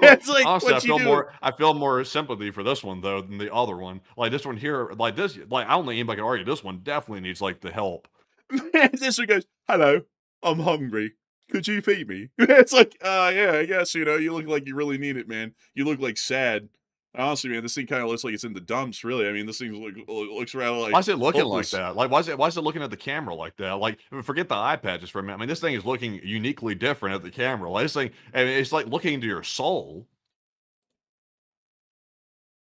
It's like, Honestly, what I feel more sympathy for this one though than the other one. Like this one here, like this, like I don't think anybody can argue. This one definitely needs like the help. Man, this one goes, hello, I'm hungry. Could you feed me? It's like, yeah, I guess, you look like you really need it, man. You look like sad. Honestly, man, this thing kind of looks like it's in the dumps, really. I mean, this thing looks rather like. Why is it looking hopeless. like that? Like, why is it looking at the camera like that? Like, forget the eye patches for a minute. I mean, this thing is looking uniquely different at the camera. Like, this thing, I mean, it's like looking into your soul.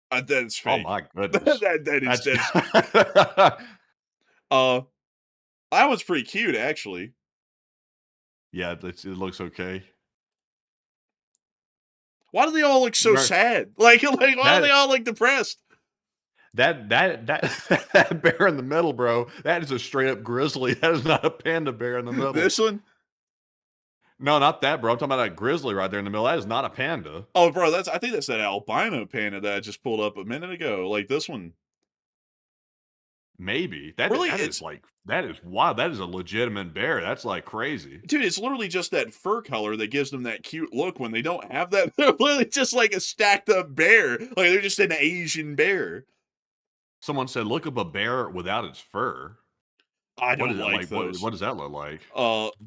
That's fake. Oh my goodness. That's that was pretty cute, actually. Yeah, it looks okay. Why do they all look so sad? Like why are they all like depressed? That bear in the middle, bro. That is a straight up grizzly. That is not a panda bear in the middle. This one? No, not that, bro. I'm talking about that grizzly right there in the middle. That is not a panda. Oh, bro, I think that's that albino panda that I just pulled up a minute ago. Like this one. Maybe. That is wow. That is a legitimate bear. That's like crazy. Dude, it's literally just that fur color that gives them that cute look when they don't have that. They're literally just like a stacked up bear. Like they're just an Asian bear. Someone said, look up a bear without its fur. I don't like those. What does that look like?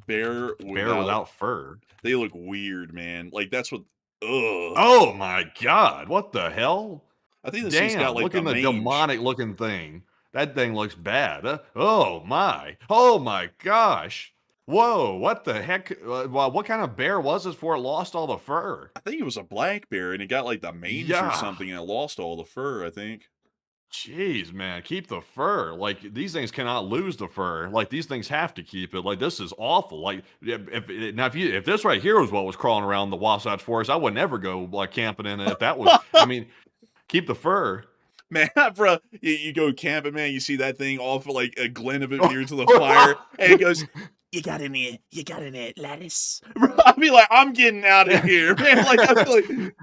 Bear without fur. They look weird, man. Like that's what. Ugh. Oh my god! What the hell? I think this thing's got like look at the demonic looking thing. That thing looks bad. Oh my! Oh my gosh! Whoa! What the heck? What kind of bear was this before it lost all the fur? I think it was a black bear, and it got like the mange or something, and it lost all the fur. I think. Jeez, man, keep the fur. Like these things cannot lose the fur. Like these things have to keep it. Like this is awful. Like if this right here was what was crawling around the Wasatch Forest, I would never go like camping in it. If that was, I mean, keep the fur. Man, bro, you go camping, man. You see that thing off like a glint of it near to the fire, and it goes. You got any lettuce? Bro, I'd be like, I'm getting out of here, man. Like, I'd be like,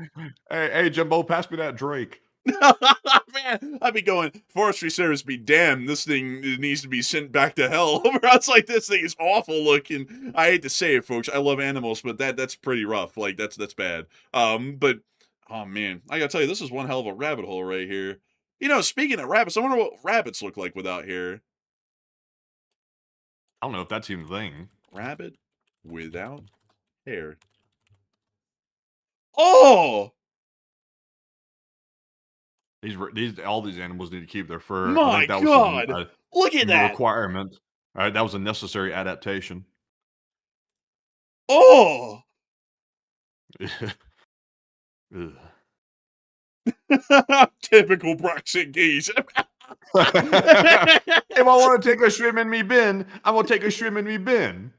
hey, Jimbo, pass me that Drake. Man, I'd be going, Forestry Service be damned, this thing needs to be sent back to hell. It's like, this thing is awful looking. I hate to say it, folks. I love animals, but that's pretty rough. Like, that's bad. But, oh, man. I gotta tell you, this is one hell of a rabbit hole right here. Speaking of rabbits, I wonder what rabbits look like without hair. I don't know if that's even a thing. Rabbit without hair. Oh! All these animals need to keep their fur. My God! Look at that! Requirement. All right, that was a necessary adaptation. Oh! Typical Brexit geese. If I want to take a swim in me bin, I'm gonna take a swim in me bin.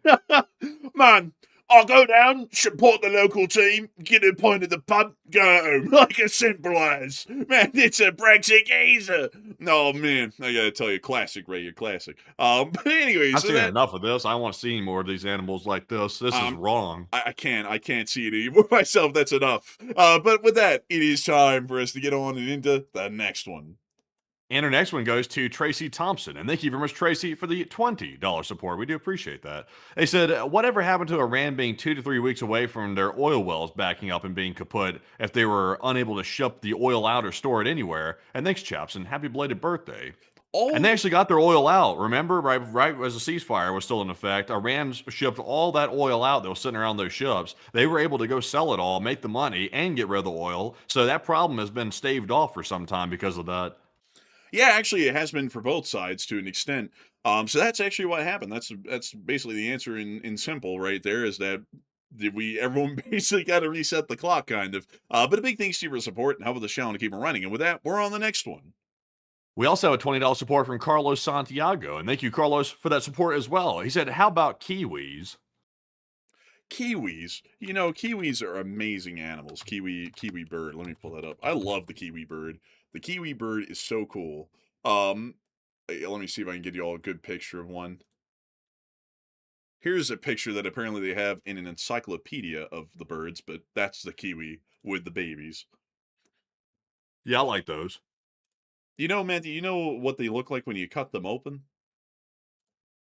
Man, I'll go down, support the local team, get a pint at the pub, go home. Like as simple as. Man, it's a Brexit geezer. Oh, man, I gotta tell you, classic, Ray, a classic. But anyways. I've seen enough of this. I want to see any more of these animals like this. This is wrong. I can't see it anymore myself. That's enough. But with that, it is time for us to get on and into the next one. And our next one goes to Tracy Thompson. And thank you very much, Tracy, for the $20 support. We do appreciate that. They said, whatever happened to Iran being 2 to 3 weeks away from their oil wells backing up and being kaput if they were unable to ship the oil out or store it anywhere? And thanks, chaps, and happy belated birthday. Oh. And they actually got their oil out. Remember, right as the ceasefire was still in effect, Iran shipped all that oil out that was sitting around those ships. They were able to go sell it all, make the money, and get rid of the oil. So that problem has been staved off for some time because of that. Yeah, actually, it has been for both sides to an extent. So that's actually what happened. That's basically the answer in simple right there. Is that everyone basically got to reset the clock, kind of. But a big thanks to your support and help with the channel to keep it running. And with that, we're on the next one. We also have a $20 support from Carlos Santiago, and thank you, Carlos, for that support as well. He said, "How about kiwis?" Kiwis, kiwis are amazing animals. Kiwi bird. Let me pull that up. I love the kiwi bird. The kiwi bird is so cool. Um, Let me see if I can get you all a good picture of one. Here's a picture that apparently they have in an encyclopedia of the birds, but that's the kiwi with the babies. Yeah, I like those. Matthew, you know what they look like when you cut them open?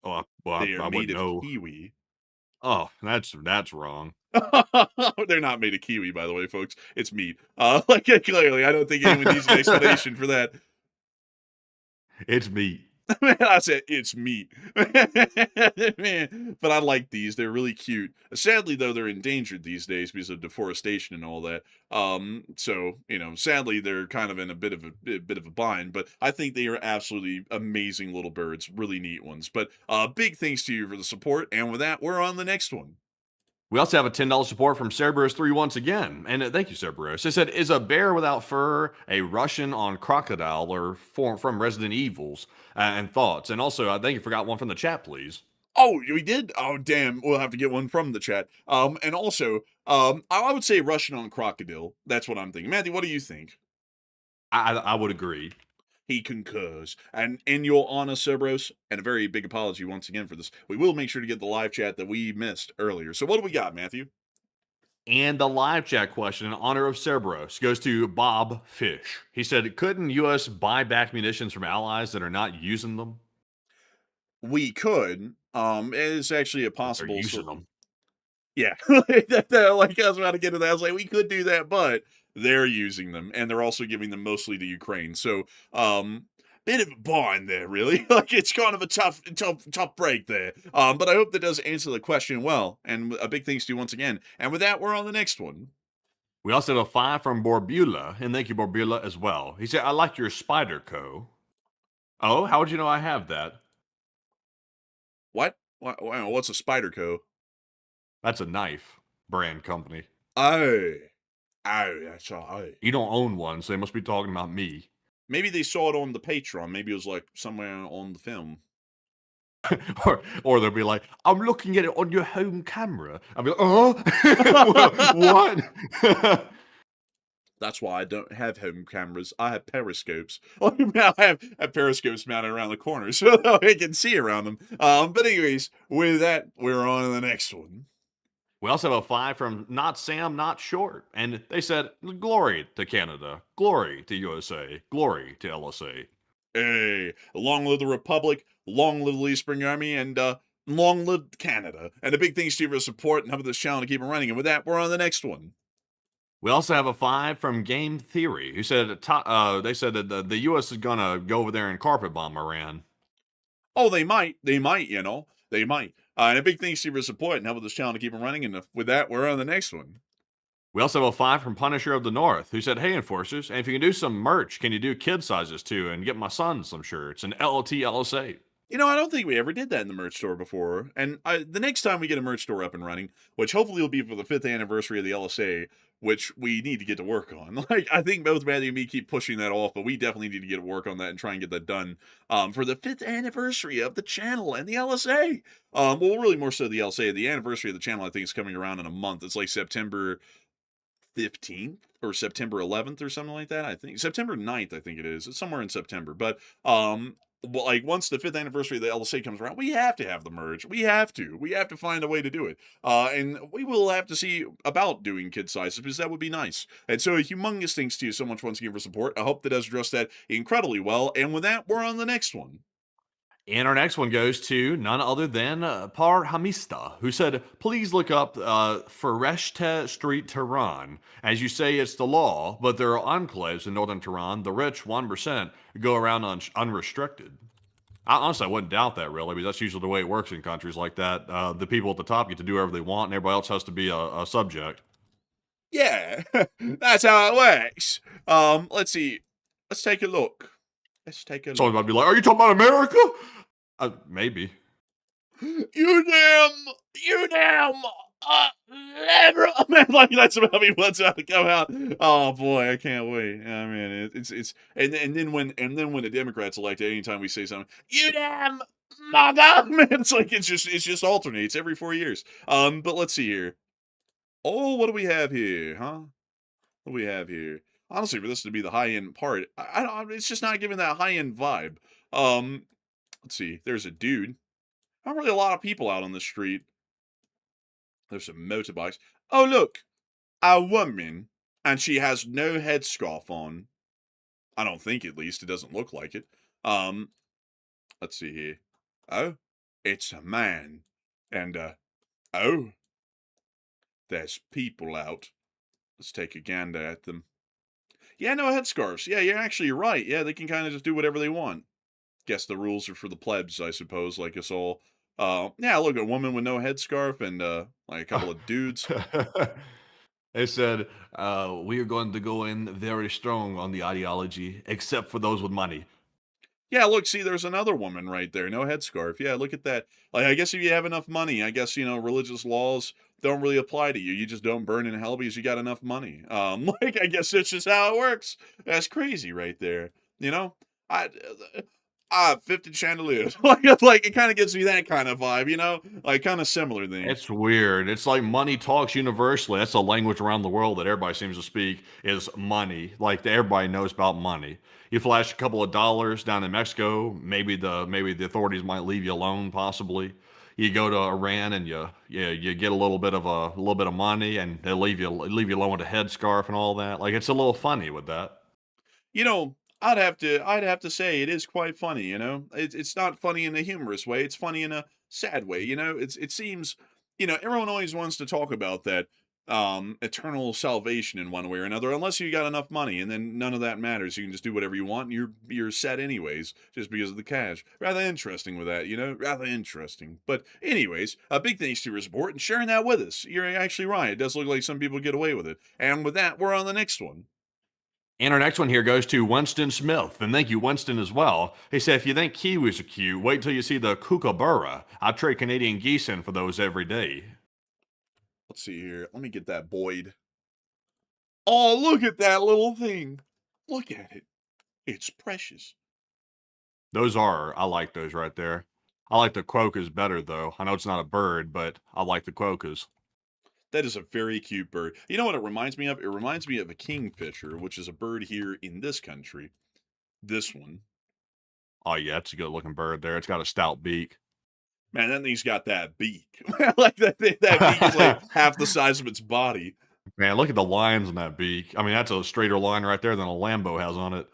Oh, well, They are I made wouldn't of know. kiwi. Oh, that's wrong. They're not made of kiwi, by the way, folks. It's meat. Clearly, I don't think anyone needs an explanation for that. It's meat. I said it's meat. Man, but I like these. They're really cute. Sadly, though, they're endangered these days because of deforestation and all that. So sadly, they're kind of in a bit of a bind. But I think they are absolutely amazing little birds, really neat ones. But big thanks to you for the support. And with that, we're on the next one. We also have a $10 support from Cerberus3 once again. And thank you, Cerberus. It said, "Is a bear without fur a Russian on crocodile or from Resident Evils?" And thoughts. And also, I think you forgot one from the chat, please. Oh, we did? Oh, damn. We'll have to get one from the chat. And also, I would say Russian on crocodile. That's what I'm thinking. Matthew, what do you think? I would agree. He concurs. And in your honor, Cerberus, and a very big apology once again for this, we will make sure to get the live chat that we missed earlier. So what do we got, Matthew? And the live chat question in honor of Cerberus goes to Bob Fish. He said, "Couldn't U.S. buy back munitions from allies that are not using them?" We could. It is actually a They're possible using them. Yeah. Like I was about to get to that. I was like, we could do that, but they're using them, and they're also giving them mostly to Ukraine. So, bit of a bind there, really. Like it's kind of a tough break there. But I hope that does answer the question well. And a big thanks to you once again. And with that, we're on the next one. We also have a 5 from Borbula, and thank you, Borbula, as well. He said, "I like your Spider Co." Oh, how would you know I have that? What? What's a Spyderco? That's a knife brand company. Oh, that's right. You don't own one, so they must be talking about me. Maybe they saw it on the Patreon. Maybe it was like somewhere on the film. or they'll be like, "I'm looking at it on your home camera." I'll be like, "Oh, what?" That's why I don't have home cameras. I have periscopes. I have periscopes mounted around the corner so that I can see around them. But anyways, with that, we're on to the next one. We also have a 5 from Not Sam, Not Short. And they said, "Glory to Canada, glory to USA, glory to LSA." Hey, long live the Republic, long live the Lee Spring Army, and long live Canada. And a big thanks to you for your support and helping this channel to keep it running. And with that, we're on to the next one. We also have a 5 from Game Theory, who said they said that the U.S. is going to go over there and carpet bomb Iran. Oh, they might. They might, They might. And a big thanks to you for your support and helping this channel to keep it running. And with that, we're on to the next one. We also have a 5 from Punisher of the North, who said, "Hey, Enforcers, and if you can do some merch, can you do kid sizes too and get my son some shirts and LT LSA?" I don't think we ever did that in the merch store before. And the next time we get a merch store up and running, which hopefully will be for the 5th anniversary of the LSA, which we need to get to work on. Like, I think both Matthew and me keep pushing that off, but we definitely need to get to work on that and try and get that done for the 5th anniversary of the channel and the LSA. Well, really more so the LSA. The anniversary of the channel, I think, is coming around in a month. It's like September 15th or September 11th or something like that. I think September 9th, I think it is. It's somewhere in September. But well, like once the 5th anniversary of the LSA comes around, we have to have the merge. We have to find a way to do it. And we will have to see about doing kid sizes because that would be nice. And so a humongous thanks to you so much once again for support. I hope that does address that incredibly well. And with that, we're on the next one. And our next one goes to none other than Par Hamista, who said, "Please look up Fereshte Street, Tehran. As you say, it's the law, but there are enclaves in northern Tehran. The rich 1% go around unrestricted." Honestly, I wouldn't doubt that, really, because that's usually the way it works in countries like that. The people at the top get to do whatever they want, and everybody else has to be a subject. Yeah, that's how it works. Let's see. Let's take a look. Let's take a Someone look. might be like, "Are you talking about America?" Maybe. You damn, liberal. Man, like that's about me. What's about to come out? Oh boy, I can't wait. I mean, it's and then when the Democrats elect, anytime we say something, you damn MAGA, man, it's like it's just alternates every 4 years. But let's see here. Oh, what do we have here, huh? What do we have here? Honestly, for this to be the high end part, I don't. It's just not giving that high end vibe. Um, let's see. There's a dude. Not really a lot of people out on the street. There's some motorbikes. Oh, look, a woman, and she has no headscarf on. I don't think, at least. It doesn't look like it. Let's see here. Oh, it's a man. And, oh, there's people out. Let's take a gander at them. Yeah, no headscarves. Yeah, you're right. Yeah, they can kind of just do whatever they want. Guess the rules are for the plebs, I suppose, like us all. Yeah, look, a woman with no headscarf and, like a couple of dudes. They said, "We are going to go in very strong on the ideology, except for those with money." Yeah, look, see, there's another woman right there, no headscarf. Yeah, look at that. Like, I guess if you have enough money, I guess, religious laws don't really apply to you. You just don't burn in hell because you got enough money. Like, I guess that's just how it works. That's crazy right there. You know? I, 50 chandeliers. like it kind of gives me that kind of vibe, Like, kind of similar thing. It's weird. It's like money talks universally. That's a language around the world that everybody seems to speak is money. Like everybody knows about money. You flash a couple of dollars down in Mexico, maybe the authorities might leave you alone, possibly. You go to Iran and you get a little bit of money and they leave you alone with a headscarf and all that. Like it's a little funny with that. I'd have to say it is quite funny, It's not funny in a humorous way, it's funny in a sad way, it seems, everyone always wants to talk about that eternal salvation in one way or another, unless you got enough money, and then none of that matters. You can just do whatever you want, and you're set anyways, just because of the cash. Rather interesting with that, Rather interesting. But anyways, a big thanks to your support and sharing that with us. You're actually right. It does look like some people get away with it. And with that, we're on the next one. And our next one here goes to Winston Smith. And thank you, Winston, as well. He said, if you think kiwis are cute, wait till you see the kookaburra. I trade Canadian geese in for those every day. Let's see here. Let me get that Boyd. Oh, look at that little thing. Look at it. It's precious. I like those right there. I like the quokkas better, though. I know it's not a bird, but I like the quokkas. That is a very cute bird. You know what it reminds me of? It reminds me of a kingfisher, which is a bird here in this country. This one. Oh, yeah, it's a good looking bird there. It's got a stout beak. Man, that thing's got that beak. Like that beak is like half the size of its body. Man, look at the lines on that beak. I mean, that's a straighter line right there than a Lambo has on it.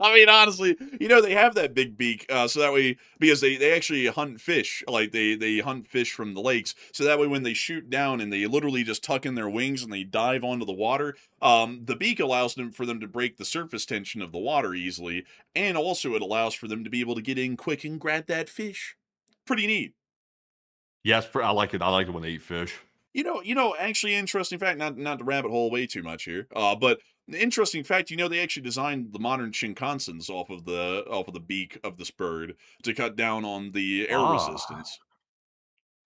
I mean, honestly, they have that big beak, so that way, because they actually hunt fish, like they hunt fish from the lakes, so that way when they shoot down and they literally just tuck in their wings and they dive onto the water, the beak allows for them to break the surface tension of the water easily, and also it allows for them to be able to get in quick and grab that fish. Pretty neat. Yes, I like it. I like it when they eat fish. Actually, interesting fact, not to rabbit hole way too much here, but the interesting fact, they actually designed the modern Shinkansens off of the beak of this bird to cut down on the air Ah. resistance.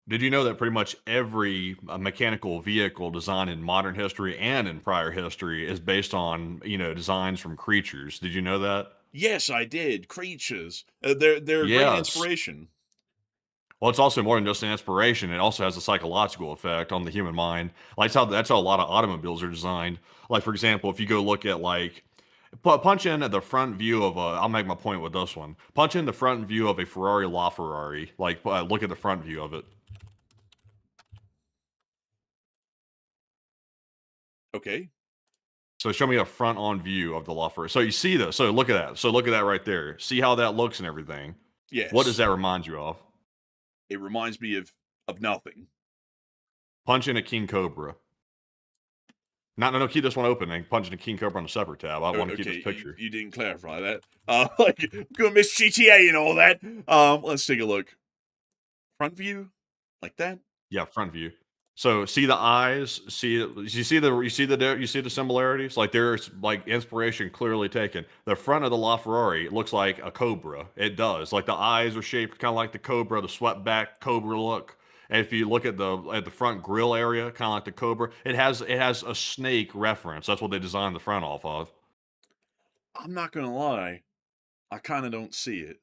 Did you know that pretty much every mechanical vehicle designed in modern history and in prior history is based on, designs from creatures? Did you know that? Yes, I did. Creatures, they're a great Yes. inspiration. Well, it's also more than just an inspiration. It also has a psychological effect on the human mind. Like that's how a lot of automobiles are designed. Like for example, if you go look at punch in at the front view of a. I'll make my point with this one. Punch in the front view of a Ferrari LaFerrari. Look at the front view of it. Okay. So show me a front-on view of the LaFerrari. So you see this. So look at that. So look at that right there. See how that looks and everything. What does Yes, that remind you of? it reminds me of nothing. Punch in a King Cobra. No, keep this one open and punch in a King Cobra on a separate tab. I want to keep Okay, this picture. you didn't clarify that. Like good Miss GTA and all that. Let's take a look. Front view, like that. Yeah, front view. So see the eyes, you see the similarities. Like there's like inspiration clearly taken. The front of the LaFerrari looks like a cobra. It does. Like the eyes are shaped kind of like the cobra, the swept back cobra look. And if you look at the front grill area, kind of like the cobra, it has a snake reference. That's what they designed the front off of. I'm not gonna lie, I kind of don't see it.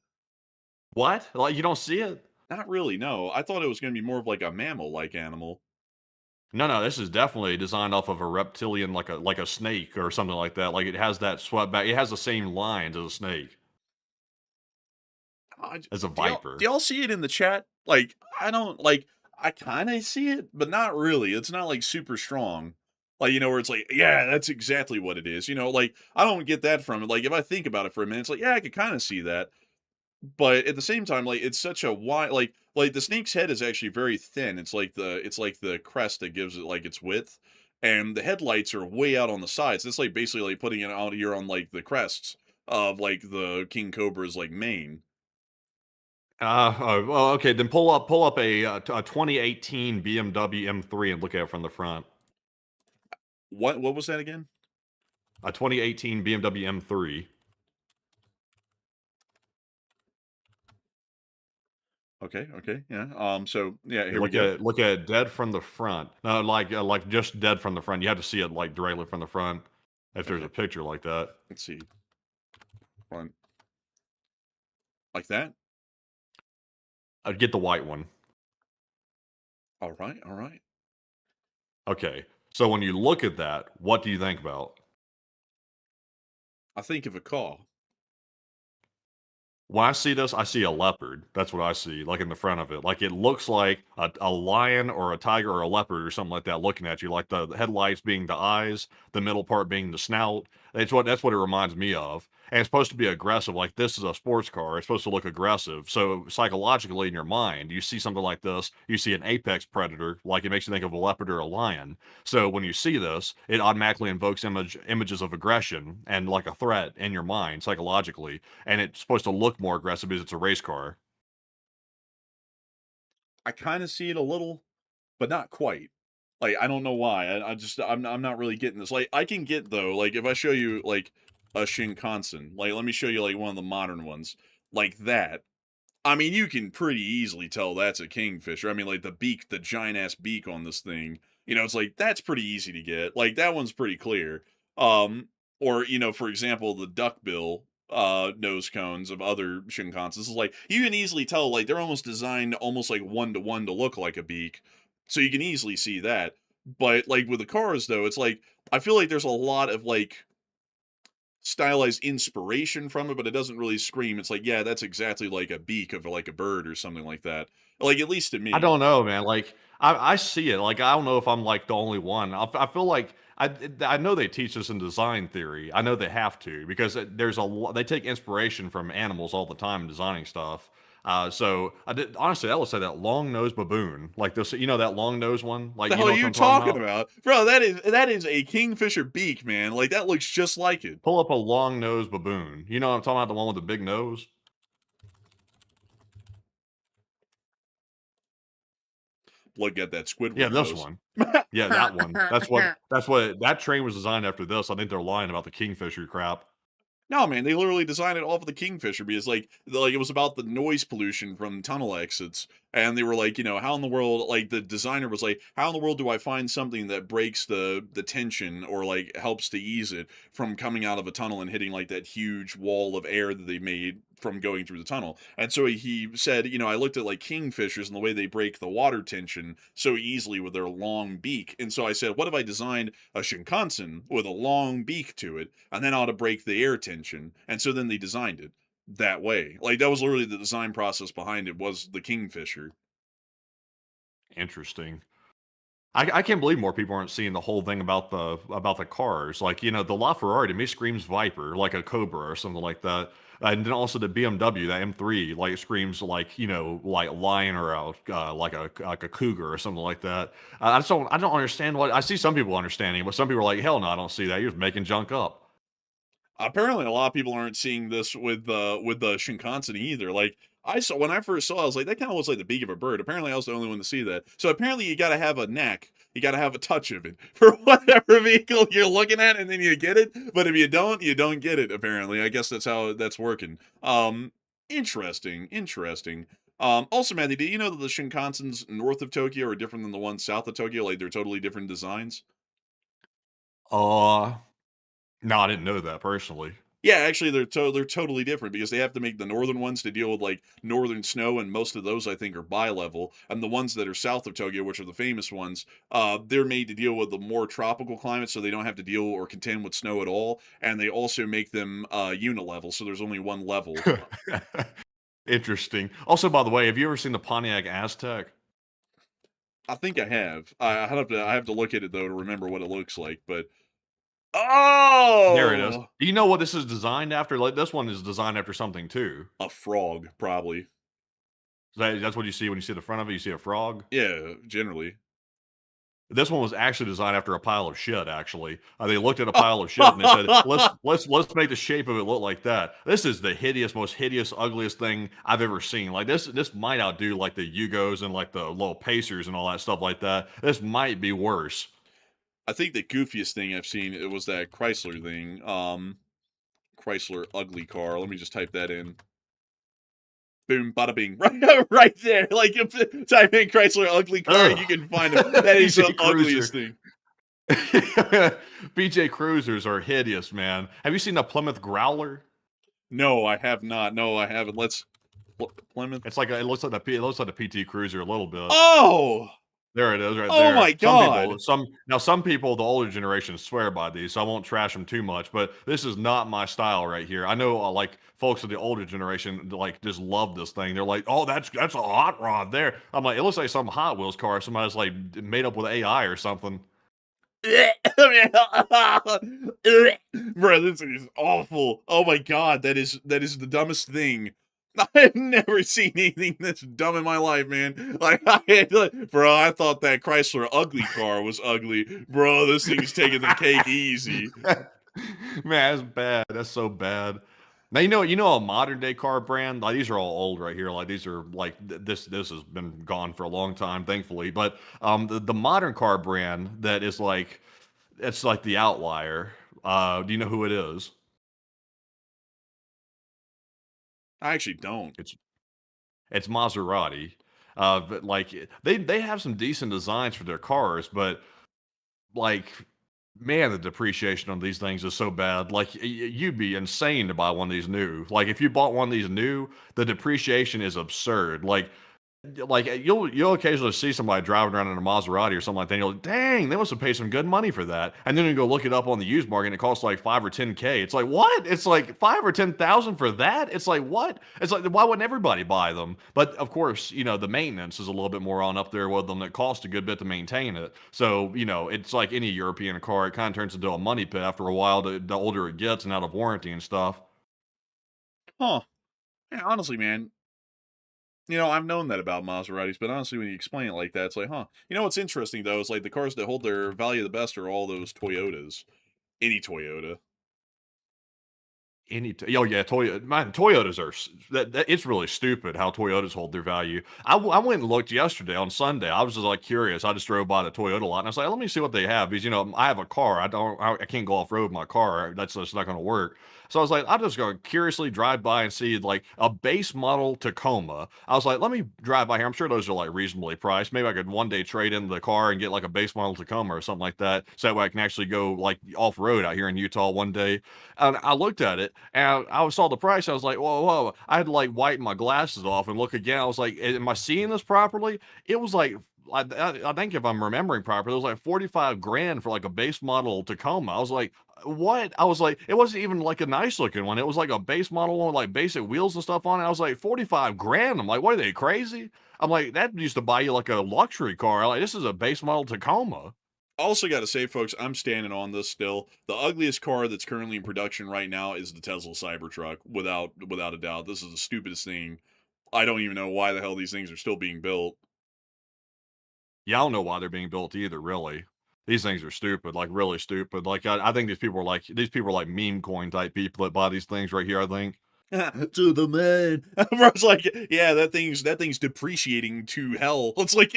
What? Like you don't see it? Not really. No, I thought it was gonna be more of like a mammal-like animal. No, no, this is definitely designed off of a reptilian, like a snake or something like that. Like it has that swept back. It has the same lines as a snake, as a Do viper. y'all see it in the chat? Like, I don't like. I kind of see it, but not really. It's not like super strong. Like, where it's like, yeah, that's exactly what it is. Like I don't get that from it. Like if I think about it for a minute, it's like, yeah, I could kind of see that. But at the same time, like it's such a wide like the snake's head is actually very thin. It's like the crest that gives it like its width. And the headlights are way out on the sides. It's like basically like putting it out here on like the crests of like the king cobra's like mane. Oh, well, okay. Then pull up a 2018 BMW M3 and look at it from the front. What was that again? A 2018 BMW M3. Okay, yeah. So yeah, Yeah, here we go. look at it dead from the front. No, like just dead from the front. You have to see it like directly from the front. If there's Okay, a picture like that, let's see. Front like that. I'd get the white one. All right, all right. Okay. So when you look at that, what do you think about? I think of a call. When I see this, I see a leopard. That's what I see, like in the front of it. Like it looks like a lion or a tiger or a leopard or something like that looking at you. Like the headlights being the eyes, the middle part being the snout. That's what it reminds me of. And it's supposed to be aggressive. Like this is a sports car. It's supposed to look aggressive. So psychologically in your mind, you see something like this, you see an apex predator, like it makes you think of a leopard or a lion. So when you see this, it automatically invokes images of aggression and like a threat in your mind psychologically, and it's supposed to look more aggressive because it's a race car. I kind of see it a little, but not quite. Like I don't know why. I'm not really getting this. Like I can get though. Like if I show you like a Shinkansen, like let me show you like one of the modern ones, like that. I mean, you can pretty easily tell that's a kingfisher. I mean, like the beak, the giant ass beak on this thing. It's like that's pretty easy to get. Like that one's pretty clear. Or for example, the duckbill nose cones of other Shinkansens is like you can easily tell like they're almost designed almost like one to one to look like a beak. So you can easily see that. But like with the cars though, it's like I feel like there's a lot of like stylized inspiration from it, but it doesn't really scream. It's like, yeah, that's exactly like a beak of like a bird or something like that. Like at least to I me. don't know, man. Like I see it. Like I don't know if I'm like the only one. I feel like I know they teach this in design theory. I know they have to because there's they take inspiration from animals all the time in designing stuff. So honestly, I would say that long nosed baboon, like this, that long nose one, like The hell are what you I'm talking talking about. about? Bro, that is a kingfisher beak, man. Like that looks just like it. Pull up a long nosed baboon. You know what I'm talking about, the one with the big nose. Look at that Yeah, Squidward this nose. one. Yeah, that one. That train was designed after this. I think they're lying about the kingfisher crap. No, man, they literally designed it off of the Kingfisher because like it was about the noise pollution from tunnel exits. And they were like, how in the world, like the designer was like, how in the world do I find something that breaks the tension or like helps to ease it from coming out of a tunnel and hitting like that huge wall of air that they made from going through the tunnel. And so he said, I looked at like kingfishers and the way they break the water tension so easily with their long beak. And so I said, what if I designed a Shinkansen with a long beak to it and then I ought to break the air tension? And so then they designed it that way. Like that was literally the design process behind it was the kingfisher. Interesting. I can't believe more people aren't seeing the whole thing about the cars. Like, the LaFerrari to me screams Viper, like a Cobra or something like that. And then also the BMW, that M3, like it screams like, like a lion or like a cougar or something like that. I don't understand what I see some people understanding, but some people are like, hell no, I don't see that. You're just making junk up. Apparently a lot of people aren't seeing this with the Shinkansen either. Like I saw when I first saw it, I was like, that kind of looks like the beak of a bird. Apparently, I was the only one to see that. So apparently, you got to have a neck. You got to have a touch of it for whatever vehicle you're looking at, and then you get it. But if you don't get it. Apparently, I guess that's how that's working. Interesting. Also, Matthew, do you know that the Shinkansens north of Tokyo are different than the ones south of Tokyo? Like they're totally different designs. Uh, no, I didn't know that personally. Yeah, actually, they're totally different because they have to make the northern ones to deal with like northern snow, and most of those I think are bi-level, and the ones that are south of Tokyo, which are the famous ones, they're made to deal with the more tropical climate, so they don't have to deal or contend with snow at all, and they also make them unilevel, so there's only one level. Interesting. Also, by the way, have you ever seen the Pontiac Aztec? I think I have. I have to look at it though to remember what it looks like, but There it is. oh, Do you know what this is designed after? Like this one is designed after something too. a frog probably. That's what you see when you see the front of it. You see a frog. Yeah, generally. This one was actually designed after a pile of shit. Actually, they looked at a pile of shit and they said, "Let's make the shape of it look like that." This is the most hideous, ugliest thing I've ever seen. Like this might outdo like the Yugos and like the little Pacers and all that stuff like that. This might be worse. I think the goofiest thing I've seen it was that Chrysler thing. Chrysler ugly car. Let me just type that in. Boom, bada bing, right there. Like if type in Chrysler ugly car, Ugh. you can find it. That is the BJ Cruiser. ugliest thing. BJ Cruisers are hideous, man. Have you seen the Plymouth Growler? No, I have not. No, I haven't. Plymouth. It looks like the PT Cruiser a little bit. Oh, There it is, right oh there. my God. Some people, the older generation, swear by these, so I won't trash them too much. But this is not my style right here. I know, like folks of the older generation, like just love this thing. They're like, "Oh, that's a hot rod there." I'm like, it looks like some Hot Wheels car somebody's like made up with AI or something. Bro, this is awful. Oh my God, that is the dumbest thing. I've never seen anything this dumb in my life, man. Like, bro, I thought that Chrysler ugly car was ugly. Bro, this thing's taking the cake easy. Man, that's bad. That's so bad. Now you know a modern day car brand. Like these are all old right here. Like these are like this has been gone for a long time, thankfully. But the modern car brand that is like it's like the outlier. Do you know who it is? I actually don't. It's Maserati. But like they have some decent designs for their cars, but like man, the depreciation on these things is so bad. Like you'd be insane to buy one of these new. Like if you bought one of these new, the depreciation is absurd. Like you'll occasionally see somebody driving around in a Maserati or something like that. And you're like, dang, they must have paid some good money for that. And then you go look it up on the used market, and it costs like 5 or 10K. It's like what? It's like 5 or 10,000 for that. It's like what? It's like why wouldn't everybody buy them? But of course, the maintenance is a little bit more on up there with them. That costs a good bit to maintain it. So it's like any European car. It kind of turns into a money pit after a while. The older it gets and out of warranty and stuff. Huh. Yeah, honestly, man. I've known that about Maseratis, but honestly, when you explain it like that, it's like, huh. What's interesting, though, is like the cars that hold their value the best are all those Toyotas. Any Toyota. Oh yeah, Toyotas are it's really stupid how Toyotas hold their value. I went and looked yesterday on Sunday. I was just like curious. I just drove by the Toyota lot and I was like, let me see what they have because I have a car. I can't go off road with my car. That's just not going to work. So I was like, I'm just going to curiously drive by and see like a base model Tacoma. I was like, let me drive by here. I'm sure those are like reasonably priced. Maybe I could one day trade in the car and get like a base model Tacoma or something like that. So that way I can actually go like off road out here in Utah one day. And I looked at it and I saw the price. I was like, whoa. I had to like wipe my glasses off and look again. I was like, am I seeing this properly? It was like, I think if I'm remembering properly, it was like 45 grand for like a base model Tacoma. I was like, what? I was like, it wasn't even like a nice looking one. It was like a base model one with like basic wheels and stuff on it. I was like, 45 grand. I'm like, what are they crazy? I'm like, that used to buy you like a luxury car. Like, this is a base model Tacoma. Also got to say, folks, I'm standing on this still. The ugliest car that's currently in production right now is the Tesla Cybertruck, without a doubt. This is the stupidest thing. I don't even know why the hell these things are still being built. Yeah, I don't know why they're being built either, really. These things are stupid, like really stupid. Like I think these people are like meme coin type people that buy these things right here, I think. To the man. Bro, it's like, yeah, that thing's depreciating to hell. It's like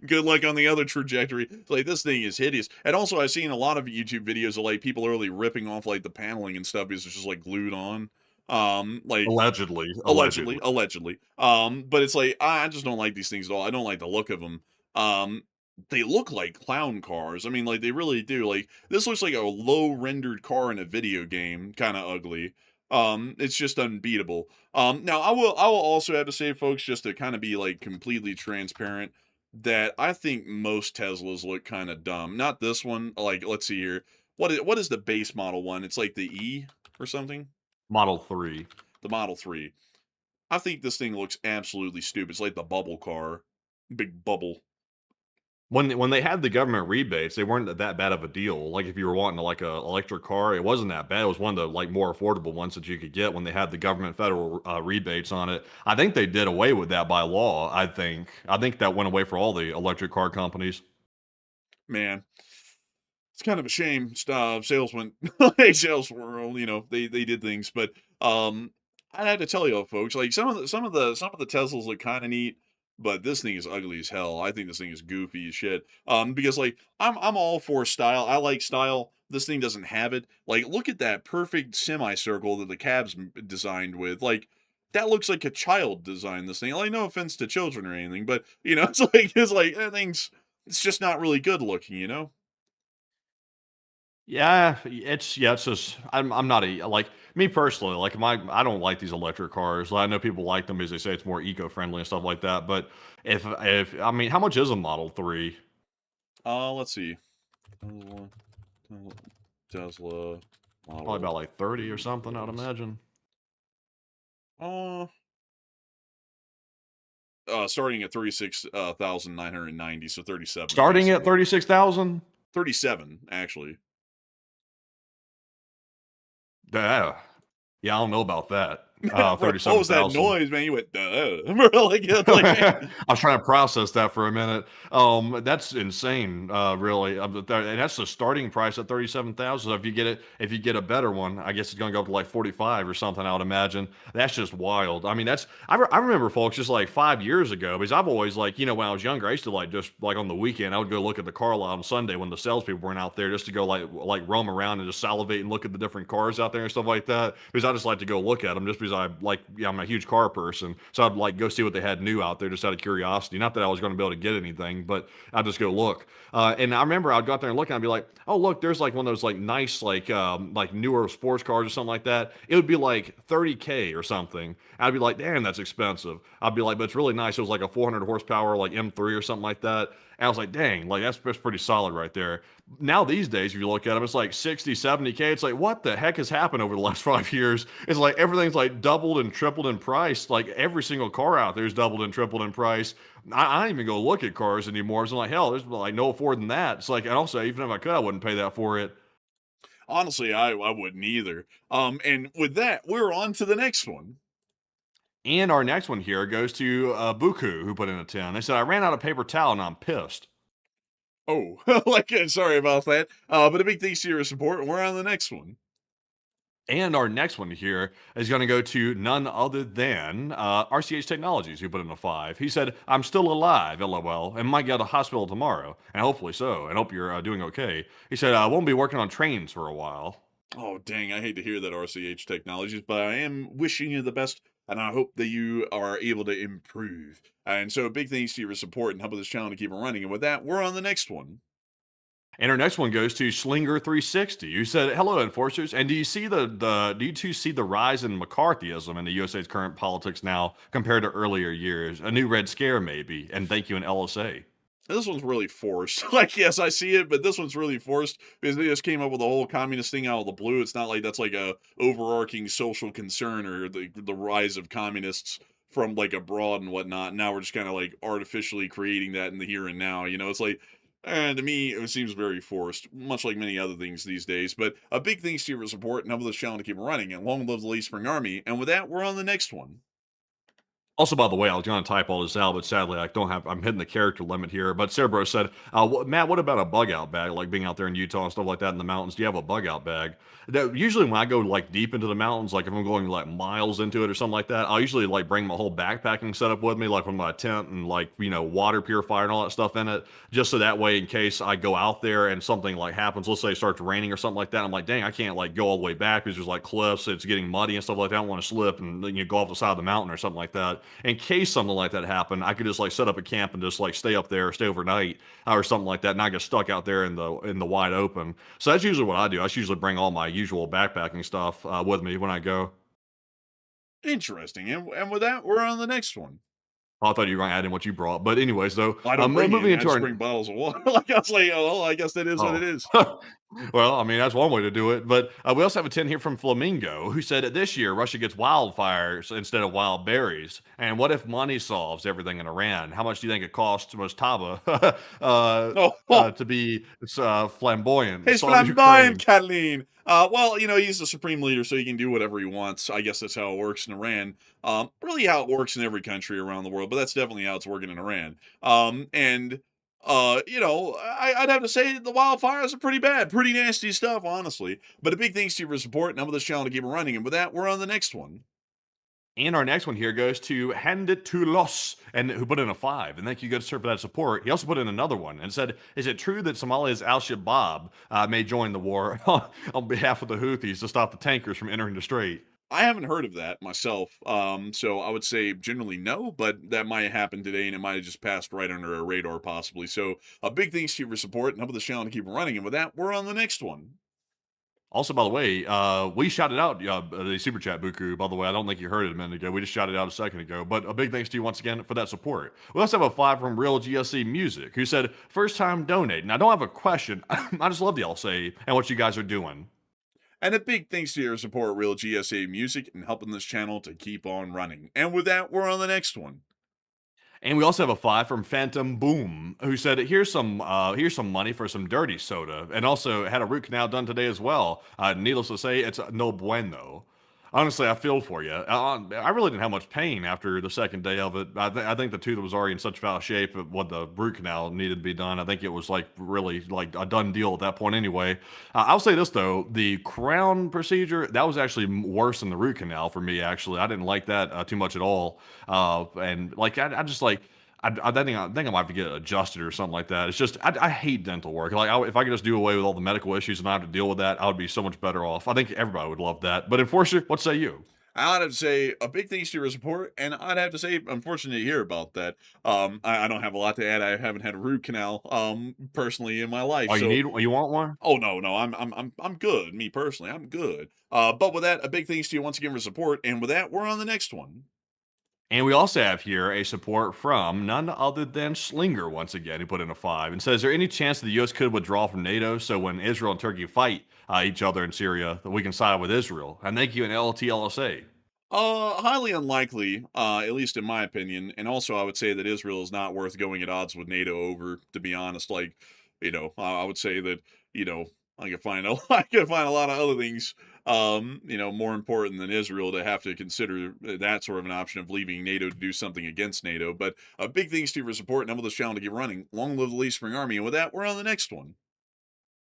good luck on the other trajectory. It's like this thing is hideous. And also I've seen a lot of YouTube videos of like people really ripping off like the paneling and stuff because it's just like glued on. Like Allegedly. allegedly. But it's like I just don't like these things at all. I don't like the look of them. They look like clown cars. I mean, like they really do. Like this looks like a low rendered car in a video game, kind of ugly. It's just unbeatable. Now I will also have to say, folks, just to kind of be like completely transparent, that I think most Teslas look kind of dumb. Not this one. Like, let's see here. What is the base model one? It's like the E or something. Model 3. The Model 3. I think this thing looks absolutely stupid. It's like the bubble car. Big bubble. When they had the government rebates, they weren't that bad of a deal. Like, if you were wanting, like, a electric car, it wasn't that bad. It was one of the, like, more affordable ones that you could get when they had the government federal, rebates on it. I think they did away with that by law, I think. I think that went away for all the electric car companies. Man, it's kind of a shame. Sales went, sales were, they did things, but I had to tell you, folks, like some of the Teslas look kind of neat, but this thing is ugly as hell. I think this thing is goofy as shit. Because like I'm all for style. I like style. This thing doesn't have it. Like, look at that perfect semicircle that the cab's designed with. Like, that looks like a child designed this thing. Like, no offense to children or anything, but it's like that thing's. It's just not really good looking. It's just I'm not a like me personally, like I don't like these electric cars. I know people like them because they say it's more eco-friendly and stuff like that, but if I mean, how much is a Model 3? Let's see. Tesla Probably Model. about like 30 or something, I'd imagine. Uh, Starting at 36,990, so 37 Starting at basically. 36,000? 37 actually. Yeah. Yeah, I don't know about that. Bro, what was that 37,000. noise, man? You went duh. Bro, I was trying to process that for a minute. That's insane, really. And that's the starting price at 37,000. So if you get a better one, I guess it's going to go up to like 45 or something. I would imagine. That's just wild. I mean, I remember, folks, just like 5 years ago, because I've always like when I was younger, I used to like just like on the weekend, I would go look at the car lot on Sunday when the salespeople weren't out there, just to go like roam around and just salivate and look at the different cars out there and stuff like that. Because I just like to go look at them just because I'm a huge car person, so I'd like go see what they had new out there just out of curiosity. Not that I was going to be able to get anything, but I'd just go look. And I remember I'd go out there and look, and I'd be like, "Oh, look, there's like one of those like nice like newer sports cars or something like that." It would be like 30K or something. I'd be like, "Damn, that's expensive." I'd be like, "But it's really nice." It was like a 400 horsepower like M3 or something like that. And I was like, "Dang, like that's pretty solid right there." Now these days, if you look at them, it's like 60, 70K. It's like, what the heck has happened over the last 5 years? It's like everything's like doubled and tripled in price. Like every single car out there is doubled and tripled in price. I don't even go look at cars anymore. It's like, hell, there's like no affording that. It's like, and also, even if I could, I wouldn't pay that for it. Honestly, I wouldn't either. And with that, we're on to the next one. And our next one here goes to Buku, who put in a 10. They said, I ran out of paper towel and I'm pissed. Oh, sorry about that. But a big thanks to your support. We're on the next one. And our next one here is going to go to none other than RCH Technologies, who put in a 5. He said, I'm still alive, LOL, and might get to hospital tomorrow. And hopefully so. And hope you're doing okay. He said, I won't be working on trains for a while. Oh, dang. I hate to hear that, RCH Technologies, but I am wishing you the best, and I hope that you are able to improve. And so, big thanks to your support and helping this channel to keep it running. And with that, we're on the next one. And our next one goes to Slinger360, who said, hello, enforcers. And do you two see the rise in McCarthyism in the USA's current politics now compared to earlier years? A new Red Scare, maybe. And thank you, an LSA. This one's really forced. Like, yes, I see it, but this one's really forced because they just came up with the whole communist thing out of the blue. It's not like that's like a overarching social concern or the rise of communists from like abroad and whatnot. Now we're just kind of like artificially creating that in the here and now. It's like, and to me, it seems very forced, much like many other things these days. But a big thanks to your support and help this channel to keep running. And long live the Late Spring Army. And with that, we're on the next one. Also, by the way, I was going to type all this out, but sadly, I don't have. I'm hitting the character limit here. But Cerebro said, "Matt, what about a bug out bag? Like being out there in Utah and stuff like that in the mountains? Do you have a bug out bag?" Usually, when I go like deep into the mountains, like if I'm going like miles into it or something like that, I'll usually like bring my whole backpacking setup with me, like with my tent and like water purifier and all that stuff in it, just so that way, in case I go out there and something like happens, let's say it starts raining or something like that, I'm like, dang, I can't like go all the way back because there's like cliffs, it's getting muddy and stuff like that. I don't want to slip and go off the side of the mountain or something like that. In case something like that happened, I could just like set up a camp and just like stay up there, stay overnight or something like that, not get stuck out there in the wide open. So that's usually what I do. I just usually bring all my usual backpacking stuff with me when I go. Interesting. And with that, we're on the next one. I thought you were going to add in what you brought, but anyways, though, I don't bring moving any. I into just our bring bottles of water. Like I was like, oh, well, I guess that is what it oh. is. Well, I mean, that's one way to do it. But we also have a 10 here from Flamingo, who said that this year Russia gets wildfires instead of wild berries. And what if money solves everything in Iran? How much do you think it costs Mustaba to be flamboyant? He's Solve flamboyant, Ukraine? Kathleen. Well, he's the supreme leader, so he can do whatever he wants. I guess that's how it works in Iran. Really how it works in every country around the world, but that's definitely how it's working in Iran. I'd have to say the wildfires are pretty bad, pretty nasty stuff, honestly. But a big thanks to you for support, and I'm with this channel to keep it running. And with that, we're on the next one. And our next one here goes to Hand It to Los, and who put in a 5. And thank you, good sir, for that support. He also put in another one and said, "Is it true that Somalia's Al Shabaab may join the war on behalf of the Houthis to stop the tankers from entering the strait?" I haven't heard of that myself, so I would say generally no, but that might have happened today, and it might have just passed right under our radar, possibly. So a big thanks to you for support, and help with the channel to keep it running. And with that, we're on the next one. Also, by the way, we shouted out the super chat, Buku. By the way, I don't think you heard it a minute ago. We just shouted out a second ago. But a big thanks to you once again for that support. We also have a 5 from Real GSC Music, who said, "First time donating." I don't have a question. I just love the LC and what you guys are doing. And a big thanks to your support, Real GSA Music, and helping this channel to keep on running. And with that, we're on the next one. And we also have a 5 from Phantom Boom, who said, here's some money for some dirty soda," and also had a root canal done today as well. Needless to say, it's no bueno. Honestly, I feel for you. I really didn't have much pain after the second day of it. I think the tooth was already in such foul shape of what the root canal needed to be done. I think it was like really like a done deal at that point anyway. I'll say this though, the crown procedure, that was actually worse than the root canal for me, actually. I didn't like that too much at all. And like, I just like, I think I might have to get it adjusted or something like that. It's just I hate dental work. Like if I could just do away with all the medical issues and not have to deal with that, I would be so much better off. I think everybody would love that. But unfortunately, what say you? I'd have to say a big thanks to your support, and I'd have to say, unfortunate to hear about that. I don't have a lot to add. I haven't had a root canal, personally in my life. Oh, So, you want one? oh no, I'm good. Me personally, I'm good. But with that, a big thanks to you once again for support, and with that, we're on the next one. And we also have here a support from none other than Slinger once again, who put in a 5 and says, "Is there any chance that the U.S. could withdraw from NATO so when Israel and Turkey fight each other in Syria, that we can side with Israel?" And thank you, an LTLSA. Highly unlikely, at least in my opinion. And also, I would say that Israel is not worth going at odds with NATO over. To be honest, like, I would say that you know I could find I could find a lot of other things, more important than Israel to have to consider that sort of an option of leaving NATO to do something against NATO. But a big thanks to you for support, and help with this channel to get running. Long live the Lee Spring Army. And with that, we're on the next one.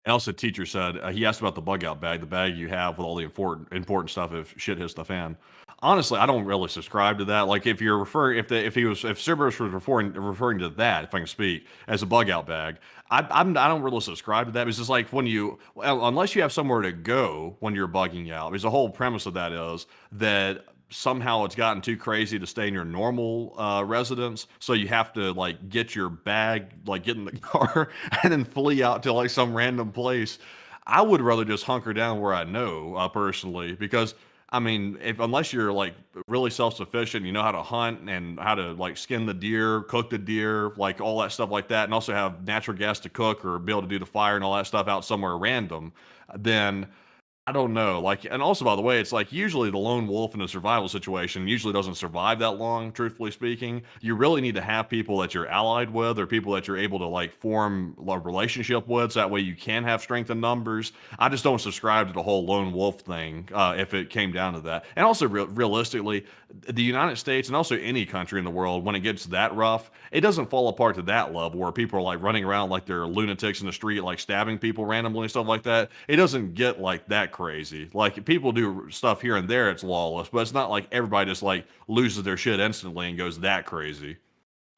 And also, teacher said he asked about the bug out bag, the bag you have with all the important stuff if shit hits the fan. Honestly, I don't really subscribe to that. Like if you're referring, if Cerberus was referring to that, if I can speak, as a bug out bag, I don't really subscribe to that. It's just like unless you have somewhere to go when you're bugging out, because the whole premise of that is that somehow it's gotten too crazy to stay in your normal residence, so you have to like get your bag, like get in the car and then flee out to like some random place. I would rather just hunker down where I know, personally, because I mean, unless you're like really self-sufficient, you know how to hunt and how to like skin the deer, cook the deer, like all that stuff like that, and also have natural gas to cook or be able to do the fire and all that stuff out somewhere random, then I don't know, like, and also, by the way, it's like usually the lone wolf in a survival situation usually doesn't survive that long, truthfully speaking. You really need to have people that you're allied with or people that you're able to like form a relationship with, so that way you can have strength in numbers. I just don't subscribe to the whole lone wolf thing, if it came down to that. And also, realistically, the United States and also any country in the world, when it gets that rough, it doesn't fall apart to that level where people are like running around like they're lunatics in the street, like stabbing people randomly and stuff like that. It doesn't get like that crazy. Like people do stuff here and there, it's lawless, but it's not like everybody just like loses their shit instantly and goes that crazy.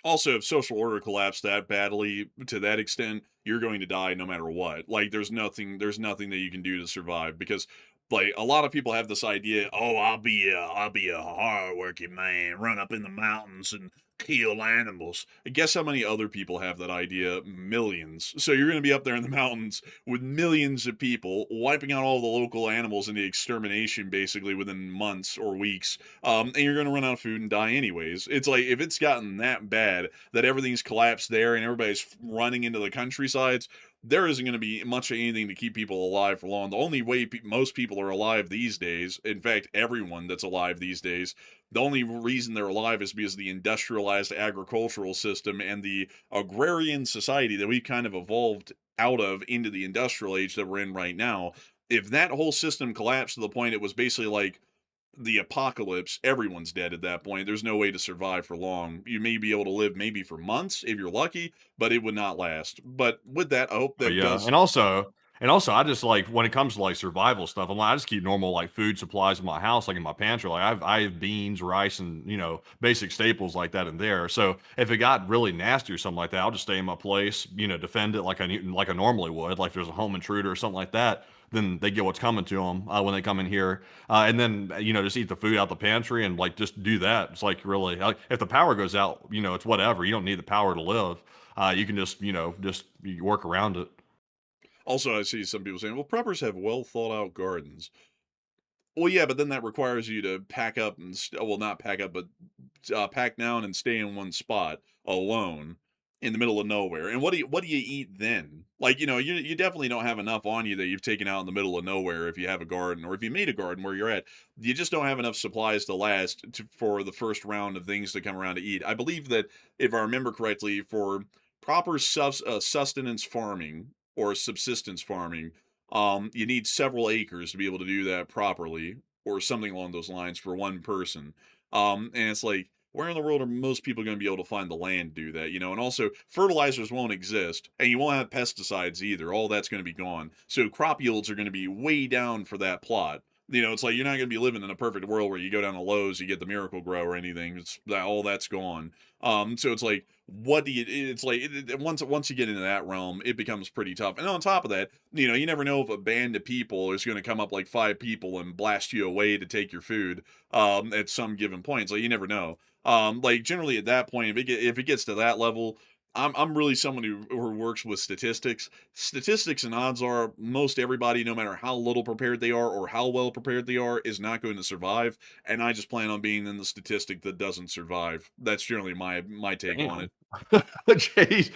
Also, if social order collapsed that badly to that extent, you're going to die no matter what. Like there's nothing that you can do to survive because like a lot of people have this idea, oh, I'll be a hardworking man, run up in the mountains and kill animals. And guess how many other people have that idea? Millions. So you're going to be up there in the mountains with millions of people, wiping out all the local animals into extermination basically within months or weeks, and you're going to run out of food and die anyways. It's like if it's gotten that bad that everything's collapsed there and everybody's running into the countrysides, there isn't going to be much of anything to keep people alive for long. The only way most people are alive these days, in fact, everyone that's alive these days, the only reason they're alive is because of the industrialized agricultural system and the agrarian society that we kind of evolved out of into the industrial age that we're in right now. If that whole system collapsed to the point it was basically like the apocalypse, everyone's dead at that point. There's no way to survive for long. You may be able to live maybe for months if you're lucky, but it would not last. But with that, I hope But that yeah, does. and also, I just like when it comes to like survival stuff. I just keep normal like food supplies in my house, like in my pantry. Like I have beans, rice, and basic staples like that in there. So if it got really nasty or something like that, I'll just stay in my place, defend it like I normally would. Like if there's a home intruder or something like that, then they get what's coming to them when they come in here, and then just eat the food out the pantry and like just do that. It's like really like if the power goes out, it's whatever. You don't need the power to live. You can just you work around it. Also, I see some people saying, well, preppers have well thought out gardens. Well, yeah, but then that requires you to pack up and well, not pack up, but pack down and stay in one spot alone in the middle of nowhere. And what do you eat then? Like, you definitely don't have enough on you that you've taken out in the middle of nowhere if you have a garden or if you made a garden where you're at. You just don't have enough supplies to last for the first round of things to come around to eat. I believe that if I remember correctly, for proper sustenance farming or subsistence farming, you need several acres to be able to do that properly, or something along those lines for one person. And it's like, where in the world are most people going to be able to find the land to do that? And also fertilizers won't exist, and you won't have pesticides either. All that's going to be gone. So crop yields are going to be way down for that plot. It's like you're not going to be living in a perfect world where you go down to Lowe's, you get the Miracle Grow or anything. It's that all that's gone. So it's like, what do you? It's like once you get into that realm, it becomes pretty tough. And on top of that, you never know if a band of people is going to come up like 5 people and blast you away to take your food. At some given point, so you never know. Like generally at that point, if it gets to that level, I'm really someone who works with statistics. Statistics and odds are most everybody, no matter how little prepared they are or how well prepared they are, is not going to survive. And I just plan on being in the statistic that doesn't survive. That's generally my take on Damn. it. Jeez.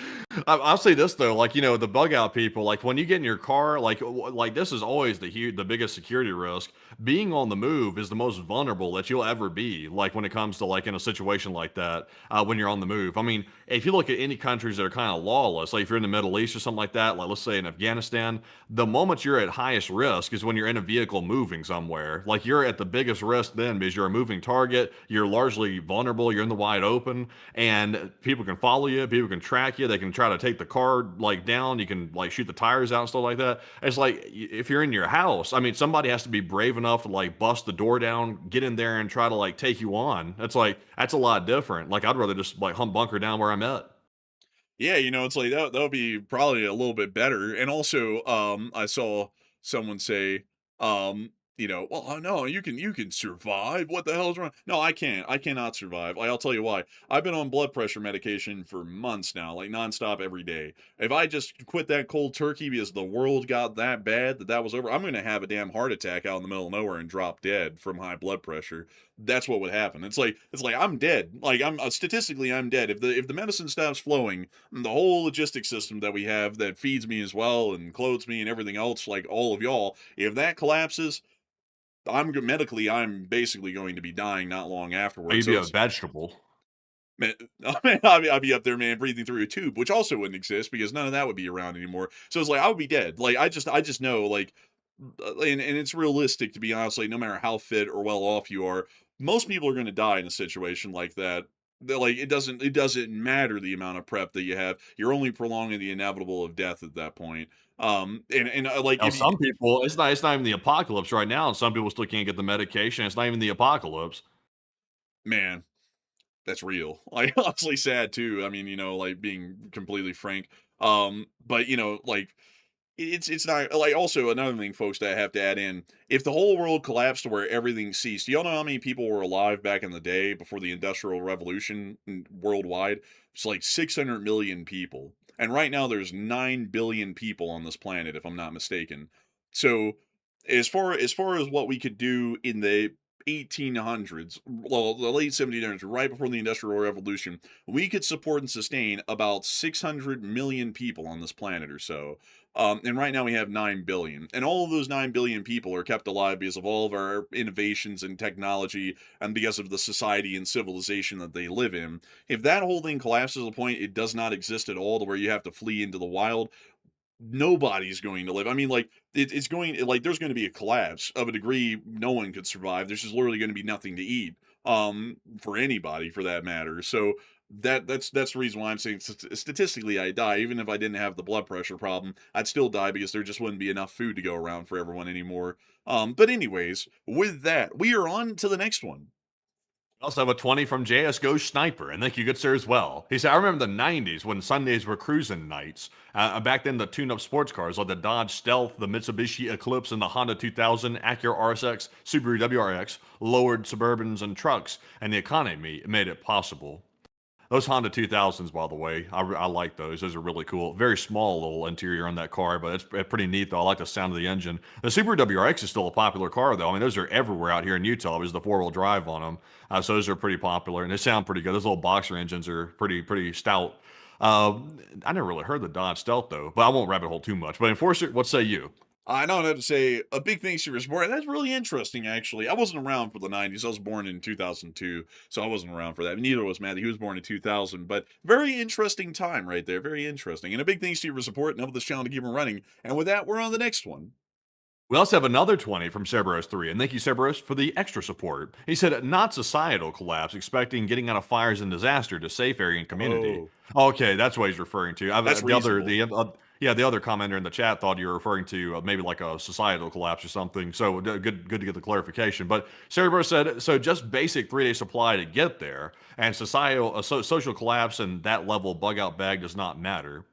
I'll say this though, like the bug out people, like when you get in your car, like this is always the biggest security risk. Being on the move is the most vulnerable that you'll ever be. Like when it comes to like in a situation like that, when you're on the move. I mean, if you look at any countries that are kind of lawless, like if you're in the Middle East or something like that, like let's say in Afghanistan, the moment you're at highest risk is when you're in a vehicle moving somewhere. Like you're at the biggest risk then because you're a moving target. You're largely vulnerable. You're in the wide open, and people can follow you. People can track you. They can try to take the car like down. You can like shoot the tires out and stuff like that. It's like if you're in your house, I mean, somebody has to be brave enough to like bust the door down, get in there, and try to like take you on. That's a lot different. Like I'd rather just like hump bunker down where I'm at. Yeah, it's like that would be probably a little bit better. And also, I saw someone say, well, no, you can survive. What the hell is wrong? No, I can't. I cannot survive. Like, I'll tell you why. I've been on blood pressure medication for months now, like nonstop every day. If I just quit that cold turkey because the world got that bad that was over, I'm gonna have a damn heart attack out in the middle of nowhere and drop dead from high blood pressure. that's what would happen. It's like I'm dead. Like I'm statistically I'm dead. If the medicine stops flowing, the whole logistic system that we have that feeds me as well and clothes me and everything else, like all of y'all, if that collapses, medically I'm basically going to be dying not long afterwards. You'd So be a it's vegetable. man, I'd be up there, man, breathing through a tube, which also wouldn't exist because none of that would be around anymore. So it's like I would be dead. Like I just know, like, and it's realistic to be honest. Like, no matter how fit or well off you are, most people are going to die in a situation like that. Like it doesn't matter the amount of prep that you have. You're only prolonging the inevitable of death at that point. And like Now, if you, some people, it's not even the apocalypse right now, and some people still can't get the medication. It's not even the apocalypse. man, that's real. Like honestly sad too. I mean, like being completely frank. But like it's not like also another thing, folks, that I have to add in. If the whole world collapsed to where everything ceased, do y'all know how many people were alive back in the day before the Industrial Revolution worldwide? It's like 600 million people. And right now there's 9 billion people on this planet, if I'm not mistaken. So as far as what we could do in the 1800s, well, the late 1700s, right before the Industrial Revolution, we could support and sustain about 600 million people on this planet or so. And right now we have 9 billion. And all of those 9 billion people are kept alive because of all of our innovations and technology and because of the society and civilization that they live in. If that whole thing collapses to the point it does not exist at all, to where you have to flee into the wild, nobody's going to live. I mean, like it's going like there's going to be a collapse of a degree no one could survive. There's just literally going to be nothing to eat, for anybody for that matter. So that's the reason why I'm saying statistically I die. Even if I didn't have the blood pressure problem, I'd still die because there just wouldn't be enough food to go around for everyone anymore. But anyways, with that, we are on to the next one. We also have a 20 from JSGO Sniper, and thank you, good sir, as well. He said, I remember the 90s when Sundays were cruising nights. Back then, the tuned-up sports cars like the Dodge Stealth, the Mitsubishi Eclipse, and the Honda 2000, Acura RSX, Subaru WRX lowered Suburbans and trucks, and the economy made it possible. Those Honda 2000s, by the way, I like those. Those are really cool. Very small little interior on that car, but it's pretty neat, though. I like the sound of the engine. The Subaru WRX is still a popular car, though. I mean, those are everywhere out here in Utah. There's the four-wheel drive on them. So those are pretty popular, and they sound pretty good. Those little boxer engines are pretty stout. I never really heard the Dodge Stealth, though, but I won't rabbit hole too much. But Enforcer, what say you? I don't have to say a big thanks to your support. That's really interesting, actually. I wasn't around for the 90s. I was born in 2002, so I wasn't around for that. Neither was Matthew. He was born in 2000, but very interesting time right there. Very interesting. And a big thanks to your support and help this channel to keep on running. And with that, we're on the next one. We also have another 20 from Cerberus3, and thank you, Cerberus, for the extra support. He said, not societal collapse, expecting getting out of fires and disaster to safe area and community. Okay, that's what he's referring to. That's the other, reasonable. the other commenter in the chat thought you were referring to maybe like a societal collapse or something. So good to get the clarification. But Cerberus said, so just basic 3-day supply to get there, and social collapse and that level bug out bag does not matter.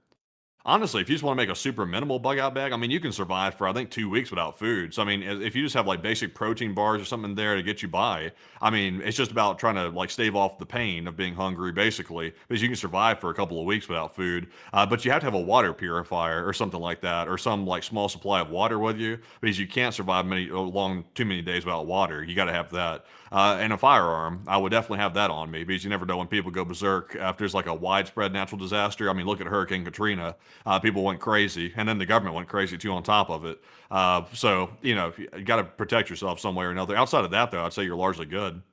Honestly, if you just want to make a super minimal bug out bag, I mean, you can survive for, I think, 2 weeks without food. So, I mean, if you just have like basic protein bars or something there to get you by, I mean, it's just about trying to like stave off the pain of being hungry, basically, because you can survive for a couple of weeks without food. But you have to have a water purifier or something like that, or some like small supply of water with you, because you can't survive too many days without water. You got to have that. And a firearm, I would definitely have that on me, because you never know when people go berserk after there's like a widespread natural disaster. I mean, look at Hurricane Katrina. People went crazy, and then the government went crazy too on top of it. So, you got to protect yourself some way or another. Outside of that, though, I'd say you're largely good.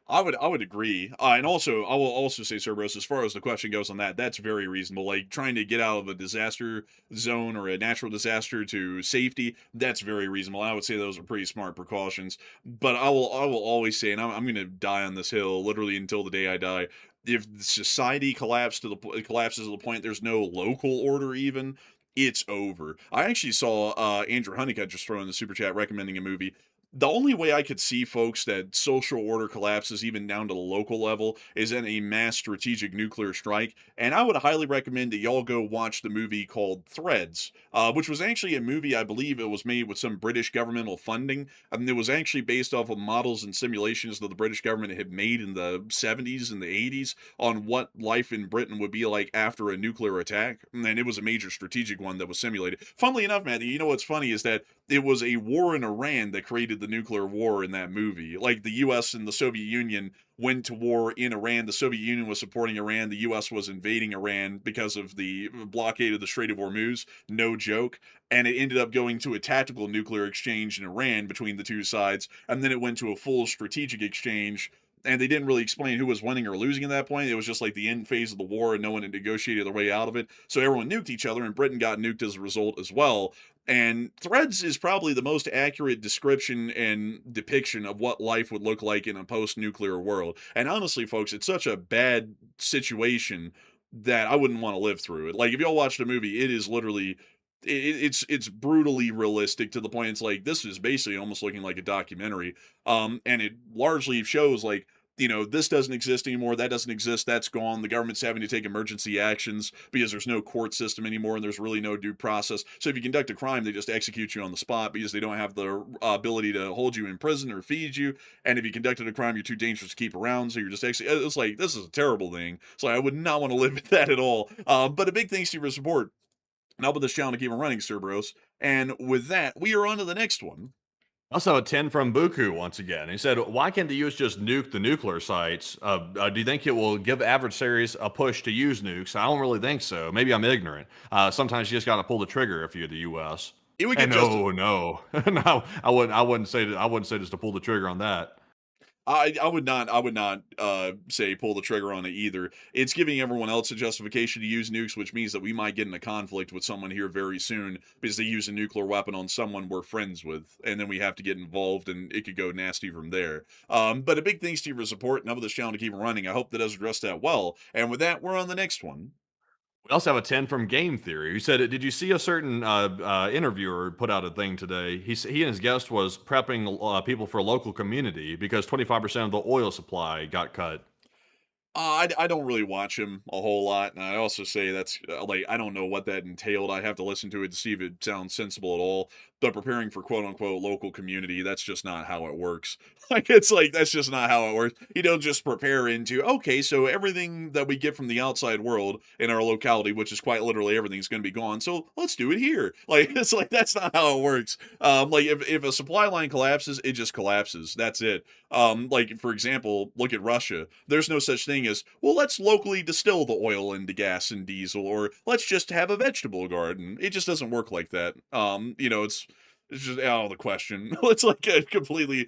I would agree. And also, I will also say, Cerberus, as far as the question goes on that, that's very reasonable. Like trying to get out of a disaster zone or a natural disaster to safety, that's very reasonable. I would say those are pretty smart precautions. But I will always say, and I'm going to die on this hill literally until the day I die. If society collapses to the point there's no local order even, it's over. I actually saw Andrew Honeycutt just throw in the super chat recommending a movie. The only way I could see, folks, that social order collapses even down to the local level is in a mass strategic nuclear strike. And I would highly recommend that y'all go watch the movie called Threads, which was actually a movie, I believe it was made with some British governmental funding. And it was actually based off of models and simulations that the British government had made in the 70s and the 80s on what life in Britain would be like after a nuclear attack. And it was a major strategic one that was simulated. Funnily enough, Matthew, you know what's funny is that it was a war in Iran that created the the nuclear war in that movie. Like the U.S. and the Soviet Union went to war in Iran. The Soviet Union was supporting Iran. The U.S. was invading Iran because of the blockade of the Strait of Hormuz. No joke. And it ended up going to a tactical nuclear exchange in Iran between the two sides. And then it went to a full strategic exchange. And they didn't really explain who was winning or losing at that point. It was just like the end phase of the war, and no one had negotiated their way out of it. So everyone nuked each other, and Britain got nuked as a result as well. And Threads is probably the most accurate description and depiction of what life would look like in a post-nuclear world. And honestly, folks, it's such a bad situation that I wouldn't want to live through it. Like, if y'all watch the movie, it is literally it's brutally realistic to the point it's like this is basically almost looking like a documentary. And it largely shows like, you know, this doesn't exist anymore, that doesn't exist, that's gone. The government's having to take emergency actions because there's no court system anymore and there's really no due process. So if you conduct a crime, they just execute you on the spot because they don't have the ability to hold you in prison or feed you. And if you conducted a crime, you're too dangerous to keep around, so you're just it's like, this is a terrible thing. So I would not want to live with that at all. But a big thanks to your support. And help with this channel to keep it running, Cerberus. And with that, we are on to the next one. Also, a 10 from Buku once again. He said, why can't the U.S. just nuke the nuclear sites? Do you think it will give adversaries a push to use nukes? I don't really think so. Maybe I'm ignorant. Sometimes you just got to pull the trigger if you're the U.S. It would get no, no, I wouldn't say just to pull the trigger on that. I would not say pull the trigger on it either. It's giving everyone else a justification to use nukes, which means that we might get in a conflict with someone here very soon because they use a nuclear weapon on someone we're friends with, and then we have to get involved, and it could go nasty from there. But a big thanks to your support and help this channel to keep running. I hope that does address that well. And with that, we're on the next one. We also have a 10 from Game Theory. He said, did you see a certain interviewer put out a thing today? He and his guest was prepping people for a local community because 25% of the oil supply got cut. I don't really watch him a whole lot, and I also say that's like I don't know what that entailed. I have to listen to it to see if it sounds sensible at all. But preparing for quote unquote local community, that's just not how it works. Like it's like that's just not how it works. You don't just prepare into okay, so everything that we get from the outside world in our locality, which is quite literally everything, is going to be gone. So let's do it here. Like it's like that's not how it works. Like if a supply line collapses, it just collapses. That's it. Like for example, look at Russia. There's no such thing as, well, let's locally distill the oil into gas and diesel, or let's just have a vegetable garden. It just doesn't work like that. You know, it's just out of the question. It's like a completely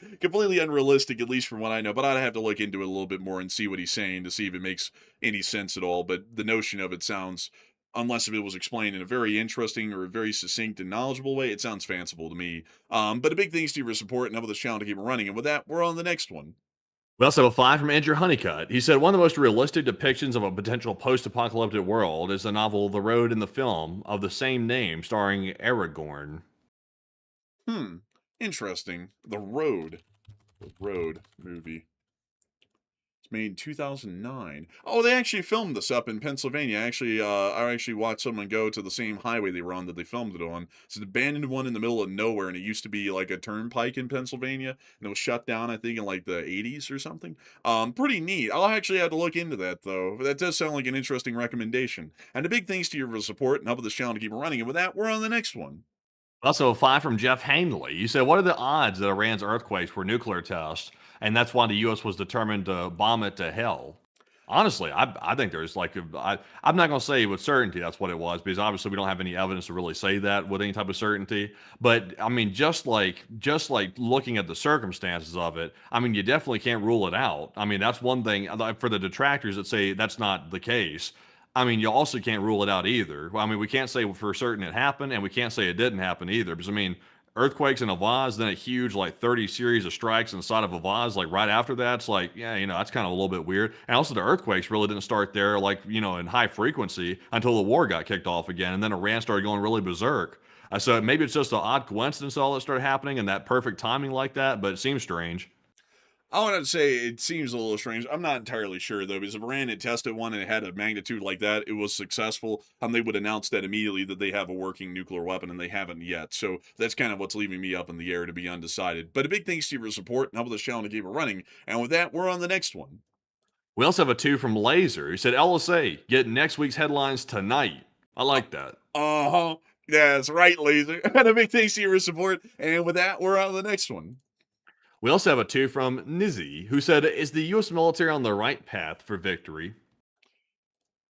unrealistic, at least from what I know. But I'd have to look into it a little bit more and see what he's saying to see if it makes any sense at all. But the notion of it sounds, unless if it was explained in a very interesting or a very succinct and knowledgeable way, it sounds fanciful to me. But a big thanks to your support and help this channel to keep it running. And with that, we're on the next one. We also have a 5 from Andrew Honeycutt. He said, one of the most realistic depictions of a potential post-apocalyptic world is the novel The Road in the film of the same name starring Aragorn. Interesting. The Road movie. It's made in 2009. Oh, they actually filmed this up in Pennsylvania. Actually, I actually watched someone go to the same highway they were on that they filmed it on. It's an abandoned one in the middle of nowhere, and it used to be like a turnpike in Pennsylvania, and it was shut down, I think, in like the 80s or something. Pretty neat. I'll actually have to look into that, though. That does sound like an interesting recommendation. And a big thanks to your support and help with this channel to keep it running. And with that, we're on the next one. Also, a 5 from Jeff Hanley. You said, what are the odds that Iran's earthquakes were nuclear tests, and that's why the U.S. was determined to bomb it to hell? Honestly, I think there's like, I'm not going to say with certainty that's what it was, because obviously we don't have any evidence to really say that with any type of certainty. But I mean, just like looking at the circumstances of it, I mean, you definitely can't rule it out. I mean, that's one thing for the detractors that say that's not the case. I mean, you also can't rule it out either. I mean, we can't say for certain it happened, and we can't say it didn't happen either. Because I mean, earthquakes in a vase, then a huge like 30 series of strikes inside of a vase, like right after that, it's like, yeah, you know, that's kind of a little bit weird. And also the earthquakes really didn't start there, like, you know, in high frequency until the war got kicked off again, and then Iran started going really berserk. So maybe it's just an odd coincidence all that started happening and that perfect timing like that, but it seems strange. I want to say it seems a little strange. I'm not entirely sure, though, because if Iran had tested one and it had a magnitude like that, it was successful, they would announce that immediately that they have a working nuclear weapon, and they haven't yet. So that's kind of what's leaving me up in the air to be undecided. But a big thanks to your support and help this channel to keep it running. And with that, we're on the next one. We also have a 2 from Laser. He said, LSA, get next week's headlines tonight. I like that. Uh-huh. Yeah, that's right, Laser. And a big thanks to your support. And with that, we're on the next one. We also have a two from Nizzy, who said, "Is the U.S. military on the right path for victory?"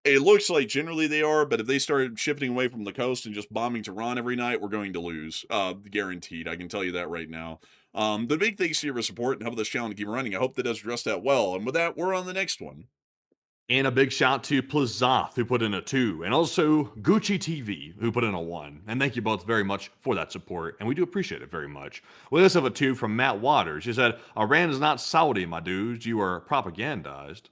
It looks like generally they are, but if they start shifting away from the coast and just bombing Tehran every night, we're going to lose. Guaranteed. I can tell you that right now. The big thanks to your support and help this channel to keep running. I hope that does address that well. And with that, we're on the next one. And a big shout to Plazoth, who put in a 2, and also Gucci TV, who put in a 1. And thank you both very much for that support, and we do appreciate it very much. We also have a 2 from Matt Waters. He said, "Iran is not Saudi, my dudes. You are propagandized."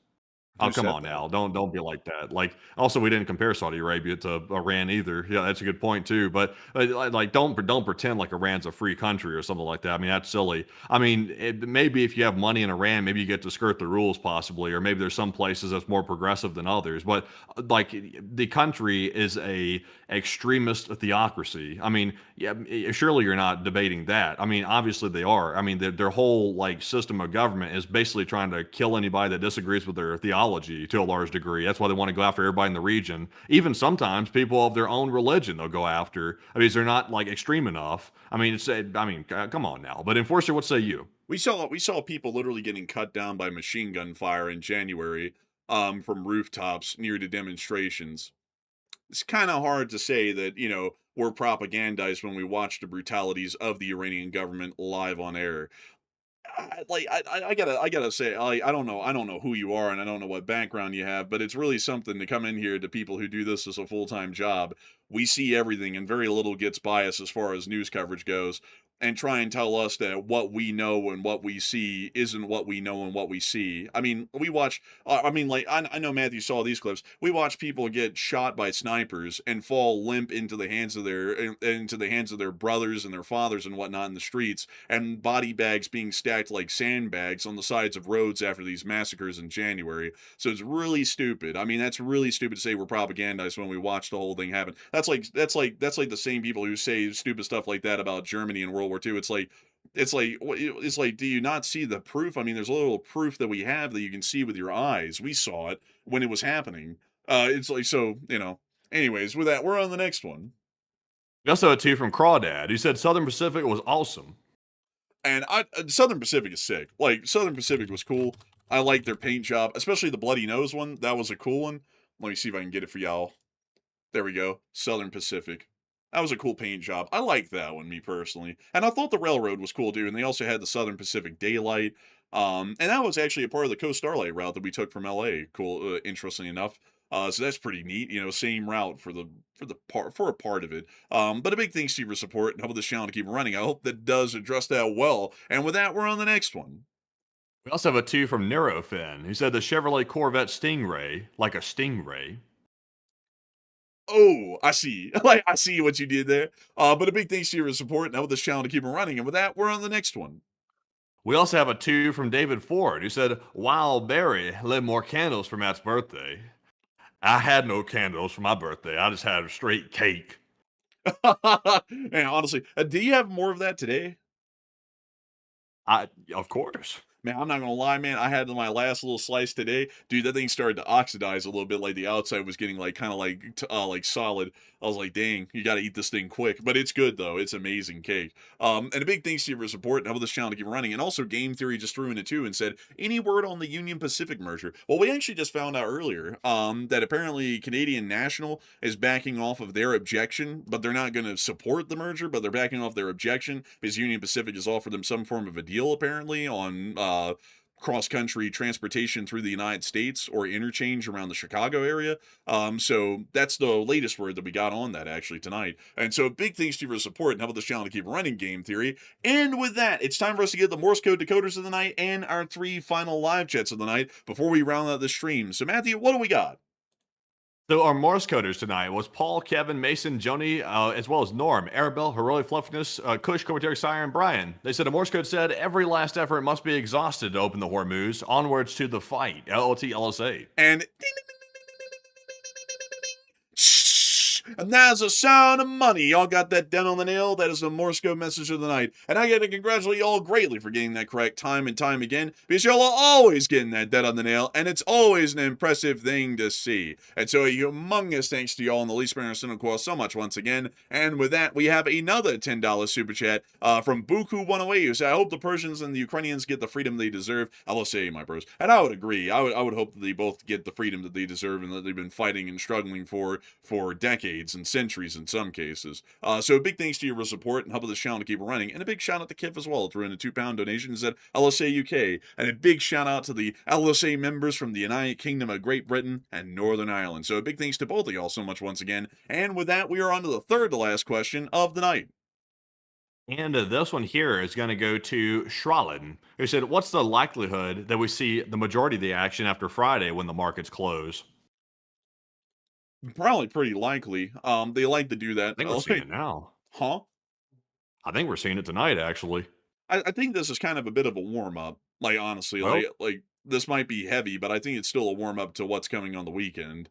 Oh, Who come said on that? now. Don't be like that. Like, also, we didn't compare Saudi Arabia to Iran either. Yeah, that's a good point too. But like, don't pretend like Iran's a free country or something like that. I mean, that's silly. I mean, maybe if you have money in Iran, maybe you get to skirt the rules possibly, or maybe there's some places that's more progressive than others. But like, the country is a extremist theocracy. I mean, yeah, surely you're not debating that. I mean, obviously they are. I mean, their whole like system of government is basically trying to kill anybody that disagrees with their theology to a large degree. That's why they want to go after everybody in the region. Even sometimes people of their own religion they'll go after. I mean, they're not like extreme enough. I mean, come on now. But Enforcer, what say you? We saw people literally getting cut down by machine gun fire in January from rooftops near to demonstrations. It's kind of hard to say that, we're propagandized when we watch the brutalities of the Iranian government live on air. I gotta say, I don't know who you are and I don't know what background you have, but it's really something to come in here to people who do this as a full-time job. We see everything and very little gets biased as far as news coverage goes, and try and tell us that what we know and what we see isn't what we know and what we see. I mean, we watch. Like I know Matthew saw these clips. We watch people get shot by snipers and fall limp into the hands of their brothers and their fathers and whatnot in the streets, and body bags being stacked like sandbags on the sides of roads after these massacres in January. So it's really stupid. I mean, that's really stupid to say we're propagandized when we watch the whole thing happen. That's like the same people who say stupid stuff like that about Germany in World War II. It's like, do you not see the proof? I mean, there's a little proof that we have that you can see with your eyes. We saw it when it was happening. It's like, so, anyways, with that, we're on the next one. We also had a 2 from Crawdad, who said Southern Pacific was awesome. And Southern Pacific is sick. Like, Southern Pacific was cool. I like their paint job, especially the bloody nose one. That was a cool one. Let me see if I can get it for y'all. There we go. Southern Pacific. That was a cool paint job. I like that one, me personally. And I thought the railroad was cool too. And they also had the Southern Pacific Daylight. And that was actually a part of the Coast Starlight route that we took from LA. Cool, interestingly enough. So that's pretty neat. Same route for a part of it. But a big thanks to you for support and help this channel to keep running. I hope that does address that well. And with that, we're on the next one. We also have a 2 from Neurofin, who said the Chevrolet Corvette Stingray, like a stingray. Oh, I see. Like, I see what you did there. But a big thanks to your support and help this channel to keep it running. And with that, we're on the next one. We also have a 2 from David Ford, who said Wildberry lit more candles for Matt's birthday. I had no candles for my birthday. I just had a straight cake. Man, honestly, do you have more of that today? Of course. Man, I'm not gonna lie, man. I had my last little slice today, dude. That thing started to oxidize a little bit. Like the outside was getting like kind of like solid. I was like, dang, you got to eat this thing quick. But it's good though. It's amazing cake. And a big thanks to you for support and help this channel to keep running. And also, Game Theory just threw in it too and said, any word on the Union Pacific merger? Well, we actually just found out earlier that apparently Canadian National is backing off of their objection, but they're not going to support the merger, but they're backing off their objection because Union Pacific has offered them some form of a deal apparently on cross-country transportation through the United States or interchange around the Chicago area. So that's the latest word that we got on that actually tonight. And so big thanks to you for support and help this channel to keep running, Game Theory. And with that, it's time for us to get the Morse code decoders of the night and our 3 final live chats of the night before we round out the stream. So Matthew, what do we got? So our Morse coders tonight was Paul, Kevin, Mason, Joni, as well as Norm, Arabelle, Heroic Fluffiness, Kush, Commentary Sire, and Brian. They said a Morse code said, every last effort must be exhausted to open the Hormuz. Onwards to the fight. LOT LSA. And And that's the sound of money. Y'all got that down on the nail. That is the Morse code message of the night. And I got to congratulate y'all greatly for getting that correct time and time again, because y'all are always getting that dead on the nail, and it's always an impressive thing to see. And so a humongous thanks to y'all in the least manner of so much once again. And with that, we have another $10 super chat from Buku108, who said, I hope the Persians and the Ukrainians get the freedom they deserve. I will say, my bros. And I would agree. I would hope that they both get the freedom that they deserve and that they've been fighting and struggling for decades and centuries in some cases. So a big thanks to your support and helping this channel to keep running. And a big shout out to Kif as well, throwing a £2 donation at LSA UK. And a big shout out to the LSA members from the United Kingdom of Great Britain and Northern Ireland. So a big thanks to both of y'all so much once again. And with that, we are on to the third to last question of the night. And this one here is going to go to Shralin, who said, what's the likelihood that we see the majority of the action after Friday when the markets close? Probably pretty likely. They like to do that. I think we're seeing it now. Huh? I think we're seeing it tonight, actually. I think this is kind of a bit of a warm-up. Like, honestly, Well, like this might be heavy, but I think it's still a warm-up to what's coming on the weekend.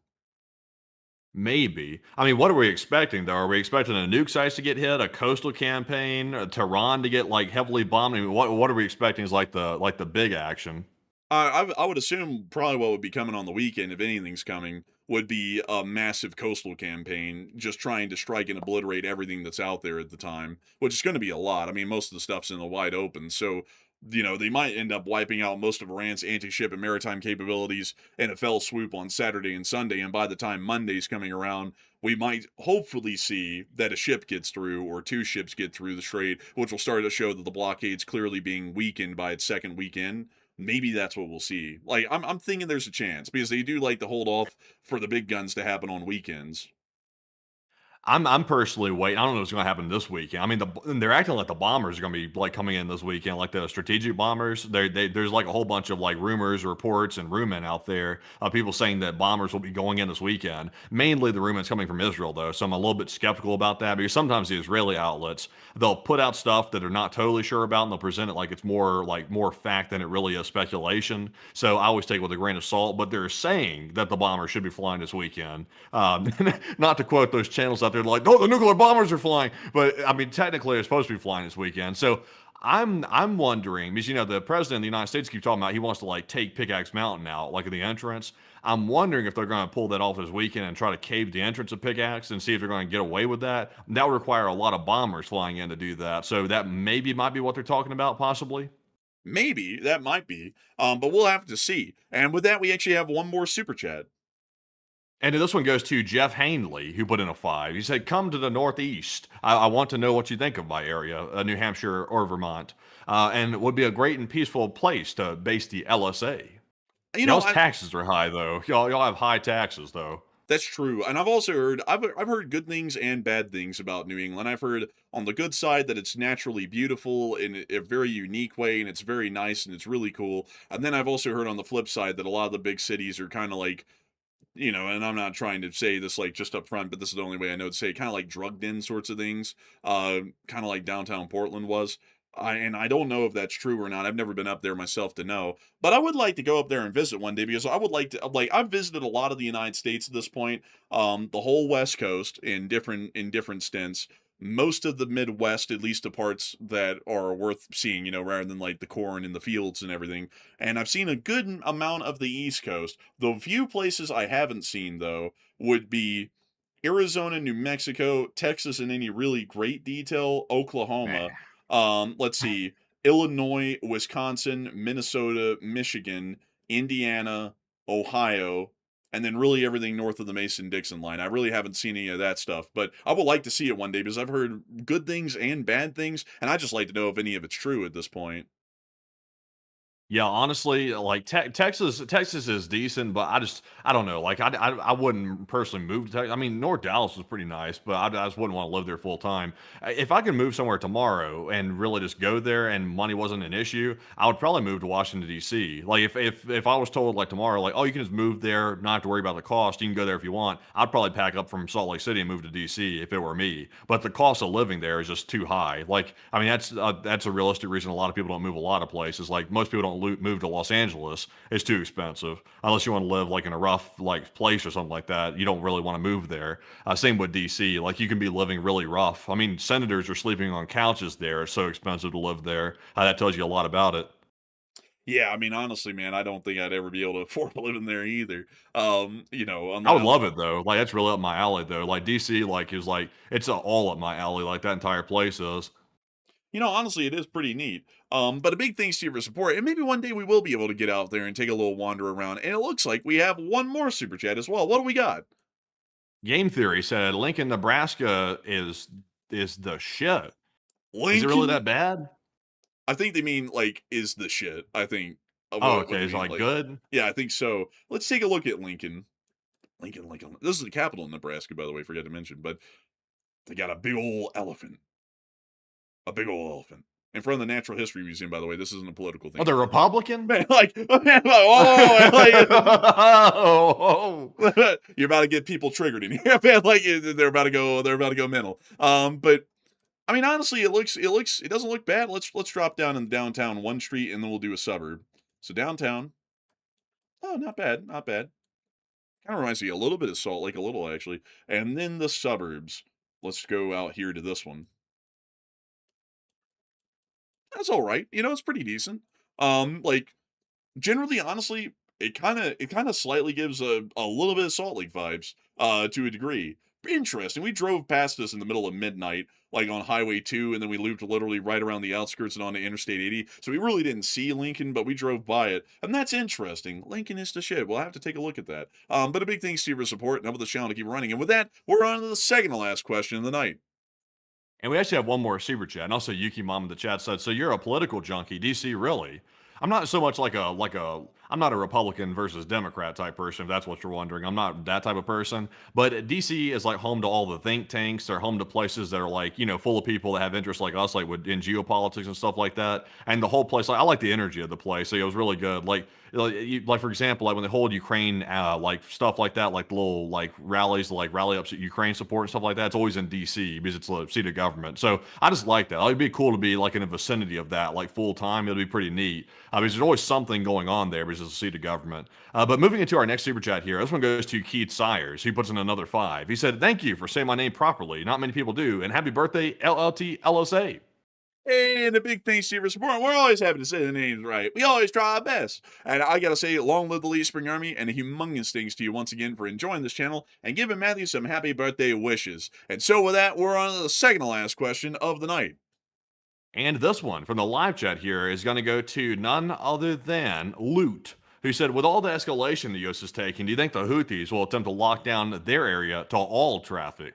maybe. I mean, what are we expecting, though? Are we expecting a nuke sites to get hit, a coastal campaign, Tehran to get like heavily bombed? I mean, what are we expecting is like the big action? I would assume probably what would be coming on the weekend, if anything's coming, would be a massive coastal campaign, just trying to strike and obliterate everything that's out there at the time, which is going to be a lot. I mean, most of the stuff's in the wide open, so they might end up wiping out most of Iran's anti-ship and maritime capabilities in a fell swoop on Saturday and Sunday, and by the time Monday's coming around, we might hopefully see that a ship gets through, or two ships get through the strait, which will start to show that the blockade's clearly being weakened by its second weekend. Maybe that's what we'll see. Like, I'm thinking there's a chance, because they do like to hold off for the big guns to happen on weekends. I'm personally waiting. I don't know what's going to happen this weekend. I mean, they're acting like the bombers are going to be like coming in this weekend, like the strategic bombers. There's like a whole bunch of like rumors, reports, and rumors out there. People saying that bombers will be going in this weekend. Mainly the rumors coming from Israel, though. So I'm a little bit skeptical about that, because sometimes the Israeli outlets, they'll put out stuff that they're not totally sure about, and they'll present it like it's more fact than it really is speculation. So I always take it with a grain of salt. But they're saying that the bombers should be flying this weekend. Not to quote those channels out there like, oh, the nuclear bombers are flying, but I mean, technically, they're supposed to be flying this weekend. So I'm wondering, because the president of the United States keeps talking about he wants to like take Pickaxe Mountain out, like at the entrance. I'm wondering if they're going to pull that off this weekend and try to cave the entrance of Pickaxe and see if they're going to get away with that. That would require a lot of bombers flying in to do that. So that maybe might be what they're talking about, possibly. Maybe that might be, but we'll have to see. And with that, we actually have one more super chat. And this one goes to Jeff Hanley, who put in a 5. He said, come to the Northeast. I want to know what you think of my area, New Hampshire or Vermont. And it would be a great and peaceful place to base the LSA. Y'all's taxes are high, though. Y'all have high taxes, though. That's true. And I've also heard, I've heard good things and bad things about New England. I've heard on the good side that it's naturally beautiful in a very unique way, and it's very nice and it's really cool. And then I've also heard on the flip side that a lot of the big cities are kind of like, and I'm not trying to say this like just up front, but this is the only way I know to say it, kind of like drugged in sorts of things, kind of like downtown Portland was. And I don't know if that's true or not. I've never been up there myself to know, but I would like to go up there and visit one day, because I would like to, like, I've visited a lot of the United States at this point, the whole West Coast in different stints. Most of the Midwest, at least the parts that are worth seeing, rather than like the corn and the fields and everything. And I've seen a good amount of the East Coast. The few places I haven't seen, though, would be Arizona, New Mexico, Texas in any really great detail, Oklahoma. Let's see, Illinois, Wisconsin, Minnesota, Michigan, Indiana, Ohio, and then really everything north of the Mason-Dixon line. I really haven't seen any of that stuff, but I would like to see it one day, because I've heard good things and bad things, and I just like to know if any of it's true at this point. Yeah, honestly, like Texas is decent, but I don't know. Like I wouldn't personally move to Texas. I mean, North Dallas is pretty nice, but I just wouldn't want to live there full time. If I could move somewhere tomorrow and really just go there and money wasn't an issue, I would probably move to Washington D.C. Like if I was told like tomorrow, like, oh, you can just move there, not have to worry about the cost, you can go there if you want, I'd probably pack up from Salt Lake City and move to D.C. if it were me. But the cost of living there is just too high. Like, I mean, that's a realistic reason a lot of people don't move a lot of places. Like most people don't don't move to Los Angeles. It's too expensive. Unless you want to live like in a rough like place or something like that, you don't really want to move there. Same with DC. Like you can be living really rough. I mean, senators are sleeping on couches there. It's so expensive to live there. That tells you a lot about it. Yeah, I mean, honestly, man, I don't think I'd ever be able to afford living there either. I would love it though. Like that's really up my alley though. Like DC, like is like it's all up my alley. Like that entire place is. honestly, it is pretty neat. But a big thanks to you for support, and maybe one day we will be able to get out there and take a little wander around. And it looks like we have one more super chat as well. What do we got? Game Theory said Lincoln, Nebraska is the shit. Is it really Lincoln? that bad? I think they mean like is the shit. I think. Oh, What okay. they It's mean, like like, good. yeah, I think so. Let's take a look at Lincoln. Lincoln. This is the capital of Nebraska, by the way. Forgot to mention, but they got a big old elephant. A big old elephant in front of the Natural History Museum. By the way, this isn't a political thing. Oh, they're Republican. Man, Oh, you're about to get people triggered in here, man. Like they're about to go mental. But I mean, honestly, it doesn't look bad. Let's drop down in downtown one street, and then we'll do a suburb. So downtown, oh, not bad. Kind of reminds me a little bit of Salt Lake, a little actually. And then the suburbs. Let's go out here to this one. That's all right. It's pretty decent. Like generally, honestly, it kind of slightly gives a little bit of Salt Lake vibes, to a degree. Interesting. We drove past this in the middle of midnight, like on Highway 2, and then we looped literally right around the outskirts and onto Interstate 80. So we really didn't see Lincoln, but we drove by it, and that's interesting. Lincoln is the shit. We'll have to take a look at that. But a big thanks to you for support and help the channel to keep running. And with that, we're on to the second to last question of the night. and we actually have one more super chat. And also, Yuki Mom in the chat said, "So you're a political junkie, DC? Really?" I'm not so much like a. I'm not a Republican versus Democrat type person, if that's what you're wondering. I'm not that type of person. But DC is like home to all the think tanks. They're home to places that are like, full of people that have interests like us, like in geopolitics and stuff like that. And the whole place, like, I like the energy of the place. So it was really good. Like for example, like when they hold Ukraine, like stuff like that, like little like rallies, like rally ups at Ukraine support and stuff like that. It's always in DC because it's the seat of government. So I just like that. It'd be cool to be like in the vicinity of that, like full time. It'd be pretty neat because there's always something going on there because it's a seat of government. But moving into our next super chat here, this one goes to Keith Sires. He puts in another 5. He said, "Thank you for saying my name properly. Not many people do. And happy birthday, LLT LSA." And a big thanks to you for support. We're always happy to say the names right. We always try our best. And I gotta say, long live the Lee Spring Army, and a humongous thanks to you once again for enjoying this channel and giving Matthew some happy birthday wishes. And so with that, we're on to the second to last question of the night. And this one from the live chat here is going to go to none other than Loot, who said, "With all the escalation the U.S. is taking, do you think the Houthis will attempt to lock down their area to all traffic?"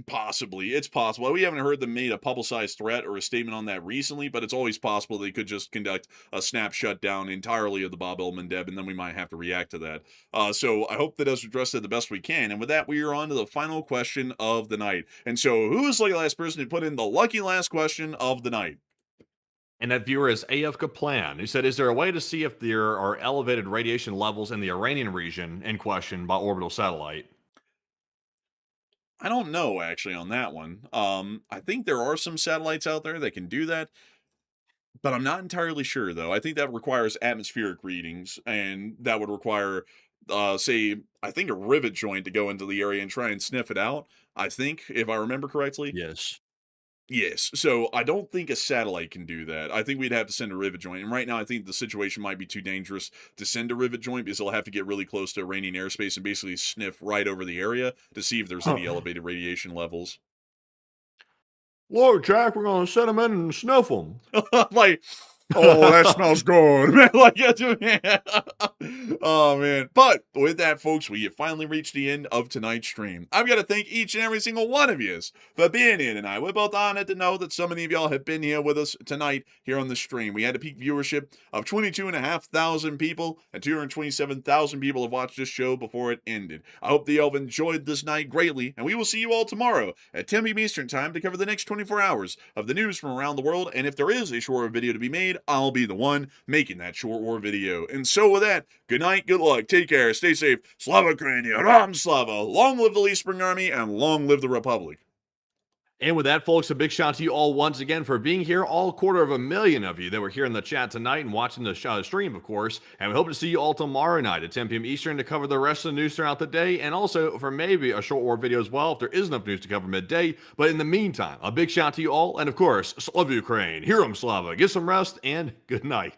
Possibly. It's possible. We haven't heard them made a publicized threat or a statement on that recently, but it's always possible they could just conduct a snap shutdown entirely of the Bab el-Mandeb, and then we might have to react to that. So I hope that us address it the best we can. And with that, we are on to the final question of the night. And so who is the lucky last person to put in the lucky last question of the night? And that viewer is AF Kaplan, who said, "Is there a way to see if there are elevated radiation levels in the Iranian region in question by orbital satellite?" I don't know, actually, on that one. I think there are some satellites out there that can do that, but I'm not entirely sure, though. I think that requires atmospheric readings, and that would require, say, I think a rivet joint to go into the area and try and sniff it out, I think, if I remember correctly. Yes. Yes, so I don't think a satellite can do that. I think we'd have to send a rivet joint, and right now I think the situation might be too dangerous to send a rivet joint because they'll have to get really close to Iranian airspace and basically sniff right over the area to see if there's any elevated radiation levels. "Lord, Jack, we're going to set them in and snuff them." Like, oh, that smells good, man. Like, oh man. But with that, folks, we have finally reached the end of tonight's stream. I've got to thank each and every single one of you for being here tonight. We're both honored to know that so many of y'all have been here with us tonight here on the stream. We had a peak viewership of 22,500 people, and 227,000 people have watched this show before it ended. I hope that y'all have enjoyed this night greatly, and we will see you all tomorrow at 10 p.m. Eastern Time to cover the next 24 hours of the news from around the world. And if there is a short video to be made, I'll be the one making that short war video. And so with that, good night, good luck, take care, stay safe, Slava Ukraini, Ram Slava, long live the Lee Spring Army, and long live the Republic. And with that, folks, a big shout out to you all once again for being here. All 250,000 of you that were here in the chat tonight and watching the stream, of course. And we hope to see you all tomorrow night at 10 p.m. Eastern to cover the rest of the news throughout the day, and also for maybe a short war video as well if there is enough news to cover midday. But in the meantime, a big shout out to you all, and of course, Slava Ukraine, Heroem Slava, get some rest, and good night.